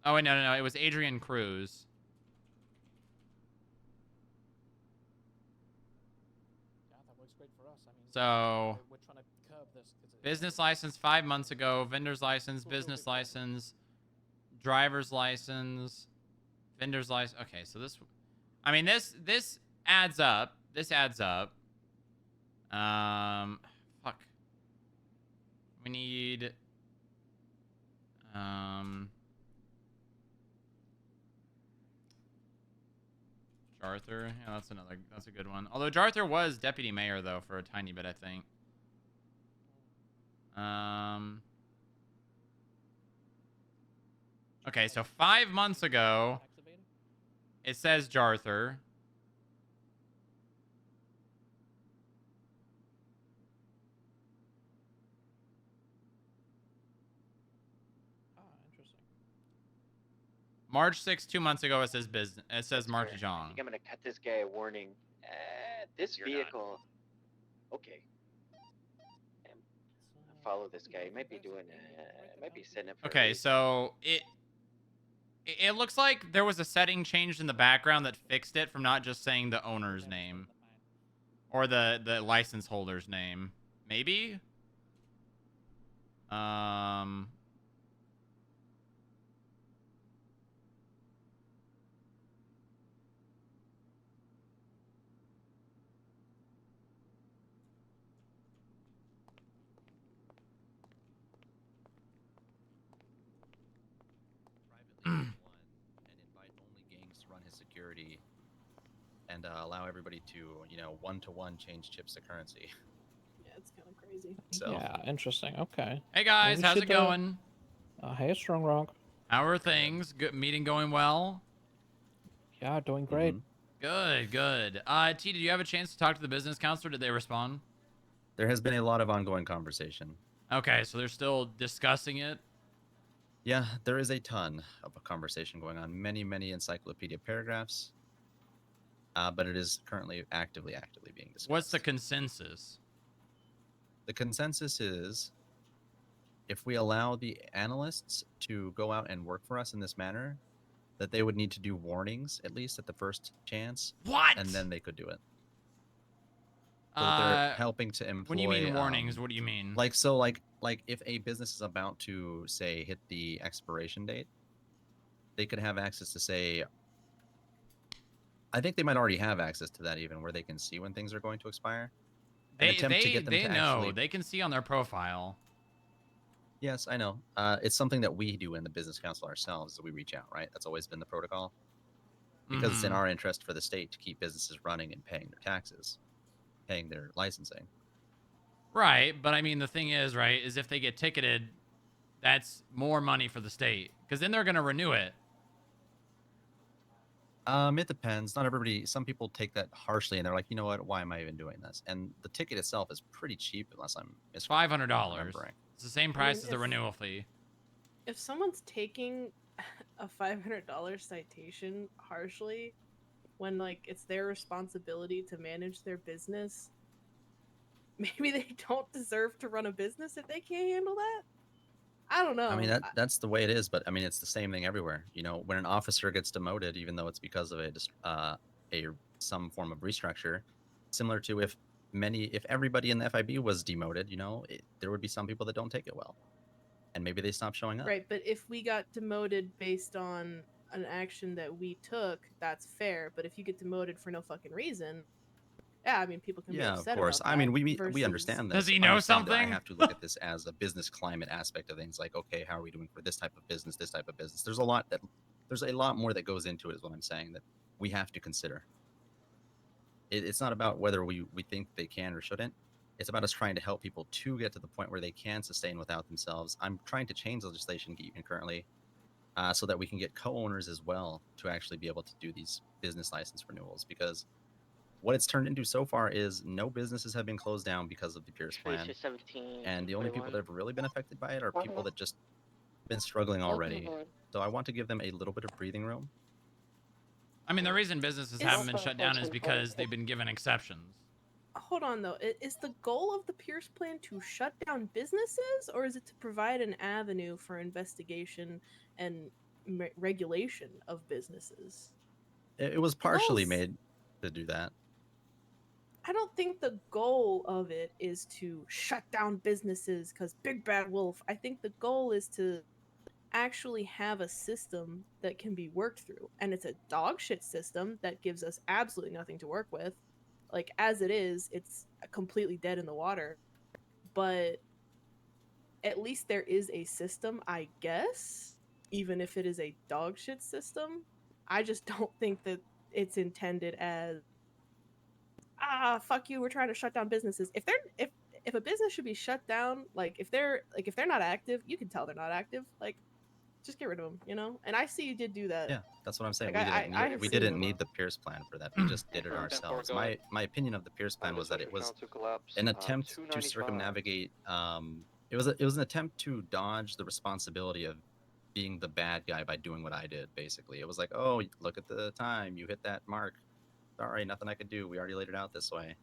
Oh wait, no. It was Adrian Cruz. Yeah, that works great for us. I mean, So, we're trying to curb this. business license 5 months ago. Vendor's license, business license, driver's license, vendor's license. Okay, so this, I mean, this adds up. This adds up. Fuck. We need, Jarther. Yeah, that's a good one. Although Jarther was deputy mayor though for a tiny bit, I think. Okay, so 5 months ago, it says Jarther. Interesting. March 6th, 2 months ago, it says business. It says Mark I Jong. think I'm gonna cut this guy a warning. This vehicle. Okay. Follow this guy. He might be doing. Might be setting up. For a Okay, race. so it looks like there was a setting changed in the background that fixed it from not just saying the owner's name or the license holder's name. Maybe. and invite only gangs to run his security and allow everybody to, one-to-one change chips to currency. Yeah, it's kind of crazy. So, Yeah, interesting. Okay. Hey guys, We how's should, it going? Hey, Strong Rock. How are things? Good meeting going well? Yeah, doing great. Good, good. T, did you have a chance to talk to the business counselor? Did they respond? There has been a lot of ongoing conversation. Okay, so they're still discussing it? Yeah, there is a ton of a conversation going on. Many, many encyclopedia paragraphs. But it is currently actively being discussed. What's the consensus? The consensus is if we allow the analysts to go out and work for us in this manner, that they would need to do warnings, at least at the first chance. What? And then they could do it. So that they're helping to employ... When you mean warnings, what do you mean? Like if a business is about to, say, hit the expiration date, they could have access to, say... I think they might already have access to that even, where they can see when things are going to expire. They know. They can see on their profile. Yes, I know. It's something that we do in the business council ourselves, that we reach out, right? That's always been the protocol. Because it's in our interest for the state to keep businesses running and paying their taxes, paying their licensing. Right, but I mean, the thing is, right, is if they get ticketed, that's more money for the state. Because then they're going to renew it. It depends. Not everybody. Some people take that harshly, and they're like, you know what? Why am I even doing this? And the ticket itself is pretty cheap, unless I'm $500. It's the same price as the renewal fee. If someone's taking a $500 citation harshly, when like it's their responsibility to manage their business, maybe they don't deserve to run a business if they can't handle that. I don't know. I mean, that's the way it is, but I mean, it's the same thing everywhere. You know, when an officer gets demoted, even though it's because of some form of restructure, similar to if everybody in the FIB was demoted, you know, there would be some people that don't take it well, and maybe they stop showing up. Right, but if we got demoted based on an action that we took, that's fair. But if you get demoted for no fucking reason, yeah, I mean, people can be Yeah, of upset course. about that. I mean, we versus... understand this. Does he know Understand that I something? have to look at this as a business climate aspect of things. Like, okay, how are we doing for this type of business? This type of business. There's a lot more that goes into it. Is what I'm saying that we have to consider. It's not about whether we think they can or shouldn't. It's about us trying to help people to get to the point where they can sustain without themselves. I'm trying to change legislation even currently, so that we can get co-owners as well to actually be able to do these business license renewals, because what it's turned into so far is no businesses have been closed down because of the Pierce plan, 17, and the only people 21. that have really been affected by it are people that just been struggling already. So I want to give them a little bit of breathing room. I mean, the reason businesses haven't been shut down is because they've been given exceptions. Hold on, though. Is the goal of the Pierce plan to shut down businesses, or is it to provide an avenue for investigation and regulation of businesses? It was partially made to do that. I don't think the goal of it is to shut down businesses because Big Bad Wolf. I think the goal is to actually have a system that can be worked through. And it's a dog shit system that gives us absolutely nothing to work with. Like, as it is, it's completely dead in the water. But at least there is a system, I guess, even if it is a dog shit system. I just don't think that it's intended as, fuck you, we're trying to shut down businesses. If a business should be shut down, if they're not active, you can tell they're not active. Like, just get rid of them, you know? And I see you did do that. Yeah, that's what I'm saying. Like, we didn't need the Pierce plan for that. We just did it ourselves. My opinion of the Pierce plan was that it was an attempt to circumnavigate. It was an attempt to dodge the responsibility of being the bad guy by doing what I did. Basically, it was like, oh, look at the time, you hit that mark. Sorry, nothing I could do. We already laid it out this way.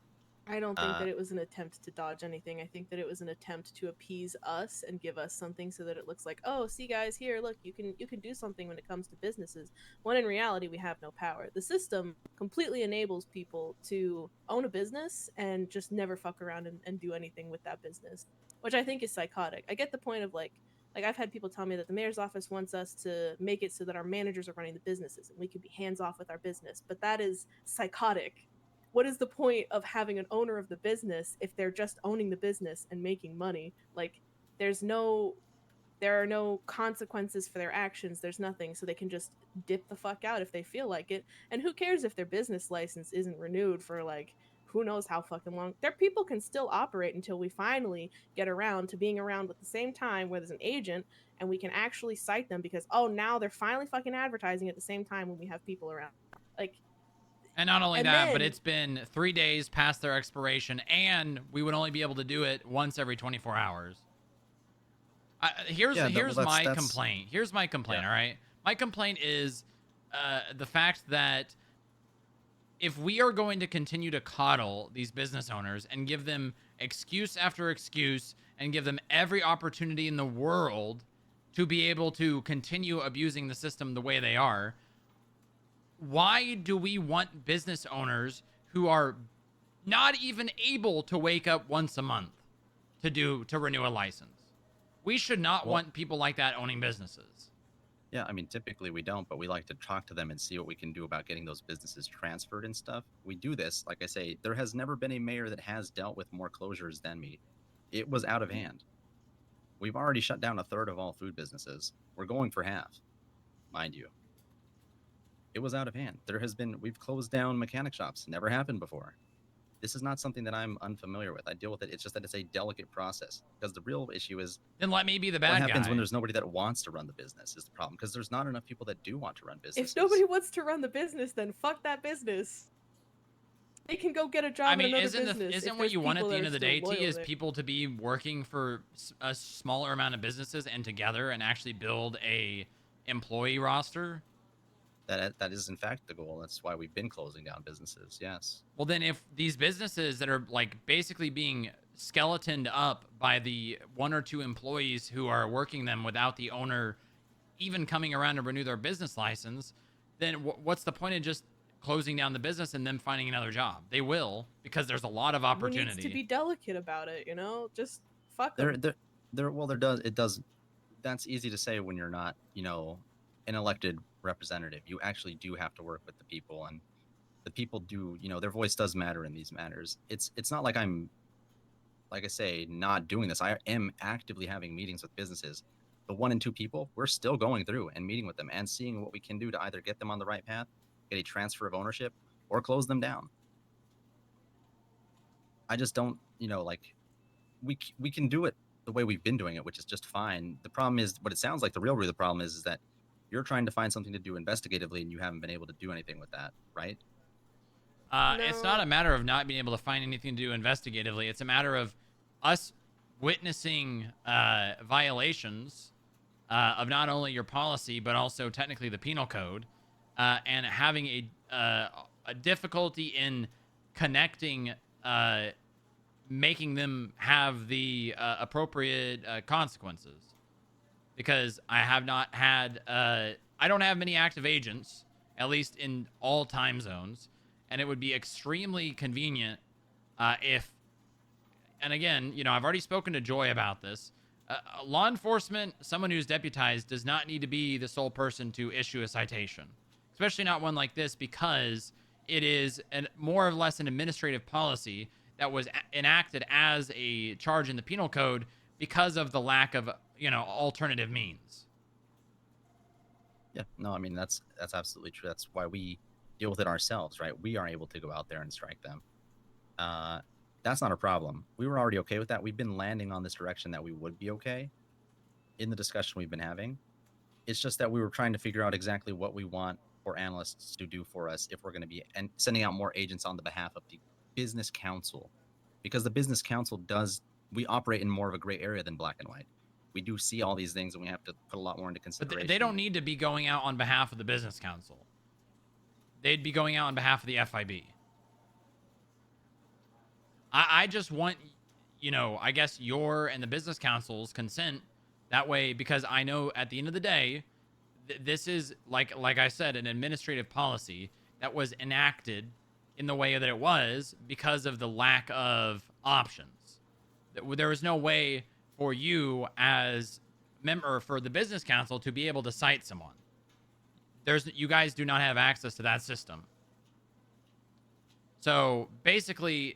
I don't think that it was an attempt to dodge anything. I think that it was an attempt to appease us and give us something so that it looks like, oh, see guys, here, look, you can do something when it comes to businesses. When in reality, we have no power. The system completely enables people to own a business and just never fuck around and do anything with that business, which I think is psychotic. I get the point of like I've had people tell me that the mayor's office wants us to make it so that our managers are running the businesses and we can be hands off with our business, but that is psychotic. What is the point of having an owner of the business if they're just owning the business and making money? Like, there are no consequences for their actions. There's nothing, so they can just dip the fuck out if they feel like it. And who cares if their business license isn't renewed for like who knows how fucking long? Their people can still operate until we finally get around to being around at the same time where there's an agent and we can actually cite them because now they're finally fucking advertising at the same time when we have people around. Like, and not only that, but it's been 3 days past their expiration, and we would only be able to do it once every 24 hours. Here's my complaint. Here's my complaint, all right? My complaint is the fact that if we are going to continue to coddle these business owners and give them excuse after excuse and give them every opportunity in the world to be able to continue abusing the system the way they are, why do we want business owners who are not even able to wake up once a month to renew a license? We should not want people like that owning businesses. Yeah, I mean, typically we don't, but we like to talk to them and see what we can do about getting those businesses transferred and stuff. We do this, like I say, there has never been a mayor that has dealt with more closures than me. It was out of hand. We've already shut down 1/3 of all food businesses. We're going for half, mind you. It was out of hand. We've closed down mechanic shops. Never happened before. This is not something that I'm unfamiliar with. I deal with it. It's just that it's a delicate process, because the real issue is, then let me be the bad guy. What happens when there's nobody that wants to run the business is the problem, because there's not enough people that do want to run businesses. If nobody wants to run the business, then fuck that business. They can go get a job in another business. Isn't what you want at the end of the day, T, is people to be working for a smaller amount of businesses and together and actually build a employee roster? That is in fact the goal. That's why we've been closing down businesses. Yes. Well, then if these businesses that are like basically being skeletoned up by the 1 or 2 employees who are working them without the owner even coming around to renew their business license, then what's the point of just closing down the business and them finding another job? They will, because there's a lot of opportunity. Who needs to be delicate about it, you know? Just fuck them. It does. That's easy to say when you're not, you know, an elected representative. You actually do have to work with the people, and the people do, you know, their voice does matter in these matters. It's not like I'm, like I say, not doing this. I am actively having meetings with businesses. The 1 and 2 people, we're still going through and meeting with them and seeing what we can do to either get them on the right path, get a transfer of ownership, or close them down. I just don't, you know, like we can do it the way we've been doing it, which is just fine. The problem is, what it sounds like the real root of the problem is that you're trying to find something to do investigatively and you haven't been able to do anything with that, right? It's not a matter of not being able to find anything to do investigatively. It's a matter of us witnessing violations of not only your policy, but also technically the penal code, and having a difficulty in connecting, making them have the appropriate consequences. Because I have not had, I don't have many active agents, at least in all time zones, and it would be extremely convenient if, and again, you know, I've already spoken to Joy about this. Law enforcement, someone who's deputized, does not need to be the sole person to issue a citation, especially not one like this, because it is more or less an administrative policy that was enacted as a charge in the penal code because of the lack of, you know, alternative means. Yeah, no, I mean, that's absolutely true. That's why we deal with it ourselves, right? We are able to go out there and strike them. That's not a problem. We were already okay with that. We've been landing on this direction that we would be okay in the discussion we've been having. It's just that we were trying to figure out exactly what we want for analysts to do for us if we're going to be sending out more agents on the behalf of the business council, because the business council we operate in more of a gray area than black and white. We do see all these things and we have to put a lot more into consideration. But they don't need to be going out on behalf of the business council. They'd be going out on behalf of the FIB. I just want, you know, I guess your and the business council's consent. That way, because I know at the end of the day, this is, like I said, an administrative policy that was enacted in the way that it was because of the lack of options. There was no way for you as member for the business council to be able to cite someone. You guys do not have access to that system. So basically,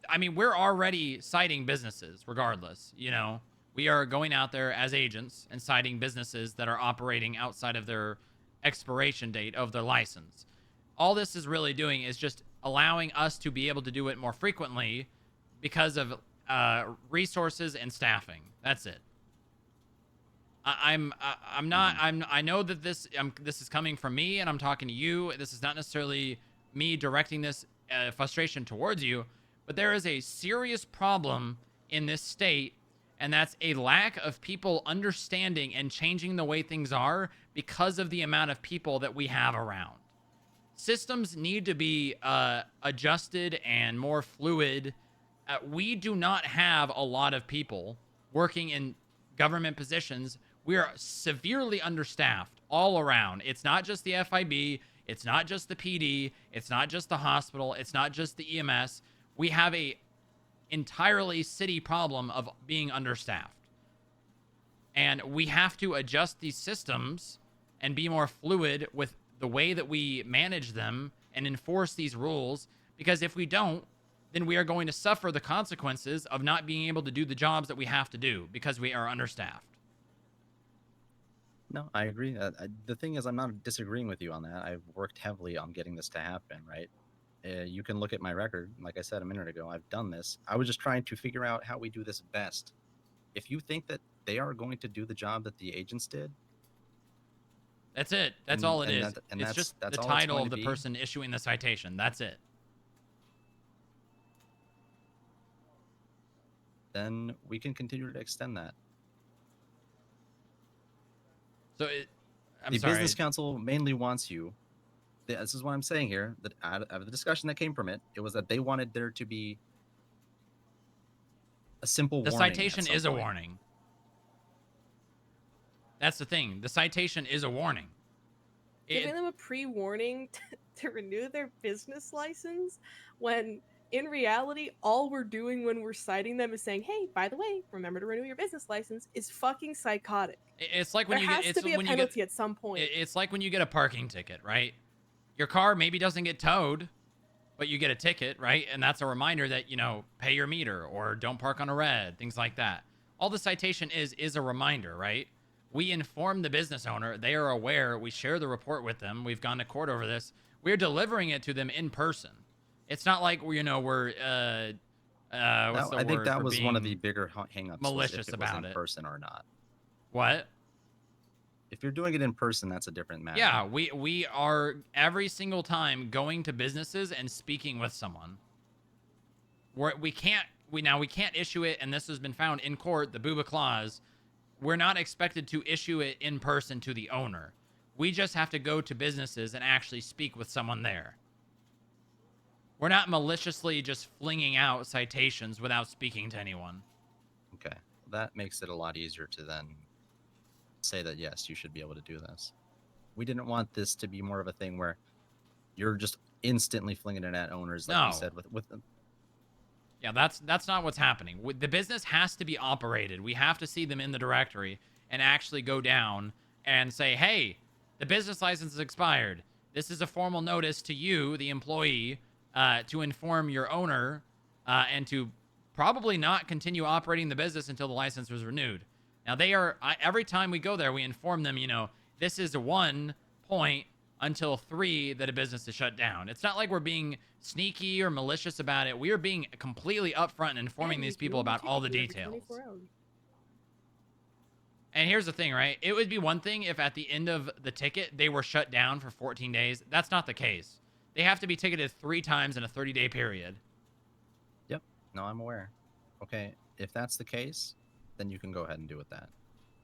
I mean, we're already citing businesses regardless, you know. We are going out there as agents and citing businesses that are operating outside of their expiration date of their license. All this is really doing is just allowing us to be able to do it more frequently because of resources and staffing. That's it. I know that this is coming from me, and I'm talking to you. This is not necessarily me directing this frustration towards you, but there is a serious problem in this state, and that's a lack of people understanding and changing the way things are because of the amount of people that we have around. Systems need to be adjusted and more fluid. We do not have a lot of people working in government positions. We are severely understaffed all around. It's not just the FIB. It's not just the PD. It's not just the hospital. It's not just the EMS. We have a entirely city problem of being understaffed. And we have to adjust these systems and be more fluid with the way that we manage them and enforce these rules, because if we don't, then we are going to suffer the consequences of not being able to do the jobs that we have to do because we are understaffed. No, I agree. The thing is, I'm not disagreeing with you on that. I've worked heavily on getting this to happen, right? You can look at my record. Like I said a minute ago, I've done this. I was just trying to figure out how we do this best. If you think that they are going to do the job that the agents did, that's it. That's all it is. It's just the title of the person issuing the citation. That's it. Then we can continue to extend that. So the business council mainly wants you. This is what I'm saying here. That out of the discussion that came from it, it was that they wanted there to be a simple The warning. citation is a warning. That's the thing. The citation is a warning. Giving them a pre-warning to renew their business license when in reality all we're doing when we're citing them is saying, hey, by the way, remember to renew your business license, is fucking psychotic. It's like when there you has get, to be a penalty at some point. It's like when you get a parking ticket, right? Your car maybe doesn't get towed, but you get a ticket, right? And that's a reminder that, you know, pay your meter or don't park on a red, things like that. All the citation is a reminder, right? We inform the business owner. They are aware. We share the report with them. We've gone to court over this. We're delivering it to them in person. It's not like we're, what's the I think word that for was one of the being bigger hangups. malicious Was if it about was in it. person or not. What? If you're doing it in person, that's a different matter. Yeah, we are every single time going to businesses and speaking with someone. We can't issue it, and this has been found in court, the Booba clause. We're not expected to issue it in person to the owner. We just have to go to businesses and actually speak with someone there. We're not maliciously just flinging out citations without speaking to anyone. Okay, that makes it a lot easier to then say that yes, you should be able to do this. We didn't want this to be more of a thing where you're just instantly flinging it at owners, like you said with them. Yeah, that's not what's happening. The business has to be operated. We have to see them in the directory and actually go down and say, hey, the business license is expired. This is a formal notice to you, the employee, to inform your owner and to probably not continue operating the business until the license was renewed. Now, every time we go there, we inform them, this is 1 point until 3 that a business is shut down. It's not like we're being sneaky or malicious about it. We are being completely upfront and informing these people about all the details. And here's the thing, right? It would be one thing if at the end of the ticket, they were shut down for 14 days. That's not the case. They have to be ticketed 3 times in a 30-day period. Yep. No, I'm aware. Okay, if that's the case, then you can go ahead and do with that,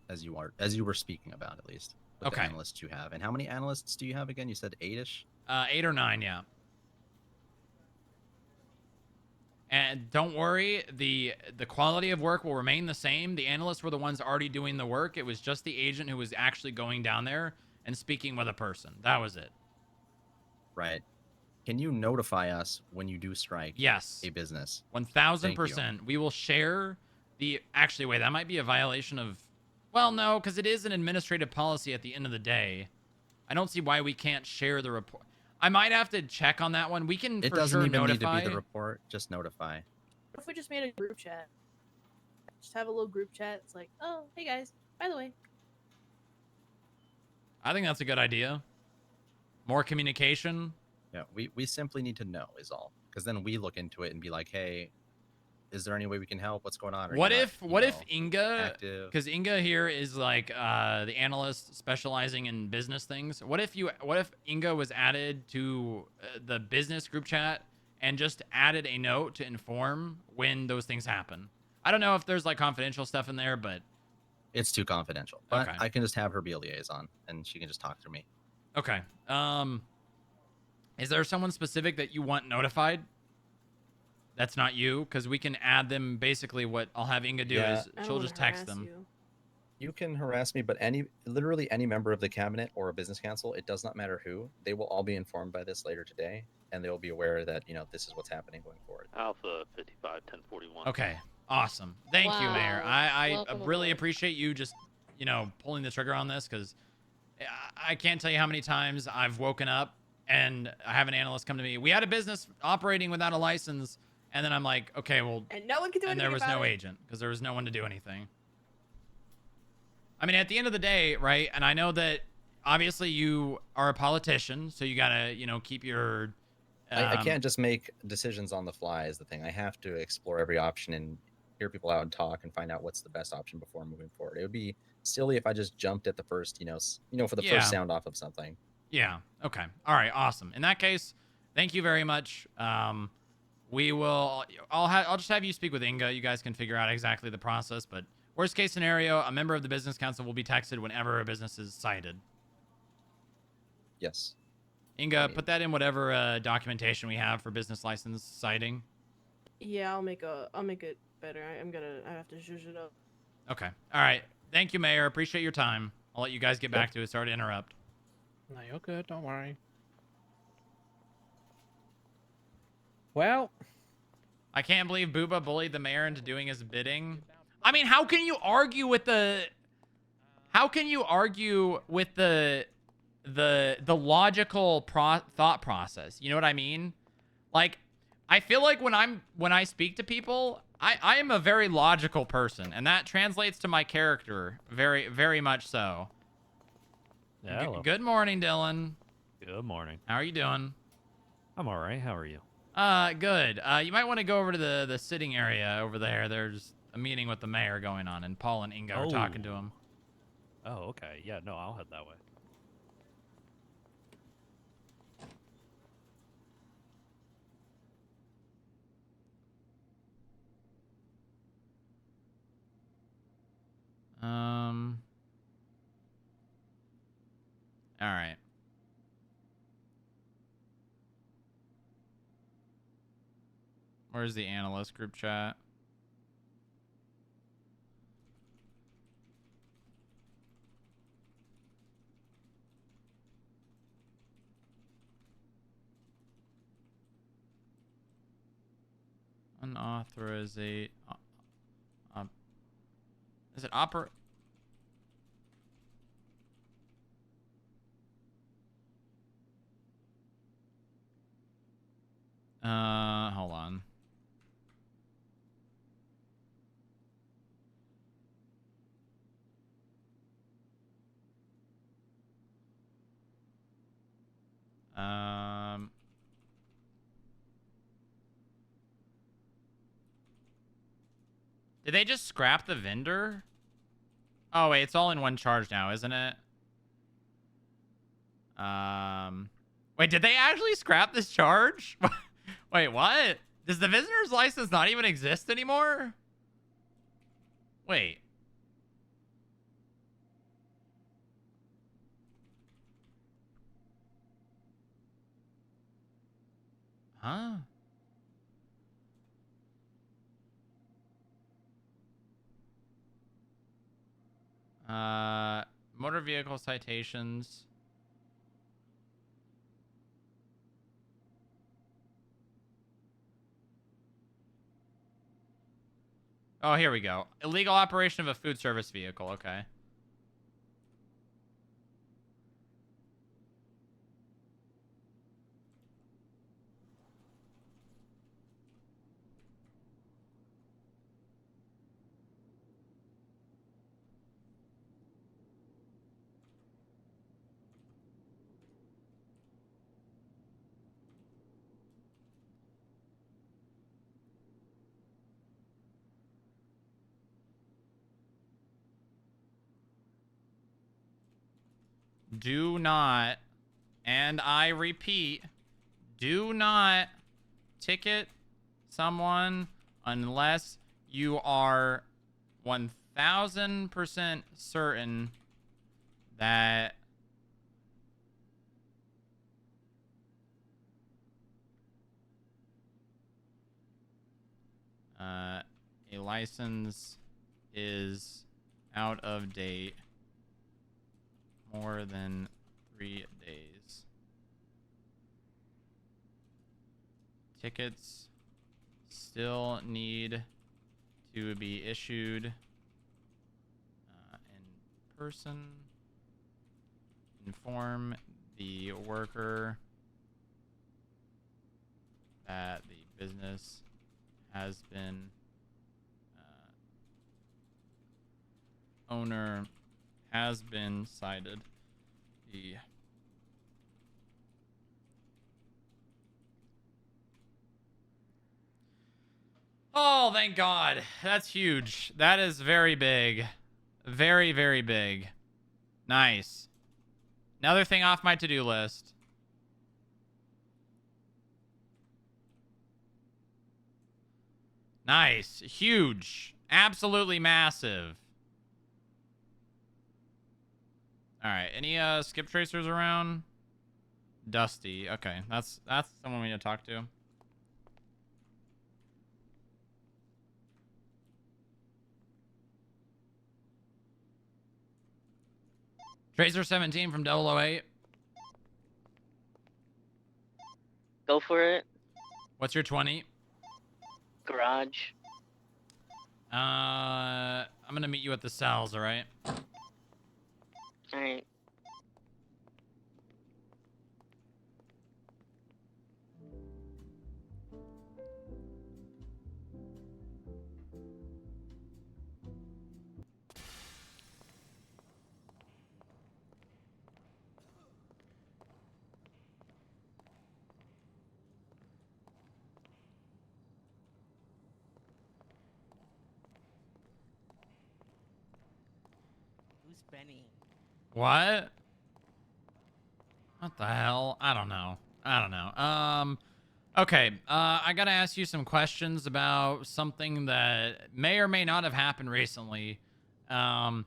as you were speaking about, at least. With the analysts you have. And how many analysts do you have again? You said 8-ish? 8 or 9, yeah. And don't worry, the quality of work will remain the same. The analysts were the ones already doing the work. It was just the agent who was actually going down there and speaking with a person. That was it. Right. Can you notify us when you do strike a business? 1,000%. We will share the... Actually, wait, that might be a violation of... Well, no, because it is an administrative policy at the end of the day. I don't see why we can't share the report. I might have to check on that one. We can It for doesn't sure even notify. need to be the report. Just notify. What if we just made a group chat? Just have a little group chat. It's like, oh, hey guys, by the way. I think that's a good idea. More communication. Yeah, we simply need to know is all. Because then we look into it and be like, hey, is there any way we can help? What's going on? What if Inga, because Inga here is like the analyst specializing in business things. What if Inga was added to the business group chat and just added a note to inform when those things happen? I don't know if there's like confidential stuff in there, but it's too confidential. But okay. I can just have her be a liaison and she can just talk through me. Okay. Is there someone specific that you want notified? That's not you, because we can add them. Basically, what I'll have Inga do is she'll just text them. You can harass me, but literally any member of the cabinet or a business council, it does not matter who, they will all be informed by this later today, and they will be aware that this is what's happening going forward. Alpha 55-1041. Okay, awesome. Thank you, Mayor. I really appreciate you just pulling the trigger on this, because I can't tell you how many times I've woken up and I have an analyst come to me. We had a business operating without a license. And then I'm like, okay, well... And no one could do anything. And there was no agent, because there was no one to do anything. I mean, at the end of the day, right, and I know that, obviously, you are a politician, so you gotta, keep your... I can't just make decisions on the fly is the thing. I have to explore every option and hear people out and talk and find out what's the best option before moving forward. It would be silly if I just jumped at the first, for the first sound off of something. Yeah, okay. All right, awesome. In that case, thank you very much. We will. I'll just have you speak with Inga. You guys can figure out exactly the process. But worst case scenario, a member of the business council will be texted whenever a business is cited. Yes. Inga, put that in whatever documentation we have for business license citing. Yeah, I'll make better. I have to zhuzh it up. Okay. All right. Thank you, Mayor. Appreciate your time. I'll let you guys get back to it. Sorry to interrupt. No, you're good. Don't worry. Well, I can't believe Booba bullied the mayor into doing his bidding. I mean, how can you argue with the... How can you argue with the logical thought process? You know what I mean? Like, I feel like when I speak to people, I am a very logical person, and that translates to my character very, very much so. Yeah, hello. Good morning, Dylan. Good morning. How are you doing? I'm all right. How are you? Good. You might want to go over to the sitting area over there. There's a meeting with the mayor going on, and Paul and Inga are talking to him. Oh, okay. Yeah, no, I'll head that way. All right. Where's the analyst group chat? Unauthorized. Is it oper? Hold on. Did they just scrap the vendor? Oh, wait, it's all in one charge now, isn't it? Wait, did they actually scrap this charge? Wait, what? Does the visitor's license not even exist anymore? Wait. Huh? Motor vehicle citations. Oh, here we go. Illegal operation of a food service vehicle. Okay. Do not, and I repeat, do not ticket someone unless you are 1000% certain that a license is out of date more than 3 days. Tickets still need to be issued in person. Inform the worker that the business has been owner has been cited. Oh, thank God. That's huge. That is very big. Very, very big. Nice. Another thing off my to-do list. Nice. Huge. Absolutely massive. All right. Any skip tracers around? Dusty. Okay. That's someone we need to talk to. Tracer 17 from 008. Go for it. What's your 20? Garage. I'm gonna meet you at the cells, alright? Alright. Who's Benny? What? What the hell? I don't know. Okay, I gotta ask you some questions about something that may or may not have happened recently. In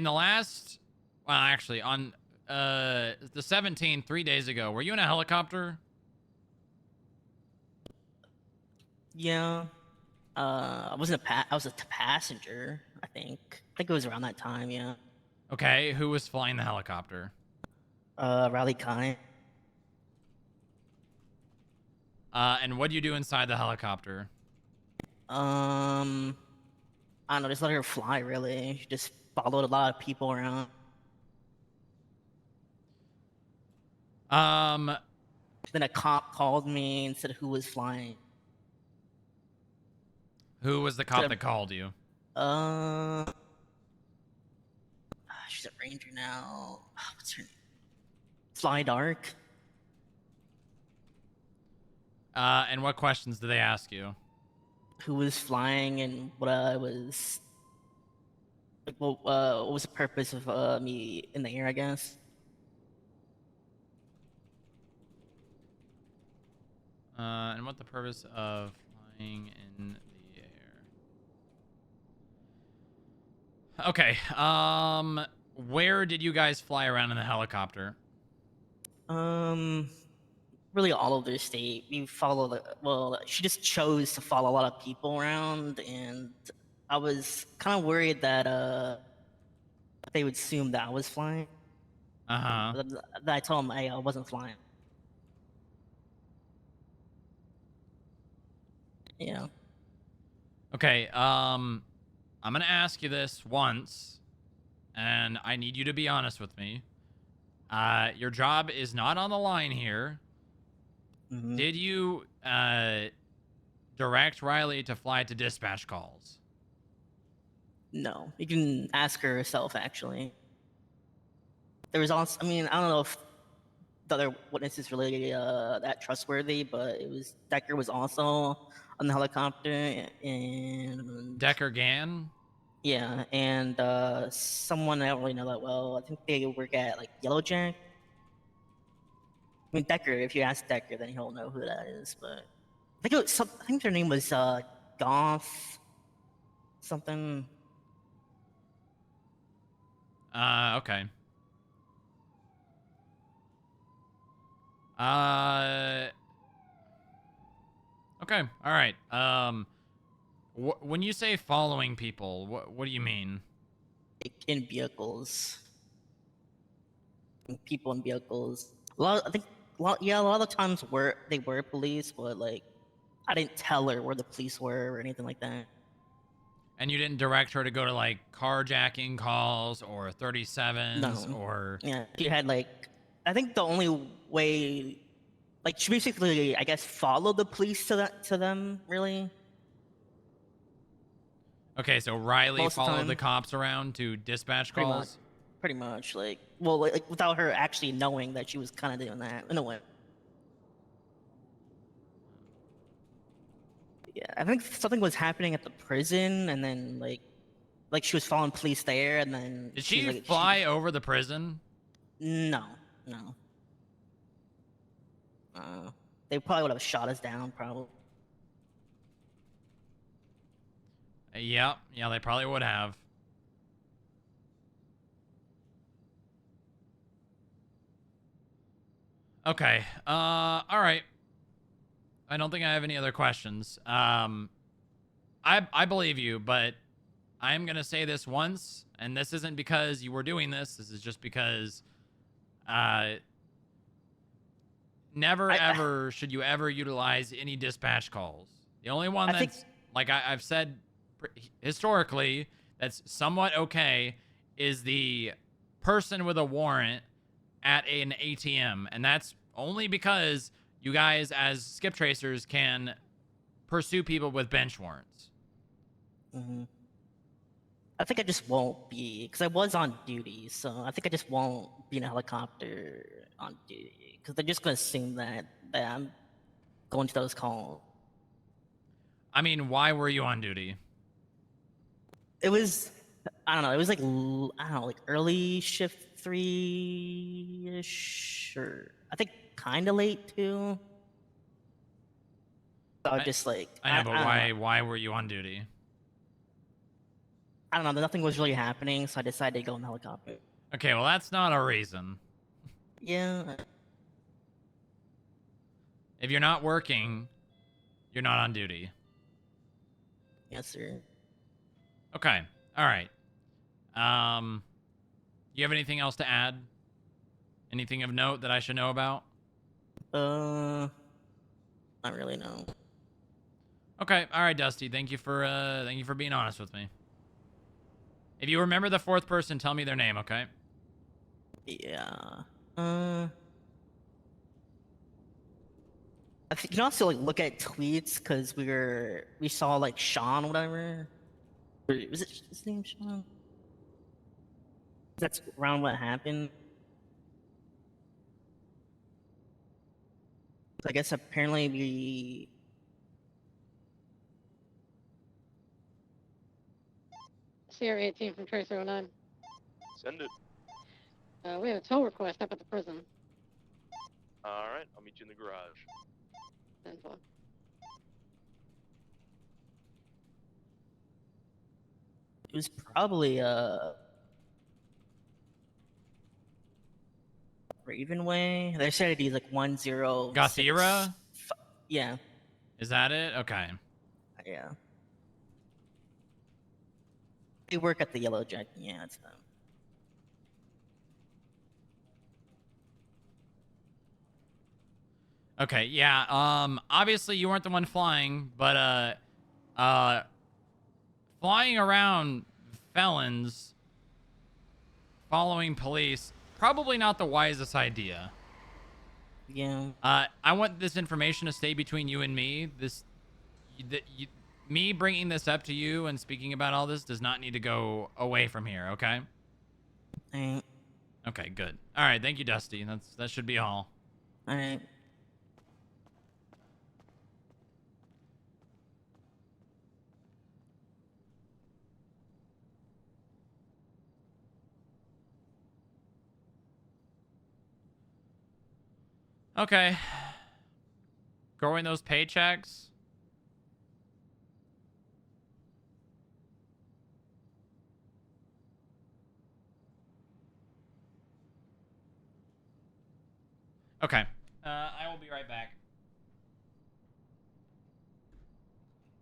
the last, well, actually, on the 17th, 3 days ago, were you in a helicopter? Yeah. I wasn't I was a passenger, I think. I think it was around that time, yeah. Okay, who was flying the helicopter? Riley Kai. And what do you do inside the helicopter? I don't know, just let her fly, really. She just followed a lot of people around. Then a cop called me and said who was flying. Who was the cop that called you? She's a ranger now. What's her name? Fly Dark. And what questions did they ask you? Who was flying and what I was... Like, what was the purpose of me in the air, I guess? And what the purpose of flying in the air? Okay. Where did you guys fly around in the helicopter? Really all over the state. We follow well, she just chose to follow a lot of people around, and I was kind of worried that they would assume that I was flying. But I told them I wasn't flying. Yeah. Okay, I'm gonna ask you this once, and I need you to be honest with me. Your job is not on the line here. Did you direct Riley to fly to dispatch calls? No, you can ask her herself, actually. There was also, I mean, I don't know if the other witnesses really that trustworthy, but it was Decker was also on the helicopter, and Decker Gann? Yeah, and someone I don't really know that well. I think they work at like Yellowjack. I mean Decker. If you ask Decker, then he'll know who that is. But I think I think their name was Goff something. Okay. Okay. All right. When you say following people, what do you mean? Like in vehicles. People in vehicles. I think a lot of the times they were police, but like I didn't tell her where the police were or anything like that. And you didn't direct her to go to like carjacking calls or 37s No. or... Yeah, she had like, I think the only way, like she basically, I guess, followed the police to them, really. Okay, so Riley Most of the followed time. the cops around to dispatch Pretty calls? Pretty much, like, well, like without her actually knowing that she was kind of doing that in a way. Yeah, I think something was happening at the prison, and then like she was following police there, and then Did she she like, fly over the prison? No. They probably would have shot us down, probably. Yeah, they probably would have. Okay, all right. I don't think I have any other questions. I believe you, but I'm going to say this once, and this isn't because you were doing this. This is just because never ever should you ever utilize any dispatch calls. The only one that's, like I've said historically, that's somewhat okay is the person with a warrant at an ATM. And that's only because you guys as skip tracers can pursue people with bench warrants. I think I just won't be, because I was on duty, so I think I just won't be in a helicopter on duty, because they're just going to assume that I'm going to those calls. I mean, why were you on duty? It was, I don't know, it was like, I don't know, like early shift 3-ish, or I think kind of late too. So I was just like, I know, but why were you on duty? I don't know, nothing was really happening, so I decided to go in the helicopter. Okay, well, that's not a reason. Yeah. If you're not working, you're not on duty. Yes, sir. Okay. All right. You have anything else to add? Anything of note that I should know about? Not really, no. Okay. All right, Dusty. Thank you for being honest with me. If you remember the fourth person, tell me their name, okay? Yeah. I think you can also like look at tweets because we saw like Sean, whatever. Was it his name, Sean? That's around what happened. I guess apparently we. Sierra 18 from Tracer 09. Send it. We have a tow request up at the prison. Alright, I'll meet you in the garage. 10-4. It was probably Ravenway. They said he's like 1-0. Gothera? Yeah. Is that it? Okay. Yeah. They work at the Yellow Jacket. Yeah, it's them. Okay, yeah. Obviously you weren't the one flying, but flying around felons, following police, probably not the wisest idea. Yeah. I want this information to stay between you and me. Me bringing this up to you and speaking about all this does not need to go away from here, okay? Okay, good. All right, thank you, Dusty. That should be all. All right. Okay. Growing those paychecks. Okay. I will be right back.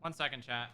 1 second, chat.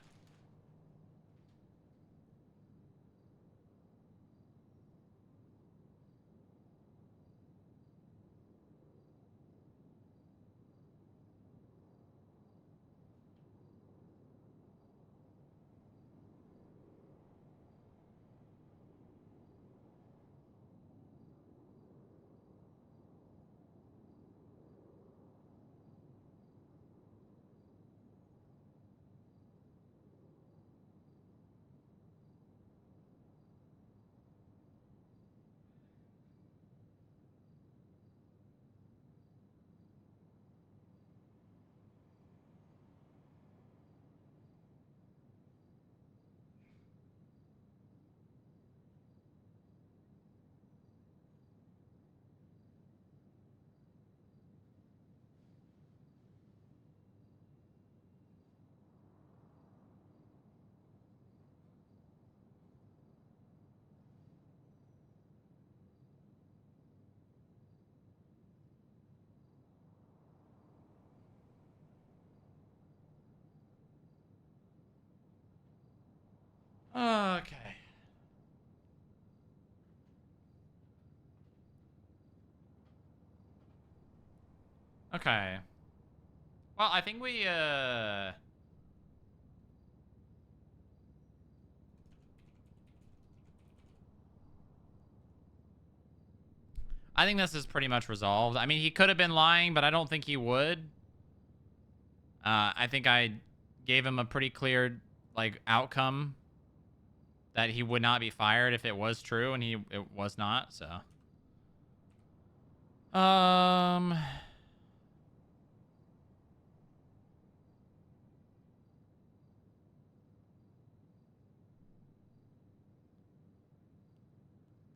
Okay. Okay. Well, I think we, I think this is pretty much resolved. I mean, he could have been lying, but I don't think he would. I think I gave him a pretty clear, like, outcome that he would not be fired if it was true, and it was not, so. Oh,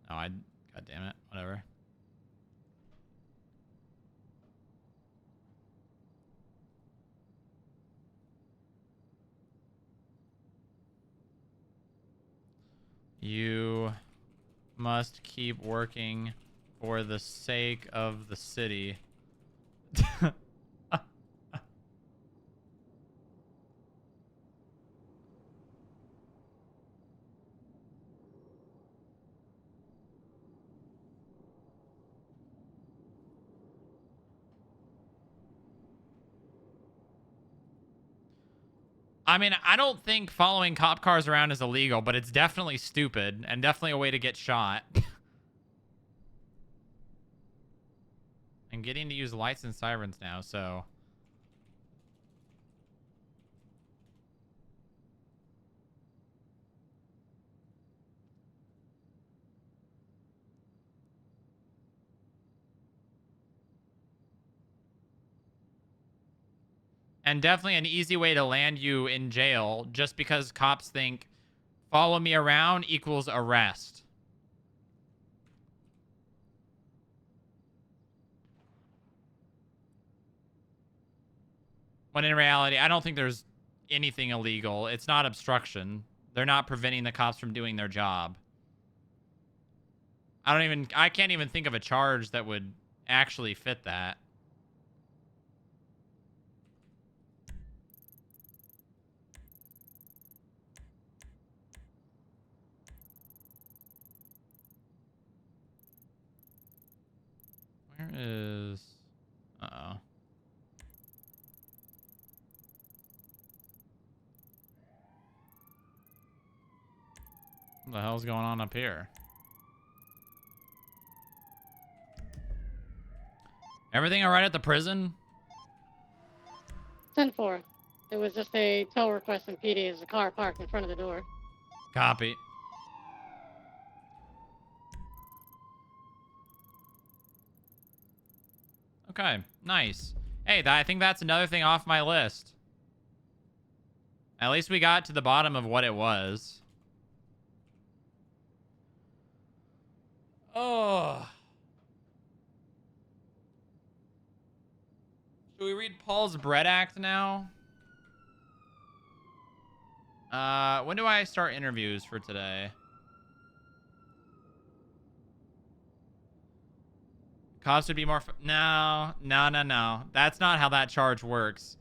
God damn it. Whatever. You must keep working for the sake of the city. I mean, I don't think following cop cars around is illegal, but it's definitely stupid and definitely a way to get shot. I'm getting to use lights and sirens now, so. And definitely an easy way to land you in jail just because cops think follow me around equals arrest. When in reality, I don't think there's anything illegal. It's not obstruction. They're not preventing the cops from doing their job. I can't even think of a charge that would actually fit that. Where is... Uh-oh. What the hell's going on up here? Everything all right at the prison? 10-4. It was just a tow request in PD as a car parked in front of the door. Copy. Okay, nice. Hey, I think that's another thing off my list. At least we got to the bottom of what it was. Oh. Should we read Paul's Bread Act now? When do I start interviews for today? Cops would be more... No. That's not how that charge works.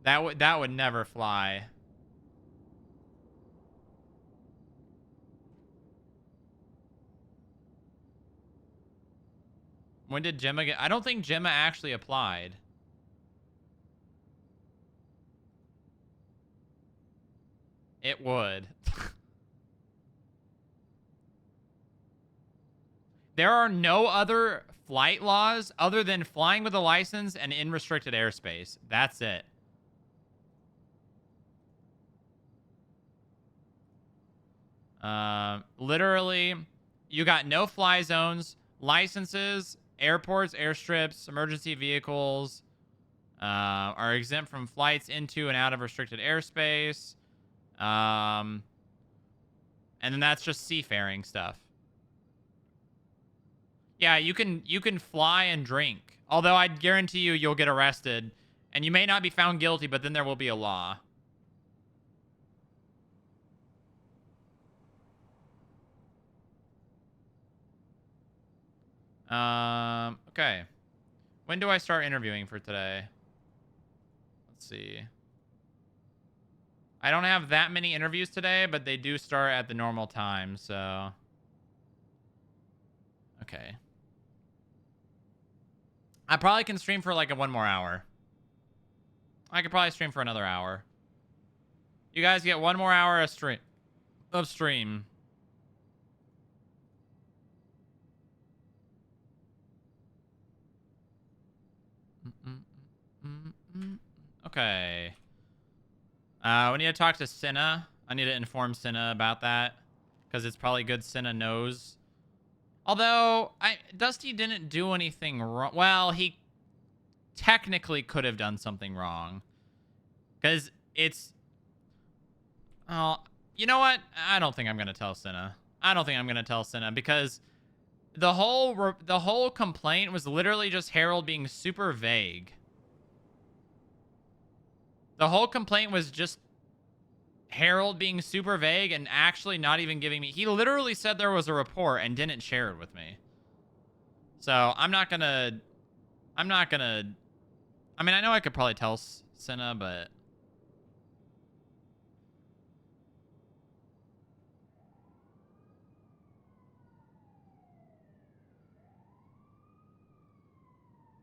That would never fly. When did Gemma get... I don't think Gemma actually applied. It would. There are no other flight laws other than flying with a license and in restricted airspace. That's it. Literally, you got no fly zones, licenses, airports, airstrips, emergency vehicles are exempt from flights into and out of restricted airspace. And then that's just seafaring stuff. Yeah, you can fly and drink. Although I guarantee you'll get arrested. And you may not be found guilty, but then there will be a law. Okay. When do I start interviewing for today? Let's see. I don't have that many interviews today, but they do start at the normal time, so. Okay. I probably can stream for like one more hour. I could probably stream for another hour. You guys get 1 more hour of stream. Okay. We need to talk to Cinna. I need to inform Cinna about that. Because it's probably good Cinna knows. Although, Dusty didn't do anything wrong. Well, he technically could have done something wrong. Because it's... Oh, you know what? I don't think I'm going to tell Cinna. I don't think I'm going to tell Cinna. Because the whole complaint was literally just Harold being super vague. The whole complaint was just Harold being super vague and actually not even giving me... He literally said there was a report and didn't share it with me. So, I'm not gonna... I mean, I know I could probably tell Cinna, but...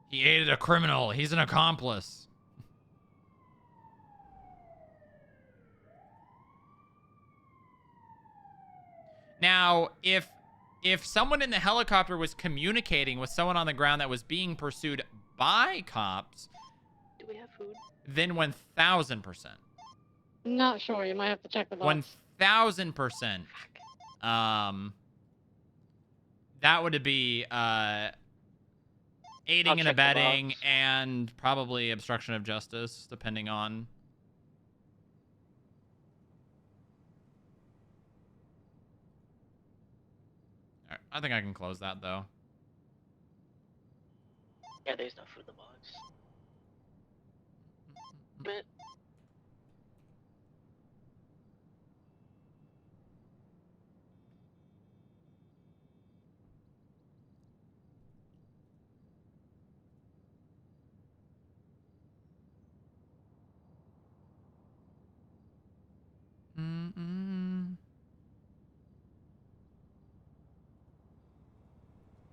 He aided a criminal. He's an accomplice. Now, if someone in the helicopter was communicating with someone on the ground that was being pursued by cops, Do we have food? then 1,000%. Not sure. You might have to check the box. 1,000%. That would be aiding and abetting and probably obstruction of justice, depending on... Alright, I think I can close that, though. Yeah, there's no food in the box. But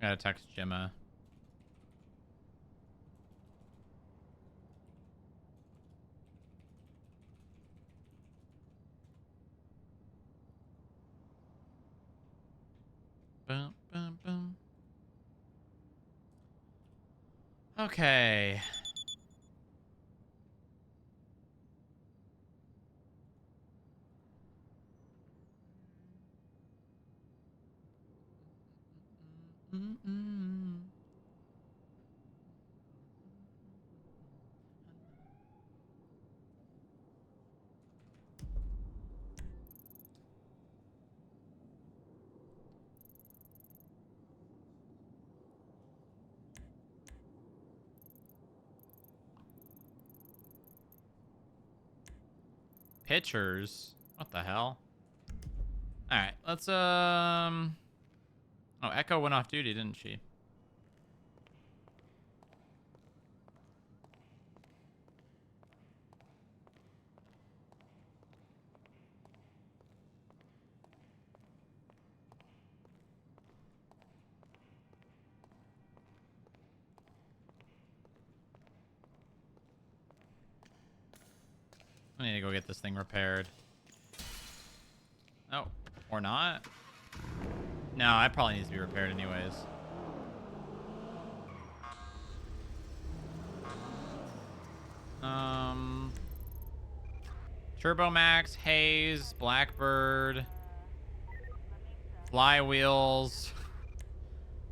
Gotta text Gemma. Boom, boom, boom. Okay. Pictures? What the hell? Alright, let's, Oh, Echo went off duty, didn't she? I need to go get this thing repaired. Oh, or not? No, it probably needs to be repaired anyways. Turbo Max, Haze, Blackbird, Flywheels,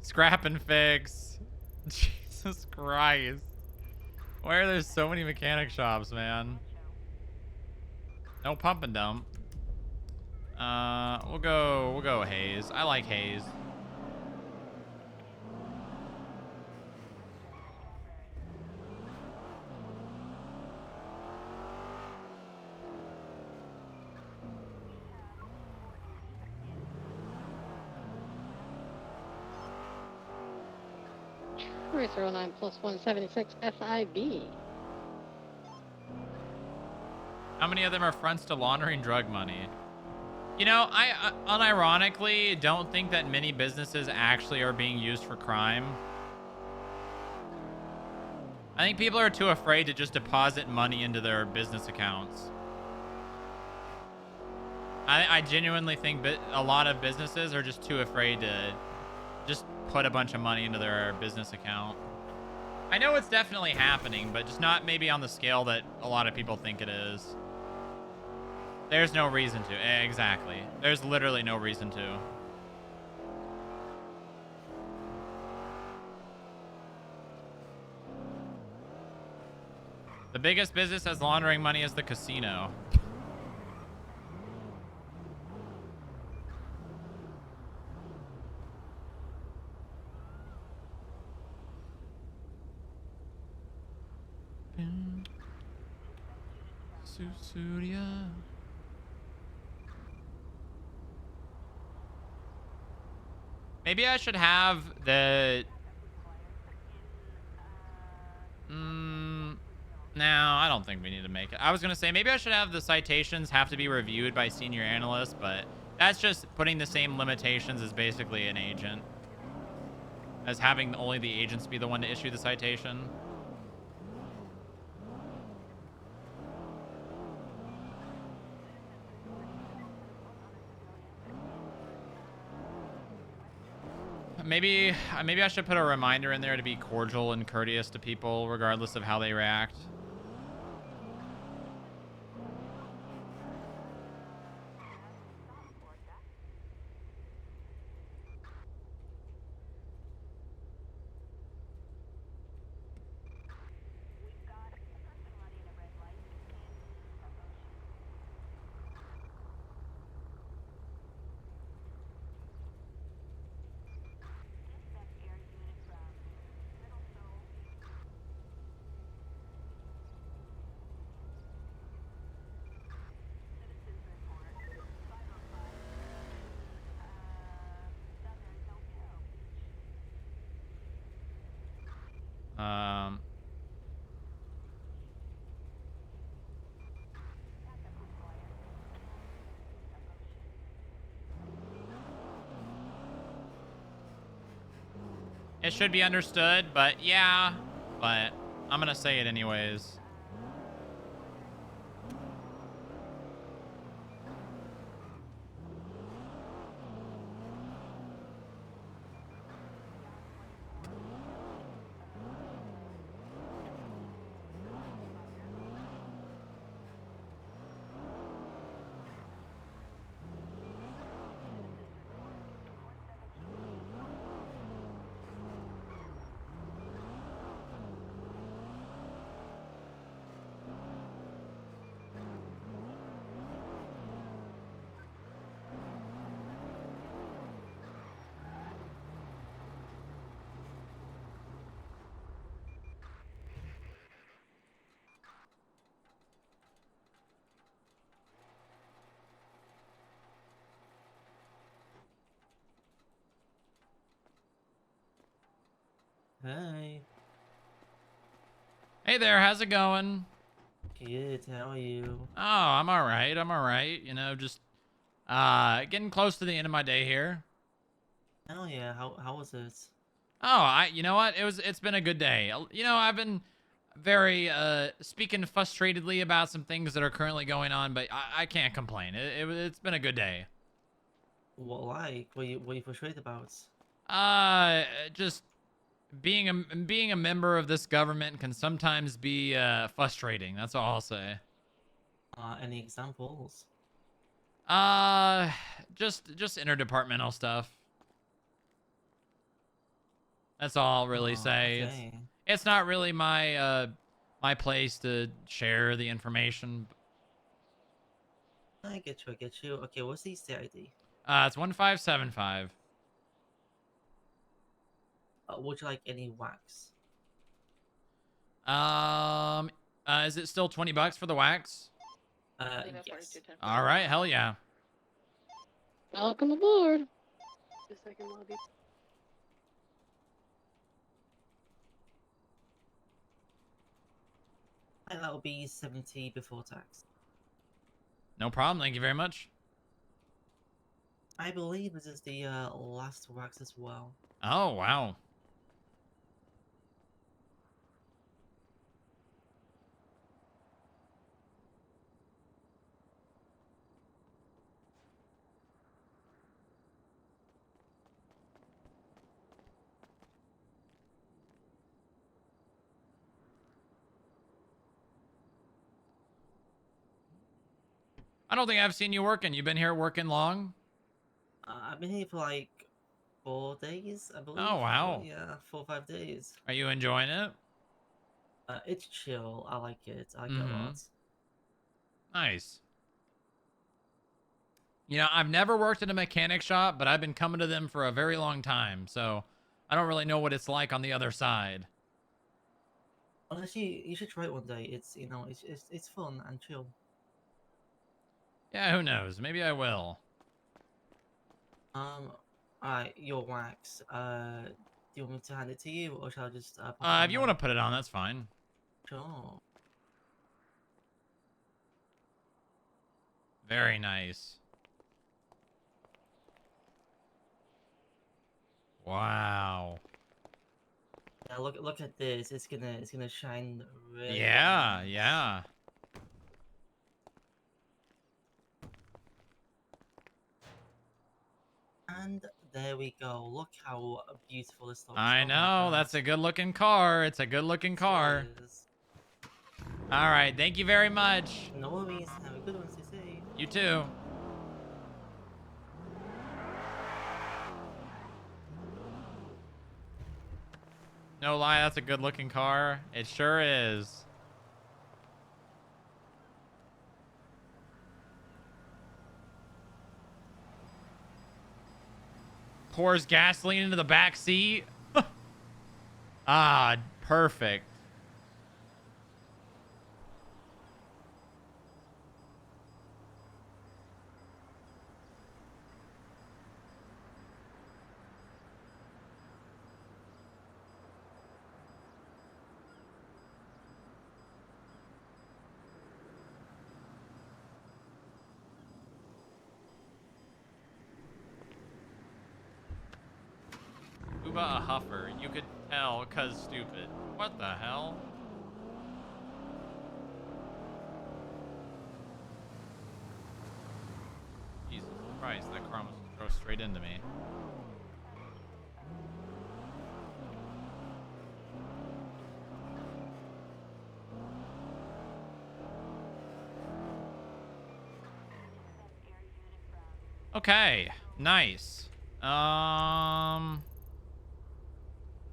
Scrap and Fix. Jesus Christ. Why are there so many mechanic shops, man? No pump and dump. We'll go Haze. I like Haze. Racer 09 plus 176 FIB. How many of them are fronts to laundering drug money? You know, I unironically don't think that many businesses actually are being used for crime. I think people are too afraid to just deposit money into their business accounts. I genuinely think that a lot of businesses are just too afraid to just put a bunch of money into their business account. I know it's definitely happening, but just not maybe on the scale that a lot of people think it is. There's no reason to. Exactly. There's literally no reason to. The biggest business that's laundering money is the casino. Susuria. Maybe I should have the... No, I don't think we need to make it. I was going to say, maybe I should have the citations have to be reviewed by senior analysts, but that's just putting the same limitations as basically an agent. As having only the agents be the one to issue the citation. Maybe I should put a reminder in there to be cordial and courteous to people regardless of how they react. It should be understood, but yeah, but I'm gonna say it anyways. Hi. Hey there, how's it going? Good, how are you? Oh, I'm all right. I'm all right. You know, just getting close to the end of my day here. Oh yeah, how was it? Oh, you know what? It's been a good day. You know, I've been very speaking frustratedly about some things that are currently going on, but I can't complain. It's been a good day. What like? What you frustrated about? Just being a member of this government can sometimes be frustrating. That's all I'll say. Any examples? Just interdepartmental stuff. That's all I'll really say. Okay. It's not really my my place to share the information. I get you, I get you. Okay, what's the state ID? It's 1575. Would you like any wax? Is it still $20 for the wax? Yes. All right, hell yeah. Welcome aboard. The second lobby. And that'll be 70 before tax. No problem. Thank you very much. I believe this is the last wax as well. Oh, wow. I don't think I've seen you working. You've been here working long? I've been here for like 4 days, I believe. Oh, wow. Yeah, 4 or 5 days. Are you enjoying it? It's chill. I like it. I like it a lot. Nice. You know, I've never worked in a mechanic shop, but I've been coming to them for a very long time, so I don't really know what it's like on the other side. Honestly, you should try it one day. It's it's fun and chill. Yeah, who knows? Maybe I will. Alright, your wax. Do you want me to hand it to you, or shall I just pop it If on you now? want to put it on, that's fine. Sure. Very nice. Wow. Yeah, look at this. It's gonna shine really Yeah, nice. yeah. And there we go. Look how beautiful this looks. I Oh my know. God. That's a good looking car. It's a good looking car. All right. Thank you very much. No worries. Have a good one, CC. You too. No lie, that's a good looking car. It sure is. Pours gasoline into the back seat. Ah, perfect. Booba a huffer. You could tell cause stupid. What the hell? Jesus Christ, that car almost drove straight into me. Okay, nice.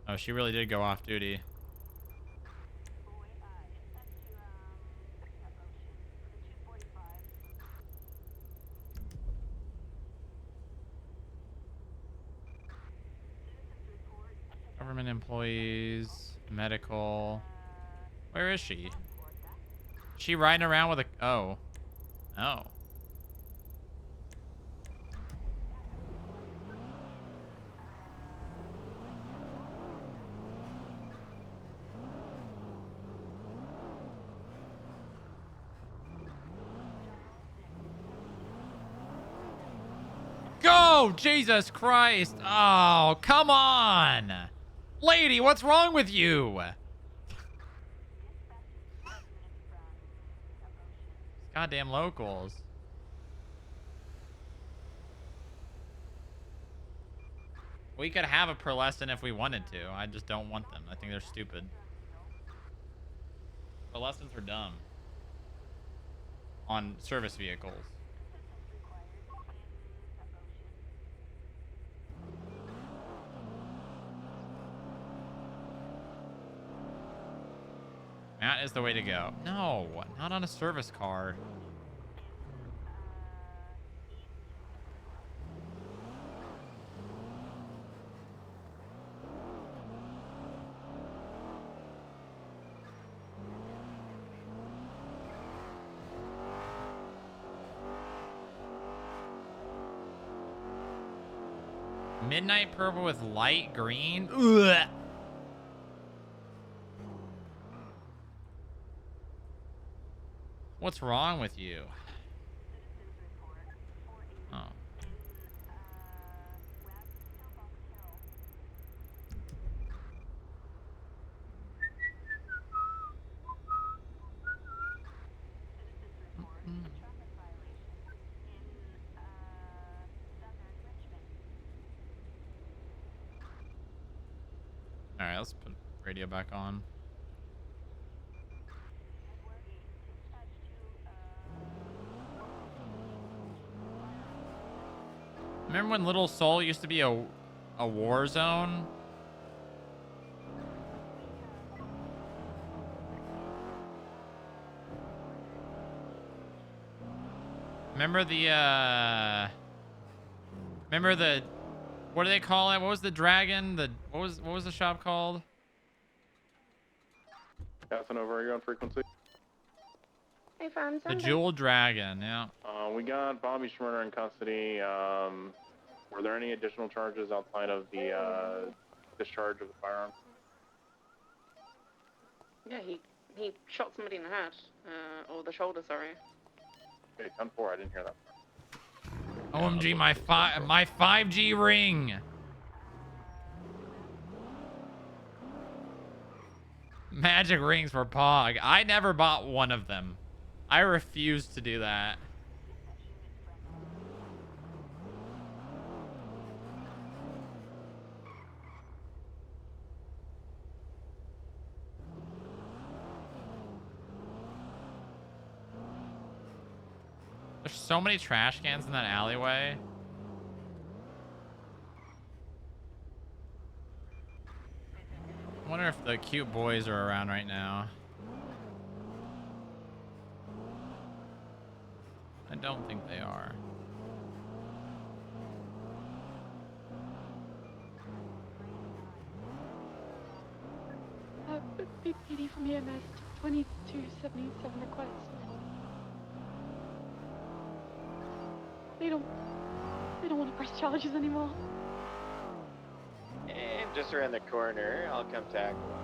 Oh, she really did go off duty. Government employees, medical. Where is she? Is she riding around with a... Oh. Oh. Go! Jesus Christ! Oh, come on! Lady, what's wrong with you? Goddamn locals. We could have a Pearlescent if we wanted to. I just don't want them. I think they're stupid. Pearlescents are dumb. On service vehicles. That is the way to go. No, not on a service car. Midnight purple with light green. Ugh. What's wrong with you? All right, let's put radio back on. Remember when Little Seoul used to be a war zone? Remember the what do they call it? What was the dragon? What was the shop called? Casanova, are you on frequency? Hey, fam, The Jewel Dragon, yeah. We got Bobby Schmurner in custody. Were there any additional charges outside of the discharge of the firearm? Yeah, he shot somebody in the head, or the shoulder, sorry. Okay, 10-4, I didn't hear that. OMG, my 5G ring. Magic rings for Pog. I never bought one of them. I refuse to do that. There's so many trash cans in that alleyway. I wonder if the cute boys are around right now. I don't think they are. Big PD from EMS, 2277 request. They don't want to press charges anymore. And just around the corner, I'll come tackle him.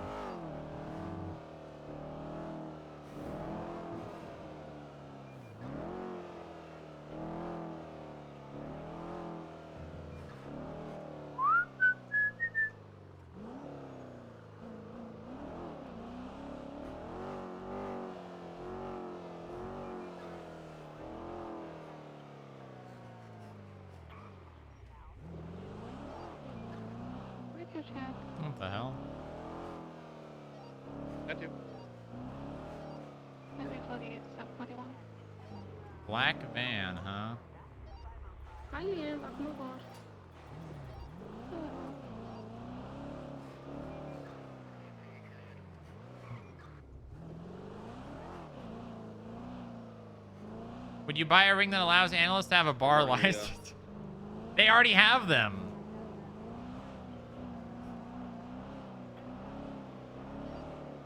What the hell? That too. Black van, huh? Hi, Liam, welcome aboard. Would you buy a ring that allows analysts to have a bar license? They already have them.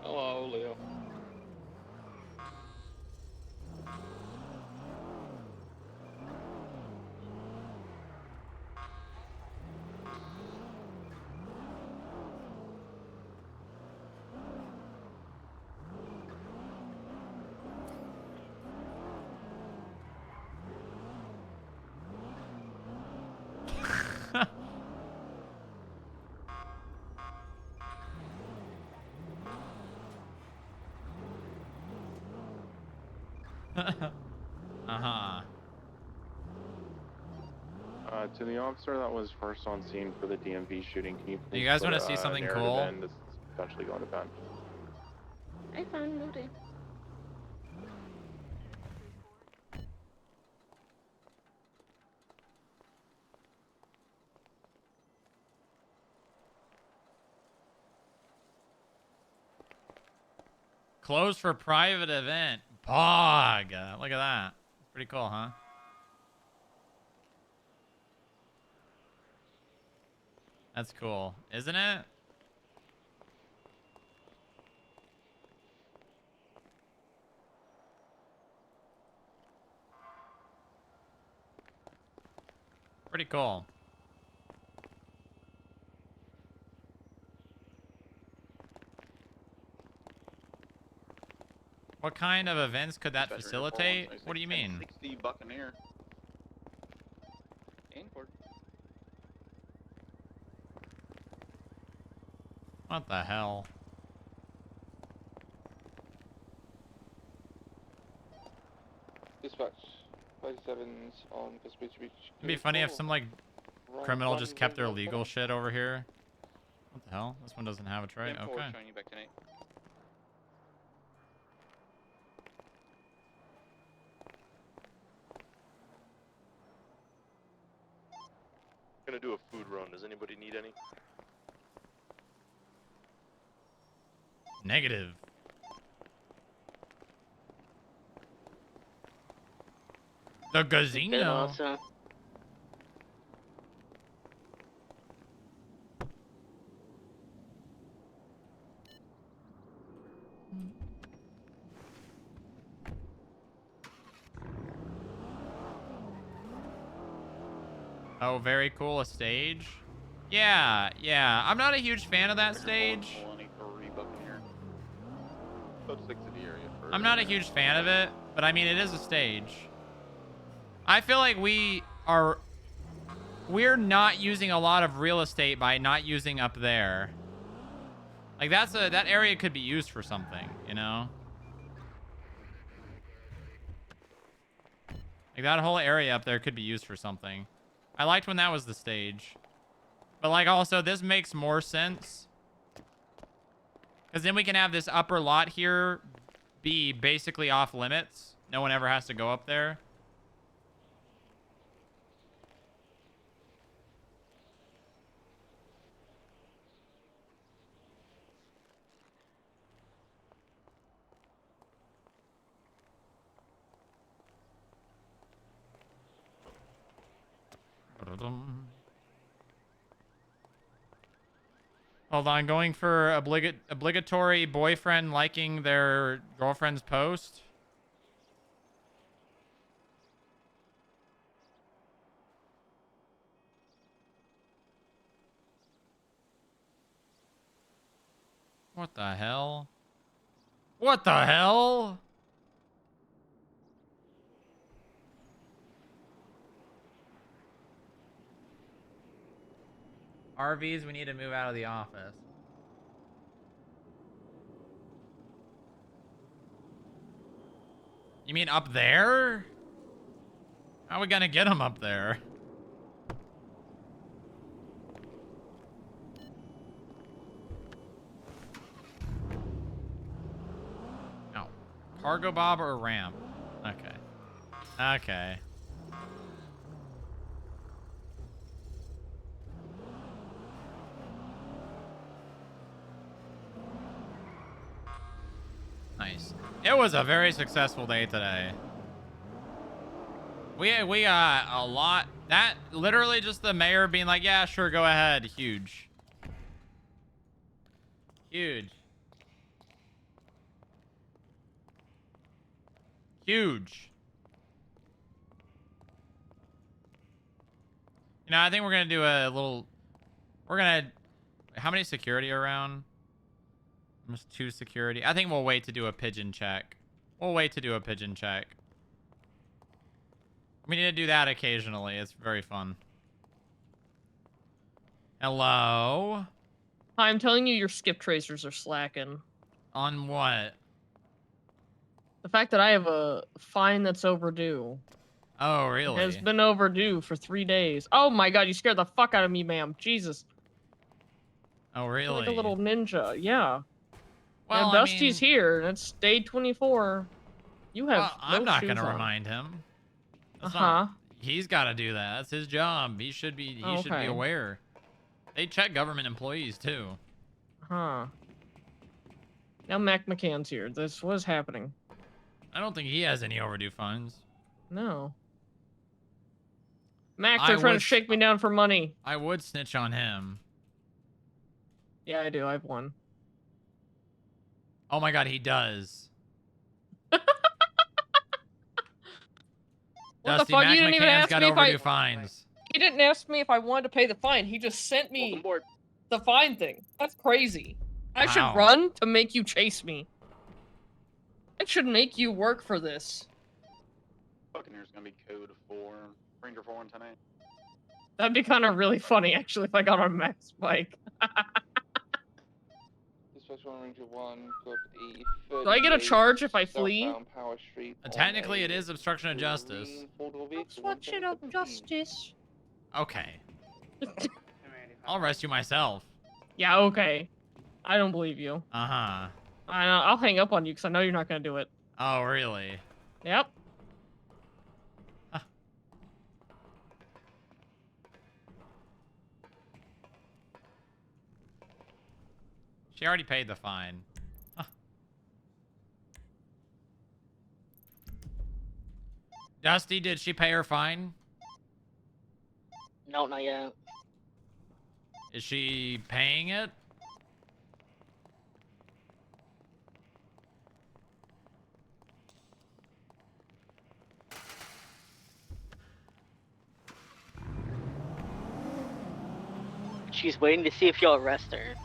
Hello, Leo. Uh-huh. To the officer that was first on scene for the DMV shooting, can you Do please you guys put want to a see something narrative cool? in? This is potentially going to bench. Hey, fam, Moody. Closed for private event. Pog. Look at that. Pretty cool, huh? That's cool, isn't it? Pretty cool. What kind of events could that facilitate? What do you mean? 60 Buccaneer. Inward. What the hell? Dispatch 57's on Vespucci Beach. It'd be funny if some like criminal just kept their legal shit over here. What the hell? This one doesn't have a tray. M4 Okay. showing you back tonight. Gonna do a food run. Does anybody need any? Negative. The casino. Also. Oh, very cool. A stage. Yeah, yeah. I'm not a huge fan of that stage. Code 6 of the area first. I'm not a huge fan of it, but I mean, it is a stage. I feel like we're not using a lot of real estate by not using up there. Like that area could be used for something, you know? Like that whole area up there could be used for something. I liked when that was the stage. But like also this makes more sense. Because then we can have this upper lot here be basically off limits. No one ever has to go up there. Hold on, going for obligatory boyfriend liking their girlfriend's post. What the hell? What the hell? RVs, we need to move out of the office. You mean up there? How are we gonna get them up there? No. Cargo bob or ramp? Okay. Okay. Nice. It was a very successful day today. We got a lot. That literally just the mayor being like, yeah, sure, go ahead. Huge. Huge. Huge. You know, I think we're gonna do a little. How many security around? Almost 2 security. I think we'll wait to do a pigeon check. We'll wait to do a pigeon check. We need to do that occasionally. It's very fun. Hello? Hi, I'm telling you, your skip tracers are slacking. On what? The fact that I have a fine that's overdue. Oh, really? It has been overdue for 3 days. Oh my god, you scared the fuck out of me, ma'am. Jesus. Oh, You're really? like a little ninja. Yeah. Well, now, Dusty's here, and it's day 24. You have Well, I'm no not shoes gonna on. remind him. That's Uh-huh. not- He's got to do that. That's his job. He should be Okay. aware. They check government employees too. Huh. Now Mac McCann's here. What is happening? I don't think he has any overdue fines. No. Mac, I they're trying to would- shake me down for money. I would snitch on him. Yeah, I do. I have one. Oh my god, he does. What Dusty, the fuck? Mac You didn't even McCann's ask got me if overdue I... fines. He didn't ask me if I wanted to pay the fine. He just sent me the fine thing. That's crazy. I should Wow. run to make you chase me. I should make you work for this. Buccaneers gonna be code 4. Ranger 4 tonight. That'd be kind of really funny, actually, if I got on Mac's bike. Dispatch 1, Ranger 1, code Do I get a charge if I flee? southbound Power Street. Technically, it is obstruction of justice. Obstruction of justice. Okay. I'll arrest you myself. Yeah, okay. I don't believe you. Uh-huh. I'll hang up on you because I know you're not going to do it. Oh, really? Yep. She already paid the fine. Huh. Dusty, did she pay her fine? No, not yet. Is she paying it? She's waiting to see if you'll arrest her.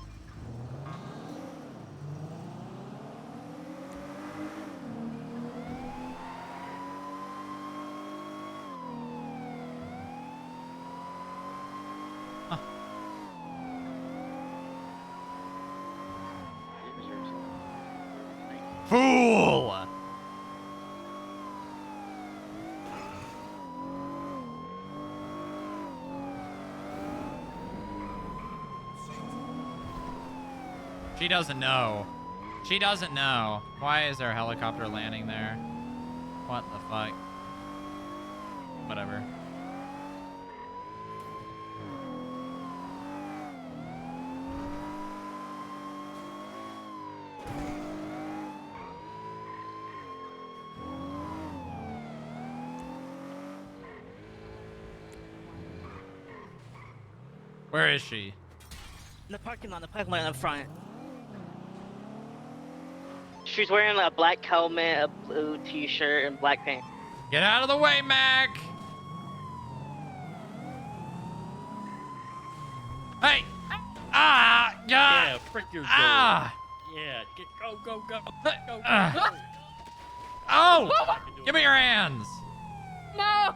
Fool! She doesn't know. She doesn't know. Why is there a helicopter landing there? What the fuck? Whatever. Where is she? In the parking lot in front. She's wearing a black helmet, a blue t-shirt, and black pants. Get out of the way, Mac! Hey! Ah! Yeah, frick your goal. Ah! Yeah, go, go, go, go, Oh! Give me your hands! No!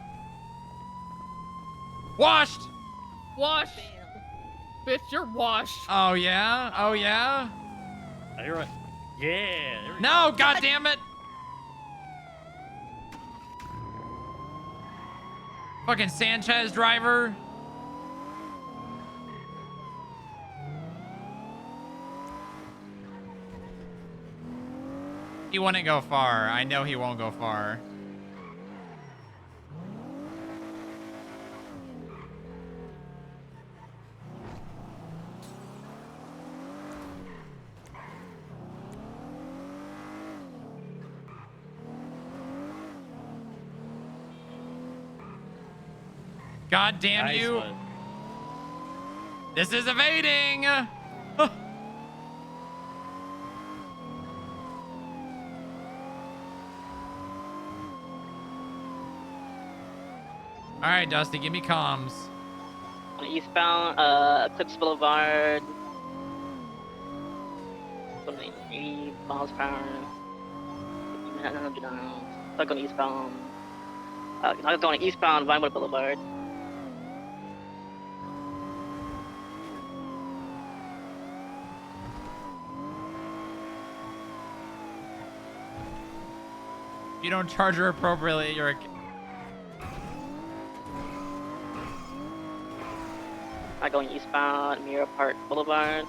Washed! Wash! Bitch, you're washed. Oh, yeah? Oh, yeah? I hear it. Yeah. There we No, go. God damn it! Fucking Sanchez driver. He wouldn't go far. I know he won't go far. God damn Nice you. one. This is evading. All right, Dusty, give me comms. On eastbound, Eclipse Boulevard. 80 miles per hour. Not going eastbound. Not going eastbound Vinewood Boulevard. If you don't charge her appropriately, you're a... Not going eastbound Mirror Park Boulevard.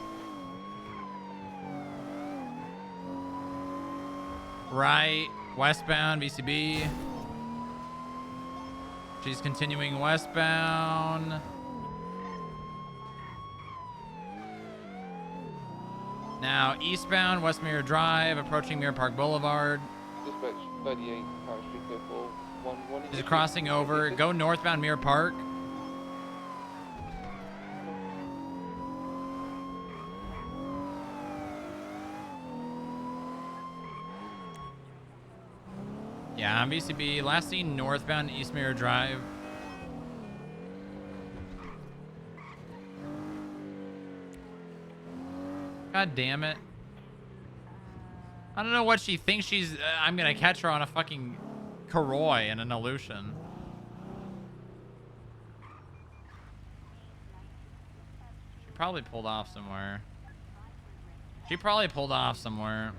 Right, westbound, VCB. She's continuing westbound. Now eastbound, West Mirror Drive, approaching Mirror Park Boulevard. Dispatch 38, Power Street, Pickle, 11. She's crossing over. Go northbound Mirror Park. Yeah, I'm VCB. Last seen northbound East Mirror Drive. God damn it. I don't know what she thinks she's... I'm gonna catch her on a fucking Karoy and an Aleutian. She probably pulled off somewhere. She probably pulled off somewhere.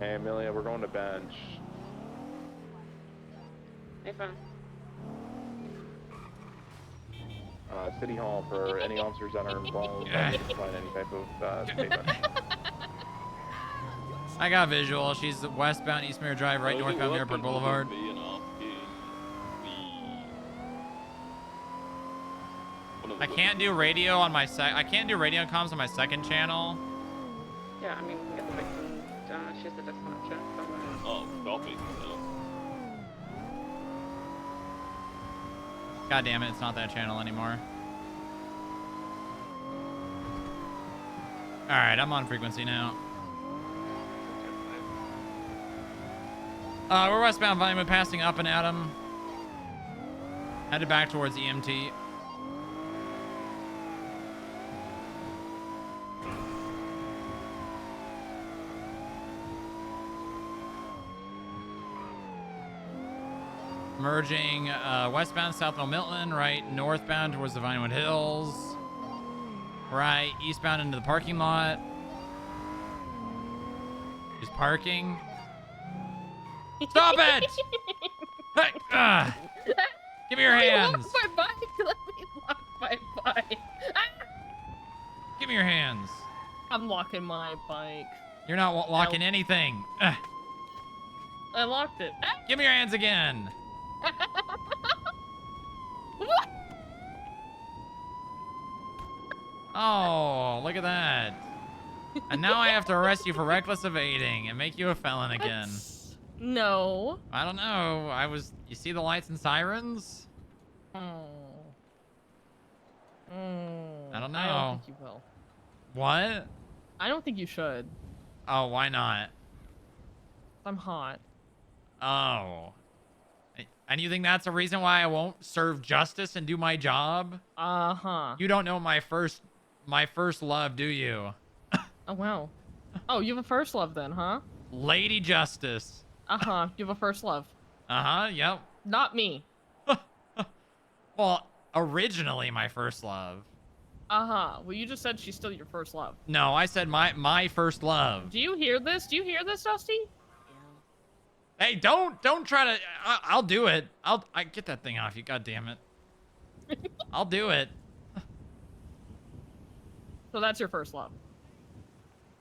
Hey, Amelia, we're going to bench. Hey, fam. City Hall for any officers that are involved and provide any type of statement. I got visual. She's westbound Eastmere Drive, right northbound Airport Boulevard. I can't do radio on my I can't do radio comms on my second channel. Yeah, I mean, we can get the victim. She's the dispatcher somewhere. Oh, copy. God damn it, it's not that channel anymore. Alright, I'm on frequency now. We're westbound Vinewood, passing up and Adam. Headed back towards EMT. Merging westbound South Milton, right northbound towards the Vinewood Hills. Right eastbound into the parking lot. He's parking. Stop it! Hey, give me your hands. My bike. Let me lock my bike. Give me your hands. I'm locking my bike. You're not locking anything. I locked it. Give me your hands again. What? Oh, look at that. And now I have to arrest you for reckless evading and make you a felon again. No. I don't know. You see the lights and sirens? Oh. I don't know. I don't think you will. What? I don't think you should. Oh, why not? I'm hot. Oh. And you think that's a reason why I won't serve justice and do my job? Uh-huh. You don't know my first love, do you? Oh, wow. Oh, you have a first love then, huh? Lady Justice. Uh-huh. You have a first love. Uh-huh, yep. Not me. Well, originally my first love. Uh-huh. Well, you just said she's still your first love. No, I said my first love. Do you hear this? Do you hear this, Dusty? Hey, don't try to. I'll do it. I get that thing off you. God damn it. I'll do it. So that's your first love.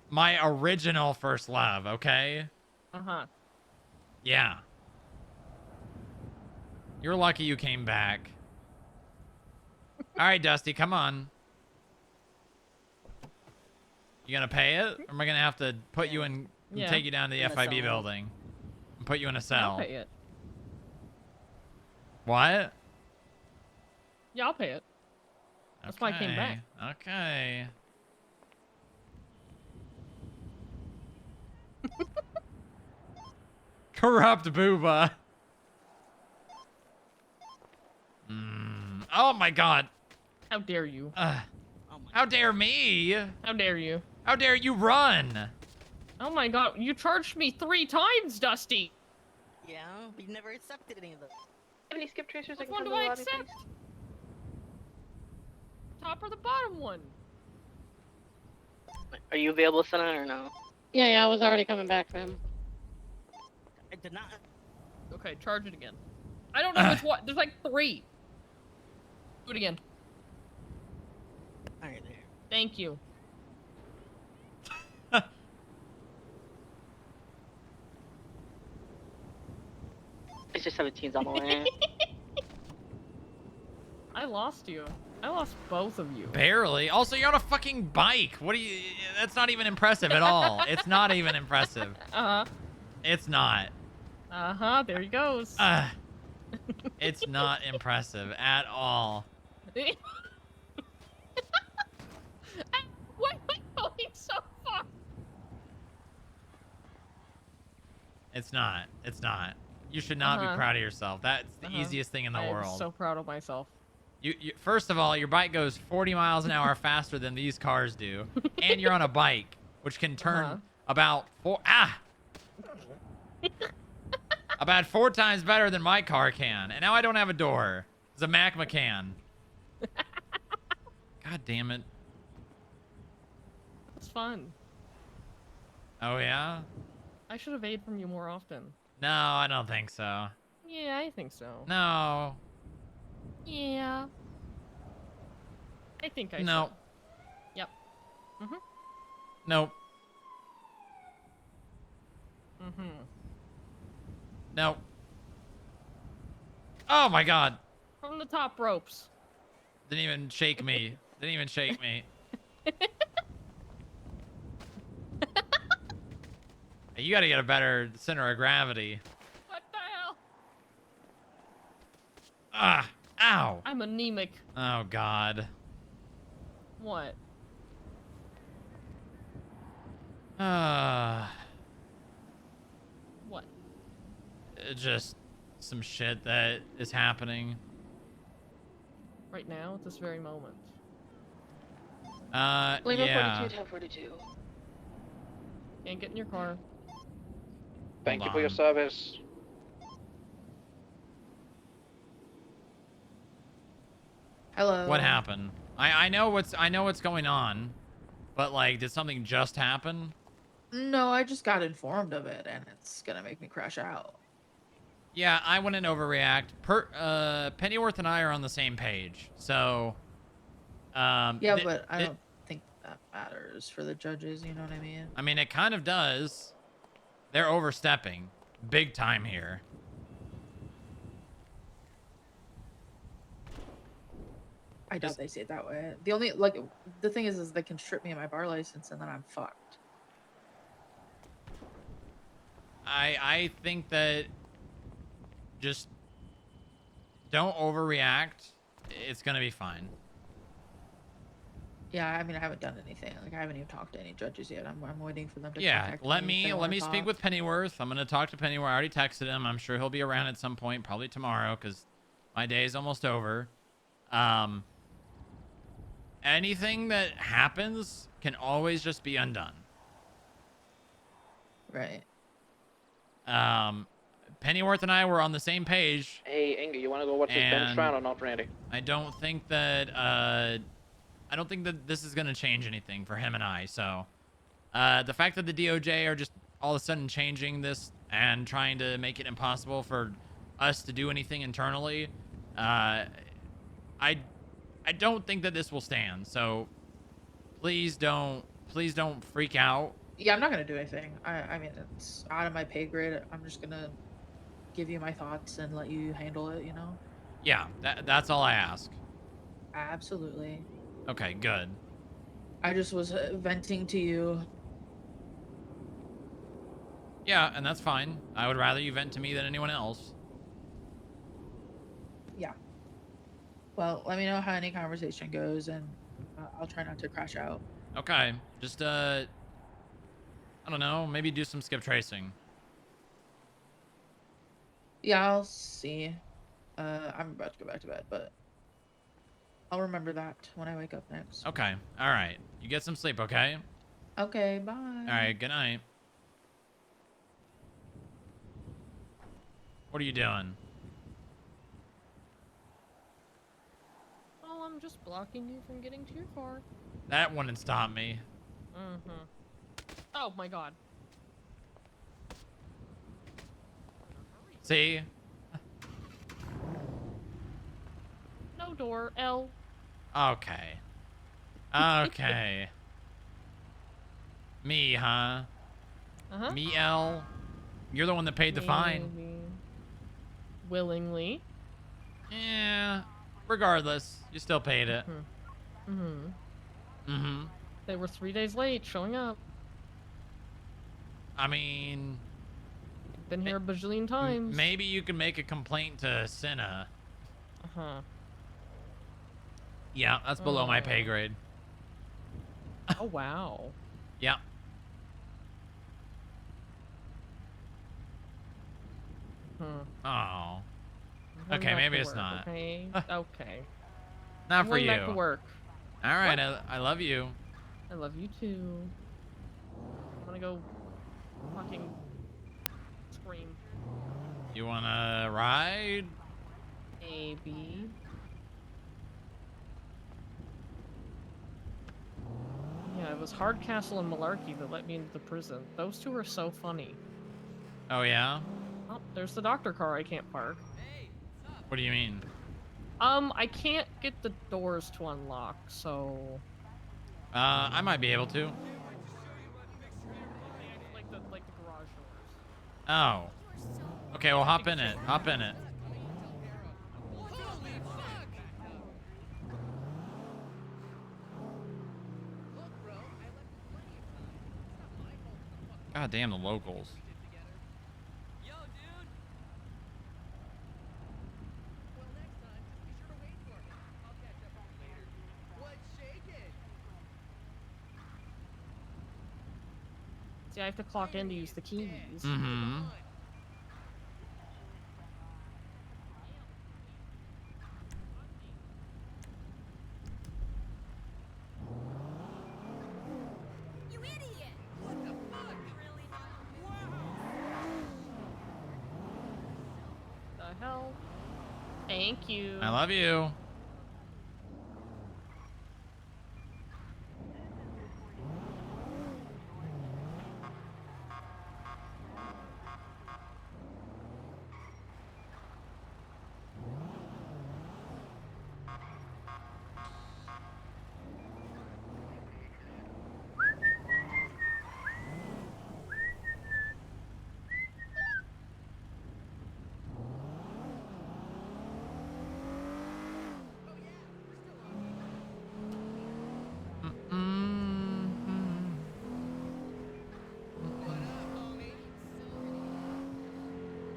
My original first love, okay? Uh-huh. Yeah. You're lucky you came back. All right, Dusty, come on. You gonna pay it? Or am I gonna have to put you in, Yeah. take you down to the In a FIB cell. building? And put you in a I'll cell? pay it. What? Yeah, I'll pay it. That's why I came back. Okay. Corrupt Booba. Oh my god. How dare you? How dare me? How dare you? How dare you run? Oh my god, you charged me 3 times, Dusty! Yeah, but you never accepted any of them. Have any skip tracers? Which one do I accept? Top or the bottom one? Are you available, Senna, or no? Yeah, I was already coming back for him. I did not. Okay, charge it again. I don't know which one. There's like 3. Do it again. Alright, there. Thank you. It's just 17's on the way. I lost you. I lost both of you. Barely. Also, you're on a fucking bike. What do you... That's not even impressive at all. It's not even impressive. Uh-huh. It's not. Uh-huh, there he goes. It's not impressive at all. Why am I going so far? It's not. It's not. You should not be proud of yourself. That's the easiest thing in the I world. am so proud of myself. You first of all, your bike goes 40 miles an hour faster than these cars do, and you're on a bike, which can turn about about 4 times better than my car can. And now I don't have a door. It's a Macma can. God damn it. It's fun. Oh yeah? I should evade from you more often. No, I don't think so. Yeah, I think so. No. Yeah. I think I No. should. Yep. Mm-hmm. Nope. Mm-hmm. Nope. Oh my god. From the top ropes. Didn't even shake me. Didn't even shake me. You gotta get a better center of gravity. What the hell? Ah. Ow. I'm anemic. Oh god. What? What? Just some shit that is happening. Right now, at this very moment. Lima Yeah. 42, 1042. Can't get in your car. Thank Hold you for your on. service. Hello. What happened? I know what's going on, but like, did something just happen? No, I just got informed of it, and it's gonna make me crash out. Yeah, I wouldn't overreact. Pennyworth and I are on the same page, so. Yeah, but I don't think that matters for the judges. You know what I mean? I mean, it kind of does. They're overstepping, big time here. I doubt they see it that way. The only the thing is they can strip me of my bar license, and then I'm fucked. I think that just don't overreact. It's gonna be fine. Yeah, I mean, I haven't done anything. Like, I haven't even talked to any judges yet. I'm waiting for them to Yeah, contact let me. if they me wanna speak talk. with Pennyworth. I'm gonna talk to Pennyworth. I already texted him. I'm sure he'll be around at some point, probably tomorrow, because my day is almost over. Anything that happens can always just be undone. Right. Pennyworth and I were on the same page. Hey, Inga, you want to go watch this bench round or not, Randy? I don't think that this is gonna change anything for him and I. So, the fact that the DOJ are just all of a sudden changing this and trying to make it impossible for us to do anything internally, I don't think that this will stand. So, please don't freak out. Yeah, I'm not gonna do anything. I mean, it's out of my pay grade. I'm just gonna give you my thoughts and let you handle it. You know? Yeah, that's all I ask. Absolutely. Okay, good. I just was venting to you. Yeah, and that's fine. I would rather you vent to me than anyone else. Yeah. Well, let me know how any conversation goes, and I'll try not to crash out. Okay, just I don't know, maybe do some skip tracing. Yeah, I'll see. I'm about to go back to bed, but I'll remember that when I wake up next. Okay, all right. You get some sleep, okay? Okay, bye. All right, good night. What are you doing? Oh, I'm just blocking you from getting to your car. That wouldn't stop me. Mm-hmm. Oh my god. See? No door, L. Okay. Okay. Me, huh? Uh-huh. Me, L? You're the one that paid the fine. Maybe. Willingly. Yeah. Regardless, you still paid it. Mm-hmm. Mm-hmm. They were 3 days late showing up. I mean... Been here a bajillion times. Maybe you can make a complaint to Cinna. Uh-huh. Yeah, that's below my pay grade. Oh, wow. Yeah. Oh. Okay, maybe it's not. Okay. Okay. Not I'm for going you. back to work. All right, I love you. I love you too. I'm gonna go fucking scream. You wanna ride? Maybe. Yeah, it was Hardcastle and Malarkey that let me into the prison. Those two are so funny. Oh, yeah? Oh, there's the doctor car I can't park. What do you mean? I can't get the doors to unlock, so... I might be able to. Like the garage doors. Oh. Okay, well, hop in it. Hop in it. God damn the locals. See, I have to clock in to use the keys. Mm-hmm. The hell? Thank you. I love you.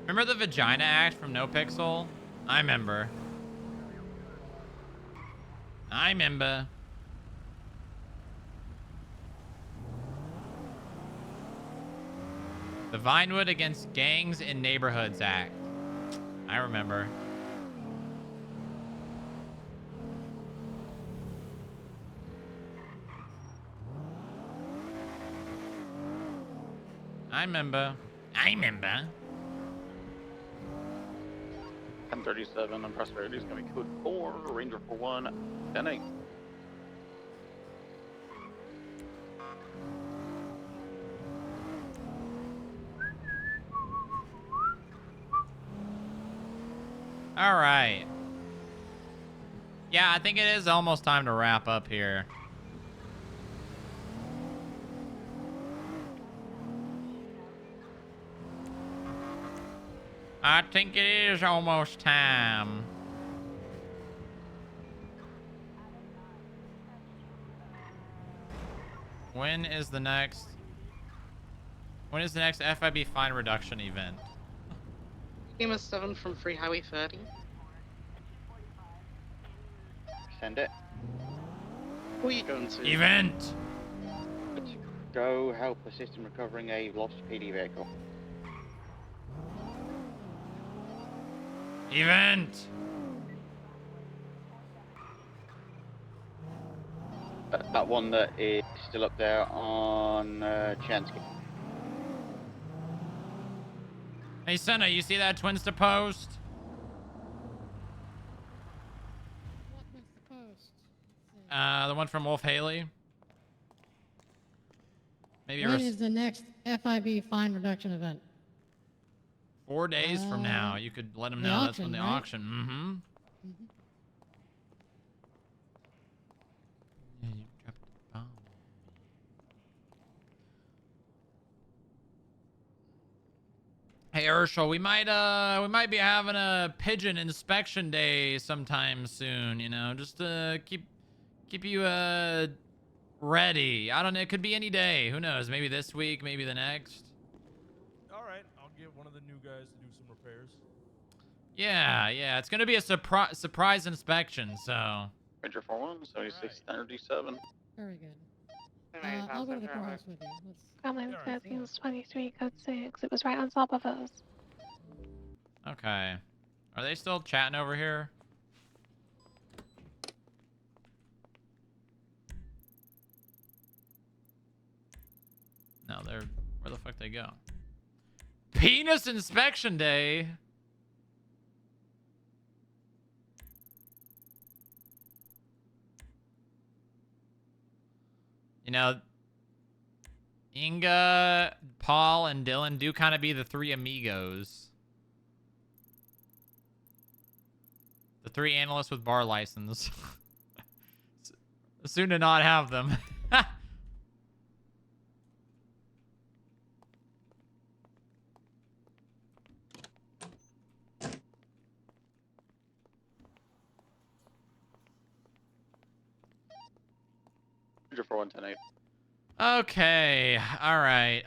Remember the Vagina Act from No Pixel? I remember. I remember. The Vinewood Against Gangs in Neighborhoods Act. I remember. I remember. I remember. 1037 on Prosperity is going to be code 4, Ranger for 1, 10-8. All right. Yeah, I think it is almost time to wrap up here. I think it is almost time. When is the next FIB fine reduction event? Game of 7 from Free Highway 30. Send it. Who are you going to? Event! Go help assist in recovering a lost PD vehicle. Event! That one that is still up there on Chansky. Hey, Senna, you see that Twinsta post? What was the post? The one from Wolf Haley. Maybe When is the next FIB fine reduction event? 4 days from now. You could let them the know that's when auction, the right? auction. Mm-hmm. Yeah, you dropped the bomb. Hey, Urshel, we might be having a pigeon inspection day sometime soon, you know, just to keep you ready. I don't know, it could be any day. Who knows? Maybe this week, maybe the next. All right, I'll get one of the new guys to do some repairs. Yeah, it's going to be a surprise inspection, so. Ranger for 1, 7637. Very good. I'll go to the courthouse with you. Let's... Gremlin 1323, code 6. It was right on top of us. Okay. Are they still chatting over here? No, they're... Where the fuck they go? Penis inspection day? You know, Inga, Paul, and Dylan do kind of be the three amigos. The 3 analysts with bar license. Soon to not have them. Ranger for 110-8. Okay. All right.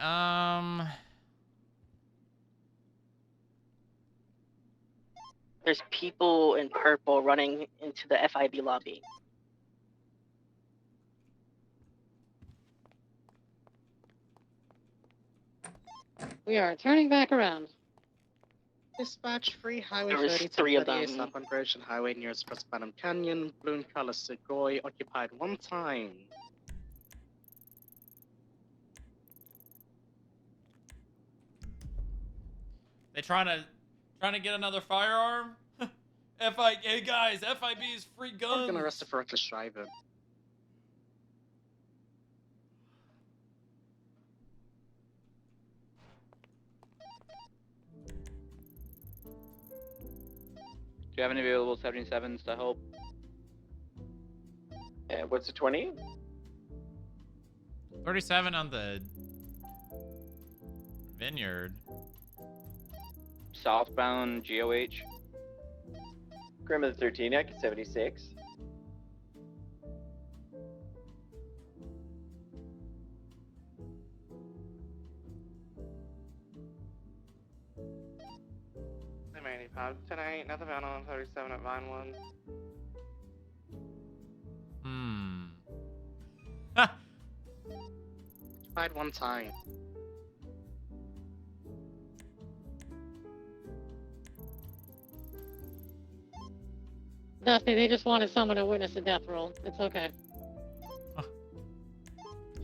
There's people in purple running into the FIB lobby. We are turning back around. Dispatch Free Highway There was 30 3 of 38 them. South on Bridge and Highway near Spanum Canyon. Balloon color Segoy occupied 1 time. They trying to get another firearm? Hey guys, FIB's free guns. I'm gonna arrest for reckless driving. Do you have any available 77s to help? What's the 20? 37 on the vineyard. Southbound GOH. Grim of the 13, I 76. I'm 85 tonight, nothing found on 37 at Vinewood. Occupied 1 time. Dusty, they just wanted someone to witness a death roll. It's okay.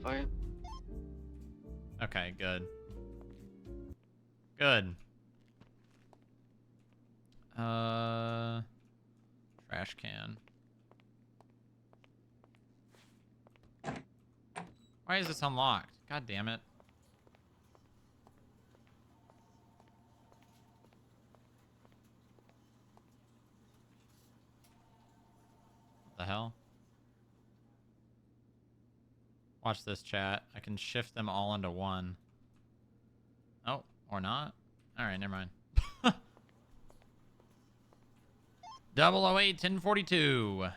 Fine. Okay, good. Good. Trash can. Why is this unlocked? God damn it. What the hell? Watch this, chat. I can shift them all into one. Oh, or not? Alright, never mind. 008 1042.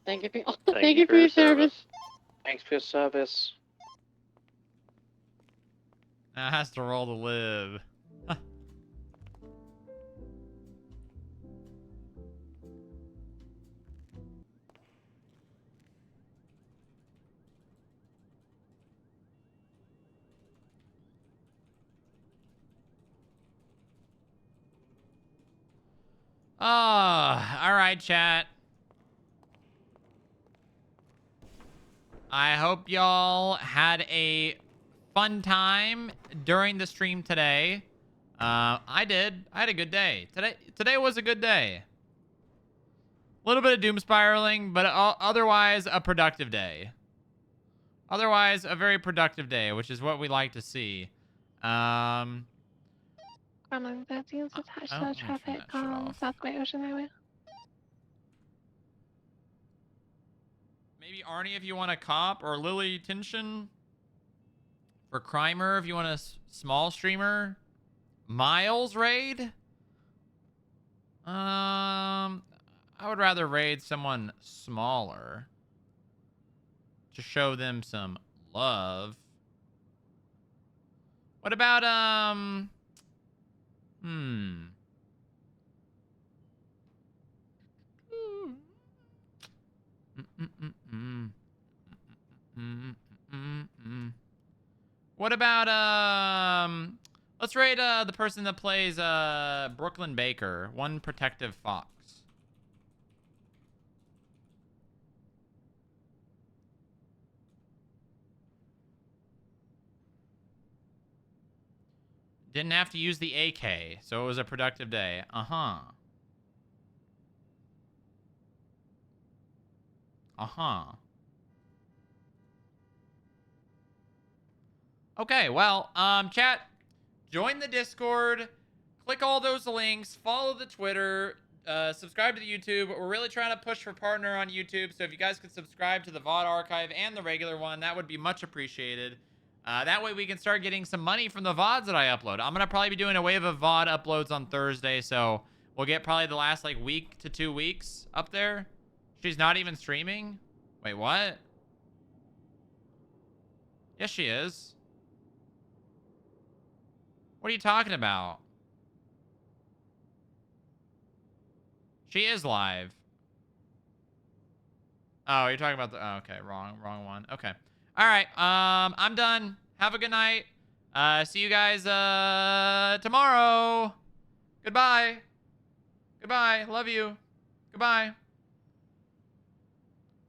Thank you for, Thank you for your service. Thanks for your service. That has to roll to live. All right, chat. I hope y'all had a fun time during the stream today. I did. I had a good day. Today was a good day. A little bit of doom spiraling, but otherwise a productive day. Otherwise, a very productive day, which is what we like to see. Gremlin 13 is attached to the traffic on South Great Ocean Highway. Maybe Arnie if you want a cop, or Lily Tinshin for Crimer if you want a small streamer. Miles raid? I would rather raid someone smaller to show them some love. What about What about let's rate the person that plays Brooklyn Baker, one protective fox. Didn't have to use the AK, so it was a productive day. Uh-huh. Okay, well, chat, join the Discord, click all those links, follow the Twitter, subscribe to the YouTube. We're really trying to push for partner on YouTube. So if you guys could subscribe to the VOD archive and the regular one, that would be much appreciated. That way we can start getting some money from the VODs that I upload. I'm going to probably be doing a wave of VOD uploads on Thursday. So we'll get probably the last like week to 2 weeks up there. She's not even streaming. Wait, what? Yes, she is. What are you talking about? She is live. Oh, you're talking about the... Oh, okay, wrong one. Okay. All right, I'm done. Have a good night. See you guys tomorrow. Goodbye. Goodbye. Love you. Goodbye.